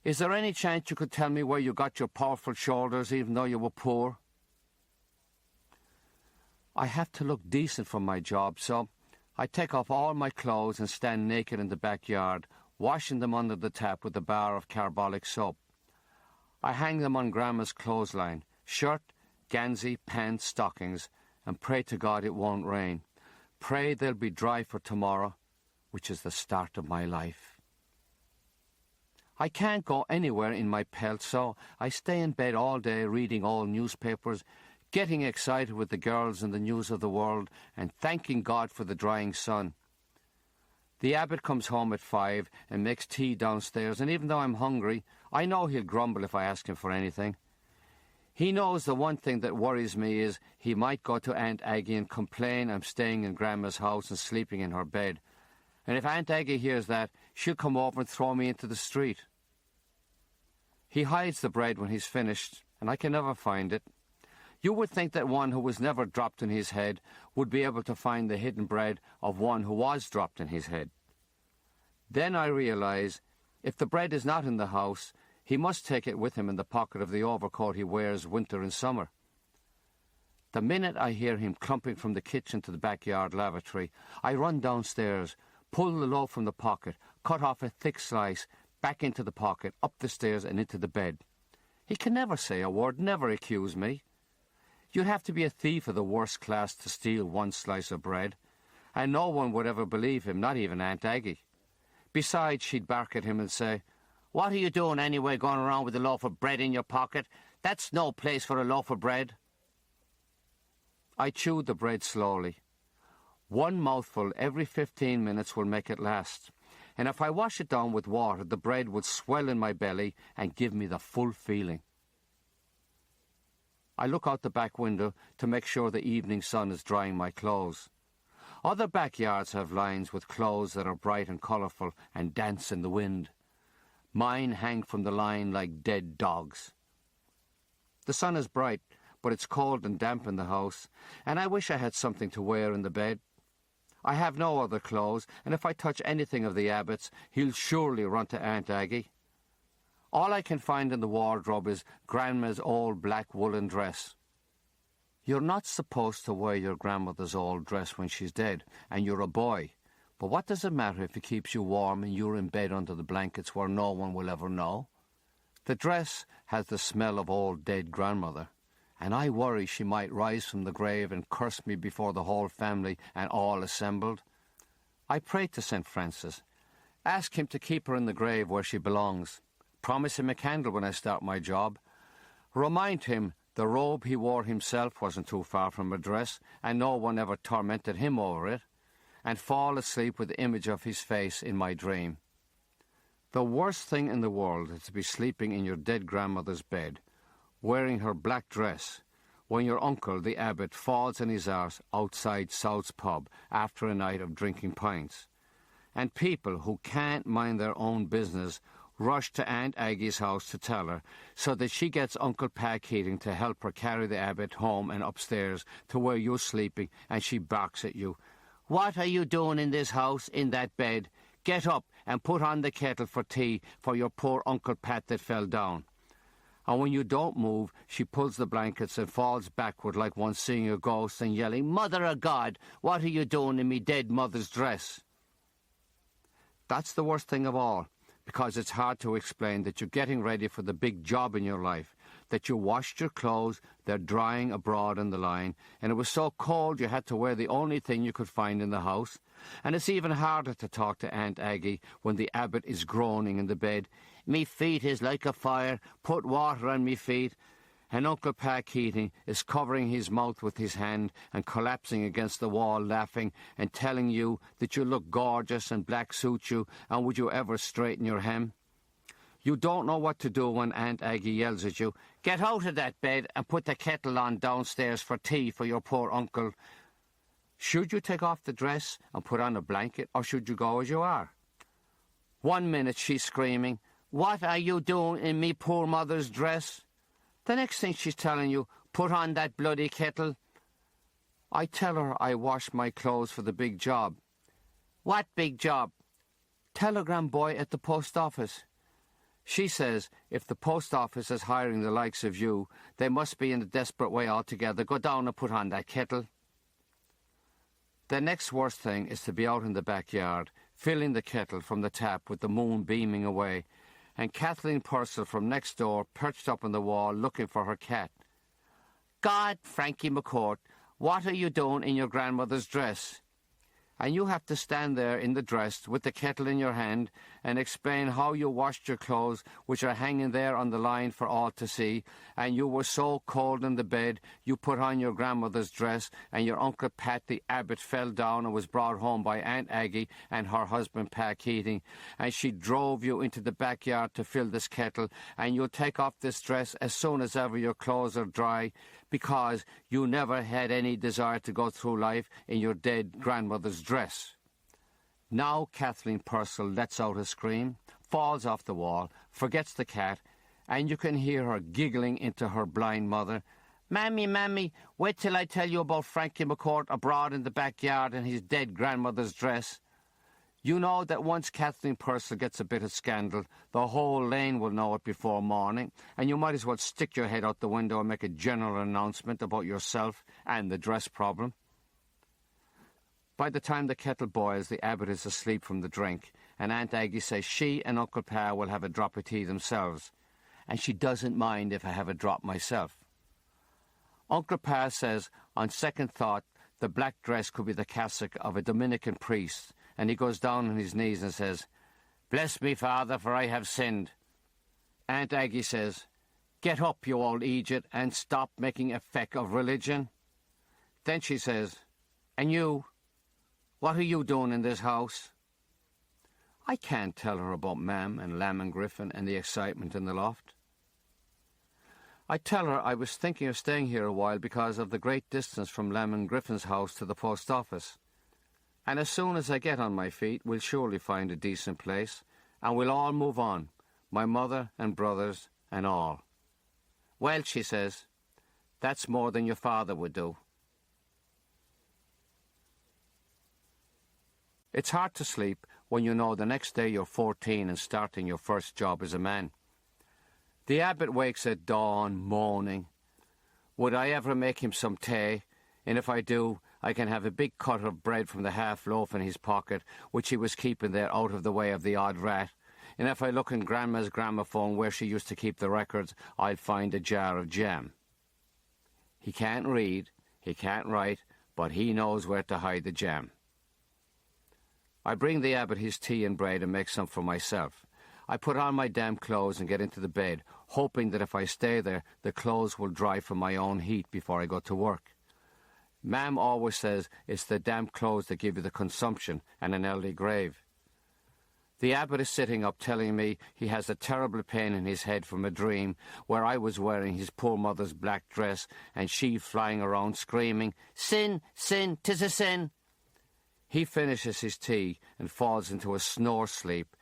is there any chance you could tell me where you got your powerful shoulders even though you were poor? I have to look decent for my job, so I take off all my clothes and stand naked in the backyard, washing them under the tap with a bar of carbolic soap. I hang them on Grandma's clothesline, shirt, gansey, pants, stockings, and pray to God it won't rain. Pray they'll be dry for tomorrow, which is the start of my life. I can't go anywhere in my pelt, so I stay in bed all day reading old newspapers, getting excited with the girls and the news of the world, and thanking God for the drying sun. The abbot comes home at 5 and makes tea downstairs, and even though I'm hungry, I know he'll grumble if I ask him for anything. He knows the one thing that worries me is he might go to Aunt Aggie and complain I'm staying in Grandma's house and sleeping in her bed. And if Aunt Aggie hears that, she'll come over and throw me into the street. He hides the bread when he's finished, and I can never find it. You would think that one who was never dropped in his head would be able to find the hidden bread of one who was dropped in his head. Then I realize, if the bread is not in the house, he must take it with him in the pocket of the overcoat he wears winter and summer. The minute I hear him clumping from the kitchen to the backyard lavatory, I run downstairs, pull the loaf from the pocket, cut off a thick slice, back into the pocket, up the stairs and into the bed. He can never say a word, never accuse me. You'd have to be a thief of the worst class to steal one slice of bread, and no one would ever believe him, not even Aunt Aggie. Besides, she'd bark at him and say, What are you doing anyway, going around with a loaf of bread in your pocket? That's no place for a loaf of bread. I chewed the bread slowly. One mouthful every 15 minutes will make it last, and if I wash it down with water, the bread would swell in my belly and give me the full feeling. I look out the back window to make sure the evening sun is drying my clothes. Other backyards have lines with clothes that are bright and colourful and dance in the wind. Mine hang from the line like dead dogs. The sun is bright, but it's cold and damp in the house, and I wish I had something to wear in the bed. I have no other clothes, and if I touch anything of the abbot's, he'll surely run to Aunt Aggie. All I can find in the wardrobe is Grandma's old black woolen dress. You're not supposed to wear your grandmother's old dress when she's dead, and you're a boy. But what does it matter if it keeps you warm and you're in bed under the blankets where no one will ever know? The dress has the smell of old dead grandmother, and I worry she might rise from the grave and curse me before the whole family and all assembled. I pray to St. Francis. Ask him to keep her in the grave where she belongs. Promise him a candle when I start my job. Remind him the robe he wore himself wasn't too far from a dress, and no one ever tormented him over it, and fall asleep with the image of his face in my dream. The worst thing in the world is to be sleeping in your dead grandmother's bed, wearing her black dress, when your uncle, the abbot, falls in his arse outside South's pub after a night of drinking pints, and people who can't mind their own business rush to Aunt Aggie's house to tell her, so that she gets Uncle Pat Keating to help her carry the abbot home and upstairs to where you're sleeping, and she barks at you. What are you doing in this house, in that bed? Get up and put on the kettle for tea for your poor Uncle Pat that fell down. And when you don't move, she pulls the blankets and falls backward like one seeing a ghost and yelling, Mother of God, what are you doing in me dead mother's dress? That's the worst thing of all, because it's hard to explain that you're getting ready for the big job in your life, that you washed your clothes, they're drying abroad on the line, and it was so cold you had to wear the only thing you could find in the house. And it's even harder to talk to Aunt Aggie when the abbot is groaning in the bed. Me feet is like a fire, put water on me feet. And Uncle Pa Keating is covering his mouth with his hand and collapsing against the wall laughing and telling you that you look gorgeous and black suits you and would you ever straighten your hem. You don't know what to do when Aunt Aggie yells at you, "Get out of that bed and put the kettle on downstairs for tea for your poor uncle." Should you take off the dress and put on a blanket, or should you go as you are? 1 minute she's screaming, "What are you doing in me poor mother's dress?" The next thing she's telling you, "Put on that bloody kettle." I tell her I wash my clothes for the big job. "What big job?" "Telegram boy at the post office." She says if the post office is hiring the likes of you, they must be in a desperate way altogether. Go down and put on that kettle. The next worst thing is to be out in the backyard, filling the kettle from the tap with the moon beaming away, and Kathleen Purcell from next door perched up on the wall looking for her cat. "God, Frankie McCourt, what are you doing in your grandmother's dress?" And you have to stand there in the dress with the kettle in your hand and explain how you washed your clothes, which are hanging there on the line for all to see, and you were so cold in the bed you put on your grandmother's dress, and your Uncle Pat the Abbot fell down and was brought home by Aunt Aggie and her husband Pa Keating, and she drove you into the backyard to fill this kettle, and you'll take off this dress as soon as ever your clothes are dry, because you never had any desire to go through life in your dead grandmother's dress. Now Kathleen Purcell lets out a scream, falls off the wall, forgets the cat, and you can hear her giggling into her blind mother. "Mammy, Mammy, wait till I tell you about Frankie McCourt abroad in the backyard in his dead grandmother's dress." You know that once Kathleen Purcell gets a bit of scandal, the whole lane will know it before morning, and you might as well stick your head out the window and make a general announcement about yourself and the dress problem. By the time the kettle boils, the Abbot is asleep from the drink, and Aunt Aggie says she and Uncle Pa will have a drop of tea themselves, and she doesn't mind if I have a drop myself. Uncle Pa says, on second thought, the black dress could be the cassock of a Dominican priest, and he goes down on his knees and says, "Bless me, Father, for I have sinned." Aunt Aggie says, "Get up, you old idiot, and stop making a feck of religion." Then she says, "And you, what are you doing in this house?" I can't tell her about Mam and Lamb and Griffin and the excitement in the loft. I tell her I was thinking of staying here a while because of the great distance from Lamb and Griffin's house to the post office. And as soon as I get on my feet, we'll surely find a decent place, and we'll all move on, my mother and brothers and all. "Well," she says, "that's more than your father would do." It's hard to sleep when you know the next day you're 14 and starting your first job as a man. The Abbot wakes at dawn, moaning. Would I ever make him some tea? And if I do, I can have a big cut of bread from the half loaf in his pocket, which he was keeping there out of the way of the odd rat. And if I look in Grandma's gramophone where she used to keep the records, I'll find a jar of jam. He can't read, he can't write, but he knows where to hide the jam. I bring the Abbot his tea and bread and make some for myself. I put on my damp clothes and get into the bed, hoping that if I stay there, the clothes will dry from my own heat before I go to work. Mam always says it's the damp clothes that give you the consumption and an early grave. The Abbot is sitting up telling me he has a terrible pain in his head from a dream where I was wearing his poor mother's black dress and she flying around screaming, "Sin, sin, 'tis a sin." He finishes his tea and falls into a snore sleep,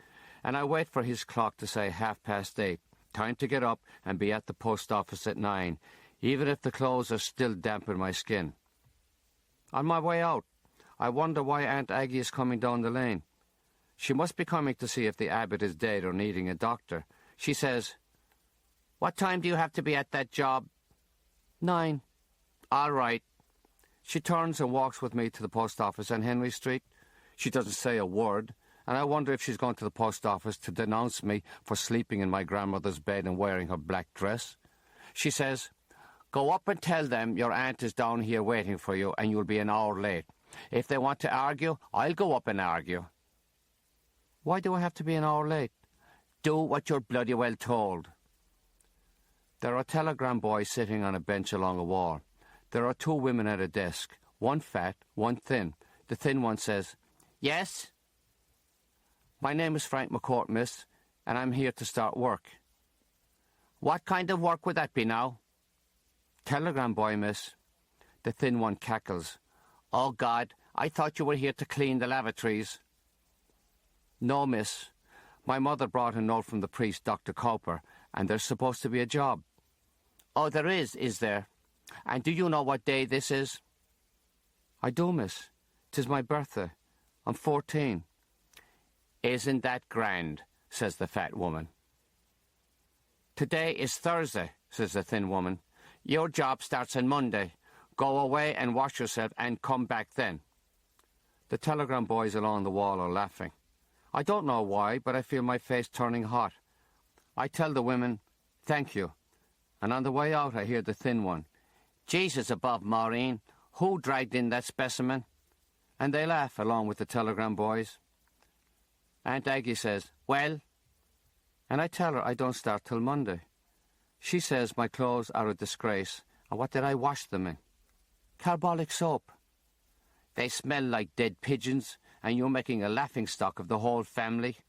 and I wait for his clock to say 8:30, time to get up and be at the post office at 9, even if the clothes are still damp in my skin. On my way out, I wonder why Aunt Aggie is coming down the lane. She must be coming to see if the Abbot is dead or needing a doctor. She says, "What time do you have to be at that job?" 9. "All right." She turns and walks with me to the post office on Henry Street. She doesn't say a word, and I wonder if she's gone to the post office to denounce me for sleeping in my grandmother's bed and wearing her black dress. She says, "Go up and tell them your aunt is down here waiting for you and you'll be an hour late. If they want to argue, I'll go up and argue." Why do I have to be an hour late? do what you're bloody well told. There are telegram boys sitting on a bench along a wall. There are two women at a desk, one fat, one thin. The thin one says, "Yes?" "My name is Frank McCourt, miss, and I'm here to start work." "What kind of work would that be now?" "Telegram boy, miss." The thin one cackles. "Oh, God, I thought you were here to clean the lavatories." "No, miss. My mother brought a note from the priest, Dr. Cowper, and there's supposed to be a job." "Oh, there is there? And do you know what day this is?" "I do, miss. 'Tis my birthday. I'm 14. "Isn't that grand?" says the fat woman. "Today is Thursday," says the thin woman. "Your job starts on Monday. Go away and wash yourself and come back then." The telegram boys along the wall are laughing. I don't know why, but I feel my face turning hot. I tell the women, "Thank you." And on the way out I hear the thin one, "Jesus above, Maureen, who dragged in that specimen?" And they laugh along with the telegram boys. Aunt Aggie says, "Well?" And I tell her I don't start till Monday. She says my clothes are a disgrace, and what did I wash them in? Carbolic soap. They smell like dead pigeons, and you're making a laughingstock of the whole family.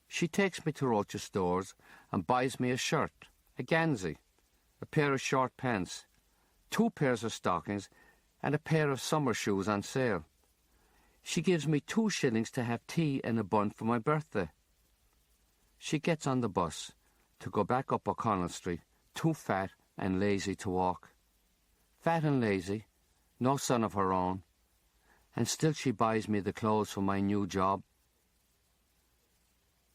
She takes me to Roach's stores and buys me a shirt, a gansey, a pair of short pants, 2 pairs of stockings, and a pair of summer shoes on sale. She gives me 2 shillings to have tea and a bun for my birthday. She gets on the bus to go back up O'Connell Street, too fat and lazy to walk. Fat and lazy, no son of her own, and still she buys me the clothes for my new job.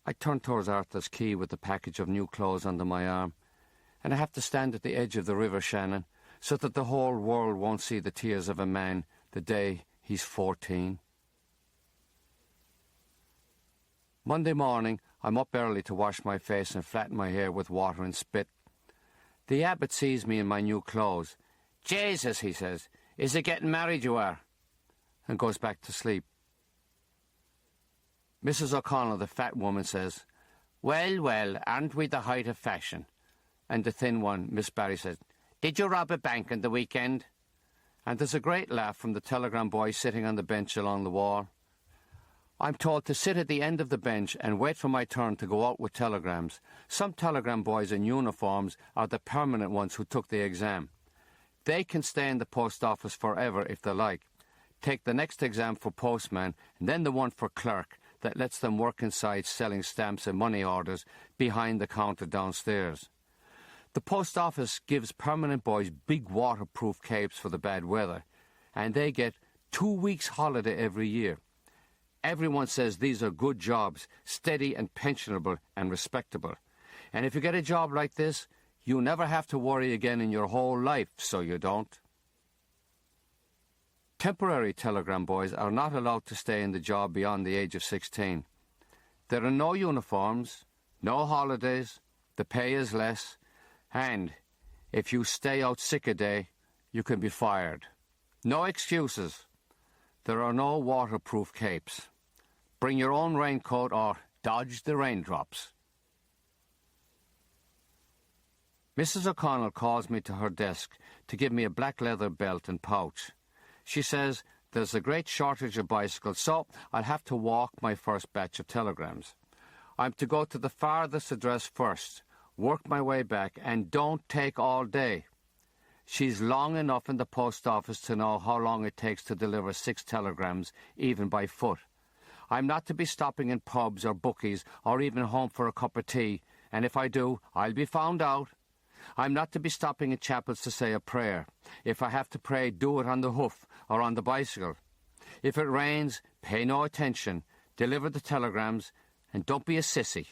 I turn towards Arthur's Quay with the package of new clothes under my arm, and I have to stand at the edge of the River Shannon so that the whole world won't see the tears of a man the day he's 14. Monday morning, I'm up early to wash my face and flatten my hair with water and spit. The abbot sees me in my new clothes. "Jesus," he says, "is it getting married you are?" and goes back to sleep. Mrs. O'Connell, the fat woman, says, "Well, well, aren't we the height of fashion?" And the thin one, Miss Barry, says, "Did you rob a bank on the weekend?" And there's a great laugh from the telegram boy sitting on the bench along the wall. I'm told to sit at the end of the bench and wait for my turn to go out with telegrams. Some telegram boys in uniforms are the permanent ones who took the exam. They can stay in the post office forever if they like. Take the next exam for postman and then the one for clerk that lets them work inside selling stamps and money orders behind the counter downstairs. The post office gives permanent boys big waterproof capes for the bad weather, and they get 2 weeks holiday every year. Everyone says these are good jobs, steady and pensionable and respectable. And if you get a job like this, you never have to worry again in your whole life, so you don't. Temporary telegram boys are not allowed to stay in the job beyond the age of 16. There are no uniforms, no holidays, the pay is less, and if you stay out sick a day, you can be fired. No excuses. There are no waterproof capes. Bring your own raincoat or dodge the raindrops. Mrs. O'Connell calls me to her desk to give me a black leather belt and pouch. She says there's a great shortage of bicycles, so I'll have to walk my first batch of telegrams. I'm to go to the farthest address first, work my way back, and don't take all day. She's long enough in the post office to know how long it takes to deliver 6 telegrams, even by foot. I'm not to be stopping in pubs or bookies or even home for a cup of tea, and if I do, I'll be found out. I'm not to be stopping in chapels to say a prayer. If I have to pray, do it on the hoof or on the bicycle. If it rains, pay no attention, deliver the telegrams, and don't be a sissy.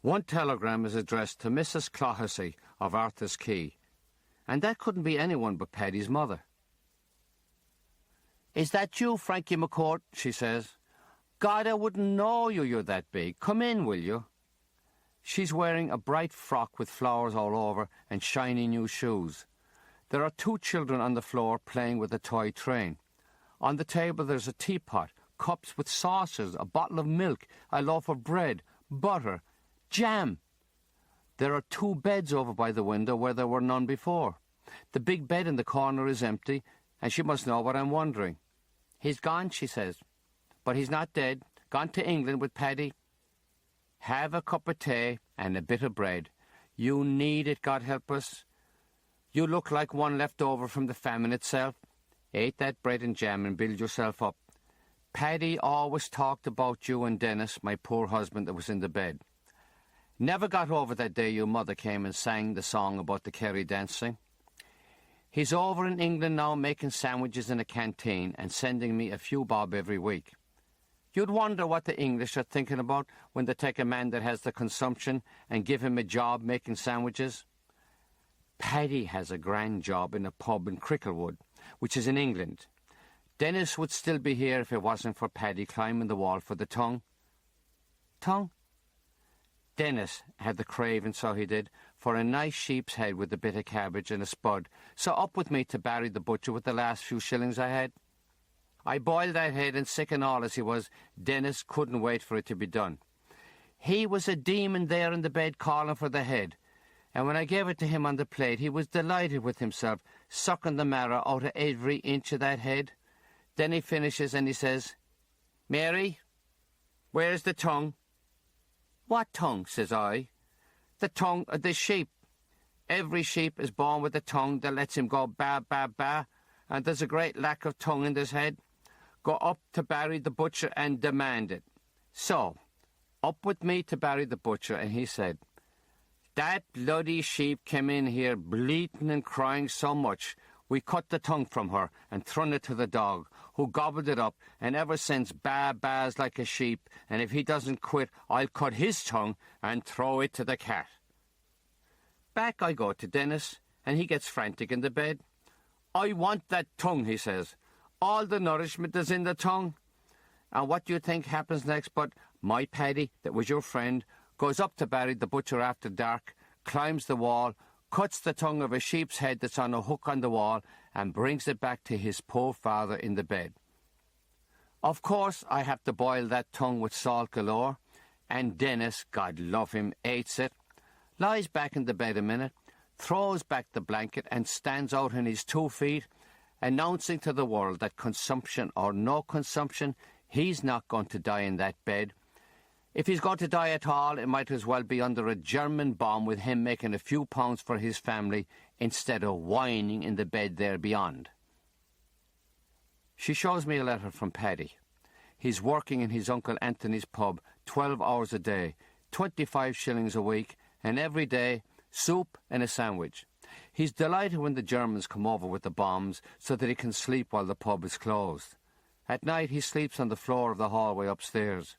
One telegram is addressed to Mrs. Clohessy of Arthur's Quay, and that couldn't be anyone but Paddy's mother. "Is that you, Frankie McCourt?" she says. "God, I wouldn't know you're that big. Come in, will you?" She's wearing a bright frock with flowers all over and shiny new shoes. There are 2 children on the floor playing with a toy train. On the table there's a teapot, cups with saucers, a bottle of milk, a loaf of bread, butter, jam. There are 2 beds over by the window where there were none before. The big bed in the corner is empty, and she must know what I'm wondering. He's gone, she says. But he's not dead. Gone to England with Paddy. Have a cup of tea and a bit of bread. You need it, God help us. You look like one left over from the famine itself. Eat that bread and jam and build yourself up. Paddy always talked about you and Dennis, my poor husband that was in the bed. Never got over that day your mother came and sang the song about the Kerry dancing. He's over in England now making sandwiches in a canteen and sending me a few bob every week. You'd wonder what the English are thinking about when they take a man that has the consumption and give him a job making sandwiches. Paddy has a grand job in a pub in Cricklewood, which is in England. Dennis would still be here if it wasn't for Paddy climbing the wall for the tongue. Tongue? Dennis had the craving, so he did, for a nice sheep's head with a bit of cabbage and a spud, so up with me to Barry the butcher with the last few shillings I had. I boiled that head, and sick and all as he was, Dennis couldn't wait for it to be done. He was a demon there in the bed calling for the head, and when I gave it to him on the plate, he was delighted with himself, sucking the marrow out of every inch of that head. Then he finishes and he says, "Mary, where's the tongue?" "What tongue?" says I. "The tongue of the sheep. Every sheep is born with a tongue that lets him go ba, ba, ba, and there's a great lack of tongue in this head. Go up to Barry the butcher and demand it." So, up with me to Barry the butcher, and he said, "That bloody sheep came in here bleating and crying so much, we cut the tongue from her and thrown it to the dog, who gobbled it up, and ever since ba-bas like a sheep, and if he doesn't quit, I'll cut his tongue and throw it to the cat." Back I go to Dennis, and he gets frantic in the bed. "I want that tongue," he says. "All the nourishment is in the tongue." And what do you think happens next but my Paddy, that was your friend, goes up to Barry the butcher after dark, climbs the wall, cuts the tongue of a sheep's head that's on a hook on the wall, and brings it back to his poor father in the bed. Of course, I have to boil that tongue with salt galore, and Dennis, God love him, eats it, lies back in the bed a minute, throws back the blanket and stands out on his 2 feet, announcing to the world that consumption or no consumption, he's not going to die in that bed. If he's going to die at all, it might as well be under a German bomb with him making a few pounds for his family instead of whining in the bed there beyond. She shows me a letter from Paddy. He's working in his Uncle Anthony's pub 12 hours a day, 25 shillings a week, and every day soup and a sandwich. He's delighted when the Germans come over with the bombs so that he can sleep while the pub is closed. At night he sleeps on the floor of the hallway upstairs.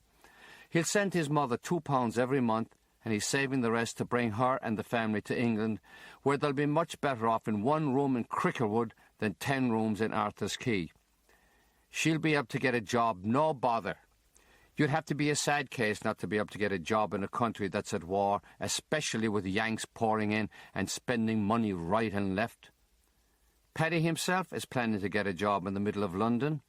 He'll send his mother £2 every month, and he's saving the rest to bring her and the family to England, where they'll be much better off in 1 room in Cricklewood than 10 rooms in Arthur's Quay. She'll be able to get a job, no bother. You'd have to be a sad case not to be able to get a job in a country that's at war, especially with Yanks pouring in and spending money right and left. Paddy himself is planning to get a job in the middle of London,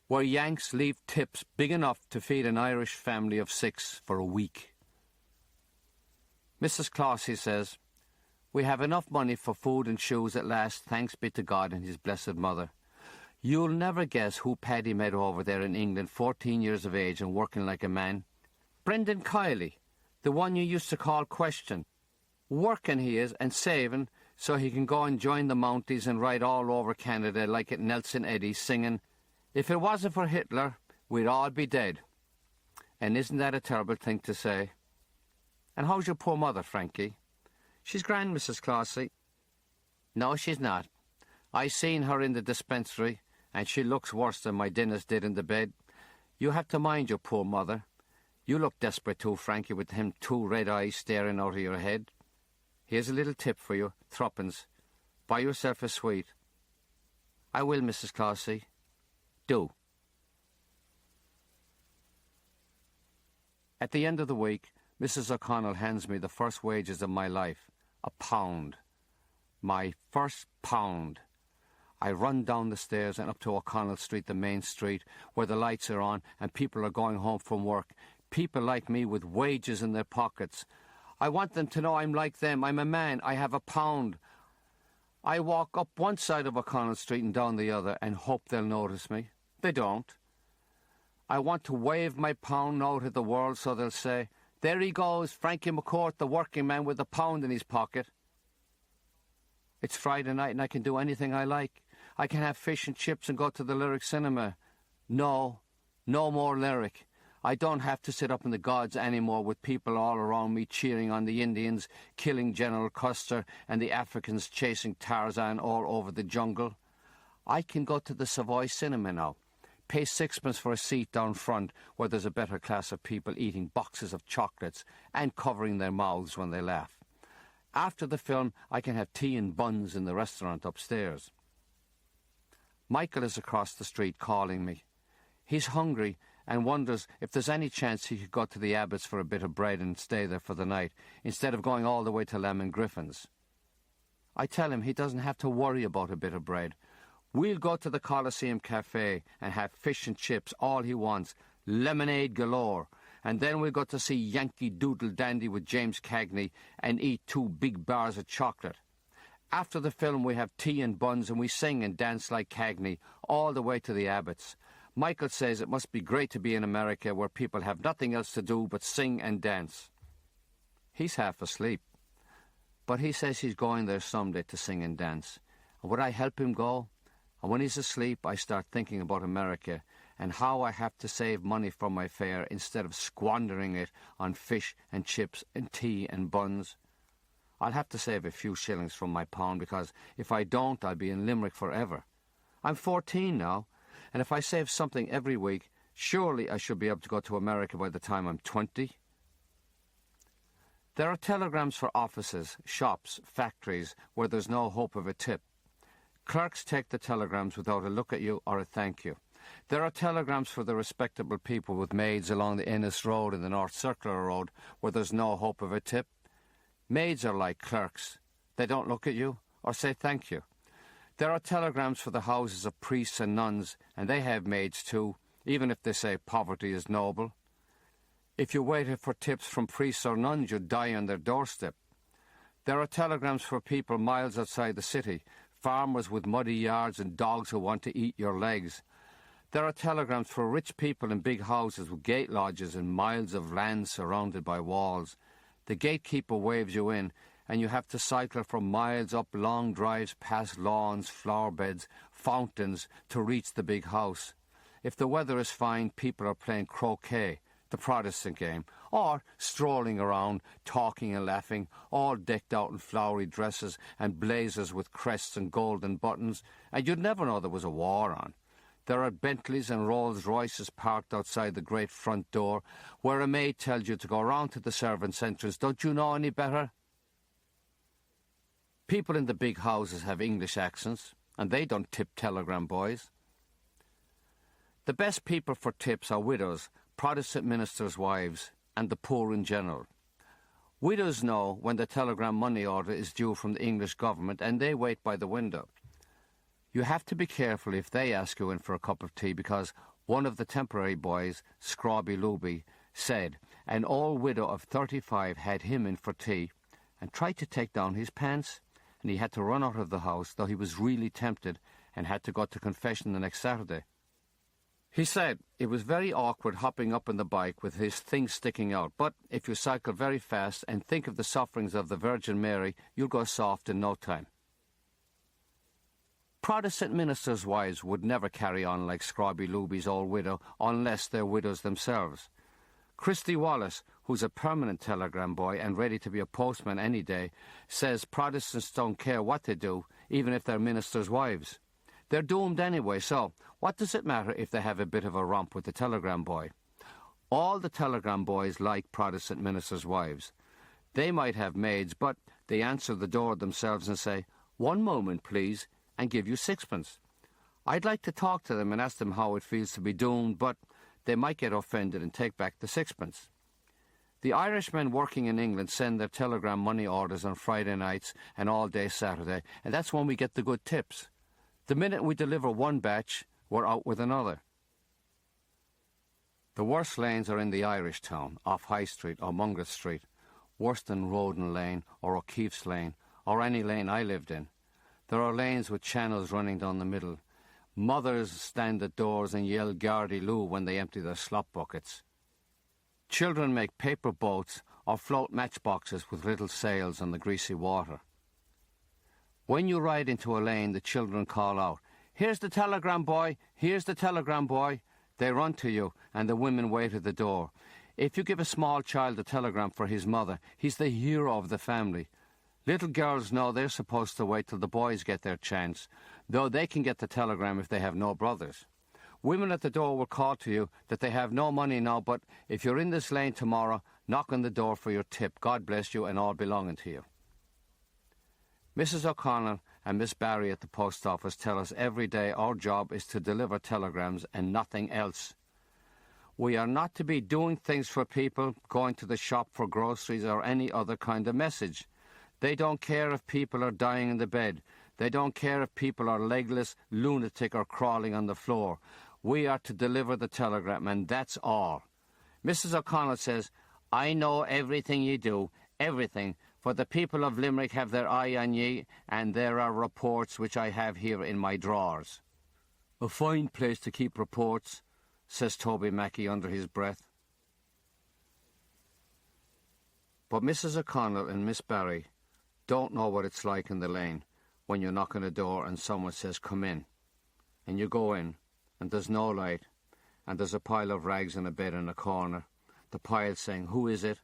where Yanks leave tips big enough to feed an Irish family of 6 for a week. Mrs. Clossie says, "We have enough money for food and shoes at last, thanks be to God and his blessed mother. You'll never guess who Paddy met over there in England, 14 years of age and working like a man. Brendan Kiley, the one you used to call Question. Working he is and saving so he can go and join the Mounties and ride all over Canada like at Nelson Eddy singing, 'If it wasn't for Hitler, we'd all be dead.' And isn't that a terrible thing to say? And how's your poor mother, Frankie?" "She's grand, Mrs. Clossie." "No, she's not. I seen her in the dispensary, and she looks worse than my Dennis did in the bed. You have to mind your poor mother. You look desperate too, Frankie, with them 2 red eyes staring out of your head. Here's a little tip for you, 3. Buy yourself a sweet." "I will, Mrs. Clossie." "Do." At the end of the week, Mrs. O'Connell hands me the first wages of my life, £1. My first £1. I run down the stairs and up to O'Connell Street, the main street, where the lights are on and people are going home from work. people like me with wages in their pockets. I want them to know I'm like them. I'm a man. I have a pound. I walk up one side of O'Connell Street and down the other and hope they'll notice me. They don't. I want to wave my pound note at the world so they'll say, there he goes, Frankie McCourt, the working man with a pound in his pocket. It's Friday night and I can do anything I like. I can have fish and chips and go to the Lyric Cinema. No more Lyric. I don't have to sit up in the gods anymore with people all around me cheering on the Indians, killing General Custer, and the Africans chasing Tarzan all over the jungle. I can go to the Savoy Cinema now, pay 6pence for a seat down front where there's a better class of people eating boxes of chocolates and covering their mouths when they laugh. After the film, I can have tea and buns in the restaurant upstairs. Michael is across the street calling me. He's hungry and wonders if there's any chance he could go to the Abbots for a bit of bread and stay there for the night, instead of going all the way to Lemon Griffin's. I tell him he doesn't have to worry about a bit of bread. We'll go to the Coliseum Cafe and have fish and chips, all he wants, lemonade galore, and then we'll go to see Yankee Doodle Dandy with James Cagney and eat 2 big bars of chocolate. After the film we have tea and buns and we sing and dance like Cagney, all the way to the Abbots. Michael says it must be great to be in America where people have nothing else to do but sing and dance. He's half asleep, but he says he's going there someday to sing and dance. And would I help him go? And when he's asleep, I start thinking about America and how I have to save money for my fare instead of squandering it on fish and chips and tea and buns. I'll have to save a few shillings from my pound because if I don't, I'll be in Limerick forever. I'm 14 now. And if I save something every week, surely I should be able to go to America by the time I'm 20. There are telegrams for offices, shops, factories, where there's no hope of a tip. Clerks take the telegrams without a look at you or a thank you. There are telegrams for the respectable people with maids along the Ennis Road and the North Circular Road, where there's no hope of a tip. Maids are like clerks. They don't look at you or say thank you. There are telegrams for the houses of priests and nuns, and they have maids too, even if they say poverty is noble. If you waited for tips from priests or nuns, you'd die on their doorstep. There are telegrams for people miles outside the city, farmers with muddy yards and dogs who want to eat your legs. There are telegrams for rich people in big houses with gate lodges and miles of land surrounded by walls. The gatekeeper waves you in, and you have to cycle for miles up long drives past lawns, flower beds, fountains to reach the big house. If the weather is fine, people are playing croquet, the Protestant game, or strolling around, talking and laughing, all decked out in flowery dresses and blazers with crests and golden buttons, and you'd never know there was a war on. There are Bentleys and Rolls-Royces parked outside the great front door, where a maid tells you to go round to the servants' entrance. Don't you know any better? People in the big houses have English accents, and they don't tip telegram boys. The best people for tips are widows, Protestant ministers' wives, and the poor in general. Widows know when the telegram money order is due from the English government, and they wait by the window. You have to be careful if they ask you in for a cup of tea, because one of the temporary boys, Scrobby Looby, said an old widow of 35 had him in for tea and tried to take down his pants, and he had to run out of the house, though he was really tempted and had to go to confession the next Saturday. He said it was very awkward hopping up on the bike with his things sticking out, but if you cycle very fast and think of the sufferings of the Virgin Mary, you'll go soft in no time. Protestant ministers' wives would never carry on like Scrobby Looby's old widow unless they're widows themselves. Christy Wallace, who's a permanent telegram boy and ready to be a postman any day, says Protestants don't care what they do, even if they're ministers' wives. They're doomed anyway, so what does it matter if they have a bit of a romp with the telegram boy? All the telegram boys like Protestant ministers' wives. They might have maids, but they answer the door themselves and say, "1 moment, please," and give you 6pence. I'd like to talk to them and ask them how it feels to be doomed, but they might get offended and take back the 6pence. The Irishmen working in England send their telegram money orders on Friday nights and all day Saturday, and that's when we get the good tips. The minute we deliver one batch, we're out with another. The worst lanes are in the Irish town, off High Street or Mungreth Street, worse than Roden Lane or O'Keefe's Lane, or any lane I lived in. There are lanes with channels running down the middle. Mothers stand at doors and yell Gardy Lou when they empty their slop buckets. Children make paper boats or float matchboxes with little sails on the greasy water. When you ride into a lane, the children call out, "Here's the telegram boy! Here's the telegram boy!" They run to you, and the women wait at the door. If you give a small child a telegram for his mother, he's the hero of the family. Little girls know they're supposed to wait till the boys get their chance, though they can get the telegram if they have no brothers. Women at the door will call to you that they have no money now, but if you're in this lane tomorrow, knock on the door for your tip. God bless you and all belonging to you. Mrs. O'Connell and Miss Barry at the post office tell us every day our job is to deliver telegrams and nothing else. We are not to be doing things for people, going to the shop for groceries or any other kind of message. They don't care if people are dying in the bed. They don't care if people are legless, lunatic or crawling on the floor. We are to deliver the telegram, and that's all. Mrs. O'Connell says, "I know everything ye do, everything, for the people of Limerick have their eye on ye, and there are reports which I have here in my drawers." "A fine place to keep reports," says Toby Mackey under his breath. But Mrs. O'Connell and Miss Barry don't know what it's like in the lane when you knock on a door and someone says, "Come in." And you go in, and there's no light, and there's a pile of rags in a bed in a corner. The pile saying, "Who is it?"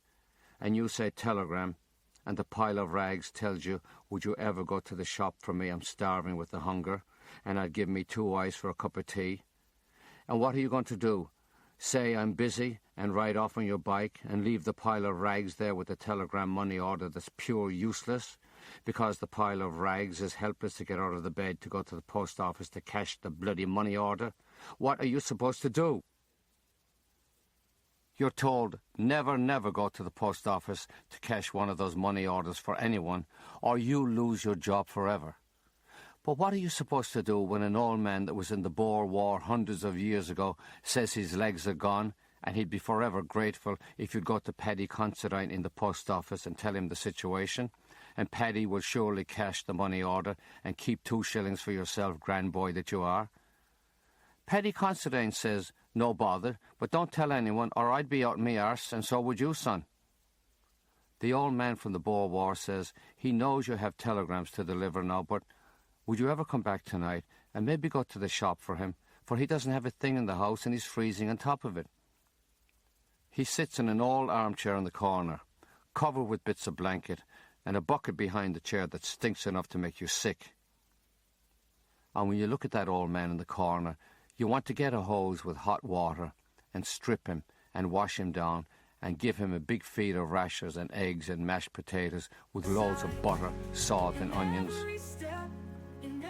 And you say, "Telegram." And the pile of rags tells you, "Would you ever go to the shop for me? I'm starving with the hunger, and I'd give me 2 ice for a cup of tea." And what are you going to do? Say, "I'm busy," and ride off on your bike and leave the pile of rags there with the telegram money order that's pure useless, because the pile of rags is helpless to get out of the bed to go to the post office to cash the bloody money order? What are you supposed to do? You're told, never, never go to the post office to cash one of those money orders for anyone, or you'll lose your job forever. But what are you supposed to do when an old man that was in the Boer War hundreds of years ago says his legs are gone, and he'd be forever grateful if you'd go to Paddy Considine in the post office and tell him the situation, and Paddy will surely cash the money order and keep 2 shillings for yourself, grand boy that you are? Paddy Considine says, "No bother, but don't tell anyone, or I'd be out me arse, and so would you, son." The old man from the Boer War says he knows you have telegrams to deliver now, but would you ever come back tonight and maybe go to the shop for him, for he doesn't have a thing in the house and he's freezing on top of it. He sits in an old armchair in the corner, covered with bits of blanket, and a bucket behind the chair that stinks enough to make you sick. And when you look at that old man in the corner, you want to get a hose with hot water and strip him and wash him down and give him a big feed of rashers and eggs and mashed potatoes with loads of butter, salt and onions.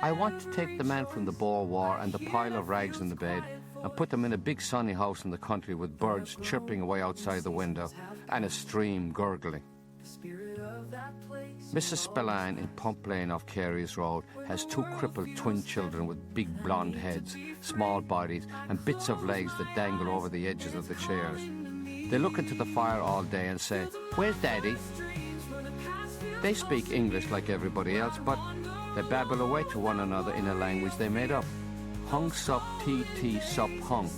I want to take the man from the Boer War and the pile of rags in the bed and put them in a big sunny house in the country with birds chirping away outside the window and a stream gurgling. Mrs. Spillane in Pump Lane off Carey's Road has 2 crippled twin children with big blonde heads, small bodies and bits of legs that dangle over the edges of the chairs. They look into the fire all day and say, "Where's Daddy?" They speak English like everybody else, but they babble away to one another in a language they made up. Hung sup tea sup hung.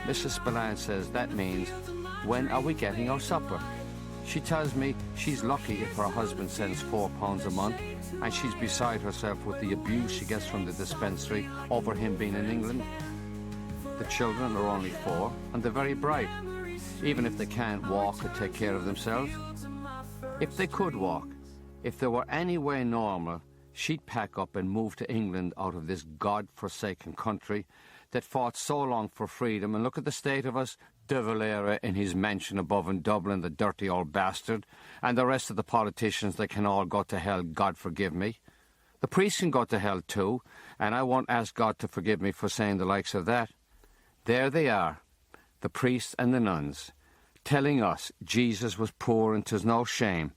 Mrs. Spillane says that means, "When are we getting our supper?" She tells me she's lucky if her husband sends £4 a month, and she's beside herself with the abuse she gets from the dispensary over him being in England. The children are only 4, and they're very bright, even if they can't walk or take care of themselves. If they could walk, if they were any way normal, she'd pack up and move to England out of this God-forsaken country that fought so long for freedom. And look at the state of us. De Valera in his mansion above in Dublin, the dirty old bastard, and the rest of the politicians, they can all go to hell, God forgive me. The priests can go to hell too, and I won't ask God to forgive me for saying the likes of that. There they are, the priests and the nuns, telling us Jesus was poor and 'tis no shame.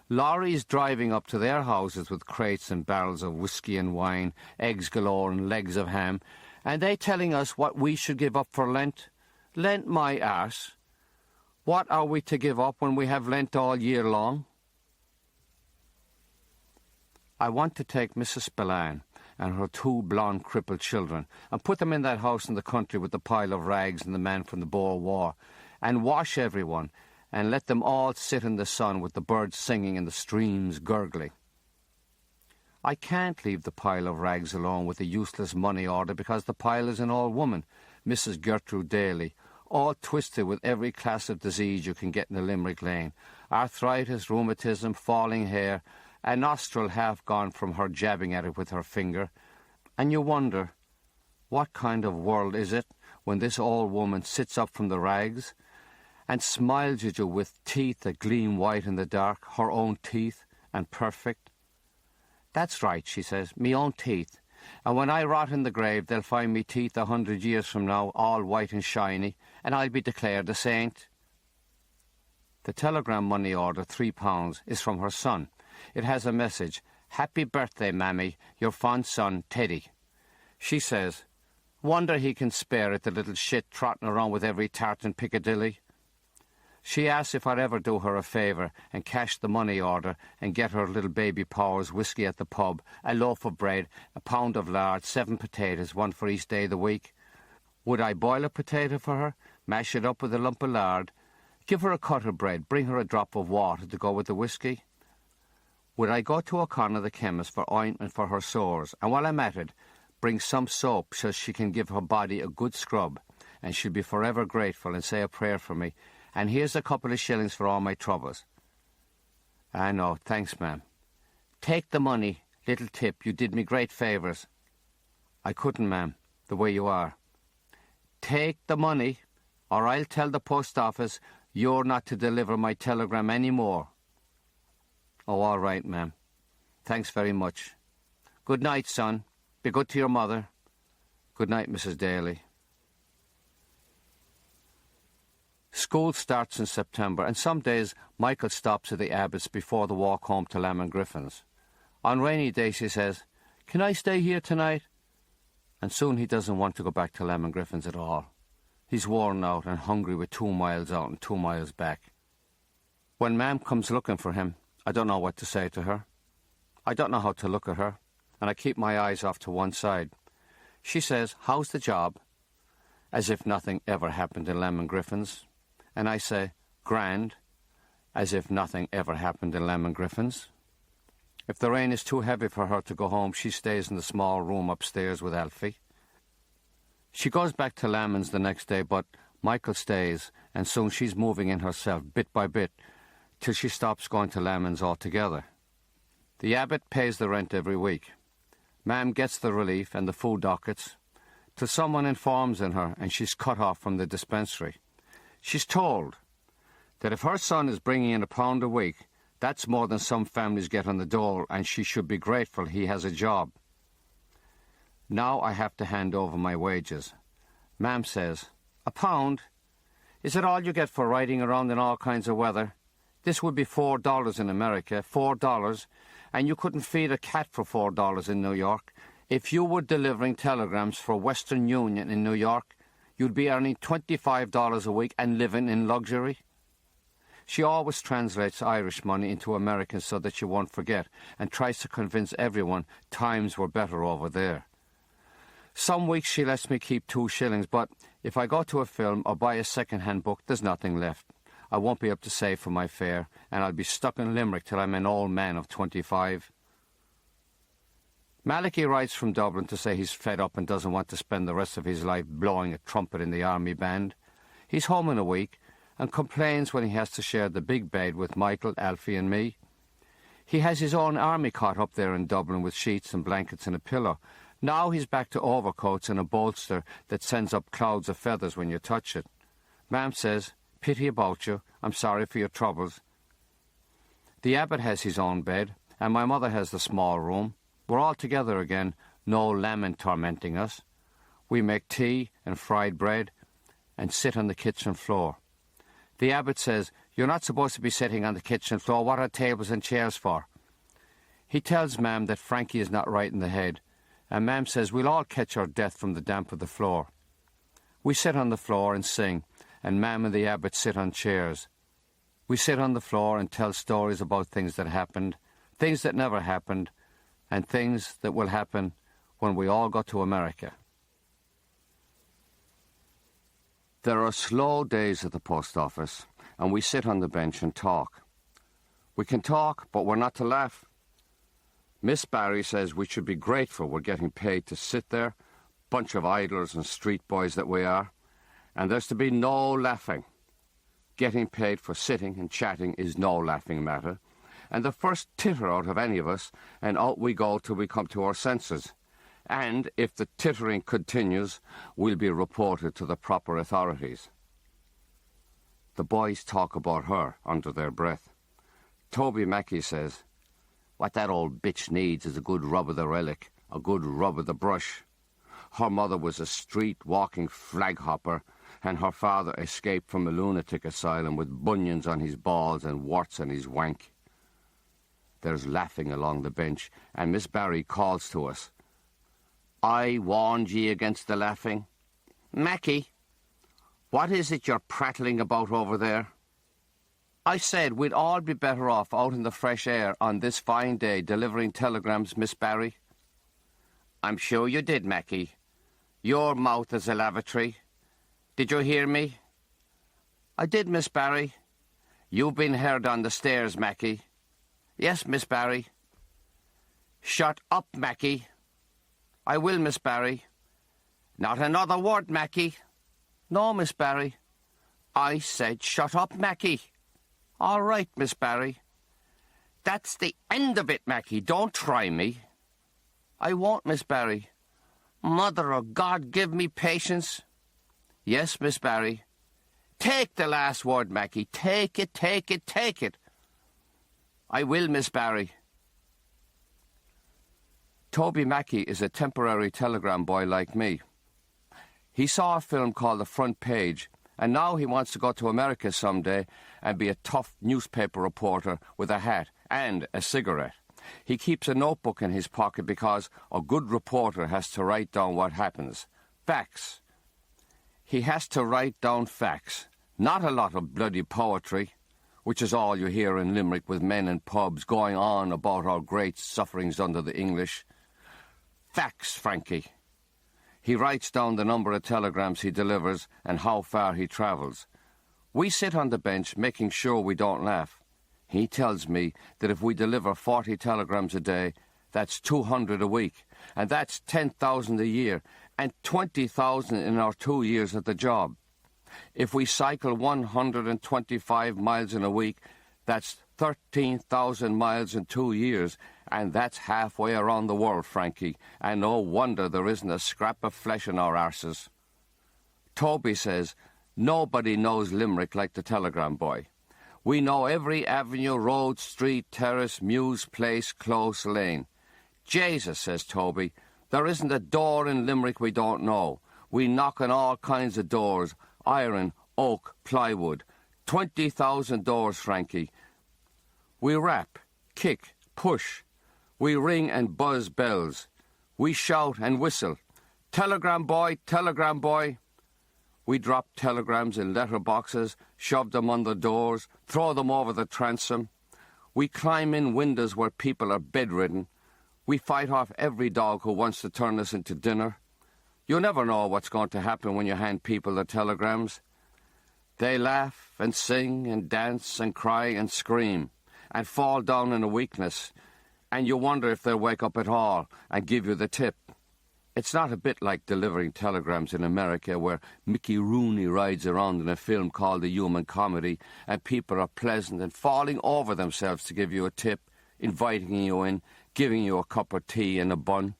Lorries driving up to their houses with crates and barrels of whiskey and wine, eggs galore and legs of ham, and they telling us what we should give up for Lent. Lent my arse. What are we to give up when we have Lent all year long? I want to take Mrs. Spillane and her 2 blonde crippled children and put them in that house in the country with the pile of rags and the man from the Boer War, and wash everyone and let them all sit in the sun with the birds singing and the streams gurgling. I can't leave the pile of rags alone with the useless money order because the pile is an old woman, Mrs. Gertrude Daly, all twisted with every class of disease you can get in a Limerick lane. Arthritis, rheumatism, falling hair, a nostril half gone from her jabbing at it with her finger. And you wonder, what kind of world is it when this old woman sits up from the rags and smiles at you with teeth that gleam white in the dark, her own teeth, and perfect? That's right, she says, me own teeth. And when I rot in the grave, they'll find me teeth 100 years from now, all white and shiny, and I'll be declared a saint. The telegram money order, £3, is from her son. It has a message, "Happy birthday, Mammy, your fond son, Teddy." She says, "Wonder he can spare it, the little shit trotting around with every tart in Piccadilly." She asks if I'd ever do her a favour and cash the money order and get her little baby Powers whiskey at the pub, a loaf of bread, a pound of lard, 7 potatoes, 1 for each day of the week. Would I boil a potato for her, mash it up with a lump of lard, give her a cut of bread, bring her a drop of water to go with the whiskey? Would I go to O'Connor the chemist for ointment for her sores, and while I'm at it, bring some soap so she can give her body a good scrub, and she'll be forever grateful and say a prayer for me, and here's a couple of shillings for all my troubles. I know, thanks, ma'am. Take the money, little tip, you did me great favours. I couldn't, ma'am, the way you are. Take the money, or I'll tell the post office you're not to deliver my telegram any more. Oh, all right, ma'am. Thanks very much. Good night, son. Be good to your mother. Good night, Mrs. Daly. School starts in September, and some days Michael stops at the Abbots before the walk home to Lamb and Griffin's. On rainy days he says, "Can I stay here tonight?" And soon he doesn't want to go back to Lamb and Griffin's at all. He's worn out and hungry with 2 miles out and 2 miles back. When Mam comes looking for him, I don't know what to say to her. I don't know how to look at her, and I keep my eyes off to one side. She says, "How's the job?" as if nothing ever happened in Lamb and Griffin's. And I say, "Grand," as if nothing ever happened in Lamb and Griffin's. If the rain is too heavy for her to go home, she stays in the small room upstairs with Alfie. She goes back to Lamon's the next day, but Michael stays, and soon she's moving in herself, bit by bit, till she stops going to Lamon's altogether. The abbot pays the rent every week. Mam gets the relief and the food dockets, till someone informs in her and she's cut off from the dispensary. She's told that if her son is bringing in £1 a week, that's more than some families get on the dole, and she should be grateful he has a job. Now I have to hand over my wages. Mam says, £1? Is it all you get for riding around in all kinds of weather? This would be $4 in America, $4, and you couldn't feed a cat for $4 in New York. If you were delivering telegrams for Western Union in New York, you'd be earning $25 a week and living in luxury. She always translates Irish money into American so that she won't forget, and tries to convince everyone times were better over there. Some weeks she lets me keep 2 shillings, but if I go to a film or buy a second-hand book, there's nothing left. I won't be able to save for my fare, and I'll be stuck in Limerick till I'm an old man of 25. Malachy writes from Dublin to say he's fed up and doesn't want to spend the rest of his life blowing a trumpet in the army band. He's home in a week and complains when he has to share the big bed with Michael, Alfie and me. He has his own army cot up there in Dublin with sheets and blankets and a pillow. Now he's back to overcoats and a bolster that sends up clouds of feathers when you touch it. Mam says, "Pity about you. I'm sorry for your troubles." The abbot has his own bed, and my mother has the small room. We're all together again, no lament tormenting us. We make tea and fried bread and sit on the kitchen floor. The abbot says, "You're not supposed to be sitting on the kitchen floor. What are tables and chairs for?" He tells Mam that Frankie is not right in the head, and Mam says we'll all catch our death from the damp of the floor. We sit on the floor and sing, and Mam and the Abbot sit on chairs. We sit on the floor and tell stories about things that happened, things that never happened, and things that will happen when we all go to America. There are slow days at the post office, and we sit on the bench and talk. We can talk, but we're not to laugh. Miss Barry says we should be grateful we're getting paid to sit there, bunch of idlers and street boys that we are, and there's to be no laughing. Getting paid for sitting and chatting is no laughing matter, and the first titter out of any of us, and out we go till we come to our senses. And if the tittering continues, we'll be reported to the proper authorities. The boys talk about her under their breath. Toby Mackey says, "What that old bitch needs is a good rub of the relic, a good rub of the brush. Her mother was a street-walking flag-hopper, and her father escaped from a lunatic asylum with bunions on his balls and warts on his wank." There's laughing along the bench, and Miss Barry calls to us. "I warned ye against the laughing. Mackie, what is it you're prattling about over there?" "I said we'd all be better off out in the fresh air on this fine day delivering telegrams, Miss Barry." "I'm sure you did, Mackie. Your mouth is a lavatory. Did you hear me?" "I did, Miss Barry." "You've been heard on the stairs, Mackie." "Yes, Miss Barry." "Shut up, Mackie." "I will, Miss Barry." "Not another word, Mackie." "No, Miss Barry." "I said shut up, Mackie." "All right, Miss Barry." "That's the end of it, Mackie. Don't try me." "I won't, Miss Barry." "Mother of God, give me patience." "Yes, Miss Barry." "Take the last word, Mackie. Take it, take it, take it." "I will, Miss Barry." Toby Mackey is a temporary telegram boy like me. He saw a film called The Front Page, and now he wants to go to America someday and be a tough newspaper reporter with a hat and a cigarette. He keeps a notebook in his pocket because a good reporter has to write down what happens. Facts. He has to write down facts, not a lot of bloody poetry, which is all you hear in Limerick with men in pubs going on about our great sufferings under the English. Facts, Frankie. He writes down the number of telegrams he delivers and how far he travels. We sit on the bench making sure we don't laugh. He tells me that if we deliver 40 telegrams a day, that's 200 a week, and that's 10,000 a year, and 20,000 in our 2 years at the job. If we cycle 125 miles in a week, that's 13,000 miles in 2 years, and that's halfway around the world, Frankie, and no wonder there isn't a scrap of flesh in our arses. Toby says, nobody knows Limerick like the telegram boy. We know every avenue, road, street, terrace, mews, place, close, lane. Jesus, says Toby, there isn't a door in Limerick we don't know. We knock on all kinds of doors, iron, oak, plywood. 20,000 doors, Frankie. We rap, kick, push. We ring and buzz bells. We shout and whistle. Telegram boy, telegram boy. We drop telegrams in letter boxes, shove them on the doors, throw them over the transom. We climb in windows where people are bedridden. We fight off every dog who wants to turn us into dinner. You never know what's going to happen when you hand people the telegrams. They laugh and sing and dance and cry and scream and fall down in a weakness, and you wonder if they'll wake up at all and give you the tip. It's not a bit like delivering telegrams in America where Mickey Rooney rides around in a film called The Human Comedy and people are pleasant and falling over themselves to give you a tip, inviting you in, giving you a cup of tea and a bun.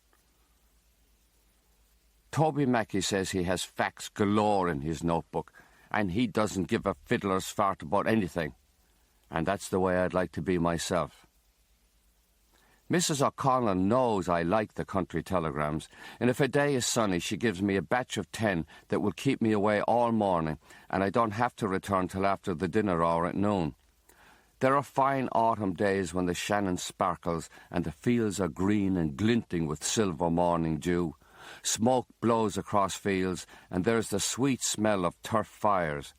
Toby Mackey says he has facts galore in his notebook and he doesn't give a fiddler's fart about anything. And that's the way I'd like to be myself. Mrs. O'Connell knows I like the country telegrams, and if a day is sunny, she gives me a batch of 10 that will keep me away all morning, and I don't have to return till after the dinner hour at noon. There are fine autumn days when the Shannon sparkles and the fields are green and glinting with silver morning dew, Smoke blows across fields, and there's the sweet smell of turf fires.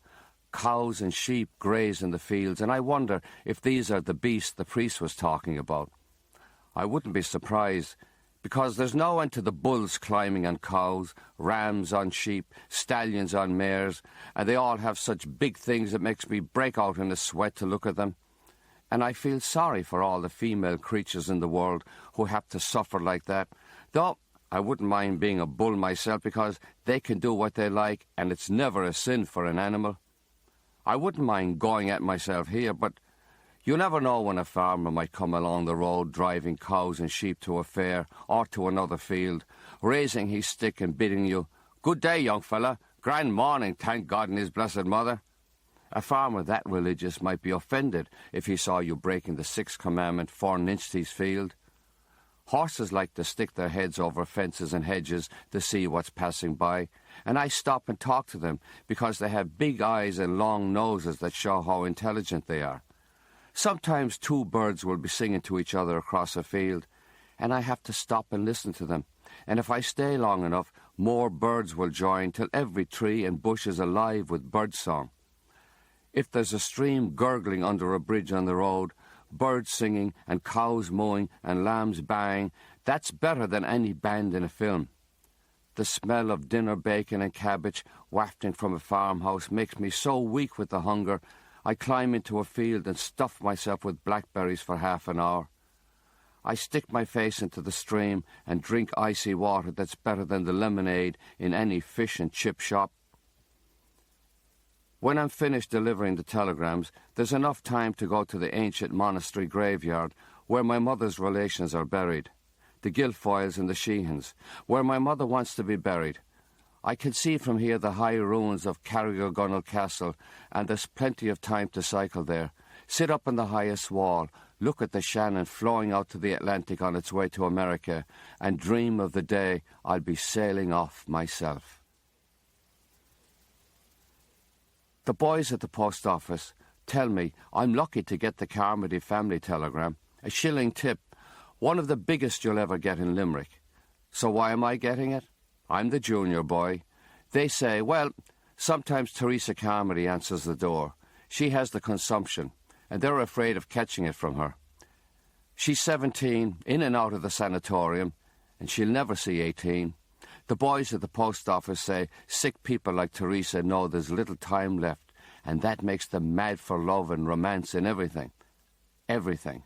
Cows and sheep graze in the fields, and I wonder if these are the beasts the priest was talking about. I wouldn't be surprised, because there's no end to the bulls climbing on cows, rams on sheep, stallions on mares, and they all have such big things it makes me break out in a sweat to look at them. And I feel sorry for all the female creatures in the world who have to suffer like that, though I wouldn't mind being a bull myself because they can do what they like and it's never a sin for an animal. I wouldn't mind going at myself here, but you never know when a farmer might come along the road driving cows and sheep to a fair or to another field, raising his stick and bidding you, "Good day, young fella. Grand morning, thank God and his blessed mother." A farmer that religious might be offended if he saw you breaking the sixth commandment 4 inches his field. Horses like to stick their heads over fences and hedges to see what's passing by, and I stop and talk to them because they have big eyes and long noses that show how intelligent they are. Sometimes 2 birds will be singing to each other across a field, and I have to stop and listen to them. And if I stay long enough, more birds will join till every tree and bush is alive with birdsong. If there's a stream gurgling under a bridge on the road, birds singing and cows mooing and lambs baying, that's better than any band in a film. The smell of dinner bacon and cabbage wafting from a farmhouse makes me so weak with the hunger, I climb into a field and stuff myself with blackberries for half an hour. I stick my face into the stream and drink icy water that's better than the lemonade in any fish and chip shop. When I'm finished delivering the telegrams, there's enough time to go to the ancient monastery graveyard where my mother's relations are buried, the Guilfoyles and the Sheehans, where my mother wants to be buried. I can see from here the high ruins of Carrigagunnel Castle, and there's plenty of time to cycle there. Sit up on the highest wall, look at the Shannon flowing out to the Atlantic on its way to America, and dream of the day I'll be sailing off myself. The boys at the post office tell me I'm lucky to get the Carmody family telegram, a shilling tip, one of the biggest you'll ever get in Limerick. So why am I getting it? I'm the junior boy. They say, well, sometimes Teresa Carmody answers the door. She has the consumption, and they're afraid of catching it from her. She's 17, in and out of the sanatorium, and she'll never see 18. The boys at the post office say sick people like Teresa know there's little time left, and that makes them mad for love and romance and everything. Everything.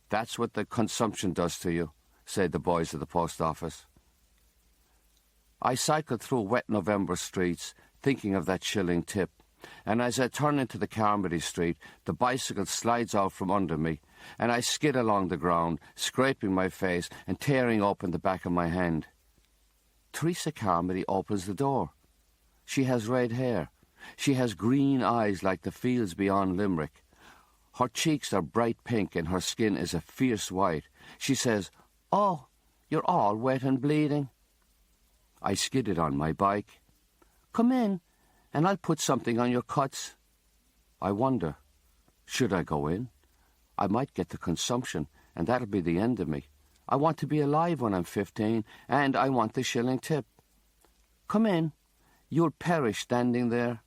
That's what the consumption does to you, say the boys at the post office. I cycled through wet November streets, thinking of that shilling tip, and as I turn into the Carmody Street, the bicycle slides out from under me, and I skid along the ground, scraping my face and tearing open the back of my hand. Teresa Carmody opens the door. She has red hair. She has green eyes like the fields beyond Limerick. Her cheeks are bright pink and her skin is a fierce white. She says, "Oh, you're all wet and bleeding." I skidded on my bike. "Come in, and I'll put something on your cuts." I wonder, should I go in? I might get the consumption, and that'll be the end of me. I want to be alive when I'm 15, and I want the shilling tip. "Come in. You'll perish standing there."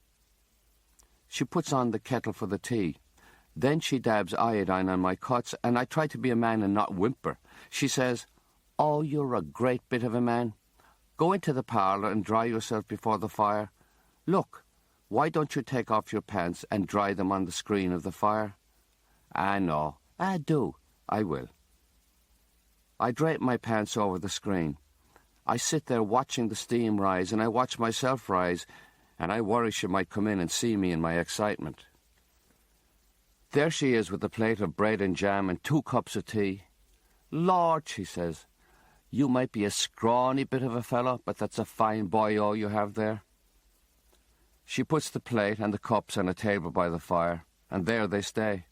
She puts on the kettle for the tea. Then she dabs iodine on my cuts, and I try to be a man and not whimper. She says, "Oh, you're a great bit of a man. Go into the parlour and dry yourself before the fire. Look, why don't you take off your pants and dry them on the screen of the fire?" "Ah, no. Ah, do. I will." I drape my pants over the screen. I sit there watching the steam rise, and I watch myself rise, and I worry she might come in and see me in my excitement. There she is with a plate of bread and jam and 2 cups of tea. "Lord," she says, "you might be a scrawny bit of a fellow, but that's a fine boy-o you have there." She puts the plate and the cups on a table by the fire, and there they stay.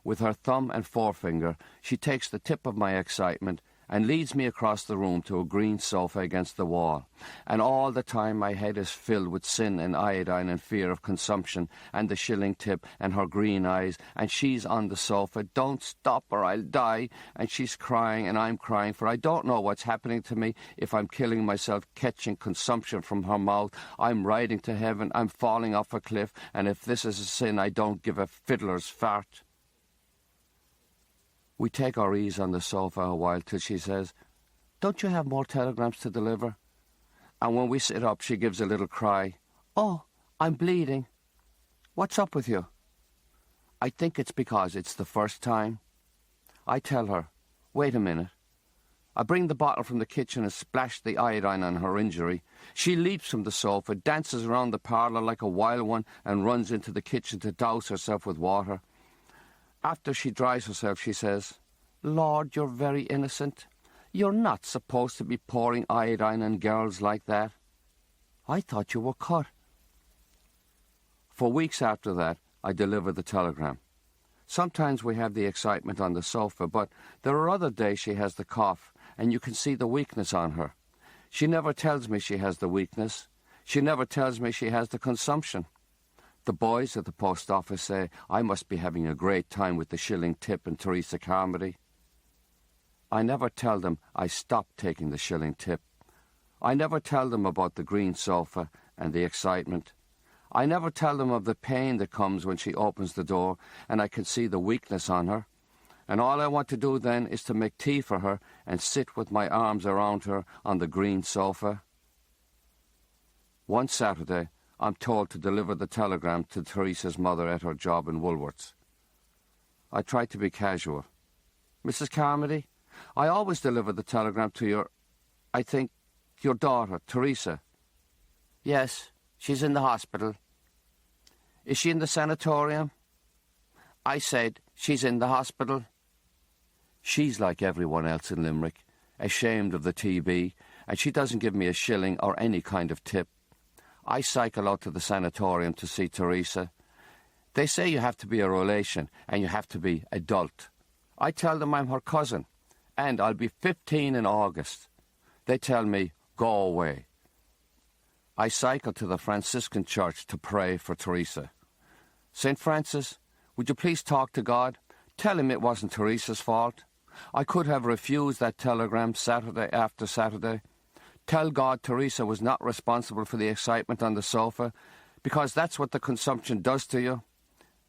With her thumb and forefinger, she takes the tip of my excitement and leads me across the room to a green sofa against the wall. And all the time my head is filled with sin and iodine and fear of consumption and the shilling tip and her green eyes, and she's on the sofa, "Don't stop or I'll die," and she's crying and I'm crying, for I don't know what's happening to me, if I'm killing myself, catching consumption from her mouth, I'm riding to heaven, I'm falling off a cliff, and if this is a sin, I don't give a fiddler's fart. We take our ease on the sofa a while till she says, "Don't you have more telegrams to deliver?" And when we sit up, she gives a little cry. "Oh, I'm bleeding. What's up with you?" I think it's because it's the first time. I tell her, "Wait a minute." I bring the bottle from the kitchen and splash the iodine on her injury. She leaps from the sofa, dances around the parlour like a wild one, and runs into the kitchen to douse herself with water. After she dries herself, she says, "Lord, you're very innocent. You're not supposed to be pouring iodine on girls like that. I thought you were cut." For weeks after that, I deliver the telegram. Sometimes we have the excitement on the sofa, but there are other days she has the cough, and you can see the weakness on her. She never tells me she has the weakness. She never tells me she has the consumption. The boys at the post office say I must be having a great time with the shilling tip and Teresa Carmody. I never tell them I stopped taking the shilling tip. I never tell them about the green sofa and the excitement. I never tell them of the pain that comes when she opens the door and I can see the weakness on her. And all I want to do then is to make tea for her and sit with my arms around her on the green sofa. One Saturday, I'm told to deliver the telegram to Teresa's mother at her job in Woolworths. I try to be casual. "Mrs. Carmody, I always deliver the telegram to your daughter, Teresa." "Yes, she's in the hospital." "Is she in the sanatorium?" I said, "She's in the hospital." She's like everyone else in Limerick, ashamed of the TB, and she doesn't give me a shilling or any kind of tip. I cycle out to the sanatorium to see Teresa. They say you have to be a relation and you have to be adult. I tell them I'm her cousin, and I'll be 15 in August. They tell me, "Go away." I cycle to the Franciscan church to pray for Teresa. "St. Francis, would you please talk to God? Tell him it wasn't Teresa's fault. I could have refused that telegram Saturday after Saturday. Tell God Teresa was not responsible for the excitement on the sofa, because that's what the consumption does to you.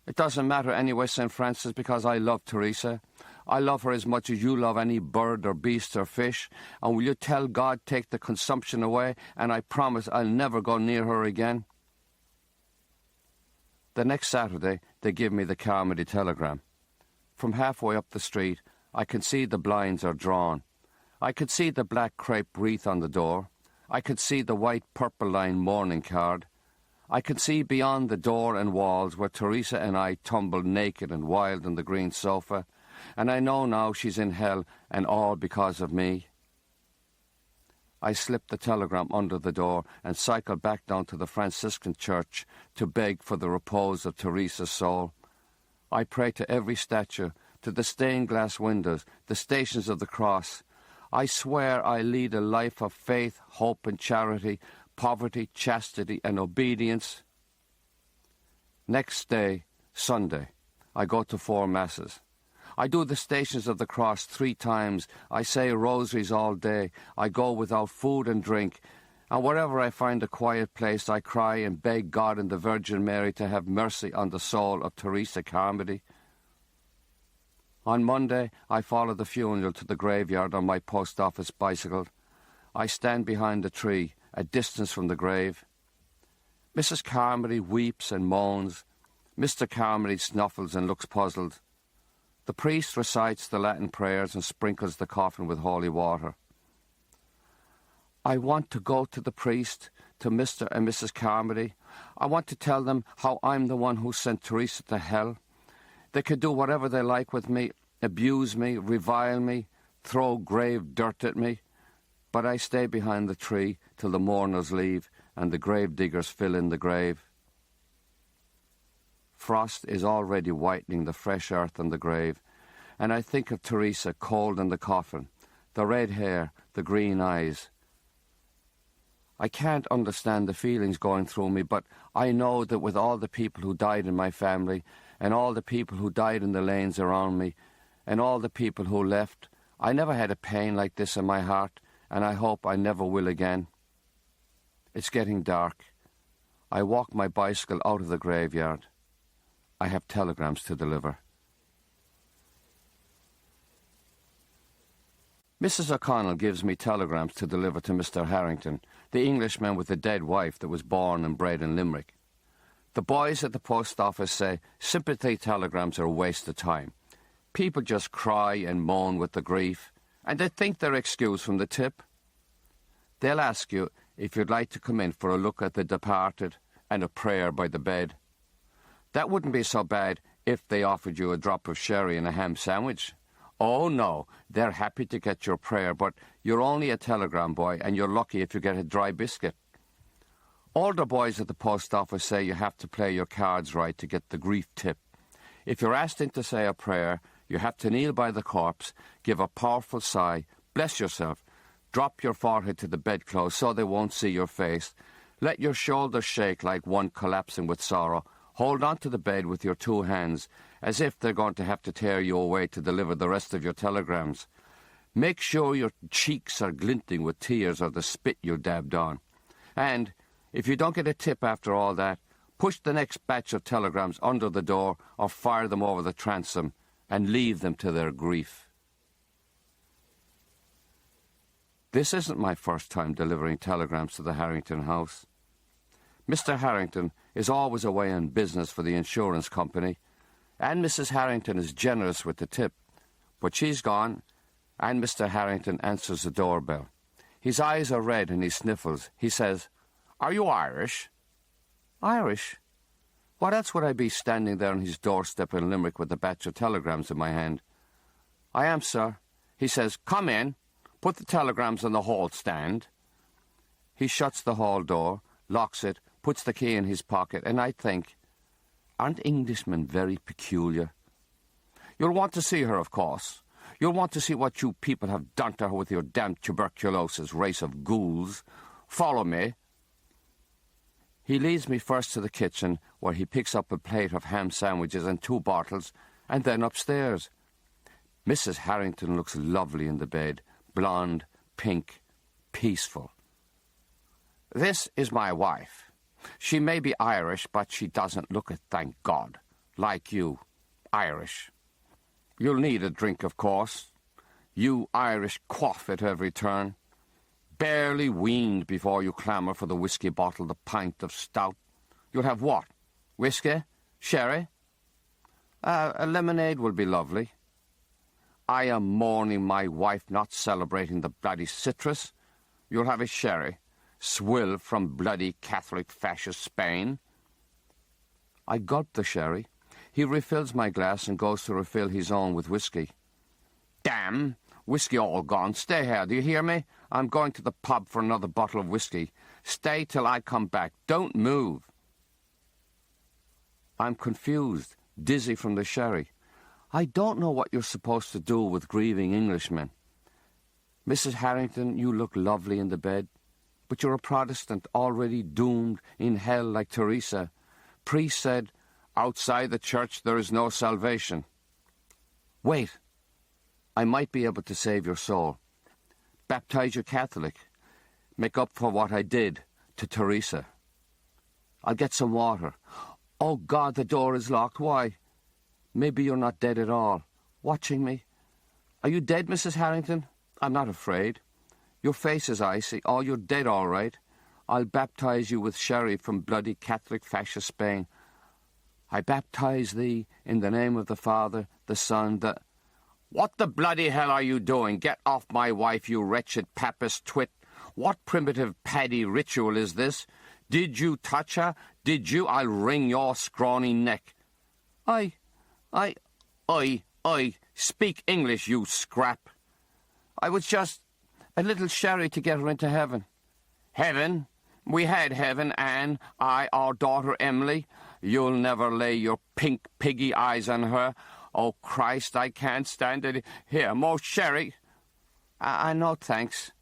It doesn't matter anyway, St. Francis, because I love Teresa. I love her as much as you love any bird or beast or fish. And will you tell God take the consumption away, and I promise I'll never go near her again." The next Saturday, they give me the Carmody telegram. From halfway up the street, I can see the blinds are drawn. I could see the black crepe wreath on the door. I could see the white purple line mourning card. I could see beyond the door and walls where Teresa and I tumbled naked and wild on the green sofa, and I know now she's in hell, and all because of me. I slip the telegram under the door and cycle back down to the Franciscan church to beg for the repose of Teresa's soul. I pray to every statue, to the stained glass windows, the stations of the cross. I swear I lead a life of faith, hope and charity, poverty, chastity and obedience. Next day, Sunday, I go to 4 masses. I do the Stations of the Cross 3 times. I say rosaries all day. I go without food and drink. And wherever I find a quiet place, I cry and beg God and the Virgin Mary to have mercy on the soul of Teresa Carmody. On Monday, I follow the funeral to the graveyard on my post office bicycle. I stand behind the tree, a distance from the grave. Mrs. Carmody weeps and moans. Mr. Carmody snuffles and looks puzzled. The priest recites the Latin prayers and sprinkles the coffin with holy water. I want to go to the priest, to Mr. and Mrs. Carmody. I want to tell them how I'm the one who sent Teresa to hell. They could do whatever they like with me, abuse me, revile me, throw grave dirt at me. But I stay behind the tree till the mourners leave and the grave diggers fill in the grave. Frost is already whitening the fresh earth and the grave, and I think of Teresa cold in the coffin, the red hair, the green eyes. I can't understand the feelings going through me, but I know that with all the people who died in my family, and all the people who died in the lanes around me, and all the people who left, I never had a pain like this in my heart, and I hope I never will again. It's getting dark. I walk my bicycle out of the graveyard. I have telegrams to deliver. Mrs. O'Connell gives me telegrams to deliver to Mr. Harrington, the Englishman with the dead wife that was born and bred in Limerick. The boys at the post office say sympathy telegrams are a waste of time. People just cry and moan with the grief, and they think they're excused from the tip. They'll ask you if you'd like to come in for a look at the departed and a prayer by the bed. That wouldn't be so bad if they offered you a drop of sherry and a ham sandwich. Oh, no, they're happy to get your prayer, but you're only a telegram boy, and you're lucky if you get a dry biscuit. Older boys at the post office say you have to play your cards right to get the grief tip. If you're asked in to say a prayer, you have to kneel by the corpse, give a powerful sigh, bless yourself, drop your forehead to the bedclothes so they won't see your face, let your shoulders shake like one collapsing with sorrow, hold on to the bed with your two hands, as if they're going to have to tear you away to deliver the rest of your telegrams. Make sure your cheeks are glinting with tears or the spit you dabbed on. And if you don't get a tip after all that, push the next batch of telegrams under the door or fire them over the transom and leave them to their grief. This isn't my first time delivering telegrams to the Harrington house. Mr. Harrington is always away on business for the insurance company, and Mrs. Harrington is generous with the tip. But she's gone, and Mr. Harrington answers the doorbell. His eyes are red and he sniffles. He says, "Are you Irish?" "Irish? What else would I be standing there on his doorstep in Limerick with a batch of telegrams in my hand?" "I am, sir." He says, "Come in. Put the telegrams on the hall stand." He shuts the hall door, locks it, puts the key in his pocket, and I think, aren't Englishmen very peculiar? You'll want to see her, of course. You'll want to see what you people have done to her with your damn tuberculosis, race of ghouls. Follow me. He leads me first to the kitchen, where he picks up a plate of ham sandwiches and 2 bottles, and then upstairs. Mrs. Harrington looks lovely in the bed, blonde, pink, peaceful. "This is my wife. She may be Irish, but she doesn't look it, thank God. Like you, Irish. You'll need a drink, of course. You Irish quaff at every turn. Barely weaned before you clamour for the whiskey bottle, the pint of stout. You'll have what? Whiskey? Sherry? A lemonade will be lovely. I am mourning my wife not celebrating the bloody citrus. You'll have a sherry. Swill from bloody Catholic fascist Spain." I gulp the sherry. He refills my glass and goes to refill his own with whiskey. "Damn! Whiskey all gone. Stay here, do you hear me? I'm going to the pub for another bottle of whiskey. Stay till I come back. Don't move." I'm confused, dizzy from the sherry. I don't know what you're supposed to do with grieving Englishmen. "Mrs. Harrington, you look lovely in the bed. But you're a Protestant already doomed in hell like Teresa. Priest said, 'Outside the church there is no salvation.' Wait. I might be able to save your soul. Baptize you Catholic. Make up for what I did to Teresa. I'll get some water. Oh, God, the door is locked. Why? Maybe you're not dead at all. Watching me. Are you dead, Mrs. Harrington? I'm not afraid. Your face is icy. Oh, you're dead all right. I'll baptize you with sherry from bloody Catholic fascist Spain. I baptize thee in the name of the Father, the Son, the—" "What the bloody hell are you doing? Get off my wife, you wretched papist twit. What primitive paddy ritual is this? Did you touch her? Did you? I'll wring your scrawny neck." I, speak English, you scrap. I was just a little sherry to get her into heaven." "Heaven? We had heaven, Anne, our daughter Emily. You'll never lay your pink piggy eyes on her. Oh, Christ, I can't stand it. Here, more sherry." No thanks.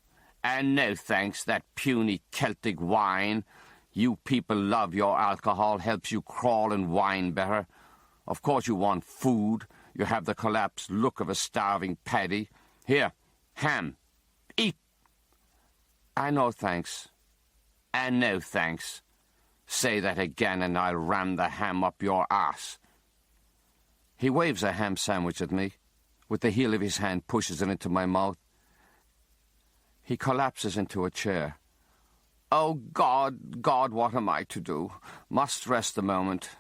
And no thanks, that puny Celtic wine. You people love your alcohol, helps you crawl and whine better. Of course you want food. You have the collapsed look of a starving paddy. Here, ham. Eat. No thanks. And no thanks. Say that again and I'll ram the ham up your arse. He waves a ham sandwich at me. With the heel of his hand pushes it into my mouth. He collapses into a chair. Oh, God, God, what am I to do? Must rest a moment.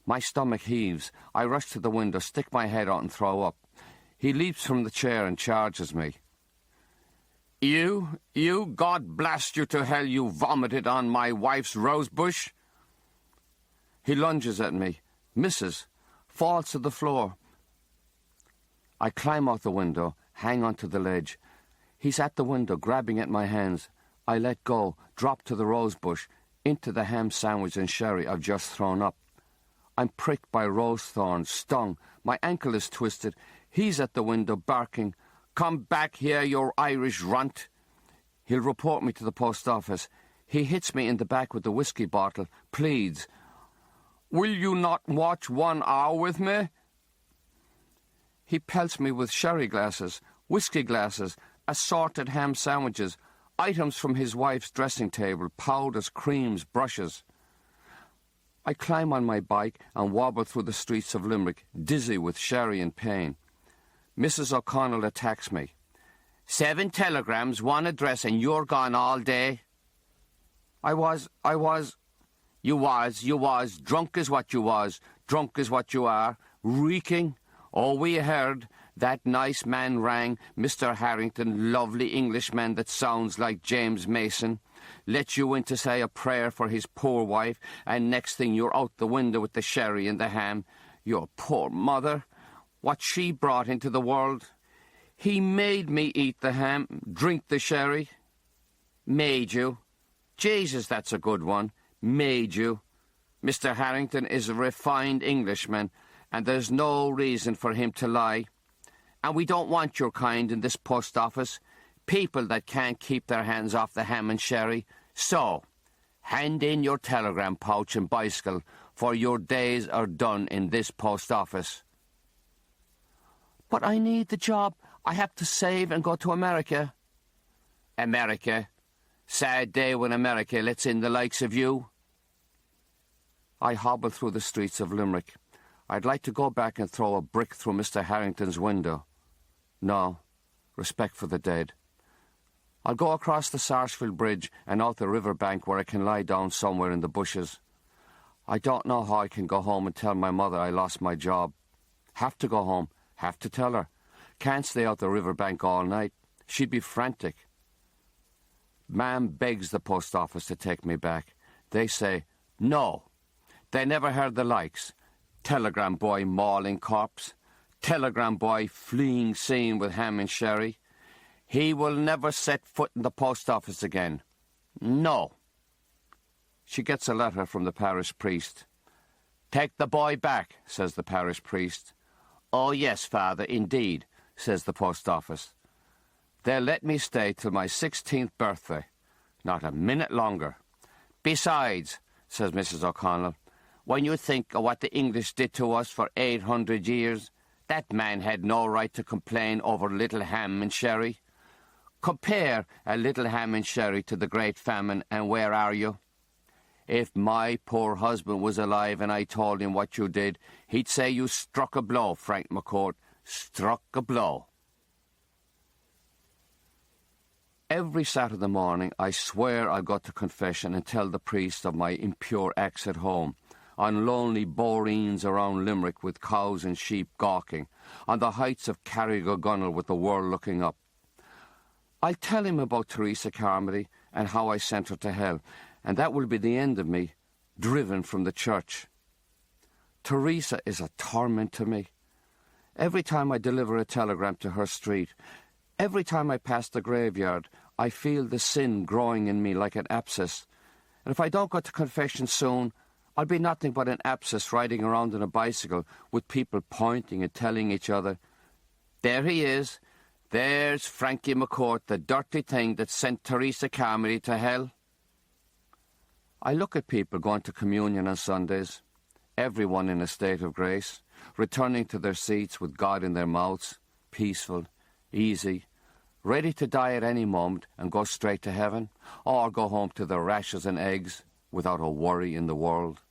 My stomach heaves. I rush to the window, stick my head out and throw up. He leaps from the chair and charges me. You, God blast you to hell, you vomited on my wife's rosebush. He lunges at me, misses, falls to the floor. I climb out the window, hang onto the ledge. He's at the window, grabbing at my hands. I let go, drop to the rosebush, into the ham sandwich and sherry I've just thrown up. I'm pricked by rose thorns, stung. My ankle is twisted. He's at the window, barking, "Come back here, you Irish runt." He'll report me to the post office. He hits me in the back with the whiskey bottle, pleads, "Will you not watch 1 hour with me?" He pelts me with sherry glasses, whiskey glasses, assorted ham sandwiches, items from his wife's dressing table, powders, creams, brushes. I climb on my bike and wobble through the streets of Limerick, dizzy with sherry and pain. Mrs. O'Connell attacks me. 7 telegrams, 1 address, and you're gone all day. You was, drunk is what you was, drunk is what you are, reeking. Oh, we heard, that nice man rang, Mr. Harrington, lovely Englishman that sounds like James Mason, let you in to say a prayer for his poor wife, and next thing you're out the window with the sherry and the ham. Your poor mother, what she brought into the world. He made me eat the ham, drink the sherry. Made you. Jesus, that's a good one. Made you. Mr. Harrington is a refined Englishman, and there's no reason for him to lie. And we don't want your kind in this post office, people that can't keep their hands off the ham and sherry. So, hand in your telegram pouch and bicycle, for your days are done in this post office. But I need the job. I have to save and go to America. America? Sad day when America lets in the likes of you. I hobble through the streets of Limerick. I'd like to go back and throw a brick through Mr. Harrington's window. No, respect for the dead. I'll go across the Sarsfield Bridge and out the riverbank where I can lie down somewhere in the bushes. I don't know how I can go home and tell my mother I lost my job. Have to go home, have to tell her. Can't stay out the riverbank all night. She'd be frantic. Ma'am begs the post office to take me back. They say, no. They never heard the likes. Telegram boy mauling corpse. Telegram boy fleeing scene with ham and sherry. He will never set foot in the post office again. No. She gets a letter from the parish priest. Take the boy back, says the parish priest. Oh, yes, Father, indeed, says the post office. They'll let me stay till my 16th birthday. Not a minute longer. Besides, says Mrs. O'Connell, when you think of what the English did to us for 800 years, that man had no right to complain over little ham and sherry. Compare a little ham and sherry to the Great Famine, and where are you? If my poor husband was alive and I told him what you did, he'd say you struck a blow, Frank McCourt. Struck a blow. Every Saturday morning I swear I'll go to confession and tell the priest of my impure acts at home, on lonely boreens around Limerick with cows and sheep gawking, on the heights of Carrigogunnel with the world looking up. I'll tell him about Teresa Carmody and how I sent her to hell, and that will be the end of me, driven from the church. Teresa is a torment to me. Every time I deliver a telegram to her street, every time I pass the graveyard, I feel the sin growing in me like an abscess. And if I don't go to confession soon, I'll be nothing but an abscess riding around on a bicycle with people pointing and telling each other, there he is, There's Frankie McCourt, the dirty thing that sent Teresa Carmody to hell. I look at people going to communion on Sundays, everyone in a state of grace, returning to their seats with God in their mouths, peaceful, easy, ready to die at any moment and go straight to heaven, or go home to their rashes and eggs without a worry in the world.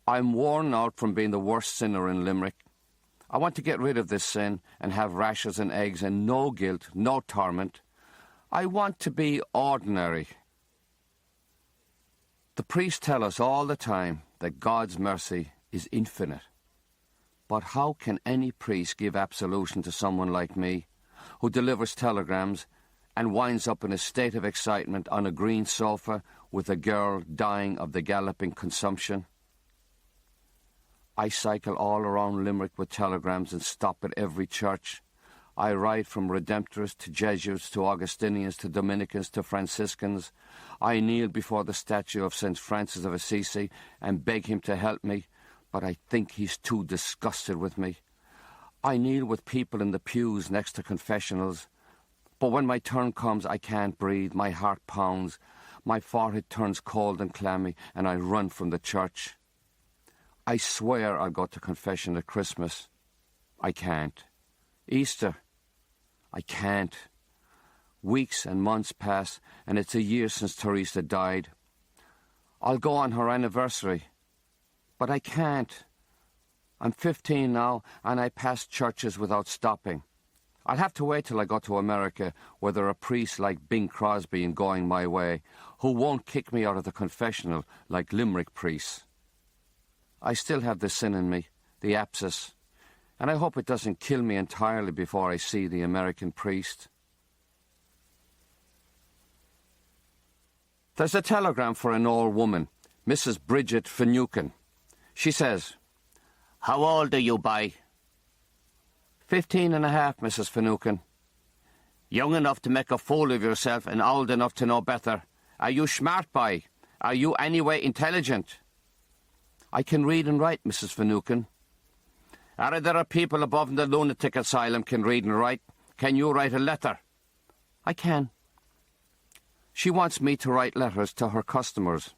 I'm worn out from being the worst sinner in Limerick. I want to get rid of this sin and have rashes and eggs and no guilt, no torment. I want to be ordinary. The priests tell us all the time that God's mercy is infinite. But how can any priest give absolution to someone like me, who delivers telegrams and winds up in a state of excitement on a green sofa with a girl dying of the galloping consumption? I cycle all around Limerick with telegrams and stop at every church. I ride from Redemptorists to Jesuits to Augustinians to Dominicans to Franciscans. I kneel before the statue of St. Francis of Assisi and beg him to help me, but I think he's too disgusted with me. I kneel with people in the pews next to confessionals, but when my turn comes I can't breathe, my heart pounds, my forehead turns cold and clammy, and I run from the church. I swear I'll go to confession at Christmas. I can't. Easter. I can't. Weeks and months pass, and it's a year since Teresa died. I'll go on her anniversary, but I can't. I'm 15 now, and I pass churches without stopping. I'll have to wait till I go to America, where there are priests like Bing Crosby and Going My Way, who won't kick me out of the confessional like Limerick priests. I still have the sin in me, the abscess, and I hope it doesn't kill me entirely before I see the American priest. There's a telegram for an old woman, Mrs. Bridget Finucane. She says, "How old are you, by?" 15 and a half, Mrs. Finucane. "Young enough to make a fool of yourself and old enough to know better. Are you smart, by? Are you anyway intelligent?" "I can read and write, Mrs. Finucane." There are people above in the lunatic asylum can read and write. Can you write a letter?" "I can." She wants me to write letters to her customers.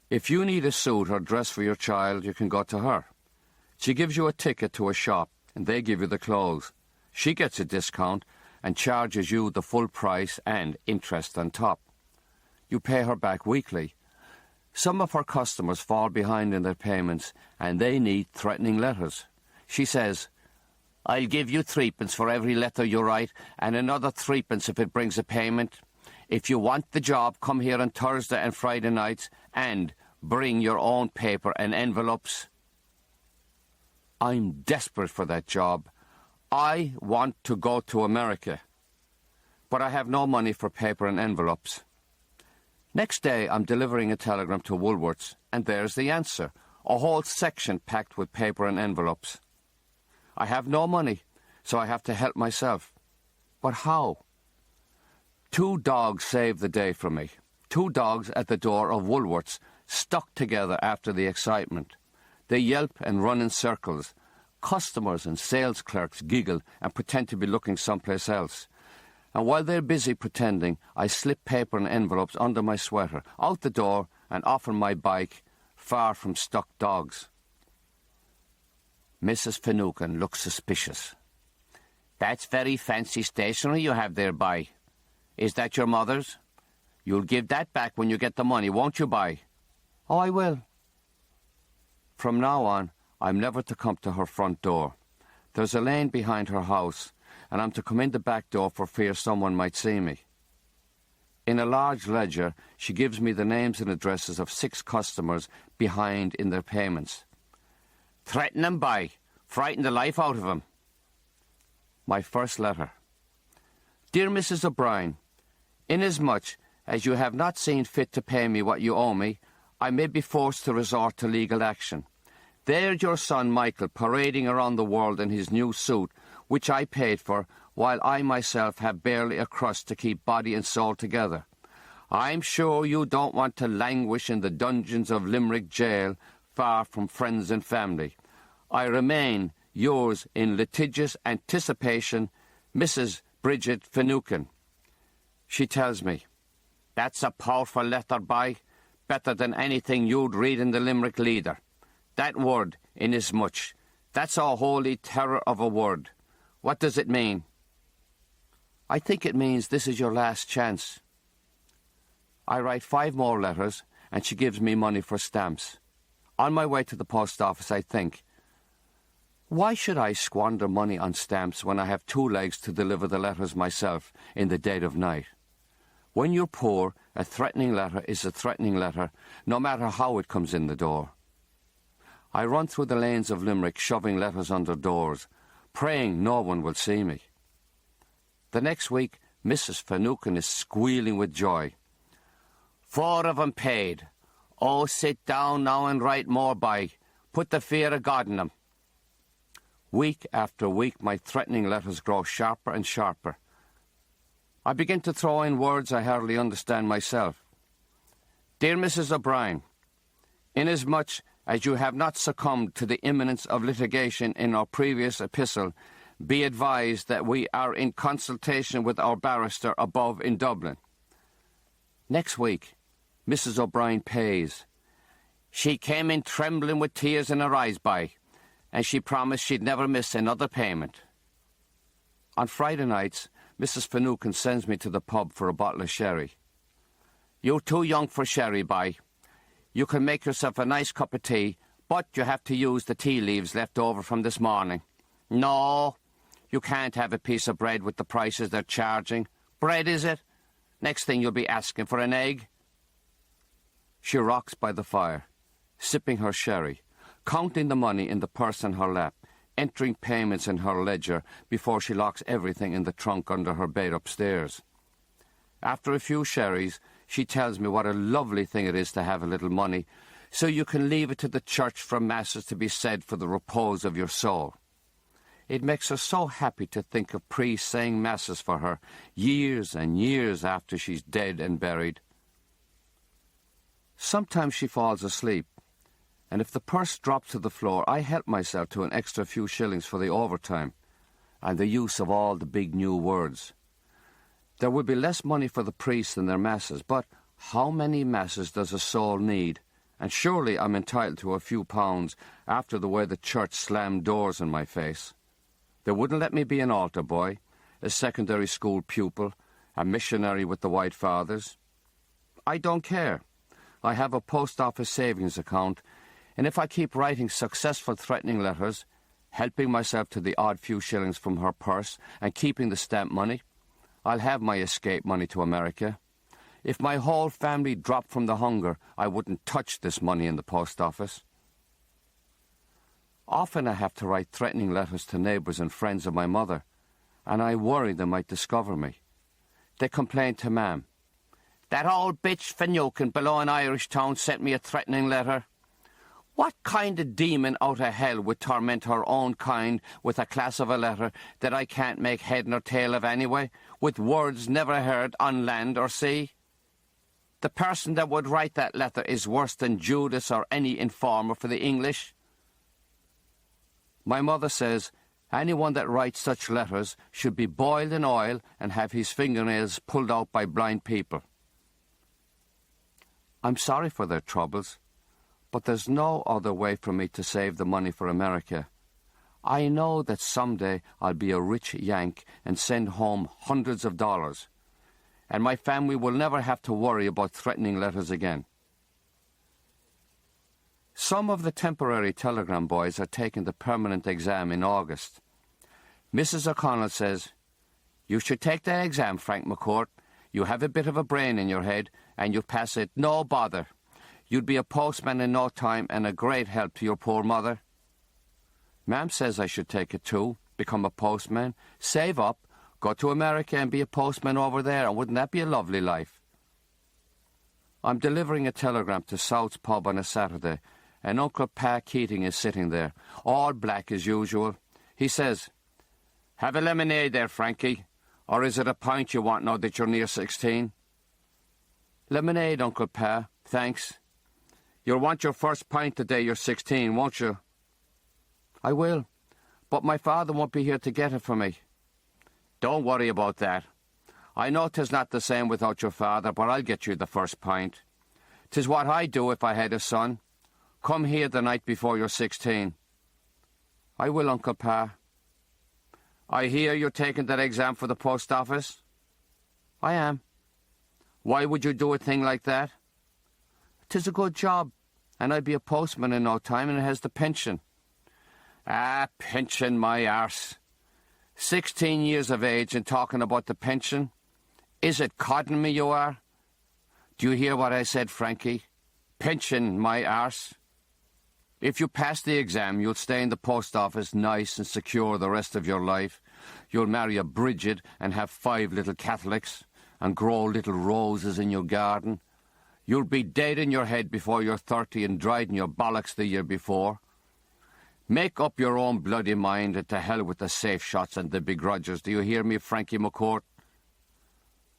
If you need a suit or dress for your child, you can go to her. She gives you a ticket to a shop, and they give you the clothes. She gets a discount and charges you the full price and interest on top. You pay her back weekly. Some of her customers fall behind in their payments, and they need threatening letters. She says, "I'll give you 3p for every letter you write, and another 3p if it brings a payment. If you want the job, come here on Thursday and Friday nights, and bring your own paper and envelopes." I'm desperate for that job. I want to go to America, but I have no money for paper and envelopes. Next day, I'm delivering a telegram to Woolworths, and there's the answer, a whole section packed with paper and envelopes. I have no money, so I have to help myself. But how? 2 dogs saved the day for me. 2 dogs at the door of Woolworths, stuck together after the excitement. They yelp and run in circles. Customers and sales clerks giggle and pretend to be looking someplace else. And while they're busy pretending, I slip paper and envelopes under my sweater, out the door, and off on my bike, far from stuck dogs. Mrs. Finucane looks suspicious. "That's very fancy stationery you have there, by. Is that your mother's? You'll give that back when you get the money, won't you, by?" "Oh, I will." From now on, I'm never to come to her front door. There's a lane behind her house, and I'm to come in the back door for fear someone might see me. In a large ledger, she gives me the names and addresses of 6 customers behind in their payments. "Threaten them, by. Frighten the life out of them." My first letter. "Dear Mrs. O'Brien, inasmuch as you have not seen fit to pay me what you owe me, I may be forced to resort to legal action. There's your son Michael parading around the world in his new suit, which I paid for, while I myself have barely a crust to keep body and soul together. I'm sure you don't want to languish in the dungeons of Limerick jail, far from friends and family. I remain yours in litigious anticipation, Mrs. Bridget Finucane. She tells me, "That's a powerful letter, boy, better than anything you'd read in the Limerick Leader. That word, inasmuch, that's a holy terror of a word. What does it mean?" "I think it means this is your last chance." I write 5 more letters, and she gives me money for stamps. On my way to the post office, I think, why should I squander money on stamps when I have 2 legs to deliver the letters myself in the dead of night? When you're poor, a threatening letter is a threatening letter, no matter how it comes in the door. I run through the lanes of Limerick shoving letters under doors, praying no one will see me. The next week, Mrs. Finucane is squealing with joy. 4 of 'em paid. Oh, sit down now and write more, boy. Put the fear of God in 'em. Week after week, my threatening letters grow sharper and sharper. I begin to throw in words I hardly understand myself. "Dear Mrs. O'Brien, inasmuch as you have not succumbed to the imminence of litigation in our previous epistle, be advised that we are in consultation with our barrister above in Dublin." Next week, Mrs. O'Brien pays. She came in trembling with tears in her eyes, boy, and she promised she'd never miss another payment. On Friday nights, Mrs. Finucane sends me to the pub for a bottle of sherry. "You're too young for sherry, boy. You can make yourself a nice cup of tea, but you have to use the tea leaves left over from this morning." "No, you can't have a piece of bread with the prices they're charging. Bread, is it? Next thing you'll be asking for an egg." She rocks by the fire, sipping her sherry, counting the money in the purse in her lap, entering payments in her ledger before she locks everything in the trunk under her bed upstairs. After a few sherries, she tells me what a lovely thing it is to have a little money, so you can leave it to the church for masses to be said for the repose of your soul. It makes her so happy to think of priests saying masses for her years and years after she's dead and buried. Sometimes she falls asleep, and if the purse drops to the floor, I help myself to an extra few shillings for the overtime and the use of all the big new words. There will be less money for the priests than their masses, but how many masses does a soul need? And surely I'm entitled to a few pounds after the way the church slammed doors in my face. They wouldn't let me be an altar boy, a secondary school pupil, a missionary with the White Fathers. I don't care. I have a post office savings account, and if I keep writing successful threatening letters, helping myself to the odd few shillings from her purse and keeping the stamp money, I'll have my escape money to America. If my whole family dropped from the hunger, I wouldn't touch this money in the post office. Often I have to write threatening letters to neighbours and friends of my mother, and I worry they might discover me. They complain to Mam. "That old bitch Finucane below in Irish Town sent me a threatening letter. What kind of demon out of hell would torment her own kind with a class of a letter that I can't make head nor tail of anyway, with words never heard on land or sea? The person that would write that letter is worse than Judas or any informer for the English." My mother says anyone that writes such letters should be boiled in oil and have his fingernails pulled out by blind people. I'm sorry for their troubles, but there's no other way for me to save the money for America. I know that someday I'll be a rich Yank and send home hundreds of dollars, and my family will never have to worry about threatening letters again. Some of the temporary telegram boys are taking the permanent exam in August. Mrs. O'Connell says, "You should take that exam, Frank McCourt. You have a bit of a brain in your head, and you'll pass it no bother. You'd be a postman in no time and a great help to your poor mother." Mam says I should take it too, become a postman, save up, go to America and be a postman over there, and wouldn't that be a lovely life? I'm delivering a telegram to South's pub on a Saturday, and Uncle Pa Keating is sitting there, all black as usual. He says, "Have a lemonade there, Frankie, or is it a pint you want now that you're near 16? "Lemonade, Uncle Pa, thanks." "You'll want your first pint the day you're 16, won't you?" "I will, But my father won't be here to get it for me. Don't worry about that. I know 'tis not the same without your father, but I'll get you the first pint. 'Tis what I'd do if I had a son. Come here the night before you're 16. I will, Uncle Pa. I hear you're taking that exam for the post office? I am. Why would you do a thing like that? 'Tis a good job, and I'd be a postman in no time, and it has the pension. Ah, pension, my arse. 16 years of age and talking about the pension? Is it codding me you are? Do you hear what I said, Frankie? Pension, my arse. If you pass the exam, you'll stay in the post office nice and secure the rest of your life. You'll marry a Bridget and have 5 little Catholics and grow little roses in your garden. You'll be dead in your head before you're 30 and dried in your bollocks the year before. Make up your own bloody mind and to hell with the safe shots and the begrudgers. Do you hear me, Frankie McCourt?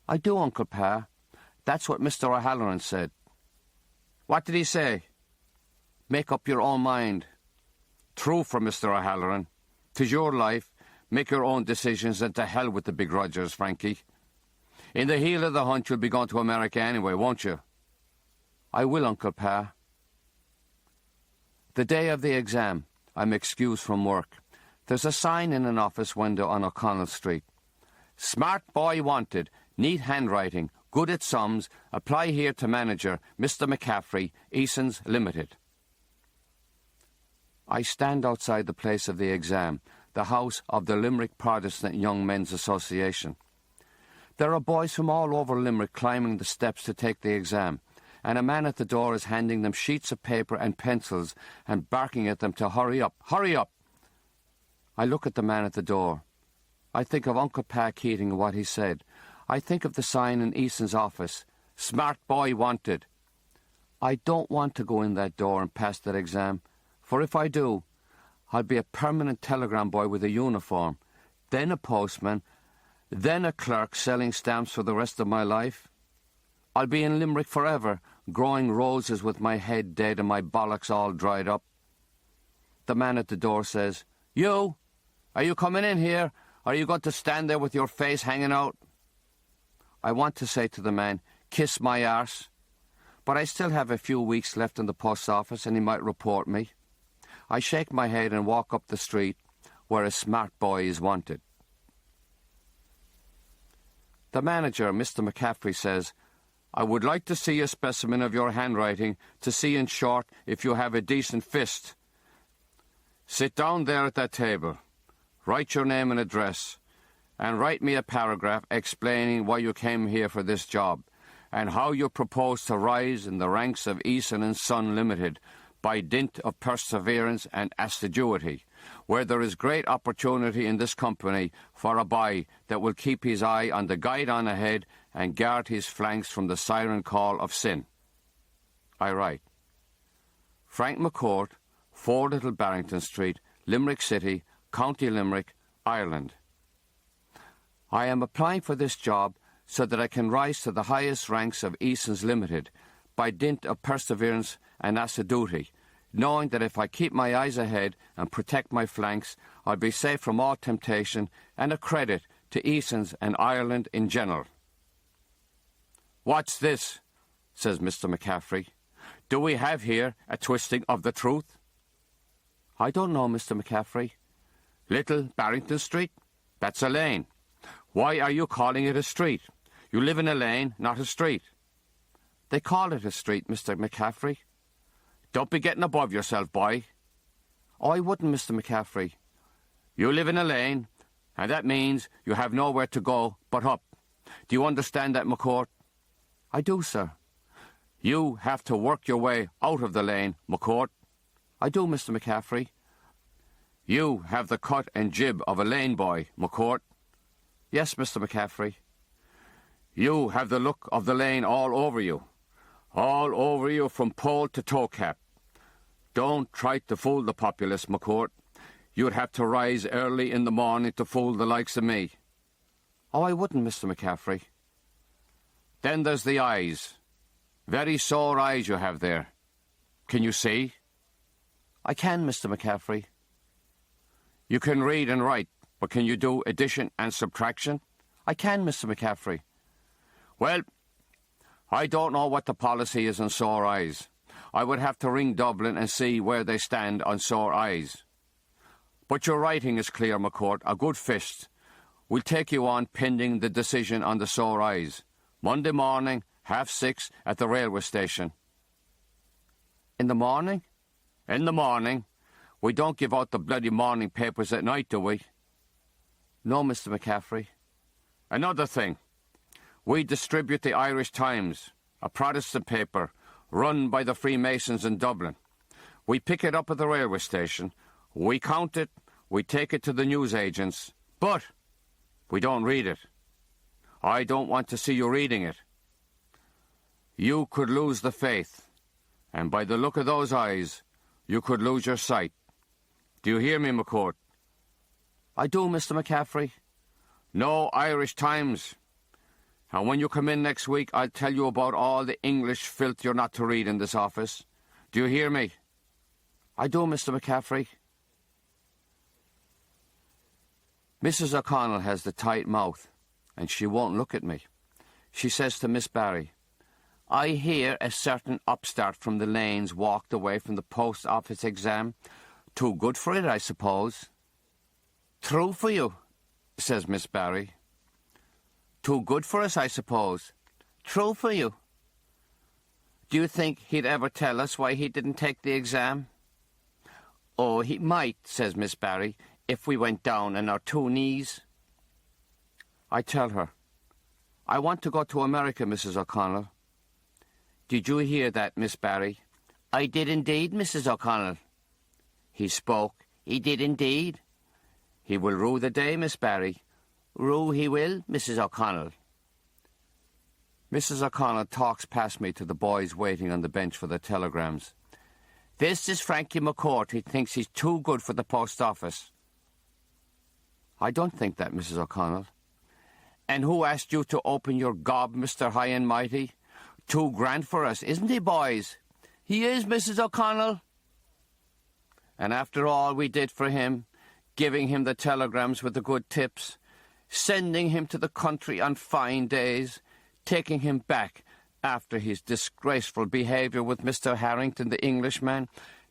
I do, Uncle Pa. That's what Mr. O'Halloran said. What did he say? Make up your own mind. True for Mr. O'Halloran. 'Tis your life. Make your own decisions and to hell with the begrudgers, Frankie. In the heel of the hunt, you'll be going to America anyway, won't you? I will, Uncle Pa. The day of the exam, I'm excused from work. There's a sign in an office window on O'Connell Street. Smart boy wanted, neat handwriting, good at sums, apply here to manager, Mr. McCaffrey, Eason's Limited. I stand outside the place of the exam, the house of the Limerick Protestant Young Men's Association. There are boys from all over Limerick climbing the steps to take the exam, and a man at the door is handing them sheets of paper and pencils and barking at them to hurry up, hurry up. I look at the man at the door. I think of Uncle Pa Keating and what he said. I think of the sign in Eason's office, Smart boy wanted. I don't want to go in that door and pass that exam, for if I do, I'll be a permanent telegram boy with a uniform, then a postman, then a clerk selling stamps for the rest of my life. I'll be in Limerick forever, growing roses with my head dead and my bollocks all dried up. The man at the door says, You? Are you coming in here? Or are you going to stand there with your face hanging out? I want to say to the man, Kiss my arse. But I still have a few weeks left in the post office and he might report me. I shake my head and walk up the street where a smart boy is wanted. The manager, Mr. McCaffrey, says, I would like to see a specimen of your handwriting to see in short if you have a decent fist. Sit down there at that table. Write your name and address, and write me a paragraph explaining why you came here for this job, and how you propose to rise in the ranks of Eason & Son Limited by dint of perseverance and assiduity, where there is great opportunity in this company for a boy that will keep his eye on the guide on ahead and guard his flanks from the siren call of sin. I write, Frank McCourt, 4 Little Barrington Street, Limerick City, County Limerick, Ireland. I am applying for this job so that I can rise to the highest ranks of Eason's Limited by dint of perseverance and assiduity, knowing that if I keep my eyes ahead and protect my flanks, I'll be safe from all temptation and a credit to Eason's and Ireland in general. What's this? Says Mr. McCaffrey. Do we have here a twisting of the truth? I don't know, Mr. McCaffrey. Little Barrington Street? That's a lane. Why are you calling it a street? You live in a lane, not a street. They call it a street, Mr. McCaffrey. Don't be getting above yourself, boy. Oh, I wouldn't, Mr. McCaffrey. You live in a lane, and that means you have nowhere to go but up. Do you understand that, McCourt? I do, sir. You have to work your way out of the lane, McCourt. I do, Mr. McCaffrey. You have the cut and jib of a lane boy, McCourt. Yes, Mr. McCaffrey. You have the look of the lane all over you from pole to toe cap. Don't try to fool the populace, McCourt. You'd have to rise early in the morning to fool the likes of me. Oh, I wouldn't, Mr. McCaffrey. Then there's the eyes. Very sore eyes you have there. Can you see? I can, Mr. McCaffrey. You can read and write, but can you do addition and subtraction? I can, Mr. McCaffrey. Well, I don't know what the policy is on sore eyes. I would have to ring Dublin and see where they stand on sore eyes. But your writing is clear, McCourt, a good fist. We'll take you on pending the decision on the sore eyes. Monday morning, 6:30 at the railway station. In the morning? In the morning. We don't give out the bloody morning papers at night, do we? No, Mr. McCaffrey. Another thing. We distribute the Irish Times, a Protestant paper run by the Freemasons in Dublin. We pick it up at the railway station, we count it, we take it to the newsagents, but we don't read it. I don't want to see you reading it. You could lose the faith, and by the look of those eyes, you could lose your sight. Do you hear me, McCourt? I do, Mr. McCaffrey. No Irish Times. And when you come in next week, I'll tell you about all the English filth you're not to read in this office. Do you hear me? I do, Mr. McCaffrey. Mrs. O'Connell has the tight mouth, and she won't look at me. She says to Miss Barry, I hear a certain upstart from the lanes walked away from the post office exam. Too good for it, I suppose. True for you, says Miss Barry. Too good for us, I suppose. True for you. Do you think he'd ever tell us why he didn't take the exam? Oh, he might, says Miss Barry, if we went down on our 2 knees. I tell her, I want to go to America, Mrs. O'Connell. Did you hear that, Miss Barry? I did indeed, Mrs. O'Connell. He spoke. He did indeed. He will rue the day, Miss Barry. Rue he will, Mrs. O'Connell. Mrs. O'Connell talks past me to the boys waiting on the bench for their telegrams. This is Frankie McCourt. He thinks he's too good for the post office. I don't think that, Mrs. O'Connell. And who asked you to open your gob, Mr. High and Mighty? $2,000 for us, isn't he, boys? He is, Mrs. O'Connell. And after all we did for him, giving him the telegrams with the good tips, sending him to the country on fine days, taking him back after his disgraceful behaviour with Mr. Harrington, the Englishman,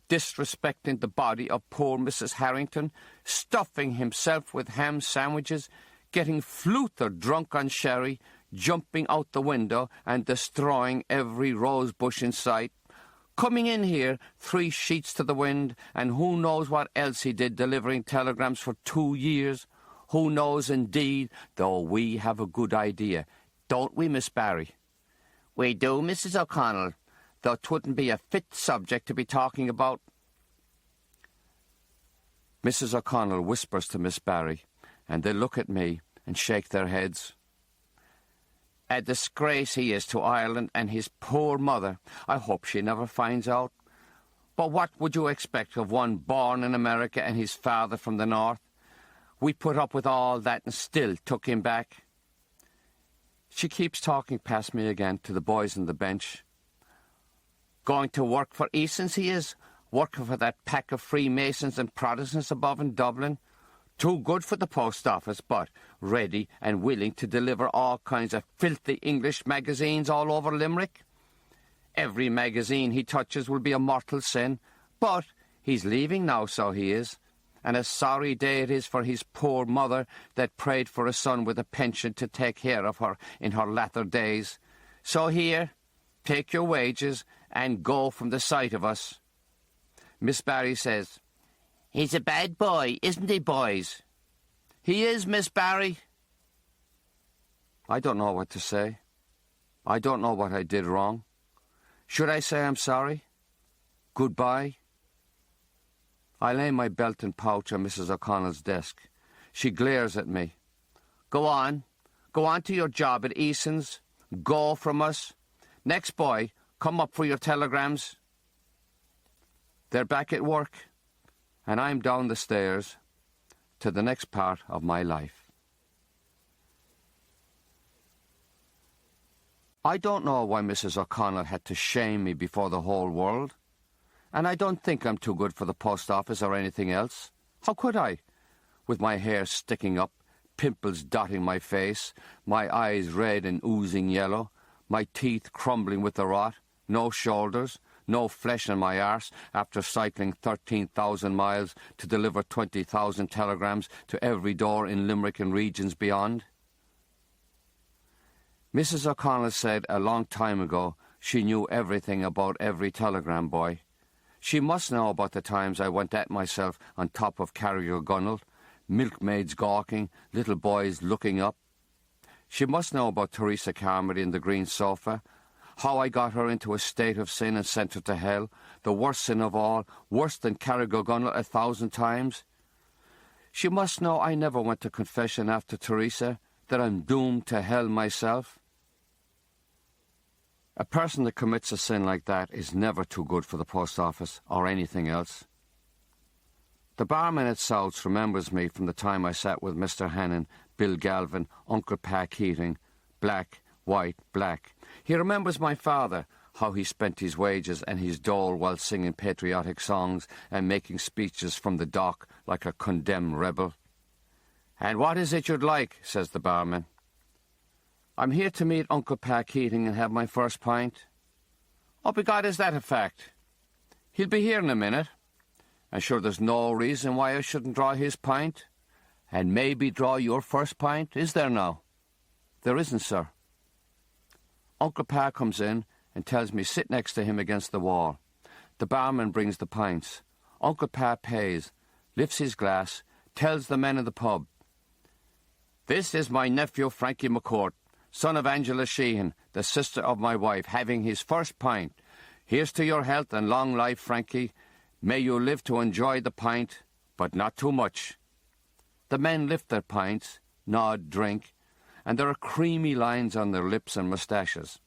disrespecting the body of poor Mrs. Harrington, stuffing himself with ham sandwiches, getting fluther drunk on sherry, jumping out the window and destroying every rose bush in sight, coming in here 3 sheets to the wind, and who knows what else he did, delivering telegrams for 2 years. Who knows, indeed, though we have a good idea. Don't we, Miss Barry? We do, Mrs. O'Connell, though 'twouldn't be a fit subject to be talking about. Mrs. O'Connell whispers to Miss Barry, and they look at me and shake their heads. A disgrace he is to Ireland and his poor mother. I hope she never finds out. But what would you expect of one born in America and his father from the north? We put up with all that and still took him back. She keeps talking past me again to the boys on the bench. Going to work for Eason's he is, working for that pack of Freemasons and Protestants above in Dublin. Too good for the post office, but ready and willing to deliver all kinds of filthy English magazines all over Limerick. Every magazine he touches will be a mortal sin, but he's leaving now, so he is. And a sorry day it is for his poor mother that prayed for a son with a pension to take care of her in her latter days. So here, take your wages and go from the sight of us. Miss Barry says, He's a bad boy, isn't he, boys? He is, Miss Barry. I don't know what to say. I don't know what I did wrong. Should I say I'm sorry? Goodbye? I lay my belt and pouch on Mrs. O'Connell's desk. She glares at me. Go on. Go on to your job at Eason's. Go from us. Next boy, come up for your telegrams. They're back at work, and I'm down the stairs to the next part of my life. I don't know why Mrs. O'Connell had to shame me before the whole world. And I don't think I'm too good for the post office or anything else. How could I? with my hair sticking up, pimples dotting my face, my eyes red and oozing yellow, my teeth crumbling with the rot, no shoulders, no flesh in my arse after cycling 13,000 miles to deliver 20,000 telegrams to every door in Limerick and regions beyond. Mrs. O'Connell said a long time ago she knew everything about every telegram boy. She must know about the times I went at myself on top of Carrigal-Gunnell, milkmaids gawking, little boys looking up. She must know about Teresa Carmody and the green sofa, how I got her into a state of sin and sent her to hell, the worst sin of all, worse than Carrigal-Gunnell 1,000 times. She must know I never went to confession after Teresa, that I'm doomed to hell myself. A person that commits a sin like that is never too good for the post office or anything else. The barman at South's remembers me from the time I sat with Mr. Hannon, Bill Galvin, Uncle Pa Keating, black, white, black. He remembers my father, how he spent his wages and his dole while singing patriotic songs and making speeches from the dock like a condemned rebel. "And what is it you'd like?" says the barman. "I'm here to meet Uncle Pa Keating and have my first pint." "Oh, begod, is that a fact?" "He'll be here in a minute. And sure there's no reason why I shouldn't draw his pint, and maybe draw your first pint, is there now?" "There isn't, sir." Uncle Pa comes in and tells me sit next to him against the wall. The barman brings the pints. Uncle Pa pays, lifts his glass, tells the men in the pub, "This is my nephew Frankie McCourt, son of Angela Sheehan, the sister of my wife, having his first pint. Here's to your health and long life, Frankie. May you live to enjoy the pint, but not too much." The men lift their pints, nod, drink, and there are creamy lines on their lips and moustaches.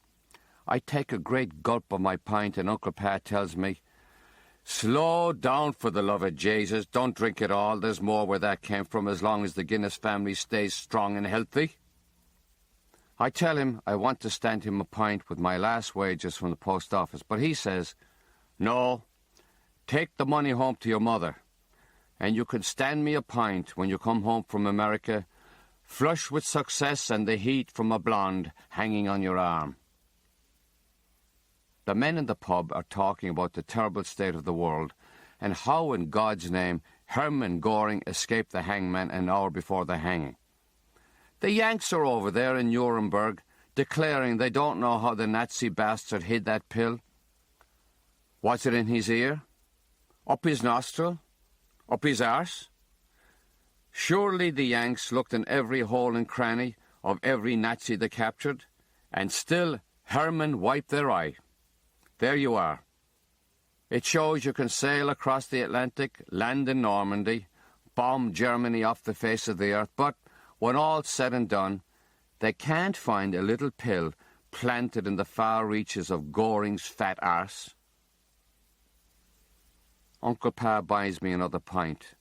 I take a great gulp of my pint and Uncle Pa tells me, "Slow down, for the love of Jesus. Don't drink it all. There's more where that came from as long as the Guinness family stays strong and healthy." I tell him I want to stand him a pint with my last wages from the post office, but he says, "No, take the money home to your mother, and you can stand me a pint when you come home from America, flush with success and the heat from a blonde hanging on your arm." The men in the pub are talking about the terrible state of the world and how in God's name Hermann Göring escaped the hangman an hour before the hanging. The Yanks are over there in Nuremberg declaring they don't know how the Nazi bastard hid that pill. Was it in his ear? Up his nostril? Up his arse? Surely the Yanks looked in every hole and cranny of every Nazi they captured, and still Hermann wiped their eye. There you are. It shows you can sail across the Atlantic, land in Normandy, bomb Germany off the face of the earth, but when all's said and done, they can't find a little pill planted in the far reaches of Göring's fat arse. Uncle Pa buys me another pint.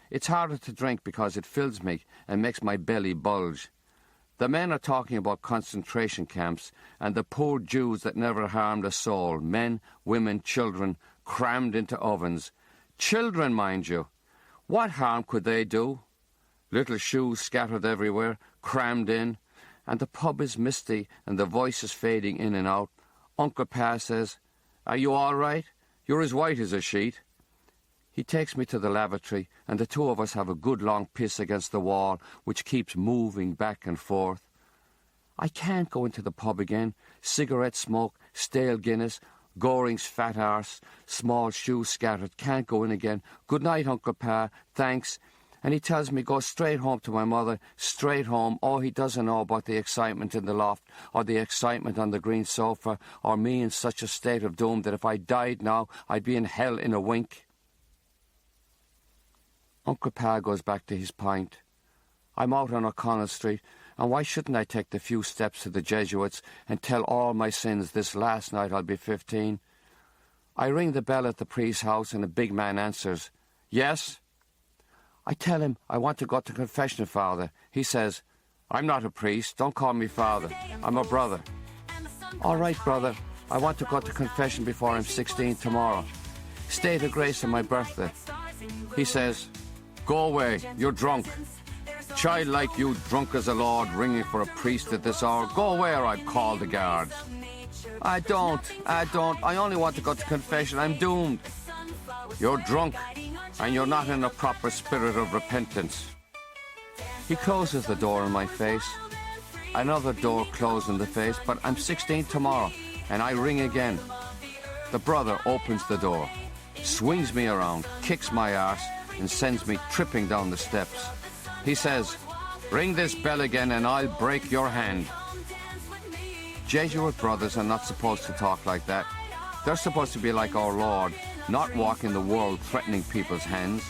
It's harder to drink because it fills me and makes my belly bulge. The men are talking about concentration camps and the poor Jews that never harmed a soul, men, women, children, crammed into ovens. Children, mind you. What harm could they do? Little shoes scattered everywhere, crammed in, and the pub is misty and the voices fading in and out. Uncle Pa says, "Are you all right? You're as white as a sheet." He takes me to the lavatory, and the two of us have a good long piss against the wall, which keeps moving back and forth. I can't go into the pub again. Cigarette smoke, stale Guinness, Göring's fat arse, small shoes scattered. Can't go in again. Good night, Uncle Pa. Thanks. And he tells me go straight home to my mother, straight home. Oh, he doesn't know about the excitement in the loft, or the excitement on the green sofa, or me in such a state of doom that if I died now, I'd be in hell in a wink. Uncle Pa goes back to his pint. I'm out on O'Connell Street, and why shouldn't I take the few steps to the Jesuits and tell all my sins this last night I'll be 15? I ring the bell at the priest's house, and a big man answers. "Yes?" I tell him I want to go to confession, Father. He says, "I'm not a priest. Don't call me Father. I'm a brother." "All right, brother. I want to go to confession before I'm 16 tomorrow. State of grace on my birthday." He says, Go away, you're drunk. Child like you, drunk as a lord, ringing for a priest at this hour. Go away or I'd call the guards. I don't. I only want to go to confession. I'm doomed. You're drunk, and you're not in a proper spirit of repentance. He closes the door in my face. Another door closed in the face, but I'm 16 tomorrow, and I ring again. The brother opens the door, swings me around, kicks my arse, and sends me tripping down the steps. He says, "Ring this bell again and I'll break your hand." Jesuit brothers are not supposed to talk like that. They're supposed to be like our Lord, not walk in the world threatening people's hands.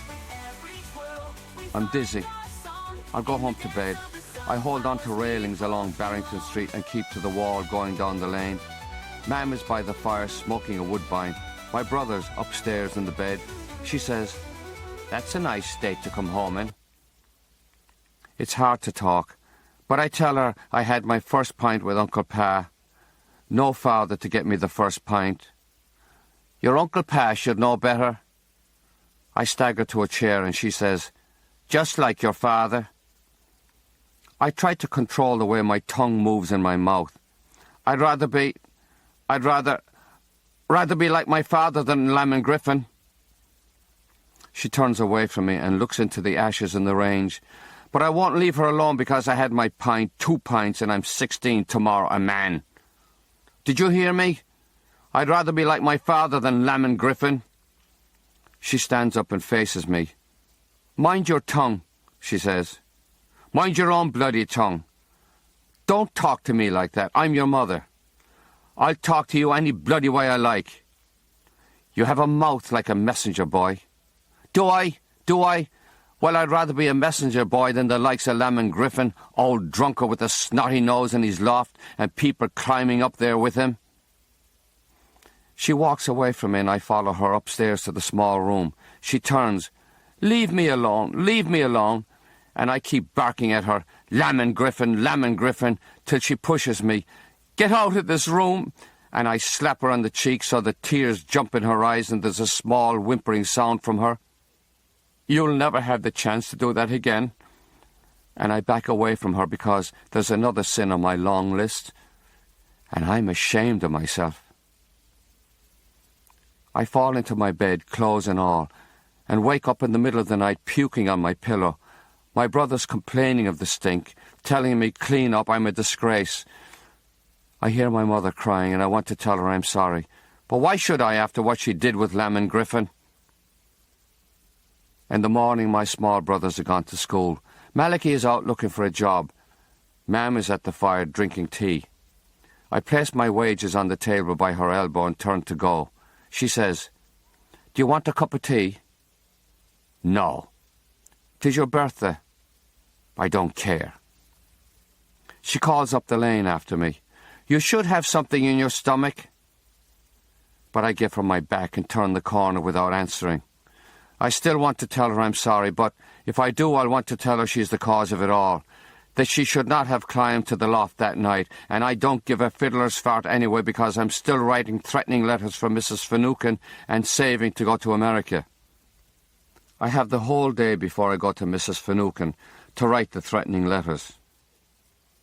I'm dizzy. I'll go home to bed. I hold on to railings along Barrington Street and keep to the wall going down the lane. Mam is by the fire smoking a woodbine. My brother's upstairs in the bed. She says, "That's a nice state to come home in." It's hard to talk, but I tell her I had my first pint with Uncle Pa. No father to get me the first pint. Your Uncle Pa should know better. I stagger to a chair and she says, "Just like your father." I try to control the way my tongue moves in my mouth. I'd rather be like my father than Lamb and Griffin. She turns away from me and looks into the ashes in the range. But I won't leave her alone because I had my pint, 2 pints, and I'm 16 tomorrow, a man. Did you hear me? I'd rather be like my father than Lamb and Griffin. She stands up and faces me. "Mind your tongue," she says. "Mind your own bloody tongue. Don't talk to me like that. I'm your mother. I'll talk to you any bloody way I like. You have a mouth like a messenger boy." Do I? Well, I'd rather be a messenger boy than the likes of Lamb and Griffin, old drunker with a snotty nose in his loft and people climbing up there with him. She walks away from me and I follow her upstairs to the small room. She turns. Leave me alone. And I keep barking at her, Lamb and Griffin, till she pushes me. "Get out of this room!" And I slap her on the cheek so the tears jump in her eyes and there's a small whimpering sound from her. "You'll never have the chance to do that again." And I back away from her because there's another sin on my long list, and I'm ashamed of myself. I fall into my bed, clothes and all, and wake up in the middle of the night puking on my pillow. My brother's complaining of the stink, telling me clean up, I'm a disgrace. I hear my mother crying and I want to tell her I'm sorry. But why should I after what she did with Lamb and Griffin? In the morning, my small brothers are gone to school. Malachy is out looking for a job. Mam is at the fire drinking tea. I place my wages on the table by her elbow and turn to go. She says, "Do you want a cup of tea?" "No." "'Tis your birthday." "I don't care." She calls up the lane after me. "You should have something in your stomach." But I give her my back and turn the corner without answering. I still want to tell her I'm sorry, but if I do, I'll want to tell her she's the cause of it all. That she should not have climbed to the loft that night, and I don't give a fiddler's fart anyway because I'm still writing threatening letters for Mrs. Finucane and saving to go to America. I have the whole day before I go to Mrs. Finucane to write the threatening letters.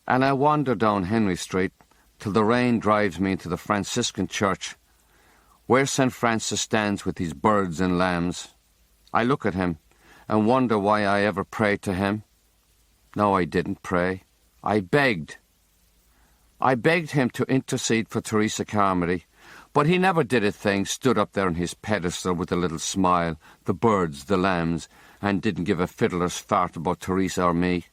And I wander down Henry Street till the rain drives me into the Franciscan church, where St. Francis stands with his birds and lambs. I look at him and wonder why I ever prayed to him. No, I didn't pray. I begged. I begged him to intercede for Teresa Carmody, but he never did a thing, stood up there on his pedestal with a little smile, the birds, the lambs, and didn't give a fiddler's fart about Teresa or me.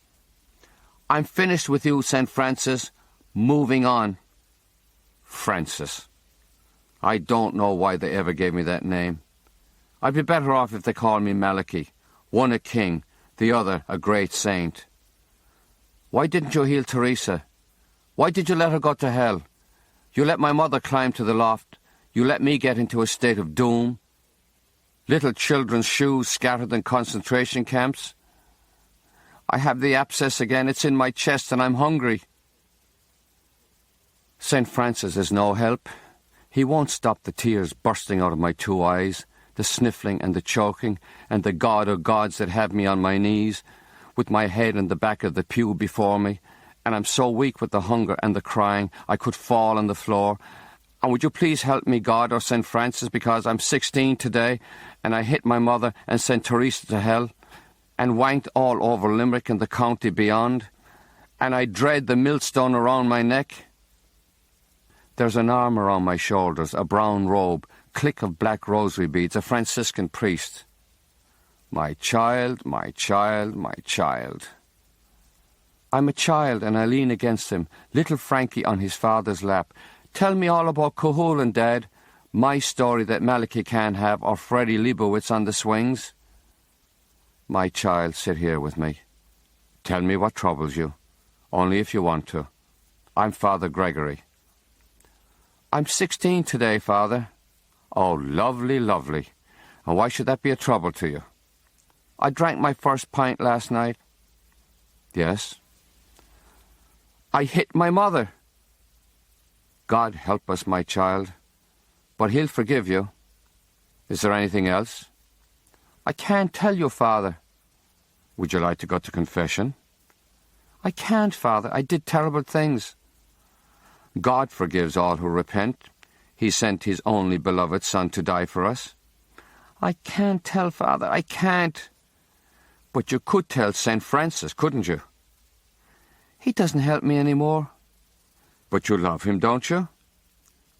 I'm finished with you, St. Francis. Moving on. Francis. I don't know why they ever gave me that name. I'd be better off if they called me Malachy, one a king, the other a great saint. Why didn't you heal Teresa? Why did you let her go to hell? You let my mother climb to the loft. You let me get into a state of doom. Little children's shoes scattered in concentration camps. I have the abscess again. It's in my chest and I'm hungry. St. Francis is no help. He won't stop the tears bursting out of my 2 eyes. the sniffling and the choking, and the God of gods that have me on my knees, with my head in the back of the pew before me, and I'm so weak with the hunger and the crying I could fall on the floor. And would you please help me, God, or St. Francis, because I'm 16 today, and I hit my mother and sent Teresa to hell, and wanked all over Limerick and the county beyond, and I dread the millstone around my neck. There's an arm around my shoulders, a brown robe, click of black rosary beads, a Franciscan priest. My child, my child, my child. I'm a child, and I lean against him, little Frankie on his father's lap. Tell me all about Cuchulainn, Dad. My story that Malachi can't have, or Freddie Leibowitz on the swings. My child, sit here with me. Tell me what troubles you, only if you want to. I'm Father Gregory. I'm 16 today, Father. Oh, lovely, lovely. And why should that be a trouble to you? I drank my first pint last night. Yes. I hit my mother. God help us, my child. But he'll forgive you. Is there anything else? I can't tell you, Father. Would you like to go to confession? I can't, Father. I did terrible things. God forgives all who repent. He sent his only beloved Son to die for us. I can't tell, Father. I can't. But you could tell St. Francis, couldn't you? He doesn't help me anymore. But you love him, don't you?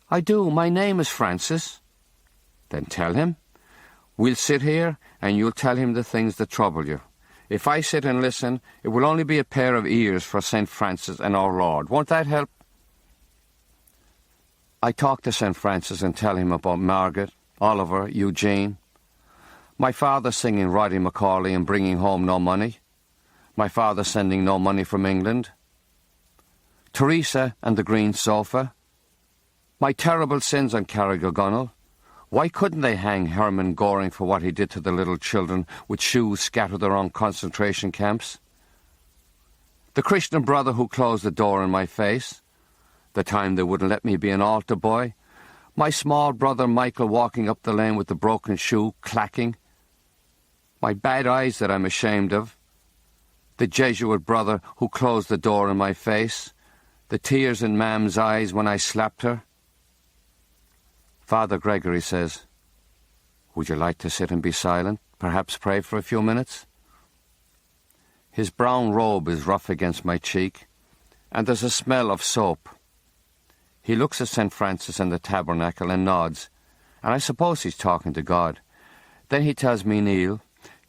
I do. My name is Francis. Then tell him. We'll sit here, and you'll tell him the things that trouble you. If I sit and listen, it will only be a pair of ears for St. Francis and our Lord. Won't that help? I talk to St. Francis and tell him about Margaret, Oliver, Eugene. My father singing Roddy Macaulay and bringing home no money. My father sending no money from England. Teresa and the green sofa. My terrible sins on Carrigagunnel. Why couldn't they hang Hermann Göring for what he did to the little children with shoes scattered around concentration camps? The Christian brother who closed the door in my face. The time they wouldn't let me be an altar boy. My small brother Michael walking up the lane with the broken shoe clacking. My bad eyes that I'm ashamed of. The Jesuit brother who closed the door in my face. The tears in Mam's eyes when I slapped her. Father Gregory says, would you like to sit and be silent, perhaps pray for a few minutes? His brown robe is rough against my cheek, and there's a smell of soap. He looks at St. Francis and the tabernacle and nods, and I suppose he's talking to God. Then he tells me kneel,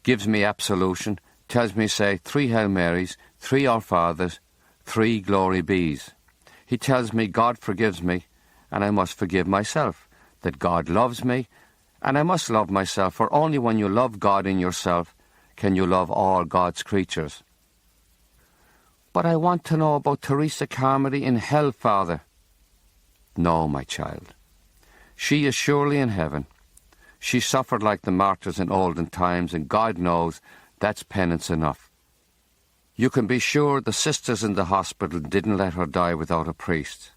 gives me absolution, tells me say 3 Hail Marys, 3 Our Fathers, 3 Glory Bees. He tells me God forgives me, and I must forgive myself, that God loves me, and I must love myself, for only when you love God in yourself can you love all God's creatures. But I want to know about Teresa Carmody in hell, Father. No, my child. She is surely in heaven. She suffered like the martyrs in olden times, and God knows that's penance enough. You can be sure the sisters in the hospital didn't let her die without a priest.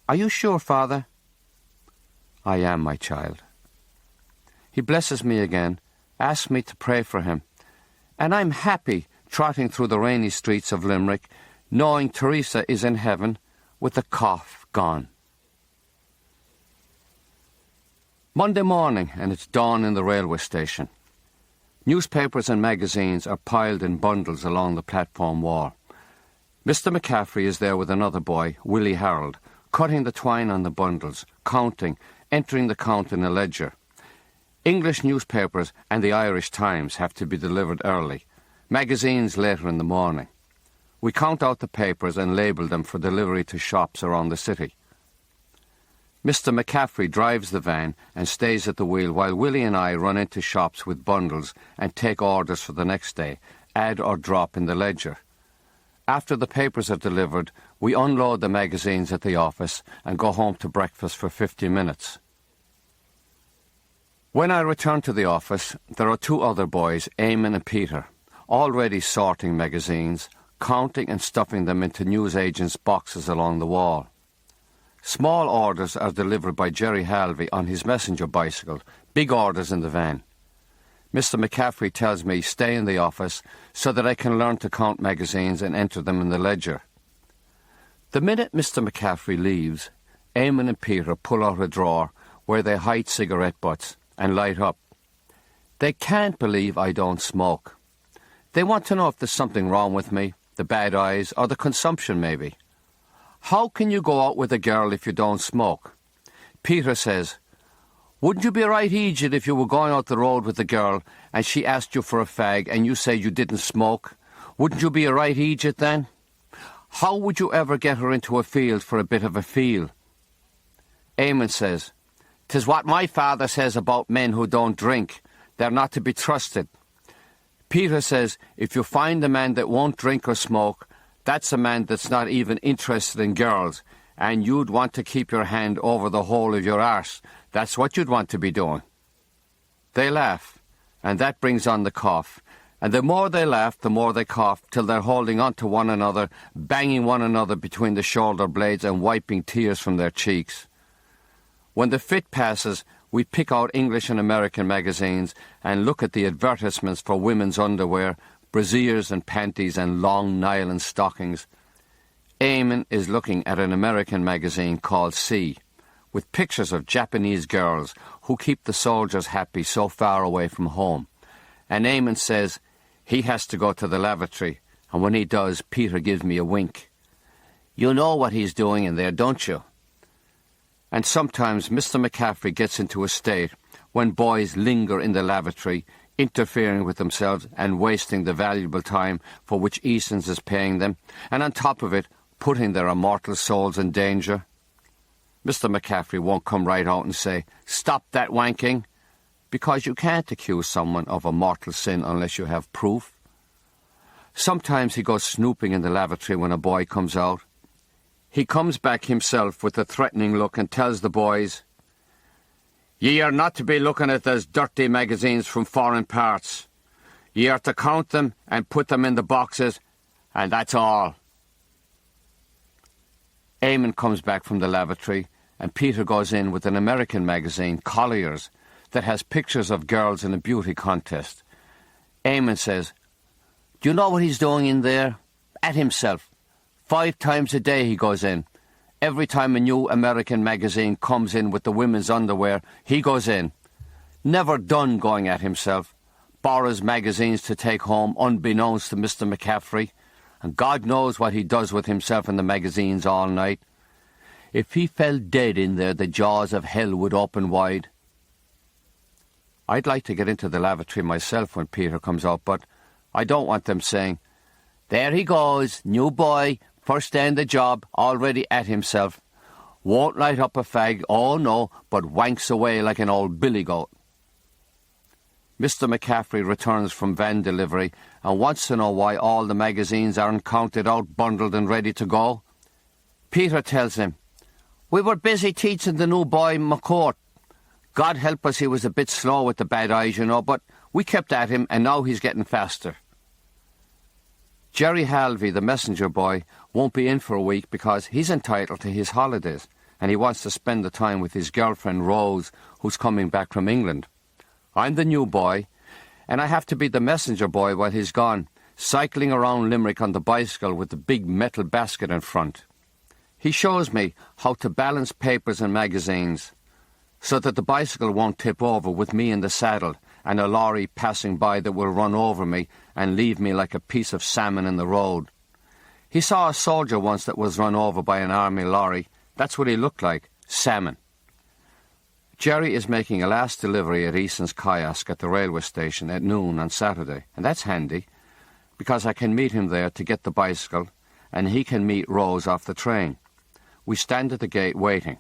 Are you sure, Father? I am, my child. He blesses me again, asks me to pray for him, and I'm happy trotting through the rainy streets of Limerick, knowing Teresa is in heaven with the cough gone. Monday morning, and it's dawn in the railway station. Newspapers and magazines are piled in bundles along the platform wall. Mr. McCaffrey is there with another boy, Willie Harold, cutting the twine on the bundles, counting, entering the count in a ledger. English newspapers and the Irish Times have to be delivered early, magazines later in the morning. We count out the papers and label them for delivery to shops around the city. Mr. McCaffrey drives the van and stays at the wheel while Willie and I run into shops with bundles and take orders for the next day, add or drop in the ledger. After the papers are delivered, we unload the magazines at the office and go home to breakfast for 50 minutes. When I return to the office, there are 2 other boys, Eamon and Peter, already sorting magazines, counting and stuffing them into newsagents' boxes along the wall. Small orders are delivered by Jerry Halvey on his messenger bicycle, big orders in the van. Mr. McCaffrey tells me stay in the office so that I can learn to count magazines and enter them in the ledger. The minute Mr. McCaffrey leaves, Eamon and Peter pull out a drawer where they hide cigarette butts and light up. They can't believe I don't smoke. They want to know if there's something wrong with me, the bad eyes, or the consumption maybe. How can you go out with a girl if you don't smoke? Peter says, wouldn't you be a right idiot if you were going out the road with a girl and she asked you for a fag and you said you didn't smoke? Wouldn't you be a right idiot then? How would you ever get her into a field for a bit of a feel? Eamon says, 'tis what my father says about men who don't drink. They're not to be trusted. Peter says, if you find a man that won't drink or smoke, that's a man that's not even interested in girls, and you'd want to keep your hand over the hole of your arse. That's what you'd want to be doing. They laugh, and that brings on the cough. And the more they laugh, the more they cough, till they're holding on to one another, banging one another between the shoulder blades and wiping tears from their cheeks. When the fit passes, we pick out English and American magazines and look at the advertisements for women's underwear, brassieres and panties and long nylon stockings. Eamon is looking at an American magazine called C, with pictures of Japanese girls who keep the soldiers happy so far away from home. And Eamon says he has to go to the lavatory, and when he does, Peter gives me a wink. You know what he's doing in there, don't you? And sometimes Mr. McCaffrey gets into a state when boys linger in the lavatory, interfering with themselves and wasting the valuable time for which Easons is paying them, and on top of it, putting their immortal souls in danger. Mr. McCaffrey won't come right out and say, stop that wanking, because you can't accuse someone of a mortal sin unless you have proof. Sometimes he goes snooping in the lavatory when a boy comes out. He comes back himself with a threatening look and tells the boys, ye are not to be looking at those dirty magazines from foreign parts. Ye are to count them and put them in the boxes, and that's all. Eamon comes back from the lavatory, and Peter goes in with an American magazine, Collier's, that has pictures of girls in a beauty contest. Eamon says, do you know what he's doing in there? At himself. 5 times a day he goes in. Every time a new American magazine comes in with the women's underwear, he goes in. Never done going at himself. Borrows magazines to take home unbeknownst to Mr. McCaffrey. And God knows what he does with himself and the magazines all night. If he fell dead in there, the jaws of hell would open wide. I'd like to get into the lavatory myself when Peter comes out, but I don't want them saying, there he goes, new boy, first day on the job, already at himself. Won't light up a fag, oh no, but wanks away like an old billy goat. Mr. McCaffrey returns from van delivery and wants to know why all the magazines aren't counted out, bundled and ready to go. Peter tells him, we were busy teaching the new boy McCourt. God help us, he was a bit slow with the bad eyes, you know, but we kept at him and now he's getting faster. Jerry Halvey, the messenger boy, won't be in for a week because he's entitled to his holidays and he wants to spend the time with his girlfriend Rose, who's coming back from England. I'm the new boy, and I have to be the messenger boy while he's gone, cycling around Limerick on the bicycle with the big metal basket in front. He shows me how to balance papers and magazines so that the bicycle won't tip over with me in the saddle and a lorry passing by that will run over me and leave me like a piece of salmon in the road. He saw a soldier once that was run over by an army lorry. That's what he looked like, salmon. Jerry is making a last delivery at Eason's kiosk at the railway station at noon on Saturday, and that's handy, because I can meet him there to get the bicycle, and he can meet Rose off the train. We stand at the gate waiting,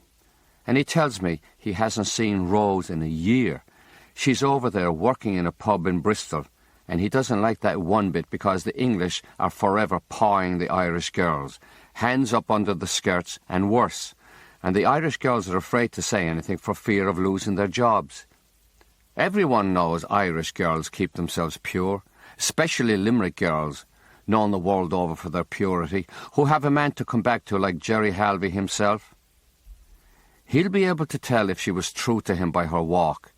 and he tells me he hasn't seen Rose in a year. She's over there working in a pub in Bristol, and he doesn't like that one bit because the English are forever pawing the Irish girls, hands up under the skirts and worse, and the Irish girls are afraid to say anything for fear of losing their jobs. Everyone knows Irish girls keep themselves pure, especially Limerick girls, known the world over for their purity, who have a man to come back to like Jerry Halvey himself. He'll be able to tell if she was true to him by her walk.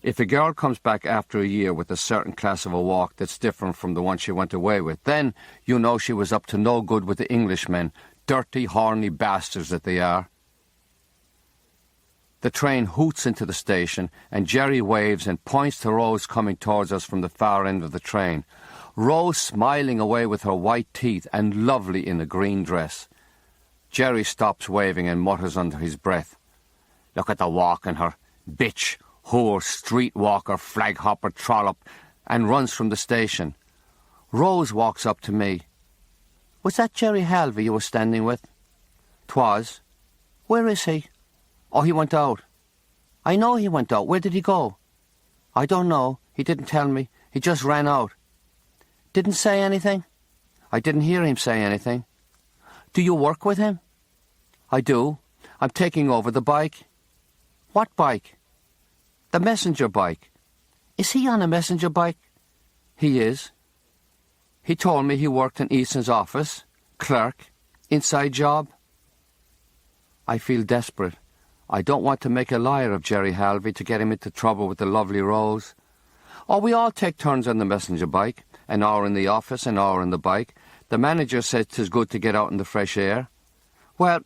If a girl comes back after a year with a certain class of a walk that's different from the one she went away with, then you know she was up to no good with the Englishmen, dirty, horny bastards that they are. The train hoots into the station, and Jerry waves and points to Rose coming towards us from the far end of the train. Rose smiling away with her white teeth and lovely in a green dress. Jerry stops waving and mutters under his breath, "Look at the walk in her, bitch, whore, streetwalker, flag hopper, trollop," and runs from the station. Rose walks up to me. "Was that Jerry Halvey you were standing with?" "'Twas." "Where is he?" "Oh, he went out." "I know he went out. Where did he go?" "I don't know. He didn't tell me. He just ran out." "Didn't say anything?" "I didn't hear him say anything." "Do you work with him?" "I do. I'm taking over the bike." "What bike?" "The messenger bike." "Is he on a messenger bike?" "He is." "He told me he worked in Easton's office. Clerk. Inside job." I feel desperate. I don't want to make a liar of Jerry Halvey to get him into trouble with the lovely Rose. "Oh, we all take turns on the messenger bike. An hour in the office, an hour on the bike. The manager says 'tis good to get out in the fresh air." "Well,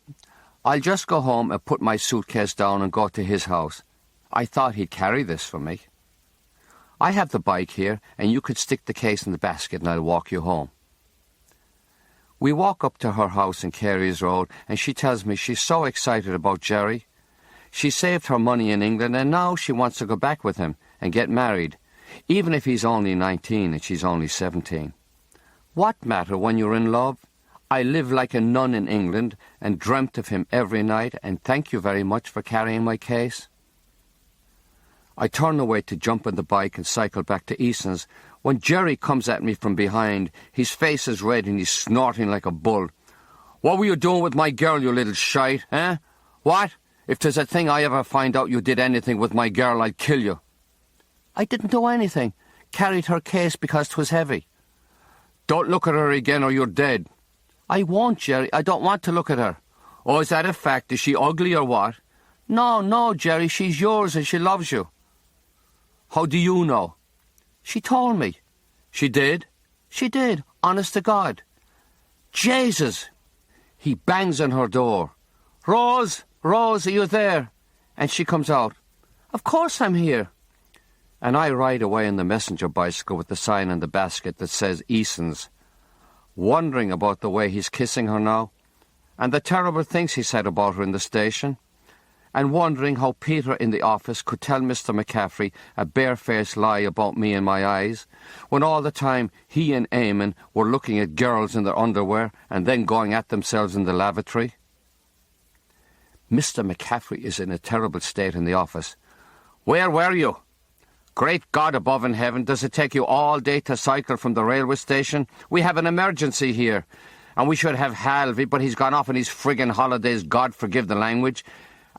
I'll just go home and put my suitcase down and go to his house. I thought he'd carry this for me. I have the bike here, and you could stick the case in the basket and I'll walk you home." We walk up to her house in Carey's Road, and she tells me she's so excited about Jerry. She saved her money in England, and now she wants to go back with him and get married, even if he's only 19 and she's only 17. What matter when you're in love? I live like a nun in England and dreamt of him every night, and thank you very much for carrying my case. I turn away to jump on the bike and cycle back to Easton's when Jerry comes at me from behind. His face is red and he's snorting like a bull. "What were you doing with my girl, you little shite, eh? What? If there's a thing I ever find out you did anything with my girl, I'll kill you." "I didn't do anything. Carried her case because 'twas heavy." "Don't look at her again or you're dead." "I won't, Jerry. I don't want to look at her." "Oh, is that a fact? Is she ugly or what?" No, Jerry, she's yours and she loves you." "How do you know?" "She told me." "She did?" "She did, honest to God." "Jesus!" He bangs on her door. Rose, are you there?" And she comes out. "Of course I'm here." And I ride away on the messenger bicycle with the sign on the basket that says Eason's, wondering about the way he's kissing her now, and the terrible things he said about her in the station, and wondering how Peter in the office could tell Mr. McCaffrey a barefaced lie about me and my eyes, when all the time he and Eamon were looking at girls in their underwear and then going at themselves in the lavatory. Mr. McCaffrey is in a terrible state in the office. "Where were you? Great God above in heaven, does it take you all day to cycle from the railway station? We have an emergency here, and we should have Halvey, but he's gone off on his friggin' holidays, God forgive the language,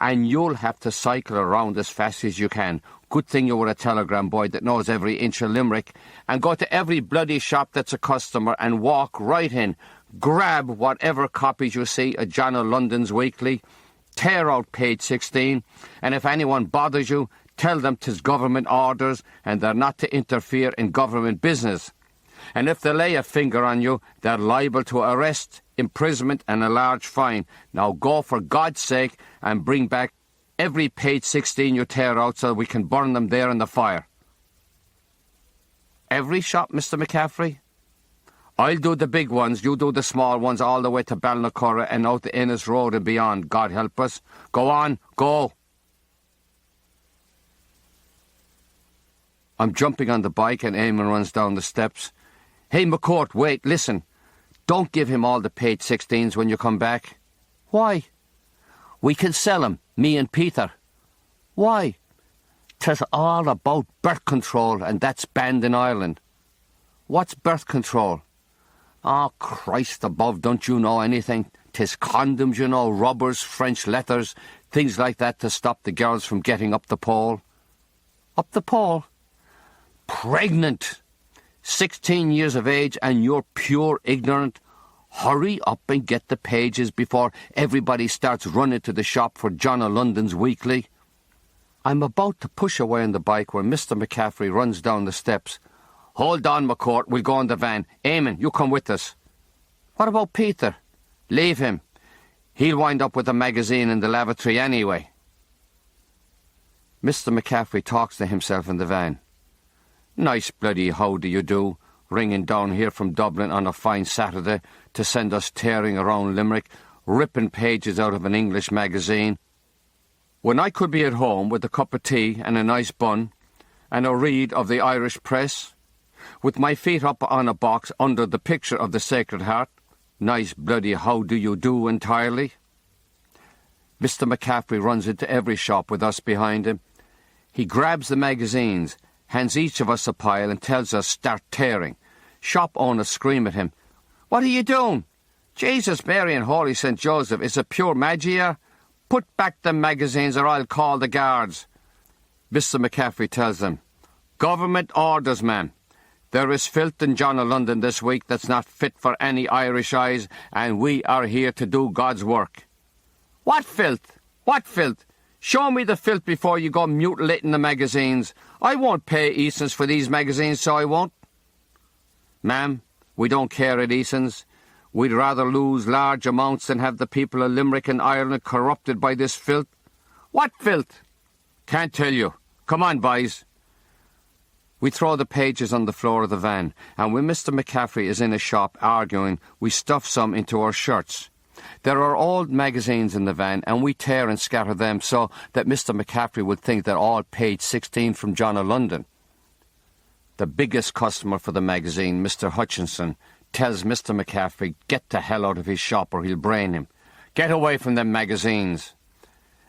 and you'll have to cycle around as fast as you can. Good thing you were a telegram boy that knows every inch of Limerick, and go to every bloody shop that's a customer and walk right in. Grab whatever copies you see of John o' London's Weekly, tear out page 16, and if anyone bothers you, tell them 'tis government orders and they're not to interfere in government business. And if they lay a finger on you, they're liable to arrest, imprisonment and a large fine. Now go for God's sake and bring back every page 16 you tear out so we can burn them there in the fire." "Every shop, Mr. McCaffrey?" "I'll do the big ones, you do the small ones all the way to Balnacurra and out the Ennis Road and beyond, God help us. Go on, go." I'm jumping on the bike and Eamon runs down the steps. "Hey, McCourt, wait, listen. Don't give him all the page 16s when you come back." "Why?" "We can sell 'em, me and Peter." "Why?" "'Tis all about birth control, and that's banned in Ireland." "What's birth control?" "Oh, Christ above, don't you know anything? 'Tis condoms, you know, rubbers, French leathers, things like that to stop the girls from getting up the pole." "Up the pole?" "Pregnant! 16 years of age and you're pure ignorant. Hurry up and get the pages before everybody starts running to the shop for John o' London's Weekly. I'm about to push away on the bike when Mr. McCaffrey runs down the steps. Hold on, McCourt, we'll go in the van. Eamon, you come with us. What about Peter? Leave him. He'll wind up with a magazine in the lavatory anyway. Mr. McCaffrey talks to himself in the van. Nice bloody how do you do, ringing down here from Dublin on a fine Saturday to send us tearing around Limerick, ripping pages out of an English magazine, when I could be at home with a cup of tea and a nice bun and a read of the Irish press, with my feet up on a box under the picture of the Sacred Heart. Nice bloody how do you do entirely. Mr. McCaffrey runs into every shop with us behind him. He grabs the magazines, hands each of us a pile and tells us start tearing. Shop owners scream at him. What are you doing? Jesus, Mary and Holy St. Joseph, is it pure magia? Put back the magazines or I'll call the guards. Mr. McCaffrey tells them, Government orders, ma'am. There is filth in John o' London this week that's not fit for any Irish eyes, and we are here to do God's work. What filth? What filth? Show me the filth before you go mutilating the magazines. I won't pay Eason's for these magazines, so I won't. Ma'am, we don't care at Eason's. We'd rather lose large amounts than have the people of Limerick and Ireland corrupted by this filth. What filth? Can't tell you. Come on, boys. We throw the pages on the floor of the van, and when Mr. McCaffrey is in a shop arguing, we stuff some into our shirts. There are old magazines in the van, and we tear and scatter them so that Mr. McCaffrey would think they're all page 16 from John o' London. The biggest customer for the magazine, Mr. Hutchinson, tells Mr. McCaffrey, get the hell out of his shop or he'll brain him. Get away from them magazines.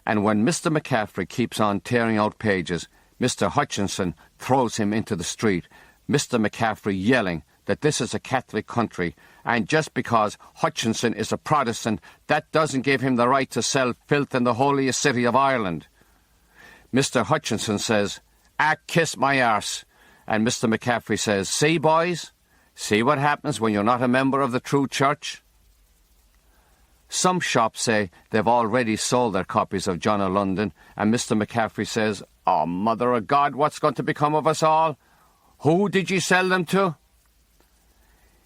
And when Mr. McCaffrey keeps on tearing out pages, Mr. Hutchinson throws him into the street, Mr. McCaffrey yelling that this is a Catholic country, and just because Hutchinson is a Protestant, that doesn't give him the right to sell filth in the holiest city of Ireland. Mr. Hutchinson says, kiss my arse. And Mr. McCaffrey says, see, boys? See what happens when you're not a member of the true church? Some shops say they've already sold their copies of John o' London, and Mr. McCaffrey says, oh, Mother of God, what's going to become of us all? Who did you sell them to?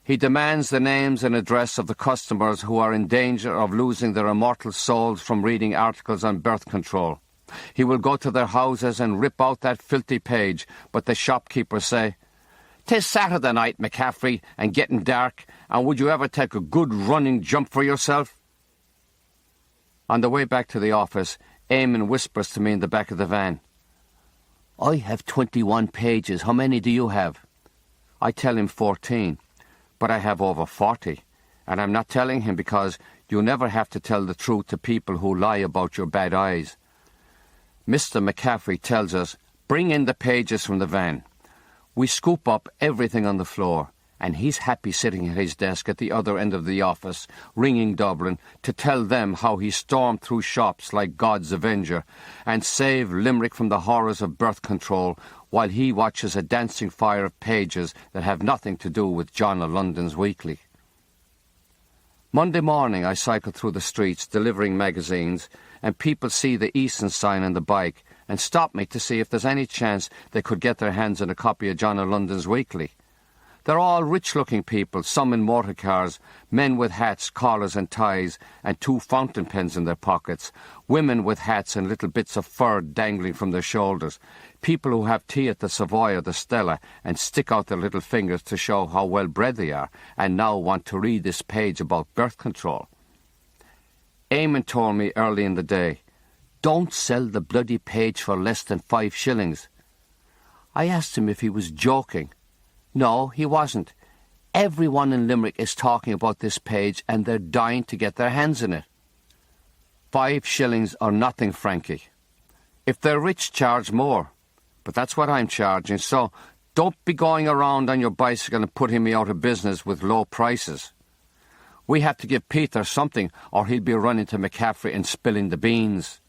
He demands the names and address of the customers who are in danger of losing their immortal souls from reading articles on birth control. He will go to their houses and rip out that filthy page, but the shopkeepers say, 'Tis Saturday night, McCaffrey, and getting dark, and would you ever take a good running jump for yourself? On the way back to the office, Eamon whispers to me in the back of the van. I have 21 pages. How many do you have? I tell him 14, but I have over 40, and I'm not telling him because you never have to tell the truth to people who lie about your bad eyes. Mr. McCaffrey tells us, bring in the pages from the van. We scoop up everything on the floor, and he's happy sitting at his desk at the other end of the office, ringing Dublin to tell them how he stormed through shops like God's Avenger and saved Limerick from the horrors of birth control while he watches a dancing fire of pages that have nothing to do with John o' London's Weekly. Monday morning I cycle through the streets delivering magazines, and people see the Easton sign on the bike and stop me to see if there's any chance they could get their hands on a copy of John o' London's Weekly. They're all rich-looking people, some in motor cars, men with hats, collars and ties, and 2 fountain pens in their pockets, women with hats and little bits of fur dangling from their shoulders, people who have tea at the Savoy or the Stella and stick out their little fingers to show how well-bred they are, and now want to read this page about birth control. Eamon told me early in the day, don't sell the bloody page for less than 5 shillings. I asked him if he was joking. No, he wasn't. Everyone in Limerick is talking about this page and they're dying to get their hands in it. 5 shillings are nothing, Frankie. If they're rich, charge more. But that's what I'm charging, so don't be going around on your bicycle and putting me out of business with low prices. We have to give Peter something or he'll be running to McCaffrey and spilling the beans.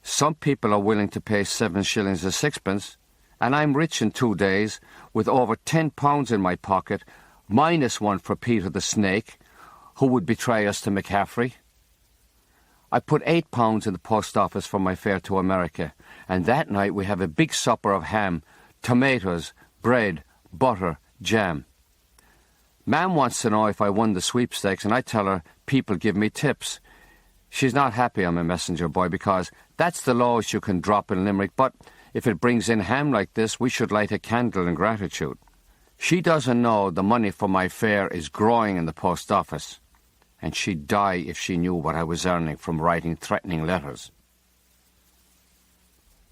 Some people are willing to pay 7 shillings a sixpence, and I'm rich in 2 days, with over £10 in my pocket, -1 for Peter the Snake, who would betray us to McCaffrey. I put £8 in the post office for my fare to America, and that night we have a big supper of ham, tomatoes, bread, butter, jam. Mam wants to know if I won the sweepstakes, and I tell her people give me tips. She's not happy I'm a messenger boy because that's the lowest you can drop in Limerick, but if it brings in ham like this, we should light a candle in gratitude. She doesn't know the money for my fare is growing in the post office, and she'd die if she knew what I was earning from writing threatening letters.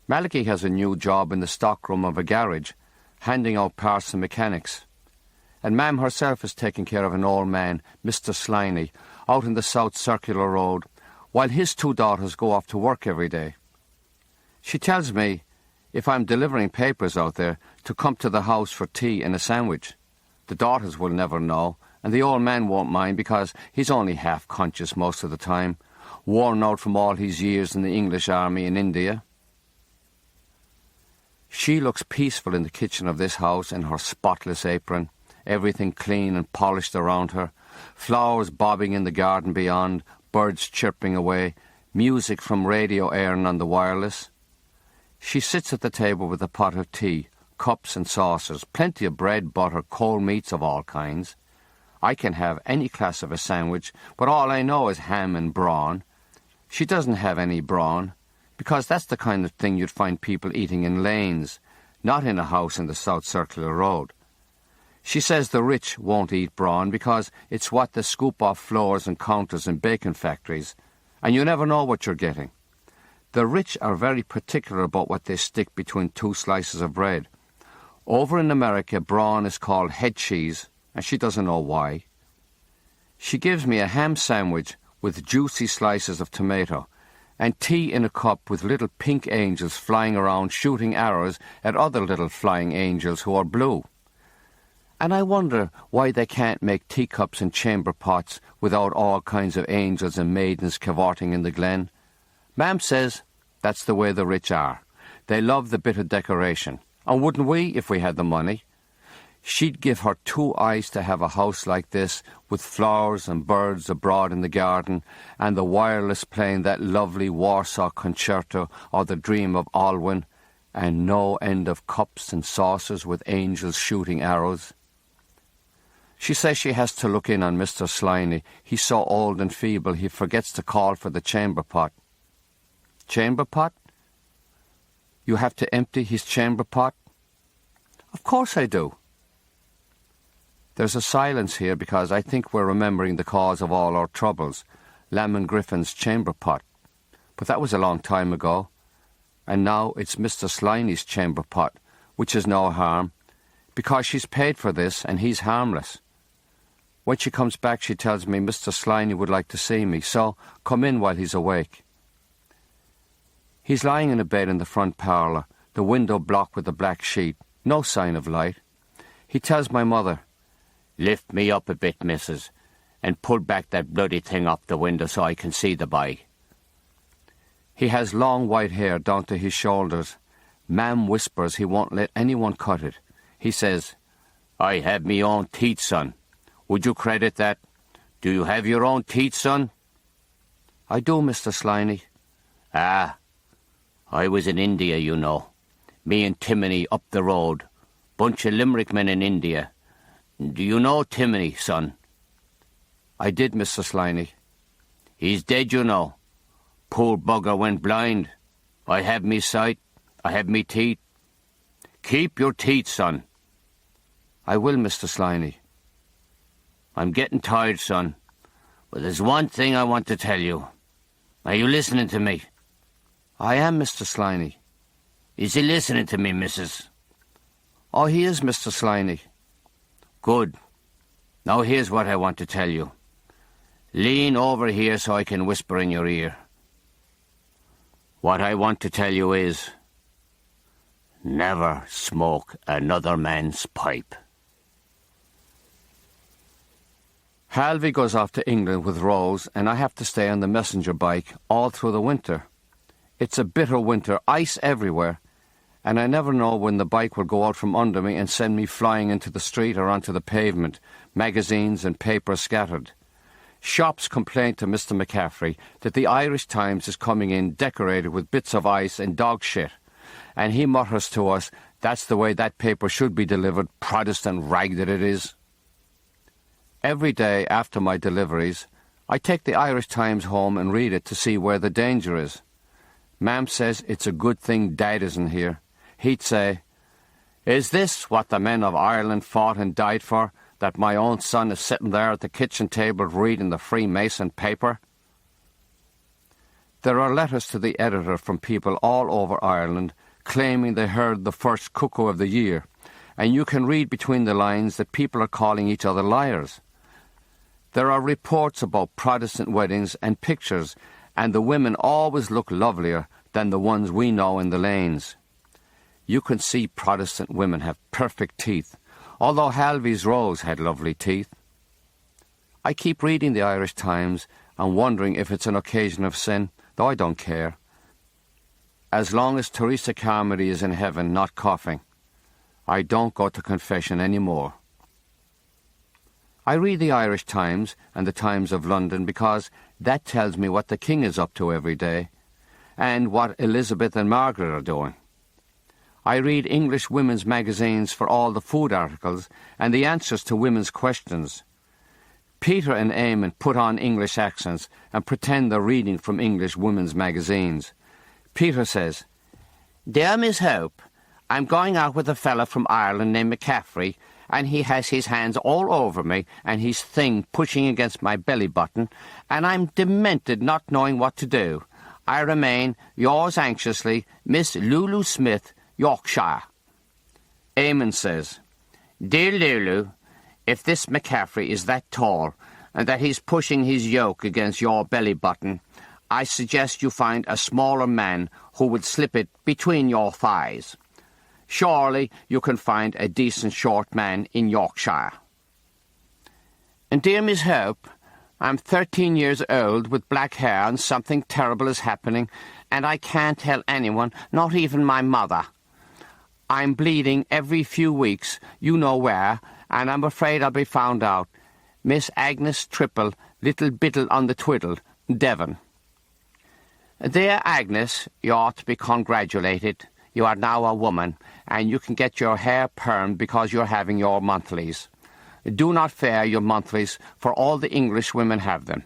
Malachy has a new job in the stockroom of a garage, handing out parts to mechanics. And Mam herself is taking care of an old man, Mr. Sliney, out in the South Circular Road, while his 2 daughters go off to work every day. She tells me, if I'm delivering papers out there, to come to the house for tea and a sandwich. The daughters will never know, and the old man won't mind because he's only half-conscious most of the time, worn out from all his years in the English army in India. She looks peaceful in the kitchen of this house in her spotless apron, everything clean and polished around her, flowers bobbing in the garden beyond, birds chirping away, music from radio airing on the wireless. She sits at the table with a pot of tea, cups and saucers, plenty of bread, butter, cold meats of all kinds. I can have any class of a sandwich, but all I know is ham and brawn. She doesn't have any brawn, because that's the kind of thing you'd find people eating in lanes, not in a house in the South Circular Road. She says the rich won't eat brawn because it's what they scoop off floors and counters in bacon factories, and you never know what you're getting. The rich are very particular about what they stick between 2 slices of bread. Over in America, brawn is called head cheese, and she doesn't know why. She gives me a ham sandwich with juicy slices of tomato, and tea in a cup with little pink angels flying around shooting arrows at other little flying angels who are blue. And I wonder why they can't make teacups and chamber pots without all kinds of angels and maidens cavorting in the glen. Mam says that's the way the rich are. They love the bit of decoration. And wouldn't we if we had the money? She'd give her 2 eyes to have a house like this, with flowers and birds abroad in the garden, and the wireless playing that lovely Warsaw concerto or the Dream of Alwyn, and no end of cups and saucers with angels shooting arrows. She says she has to look in on Mr. Sliney. He's so old and feeble he forgets to call for the chamber pot. Chamber pot? You have to empty his chamber pot? Of course I do. There's a silence here because I think we're remembering the cause of all our troubles, Lamon Griffin's chamber pot. But that was a long time ago. And now it's Mr. Sliney's chamber pot, which is no harm, because she's paid for this and he's harmless. When she comes back, she tells me Mr. Sliney would like to see me, so come in while he's awake. He's lying in a bed in the front parlour, the window blocked with a black sheet, no sign of light. He tells my mother, "Lift me up a bit, missus, and pull back that bloody thing off the window so I can see the boy." He has long white hair down to his shoulders. Mam whispers he won't let anyone cut it. He says, "I have me own teeth, son. Would you credit that? Do you have your own teeth, son?" "I do, Mr. Sliney." "Ah, I was in India, you know. Me and Timony up the road. Bunch of Limerick men in India. Do you know Timony, son?" "I did, Mr. Sliney." "He's dead, you know. Poor bugger went blind. I have me sight. I have me teeth. Keep your teeth, son." "I will, Mr. Sliney." "I'm getting tired, son. But there's one thing I want to tell you. Are you listening to me?" "I am, Mr. Sliney." "Is he listening to me, missus?" "Oh, he is, Mr. Sliney." "Good. Now here's what I want to tell you. Lean over here so I can whisper in your ear. What I want to tell you is, never smoke another man's pipe." Halvey goes off to England with Rose, and I have to stay on the messenger bike all through the winter. It's a bitter winter, ice everywhere, and I never know when the bike will go out from under me and send me flying into the street or onto the pavement, magazines and papers scattered. Shops complain to Mr. McCaffrey that the Irish Times is coming in decorated with bits of ice and dog shit, and he mutters to us, that's the way that paper should be delivered, Protestant rag that it is. Every day after my deliveries, I take the Irish Times home and read it to see where the danger is. Mam says it's a good thing Dad isn't here. He'd say, is this what the men of Ireland fought and died for, that my own son is sitting there at the kitchen table reading the Freemason paper? There are letters to the editor from people all over Ireland claiming they heard the first cuckoo of the year, and you can read between the lines that people are calling each other liars. There are reports about Protestant weddings and pictures, and the women always look lovelier than the ones we know in the lanes. You can see Protestant women have perfect teeth, although Halvey's Rose had lovely teeth. I keep reading the Irish Times and wondering if it's an occasion of sin, though I don't care. As long as Teresa Carmody is in heaven not coughing, I don't go to confession anymore. I read the Irish Times and the Times of London because that tells me what the King is up to every day and what Elizabeth and Margaret are doing. I read English women's magazines for all the food articles and the answers to women's questions. Peter and Eamon put on English accents and pretend they're reading from English women's magazines. Peter says, Dear Miss Hope, I'm going out with a fella from Ireland named McCaffrey, and he has his hands all over me and his thing pushing against my belly button, and I'm demented not knowing what to do. I remain, yours anxiously, Miss Lulu Smith, Yorkshire. Eamon says, Dear Lulu, if this McCaffrey is that tall and that he's pushing his yoke against your belly button, I suggest you find a smaller man who would slip it between your thighs. Surely you can find a decent short man in Yorkshire. And dear Miss Hope, I'm 13 years old with black hair and something terrible is happening, and I can't tell anyone, not even my mother. I'm bleeding every few weeks, you know where, and I'm afraid I'll be found out. Miss Agnes Triple, Little Biddle on the Twiddle, Devon. Dear Agnes, you ought to be congratulated. You are now a woman, and you can get your hair permed because you're having your monthlies. Do not fear your monthlies, for all the English women have them.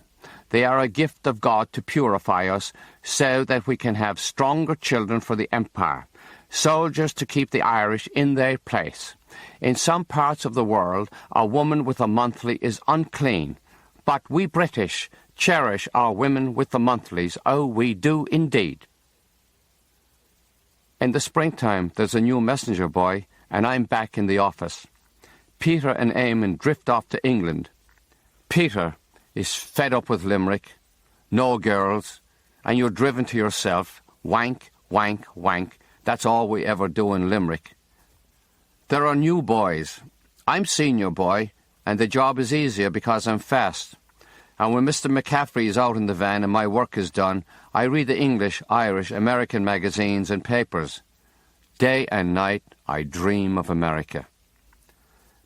They are a gift of God to purify us, so that we can have stronger children for the empire, soldiers to keep the Irish in their place. In some parts of the world, a woman with a monthly is unclean, but we British cherish our women with the monthlies. Oh, we do indeed. In the springtime, there's a new messenger boy, and I'm back in the office. Peter and Eamon drift off to England. Peter is fed up with Limerick, no girls, and you're driven to yourself. Wank, wank, wank. That's all we ever do in Limerick. There are new boys. I'm senior boy, and the job is easier because I'm fast. And when Mr. McCaffrey is out in the van and my work is done, I read the English, Irish, American magazines and papers. Day and night, I dream of America.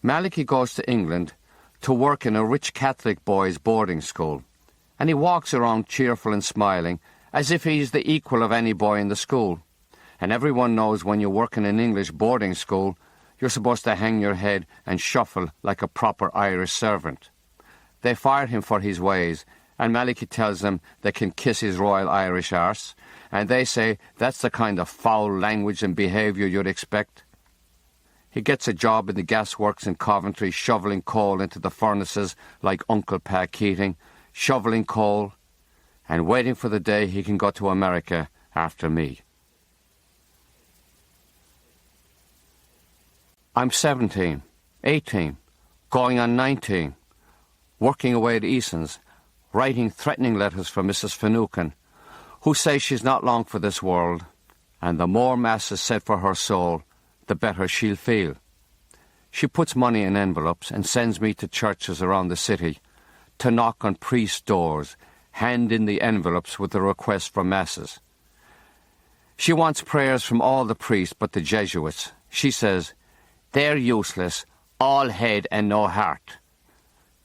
Malachy goes to England to work in a rich Catholic boys' boarding school, and he walks around cheerful and smiling, as if he's the equal of any boy in the school. And everyone knows when you work in an English boarding school, you're supposed to hang your head and shuffle like a proper Irish servant. They fired him for his ways, and Malachy tells them they can kiss his Royal Irish arse, and they say that's the kind of foul language and behaviour you'd expect. He gets a job in the gasworks in Coventry, shovelling coal into the furnaces like Uncle Pa Keating, shovelling coal, and waiting for the day he can go to America after me. I'm 17, 18, going on 19, working away at Eason's, writing threatening letters for Mrs. Finucane, who says she's not long for this world, and the more Mass is said for her soul, the better she'll feel. She puts money in envelopes and sends me to churches around the city to knock on priests' doors, hand in the envelopes with the request for Masses. She wants prayers from all the priests but the Jesuits. She says, they're useless, all head and no heart.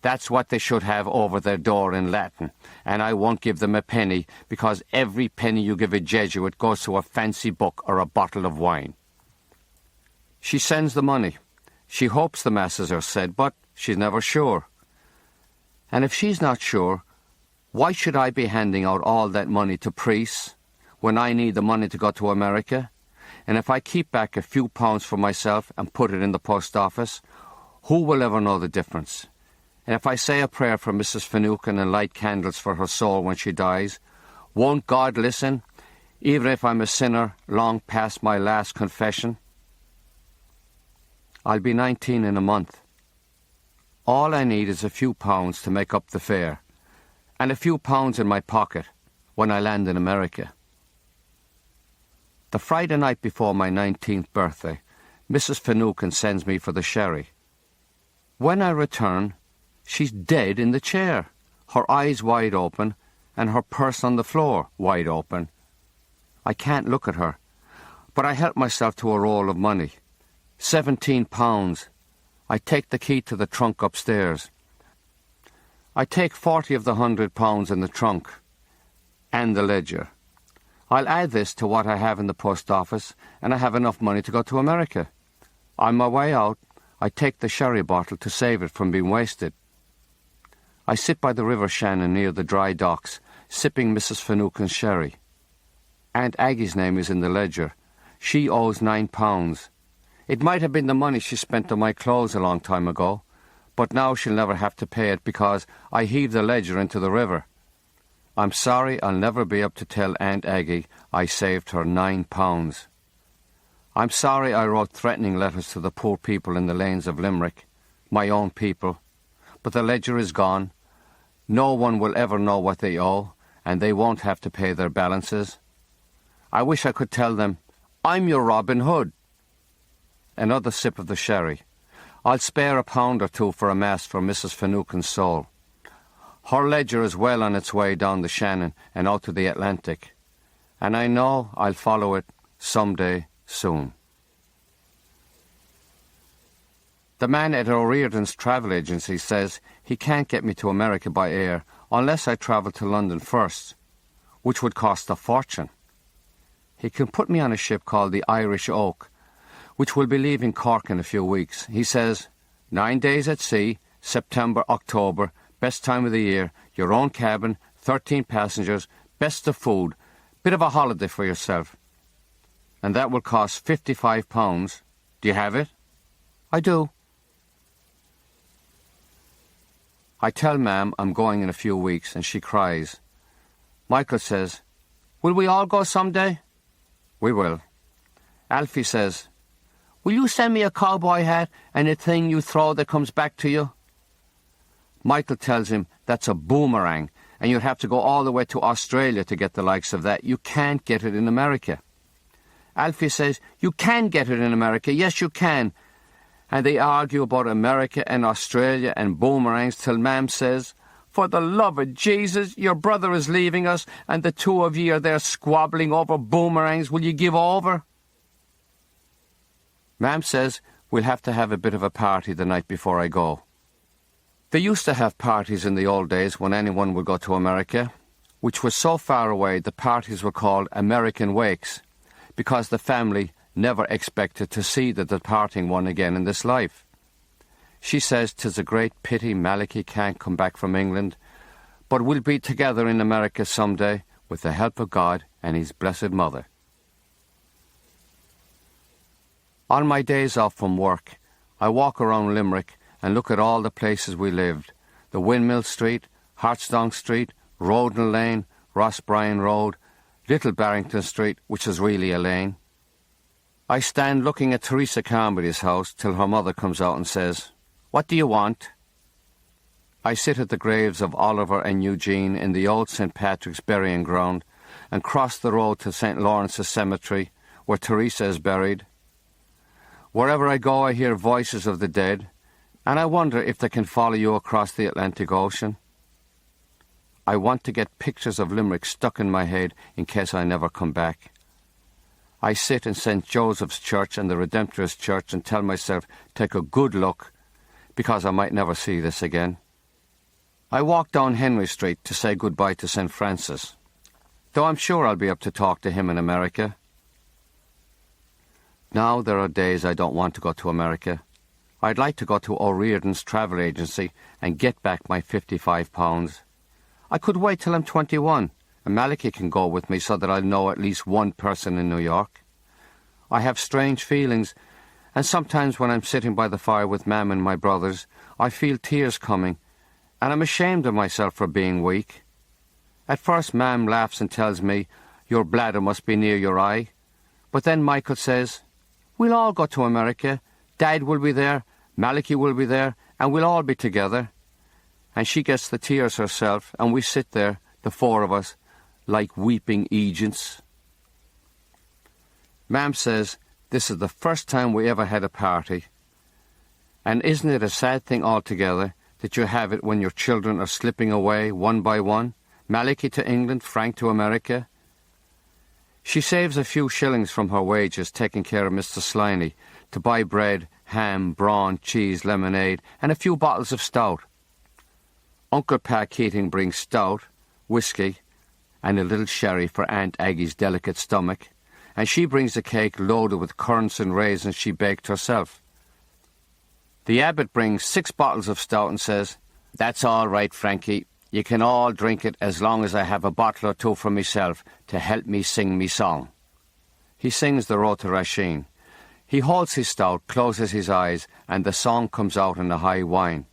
That's what they should have over their door in Latin, and I won't give them a penny, because every penny you give a Jesuit goes to a fancy book or a bottle of wine. She sends the money. She hopes the masses are said, but she's never sure. And if she's not sure, why should I be handing out all that money to priests when I need the money to go to America? And if I keep back a few pounds for myself and put it in the post office, who will ever know the difference? And if I say a prayer for Mrs. Finucane and light candles for her soul when she dies, won't God listen, even if I'm a sinner long past my last confession? I'll be 19 in a month. All I need is a few pounds to make up the fare, and a few pounds in my pocket when I land in America. The Friday night before my 19th birthday, Mrs. Finucane sends me for the sherry. When I return, she's dead in the chair, her eyes wide open, and her purse on the floor wide open. I can't look at her, but I help myself to a roll of money. 17 pounds. I take the key to the trunk upstairs. I take 40 of the £100 in the trunk, and the ledger. I'll add this to what I have in the post office, and I have enough money to go to America. On my way out, I take the sherry bottle to save it from being wasted. I sit by the River Shannon near the dry docks, sipping Mrs. Finucane's sherry. Aunt Aggie's name is in the ledger. She owes £9. It might have been the money she spent on my clothes a long time ago, but now she'll never have to pay it because I heaved the ledger into the river. I'm sorry I'll never be able to tell Aunt Aggie I saved her £9. I'm sorry I wrote threatening letters to the poor people in the lanes of Limerick, my own people, but the ledger is gone. No one will ever know what they owe, and they won't have to pay their balances. I wish I could tell them, I'm your Robin Hood. Another sip of the sherry. I'll spare £1 or two for a mass for Mrs. Finucane's soul. Her ledger is well on its way down the Shannon and out to the Atlantic, and I know I'll follow it someday soon. The man at O'Riordan's travel agency says he can't get me to America by air unless I travel to London first, which would cost a fortune. He can put me on a ship called the Irish Oak, which will be leaving Cork in a few weeks. He says, 9 days at sea, September, October, best time of the year, your own cabin, 13 passengers, best of food, bit of a holiday for yourself. And that will cost £55. Do you have it? I do. I tell Mam I'm going in a few weeks, and she cries. Michael says, will we all go someday? We will. Alfie says, will you send me a cowboy hat and a thing you throw that comes back to you? Michael tells him that's a boomerang, and you'd have to go all the way to Australia to get the likes of that. You can't get it in America. Alfie says, you can get it in America. Yes, you can. And they argue about America and Australia and boomerangs till Mam says, for the love of Jesus, your brother is leaving us, and the two of ye are there squabbling over boomerangs. Will you give over? Mam says we'll have to have a bit of a party the night before I go. They used to have parties in the old days when anyone would go to America, which was so far away the parties were called American Wakes, because the family never expected to see the departing one again in this life. She says 'tis a great pity Malachy can't come back from England, but we'll be together in America someday with the help of God and His blessed Mother. On my days off from work, I walk around Limerick and look at all the places we lived, the Windmill Street, Hartstone Street, Roden Lane, Ross Bryan Road, Little Barrington Street, which is really a lane. I stand looking at Teresa Carmody's house till her mother comes out and says, what do you want? I sit at the graves of Oliver and Eugene in the old St. Patrick's burying ground and cross the road to St. Lawrence's Cemetery, where Teresa is buried. Wherever I go, I hear voices of the dead, and I wonder if they can follow you across the Atlantic Ocean. I want to get pictures of Limerick stuck in my head in case I never come back. I sit in St. Joseph's Church and the Redemptorist Church and tell myself, take a good look, because I might never see this again. I walk down Henry Street to say goodbye to St. Francis, though I'm sure I'll be up to talk to him in America. Now there are days I don't want to go to America. I'd like to go to O'Riordan's travel agency and get back my £55. I could wait till I'm 21, and Malachy can go with me so that I'll know at least one person in New York. I have strange feelings, and sometimes when I'm sitting by the fire with Mam and my brothers, I feel tears coming, and I'm ashamed of myself for being weak. At first Mam laughs and tells me, your bladder must be near your eye. But then Michael says, we'll all go to America. Dad will be there, Malachy will be there, and we'll all be together. And she gets the tears herself, and we sit there, the four of us, like weeping agents. Mam says this is the first time we ever had a party. And isn't it a sad thing altogether that you have it when your children are slipping away one by one? Malachy to England, Frank to America. She saves a few shillings from her wages taking care of Mr. Sliney to buy bread, ham, brawn, cheese, lemonade, and a few bottles of stout. Uncle Pa Keating brings stout, whiskey, and a little sherry for Aunt Aggie's delicate stomach, and she brings a cake loaded with currants and raisins she baked herself. The abbot brings 6 bottles of stout and says, that's all right, Frankie. You can all drink it as long as I have a bottle or two for myself to help me sing me song. He sings the Road to Rasheen. He holds his stout, closes his eyes, and the song comes out in a high whine.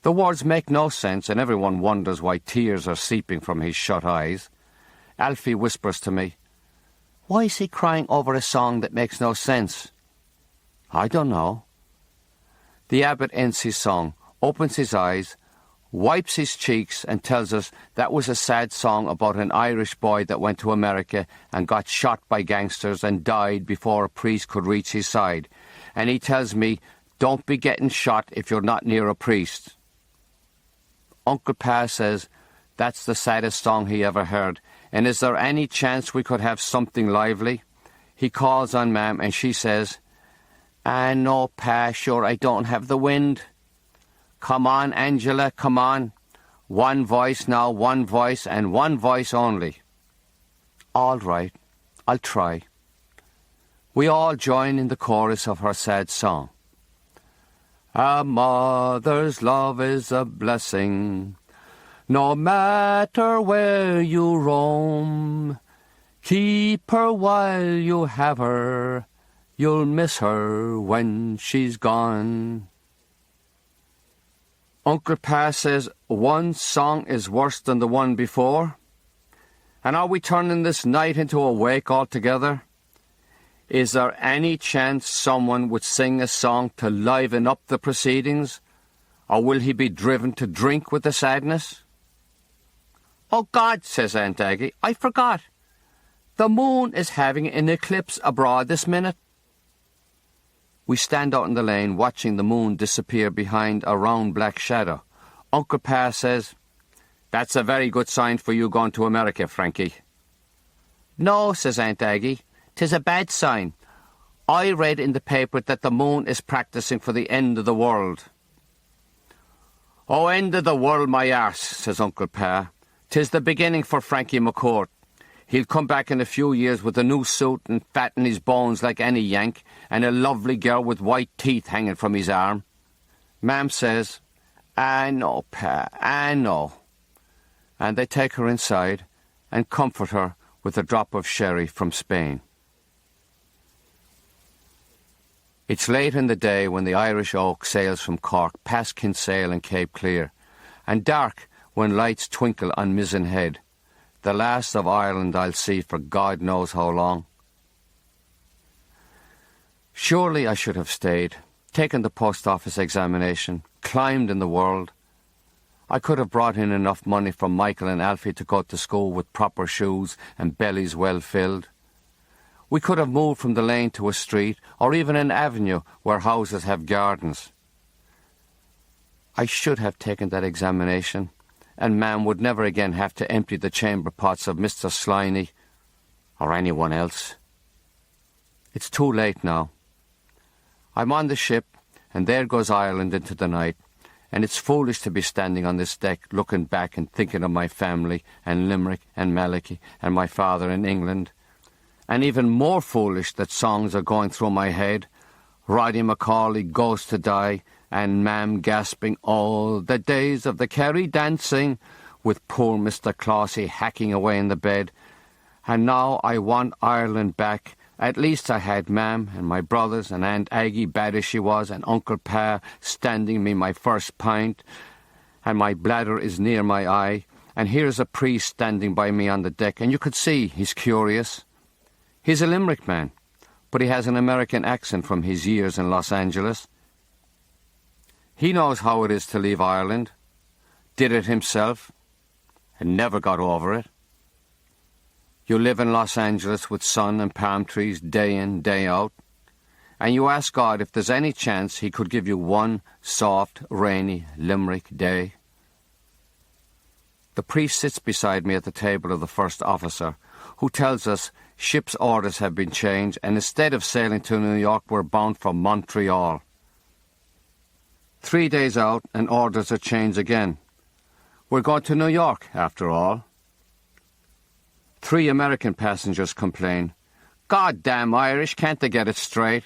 The words make no sense, and everyone wonders why tears are seeping from his shut eyes. Alfie whispers to me, why is he crying over a song that makes no sense? I don't know. The abbot ends his song, opens his eyes, wipes his cheeks and tells us that was a sad song about an Irish boy that went to America and got shot by gangsters and died before a priest could reach his side. And he tells me, don't be getting shot if you're not near a priest. Uncle Pa says that's the saddest song he ever heard, and is there any chance we could have something lively? He calls on Mam and she says, no, Pa, sure I don't have the wind. Come on, Angela, come on. One voice now, one voice, and one voice only. All right, I'll try. We all join in the chorus of her sad song. A mother's love is a blessing, no matter where you roam. Keep her while you have her, you'll miss her when she's gone. Uncle Pa says one song is worse than the one before. And are we turning this night into a wake altogether? Is there any chance someone would sing a song to liven up the proceedings? Or will he be driven to drink with the sadness? Oh, God, says Aunt Aggie, I forgot. The moon is having an eclipse abroad this minute. We stand out in the lane watching the moon disappear behind a round black shadow. Uncle Pa says, that's a very good sign for you going to America, Frankie. No, says Aunt Aggie, 'tis a bad sign. I read in the paper that the moon is practising for the end of the world. Oh, end of the world, my arse, says Uncle Pa. 'Tis the beginning for Frankie McCourt. He'll come back in a few years with a new suit and fat in his bones like any Yank, and a lovely girl with white teeth hanging from his arm. Mam says, I know, Pa, I know. And they take her inside and comfort her with a drop of sherry from Spain. It's late in the day when the Irish Oak sails from Cork past Kinsale and Cape Clear, and dark when lights twinkle on Mizzen Head, the last of Ireland I'll see for God knows how long. Surely I should have stayed, taken the post office examination, climbed in the world. I could have brought in enough money from Michael and Alfie to go to school with proper shoes and bellies well filled. We could have moved from the lane to a street or even an avenue where houses have gardens. I should have taken that examination, and Mam would never again have to empty the chamber pots of Mr. Sliney or anyone else. It's too late now. I'm on the ship, and there goes Ireland into the night, and it's foolish to be standing on this deck looking back and thinking of my family and Limerick and Malachy and my father in England. And even more foolish that songs are going through my head. Roddy Macaulay goes to die, and Mam gasping, all the days of the Kerry dancing, with poor Mr. Clossie hacking away in the bed. And now I want Ireland back. At least I had Mam and my brothers and Aunt Aggie, bad as she was, and Uncle Pa standing me my first pint, and my bladder is near my eye, and here's a priest standing by me on the deck, and you could see he's curious. He's a Limerick man, but he has an American accent from his years in Los Angeles. He knows how it is to leave Ireland, did it himself, and never got over it. You live in Los Angeles with sun and palm trees day in, day out, and you ask God if there's any chance he could give you one soft, rainy Limerick day. The priest sits beside me at the table of the first officer, who tells us ship's orders have been changed, and instead of sailing to New York, we're bound for Montreal. 3 days out, and orders are changed again. We're going to New York, after all. 3 American passengers complain. God damn Irish, can't they get it straight?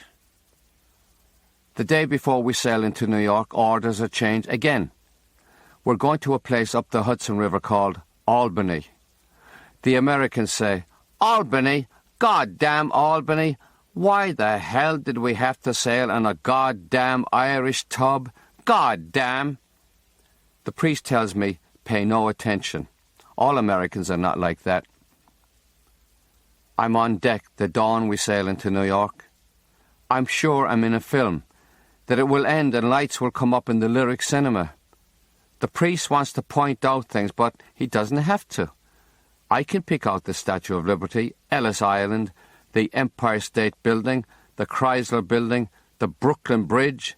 The day before we sail into New York, orders are changed again. We're going to a place up the Hudson River called Albany. The Americans say, Albany? God damn Albany! Why the hell did we have to sail on a goddamn Irish tub? God damn! The priest tells me, pay no attention. All Americans are not like that. I'm on deck the dawn we sail into New York. I'm sure I'm in a film, that it will end and lights will come up in the lyric cinema. The priest wants to point out things, but he doesn't have to. I can pick out the Statue of Liberty, Ellis Island, the Empire State Building, the Chrysler Building, the Brooklyn Bridge.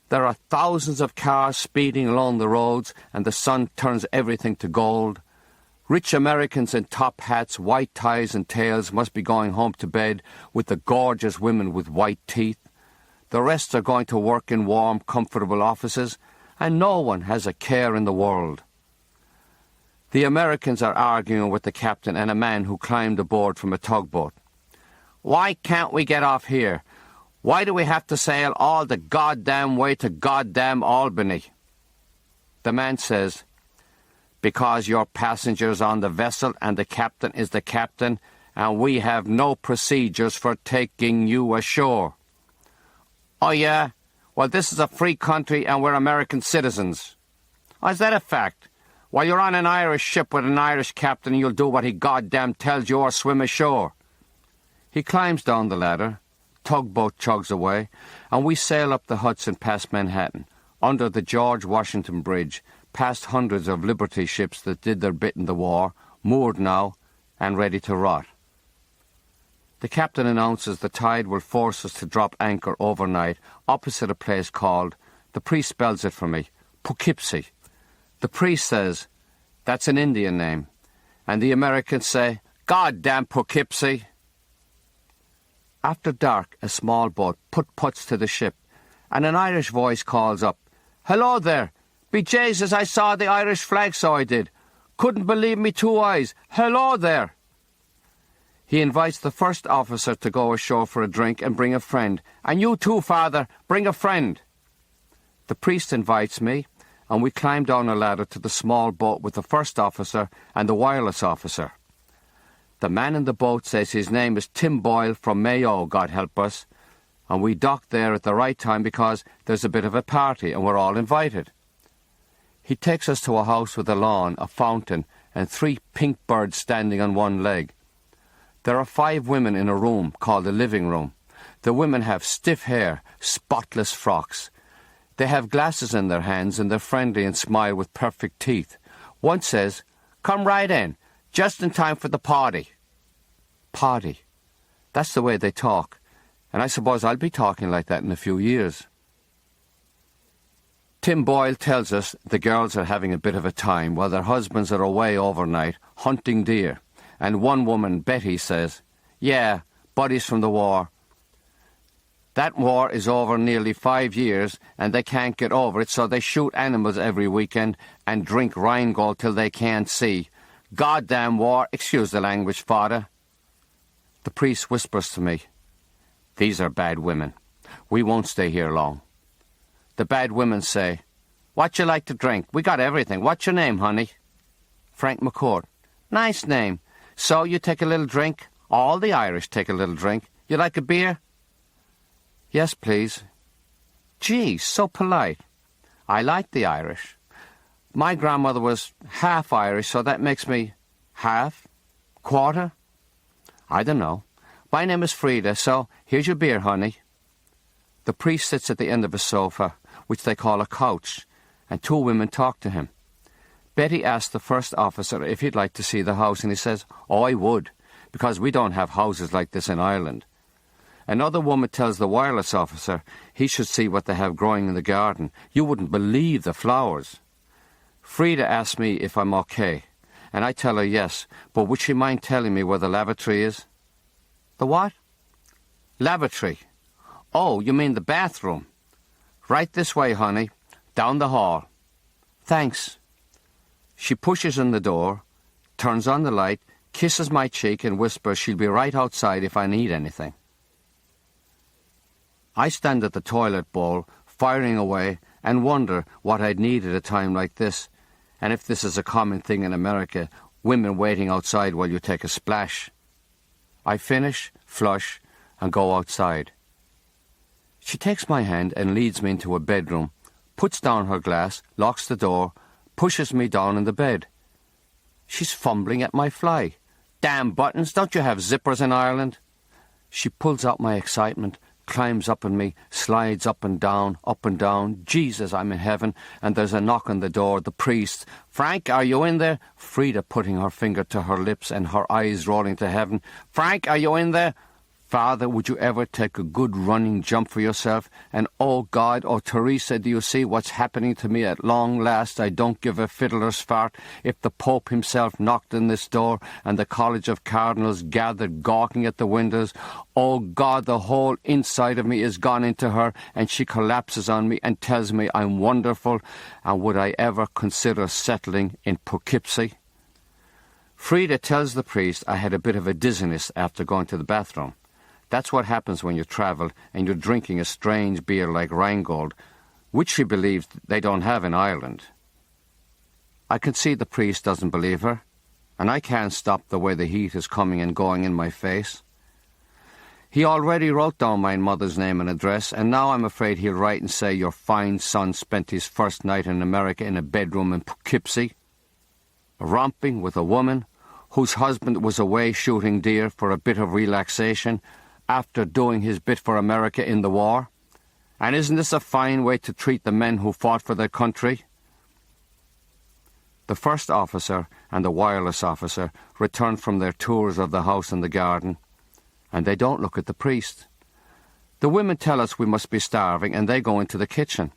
There are thousands of cars speeding along the roads, and the sun turns everything to gold. Rich Americans in top hats, white ties and tails must be going home to bed with the gorgeous women with white teeth. The rest are going to work in warm, comfortable offices, and no one has a care in the world. The Americans are arguing with the captain and a man who climbed aboard from a tugboat. Why can't we get off here? Why do we have to sail all the goddamn way to goddamn Albany? The man says, because you're passengers on the vessel and the captain is the captain, and we have no procedures for taking you ashore. Oh, yeah? Well, this is a free country and we're American citizens. Oh, is that a fact? While you're on an Irish ship with an Irish captain, you'll do what he goddamn tells you or swim ashore. He climbs down the ladder, tugboat chugs away, and we sail up the Hudson past Manhattan, under the George Washington Bridge, past hundreds of Liberty ships that did their bit in the war, moored now and ready to rot. The captain announces the tide will force us to drop anchor overnight opposite a place called, the priest spells it for me, Poughkeepsie. The priest says, that's an Indian name. And the Americans say, God damn Poughkeepsie. After dark, a small boat puts to the ship, and an Irish voice calls up, Hello there! Be Jesus, I saw the Irish flag, so I did. Couldn't believe me 2 eyes. Hello there! He invites the first officer to go ashore for a drink and bring a friend. And you too, Father, bring a friend. The priest invites me, and we climb down a ladder to the small boat with the first officer and the wireless officer. The man in the boat says his name is Tim Boyle from Mayo, God help us, and we dock there at the right time because there's a bit of a party and we're all invited. He takes us to a house with a lawn, a fountain, and 3 pink birds standing on one leg. There are 5 women in a room called the living room. The women have stiff hair, spotless frocks. They have glasses in their hands and they're friendly and smile with perfect teeth. One says, Come right in, just in time for the party. Party. That's the way they talk, and I suppose I'll be talking like that in a few years. Tim Boyle tells us the girls are having a bit of a time while their husbands are away overnight hunting deer. And one woman, Betty, says, Yeah, buddies from the war, That war is over nearly 5 years, and they can't get over it, so they shoot animals every weekend and drink Rheingold till they can't see. Goddamn war, excuse the language, Father. The priest whispers to me, "These are bad women. We won't stay here long." The bad women say, "What you like to drink? We got everything. What's your name, honey?" "Frank McCourt." "Nice name. So you take a little drink? All the Irish take a little drink. You like a beer?" "Yes, please." "Gee, so polite." I like the Irish. My grandmother was half Irish, so that makes me half? Quarter? I don't know. My name is Frida, so here's your beer, honey. The priest sits at the end of a sofa, which they call a couch, and two women talk to him. Betty asks the first officer if he'd like to see the house, and he says, "Oh, I would, because we don't have houses like this in Ireland." Another woman tells the wireless officer he should see what they have growing in the garden. You wouldn't believe the flowers. Frida asks me if I'm okay, and I tell her yes, but would she mind telling me where the lavatory is? The what? Lavatory. Oh, you mean the bathroom. Right this way, honey, down the hall. Thanks. She pushes in the door, turns on the light, kisses my cheek and whispers she'll be right outside if I need anything. I stand at the toilet bowl, firing away, and wonder what I'd need at a time like this, and if this is a common thing in America, women waiting outside while you take a splash. I finish, flush, and go outside. She takes my hand and leads me into a bedroom, puts down her glass, locks the door, pushes me down in the bed. She's fumbling at my fly. "Damn buttons, don't you have zippers in Ireland?" She pulls out my excitement, climbs up on me, slides up and down, up and down. Jesus, I'm in heaven, and there's a knock on the door. The priest. "Frank, are you in there?" Frida putting her finger to her lips and her eyes rolling to heaven. "Frank, are you in there?" "Father, would you ever take a good running jump for yourself? And oh God, oh Teresa, do you see what's happening to me at long last? I don't give a fiddler's fart. If the Pope himself knocked on this door and the College of Cardinals gathered gawking at the windows, oh God, the whole inside of me is gone into her, and she collapses on me and tells me I'm wonderful, and would I ever consider settling in Poughkeepsie?" Frida tells the priest I had a bit of a dizziness after going to the bathroom. That's what happens when you travel and you're drinking a strange beer like Rheingold, which she believes they don't have in Ireland. I can see the priest doesn't believe her, and I can't stop the way the heat is coming and going in my face. He already wrote down my mother's name and address, and now I'm afraid he'll write and say your fine son spent his first night in America in a bedroom in Poughkeepsie, romping with a woman whose husband was away shooting deer for a bit of relaxation after doing his bit for America in the war. And isn't this a fine way to treat the men who fought for their country? The first officer and the wireless officer return from their tours of the house and the garden, and they don't look at the priest. The women tell us we must be starving, and they go into the kitchen.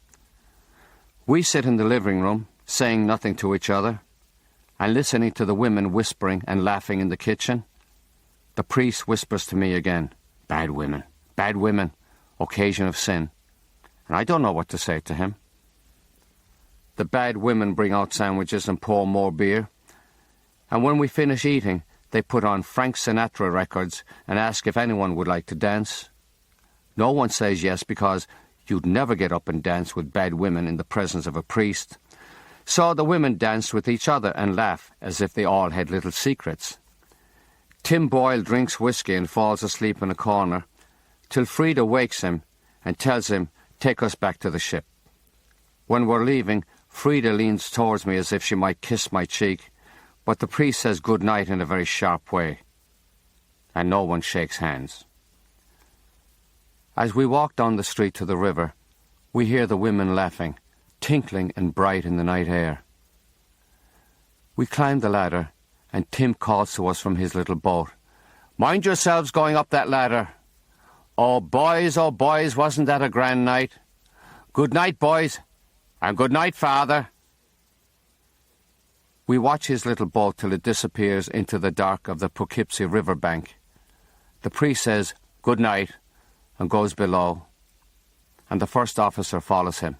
We sit in the living room, saying nothing to each other, and listening to the women whispering and laughing in the kitchen. The priest whispers to me again, bad women, occasion of sin. And I don't know what to say to him. The bad women bring out sandwiches and pour more beer. And when we finish eating, they put on Frank Sinatra records and ask if anyone would like to dance. No one says yes, because you'd never get up and dance with bad women in the presence of a priest. So the women dance with each other and laugh as if they all had little secrets. Tim Boyle drinks whiskey and falls asleep in a corner, till Frida wakes him and tells him, "Take us back to the ship." When we're leaving, Frida leans towards me as if she might kiss my cheek, but the priest says good night in a very sharp way, and no one shakes hands. As we walk down the street to the river, we hear the women laughing, tinkling and bright in the night air. We climb the ladder, and Tim calls to us from his little boat, "Mind yourselves going up that ladder. Oh, boys, wasn't that a grand night? Good night, boys, and good night, Father." We watch his little boat till it disappears into the dark of the Poughkeepsie river bank. The priest says, "Good night," and goes below, and the first officer follows him.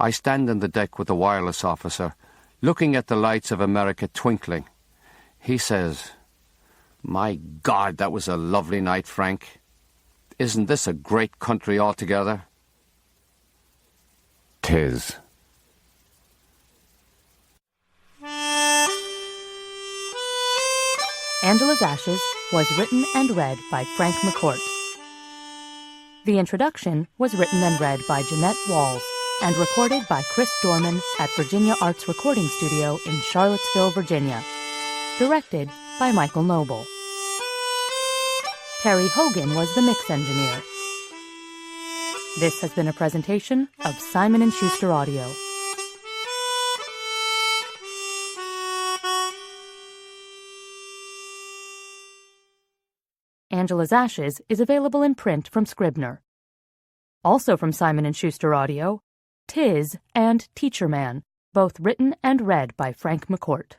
I stand on the deck with the wireless officer, looking at the lights of America twinkling. He says, "My God, that was a lovely night, Frank. Isn't this a great country altogether?" "'Tis." Angela's Ashes was written and read by Frank McCourt. The introduction was written and read by Jeanette Walls and recorded by Chris Dorman at Virginia Arts Recording Studio in Charlottesville, Virginia. Directed by Michael Noble. Terry Hogan was the mix engineer. This has been a presentation of Simon & Schuster Audio. Angela's Ashes is available in print from Scribner. Also from Simon & Schuster Audio, "'Tis" and "Teacher Man", both written and read by Frank McCourt.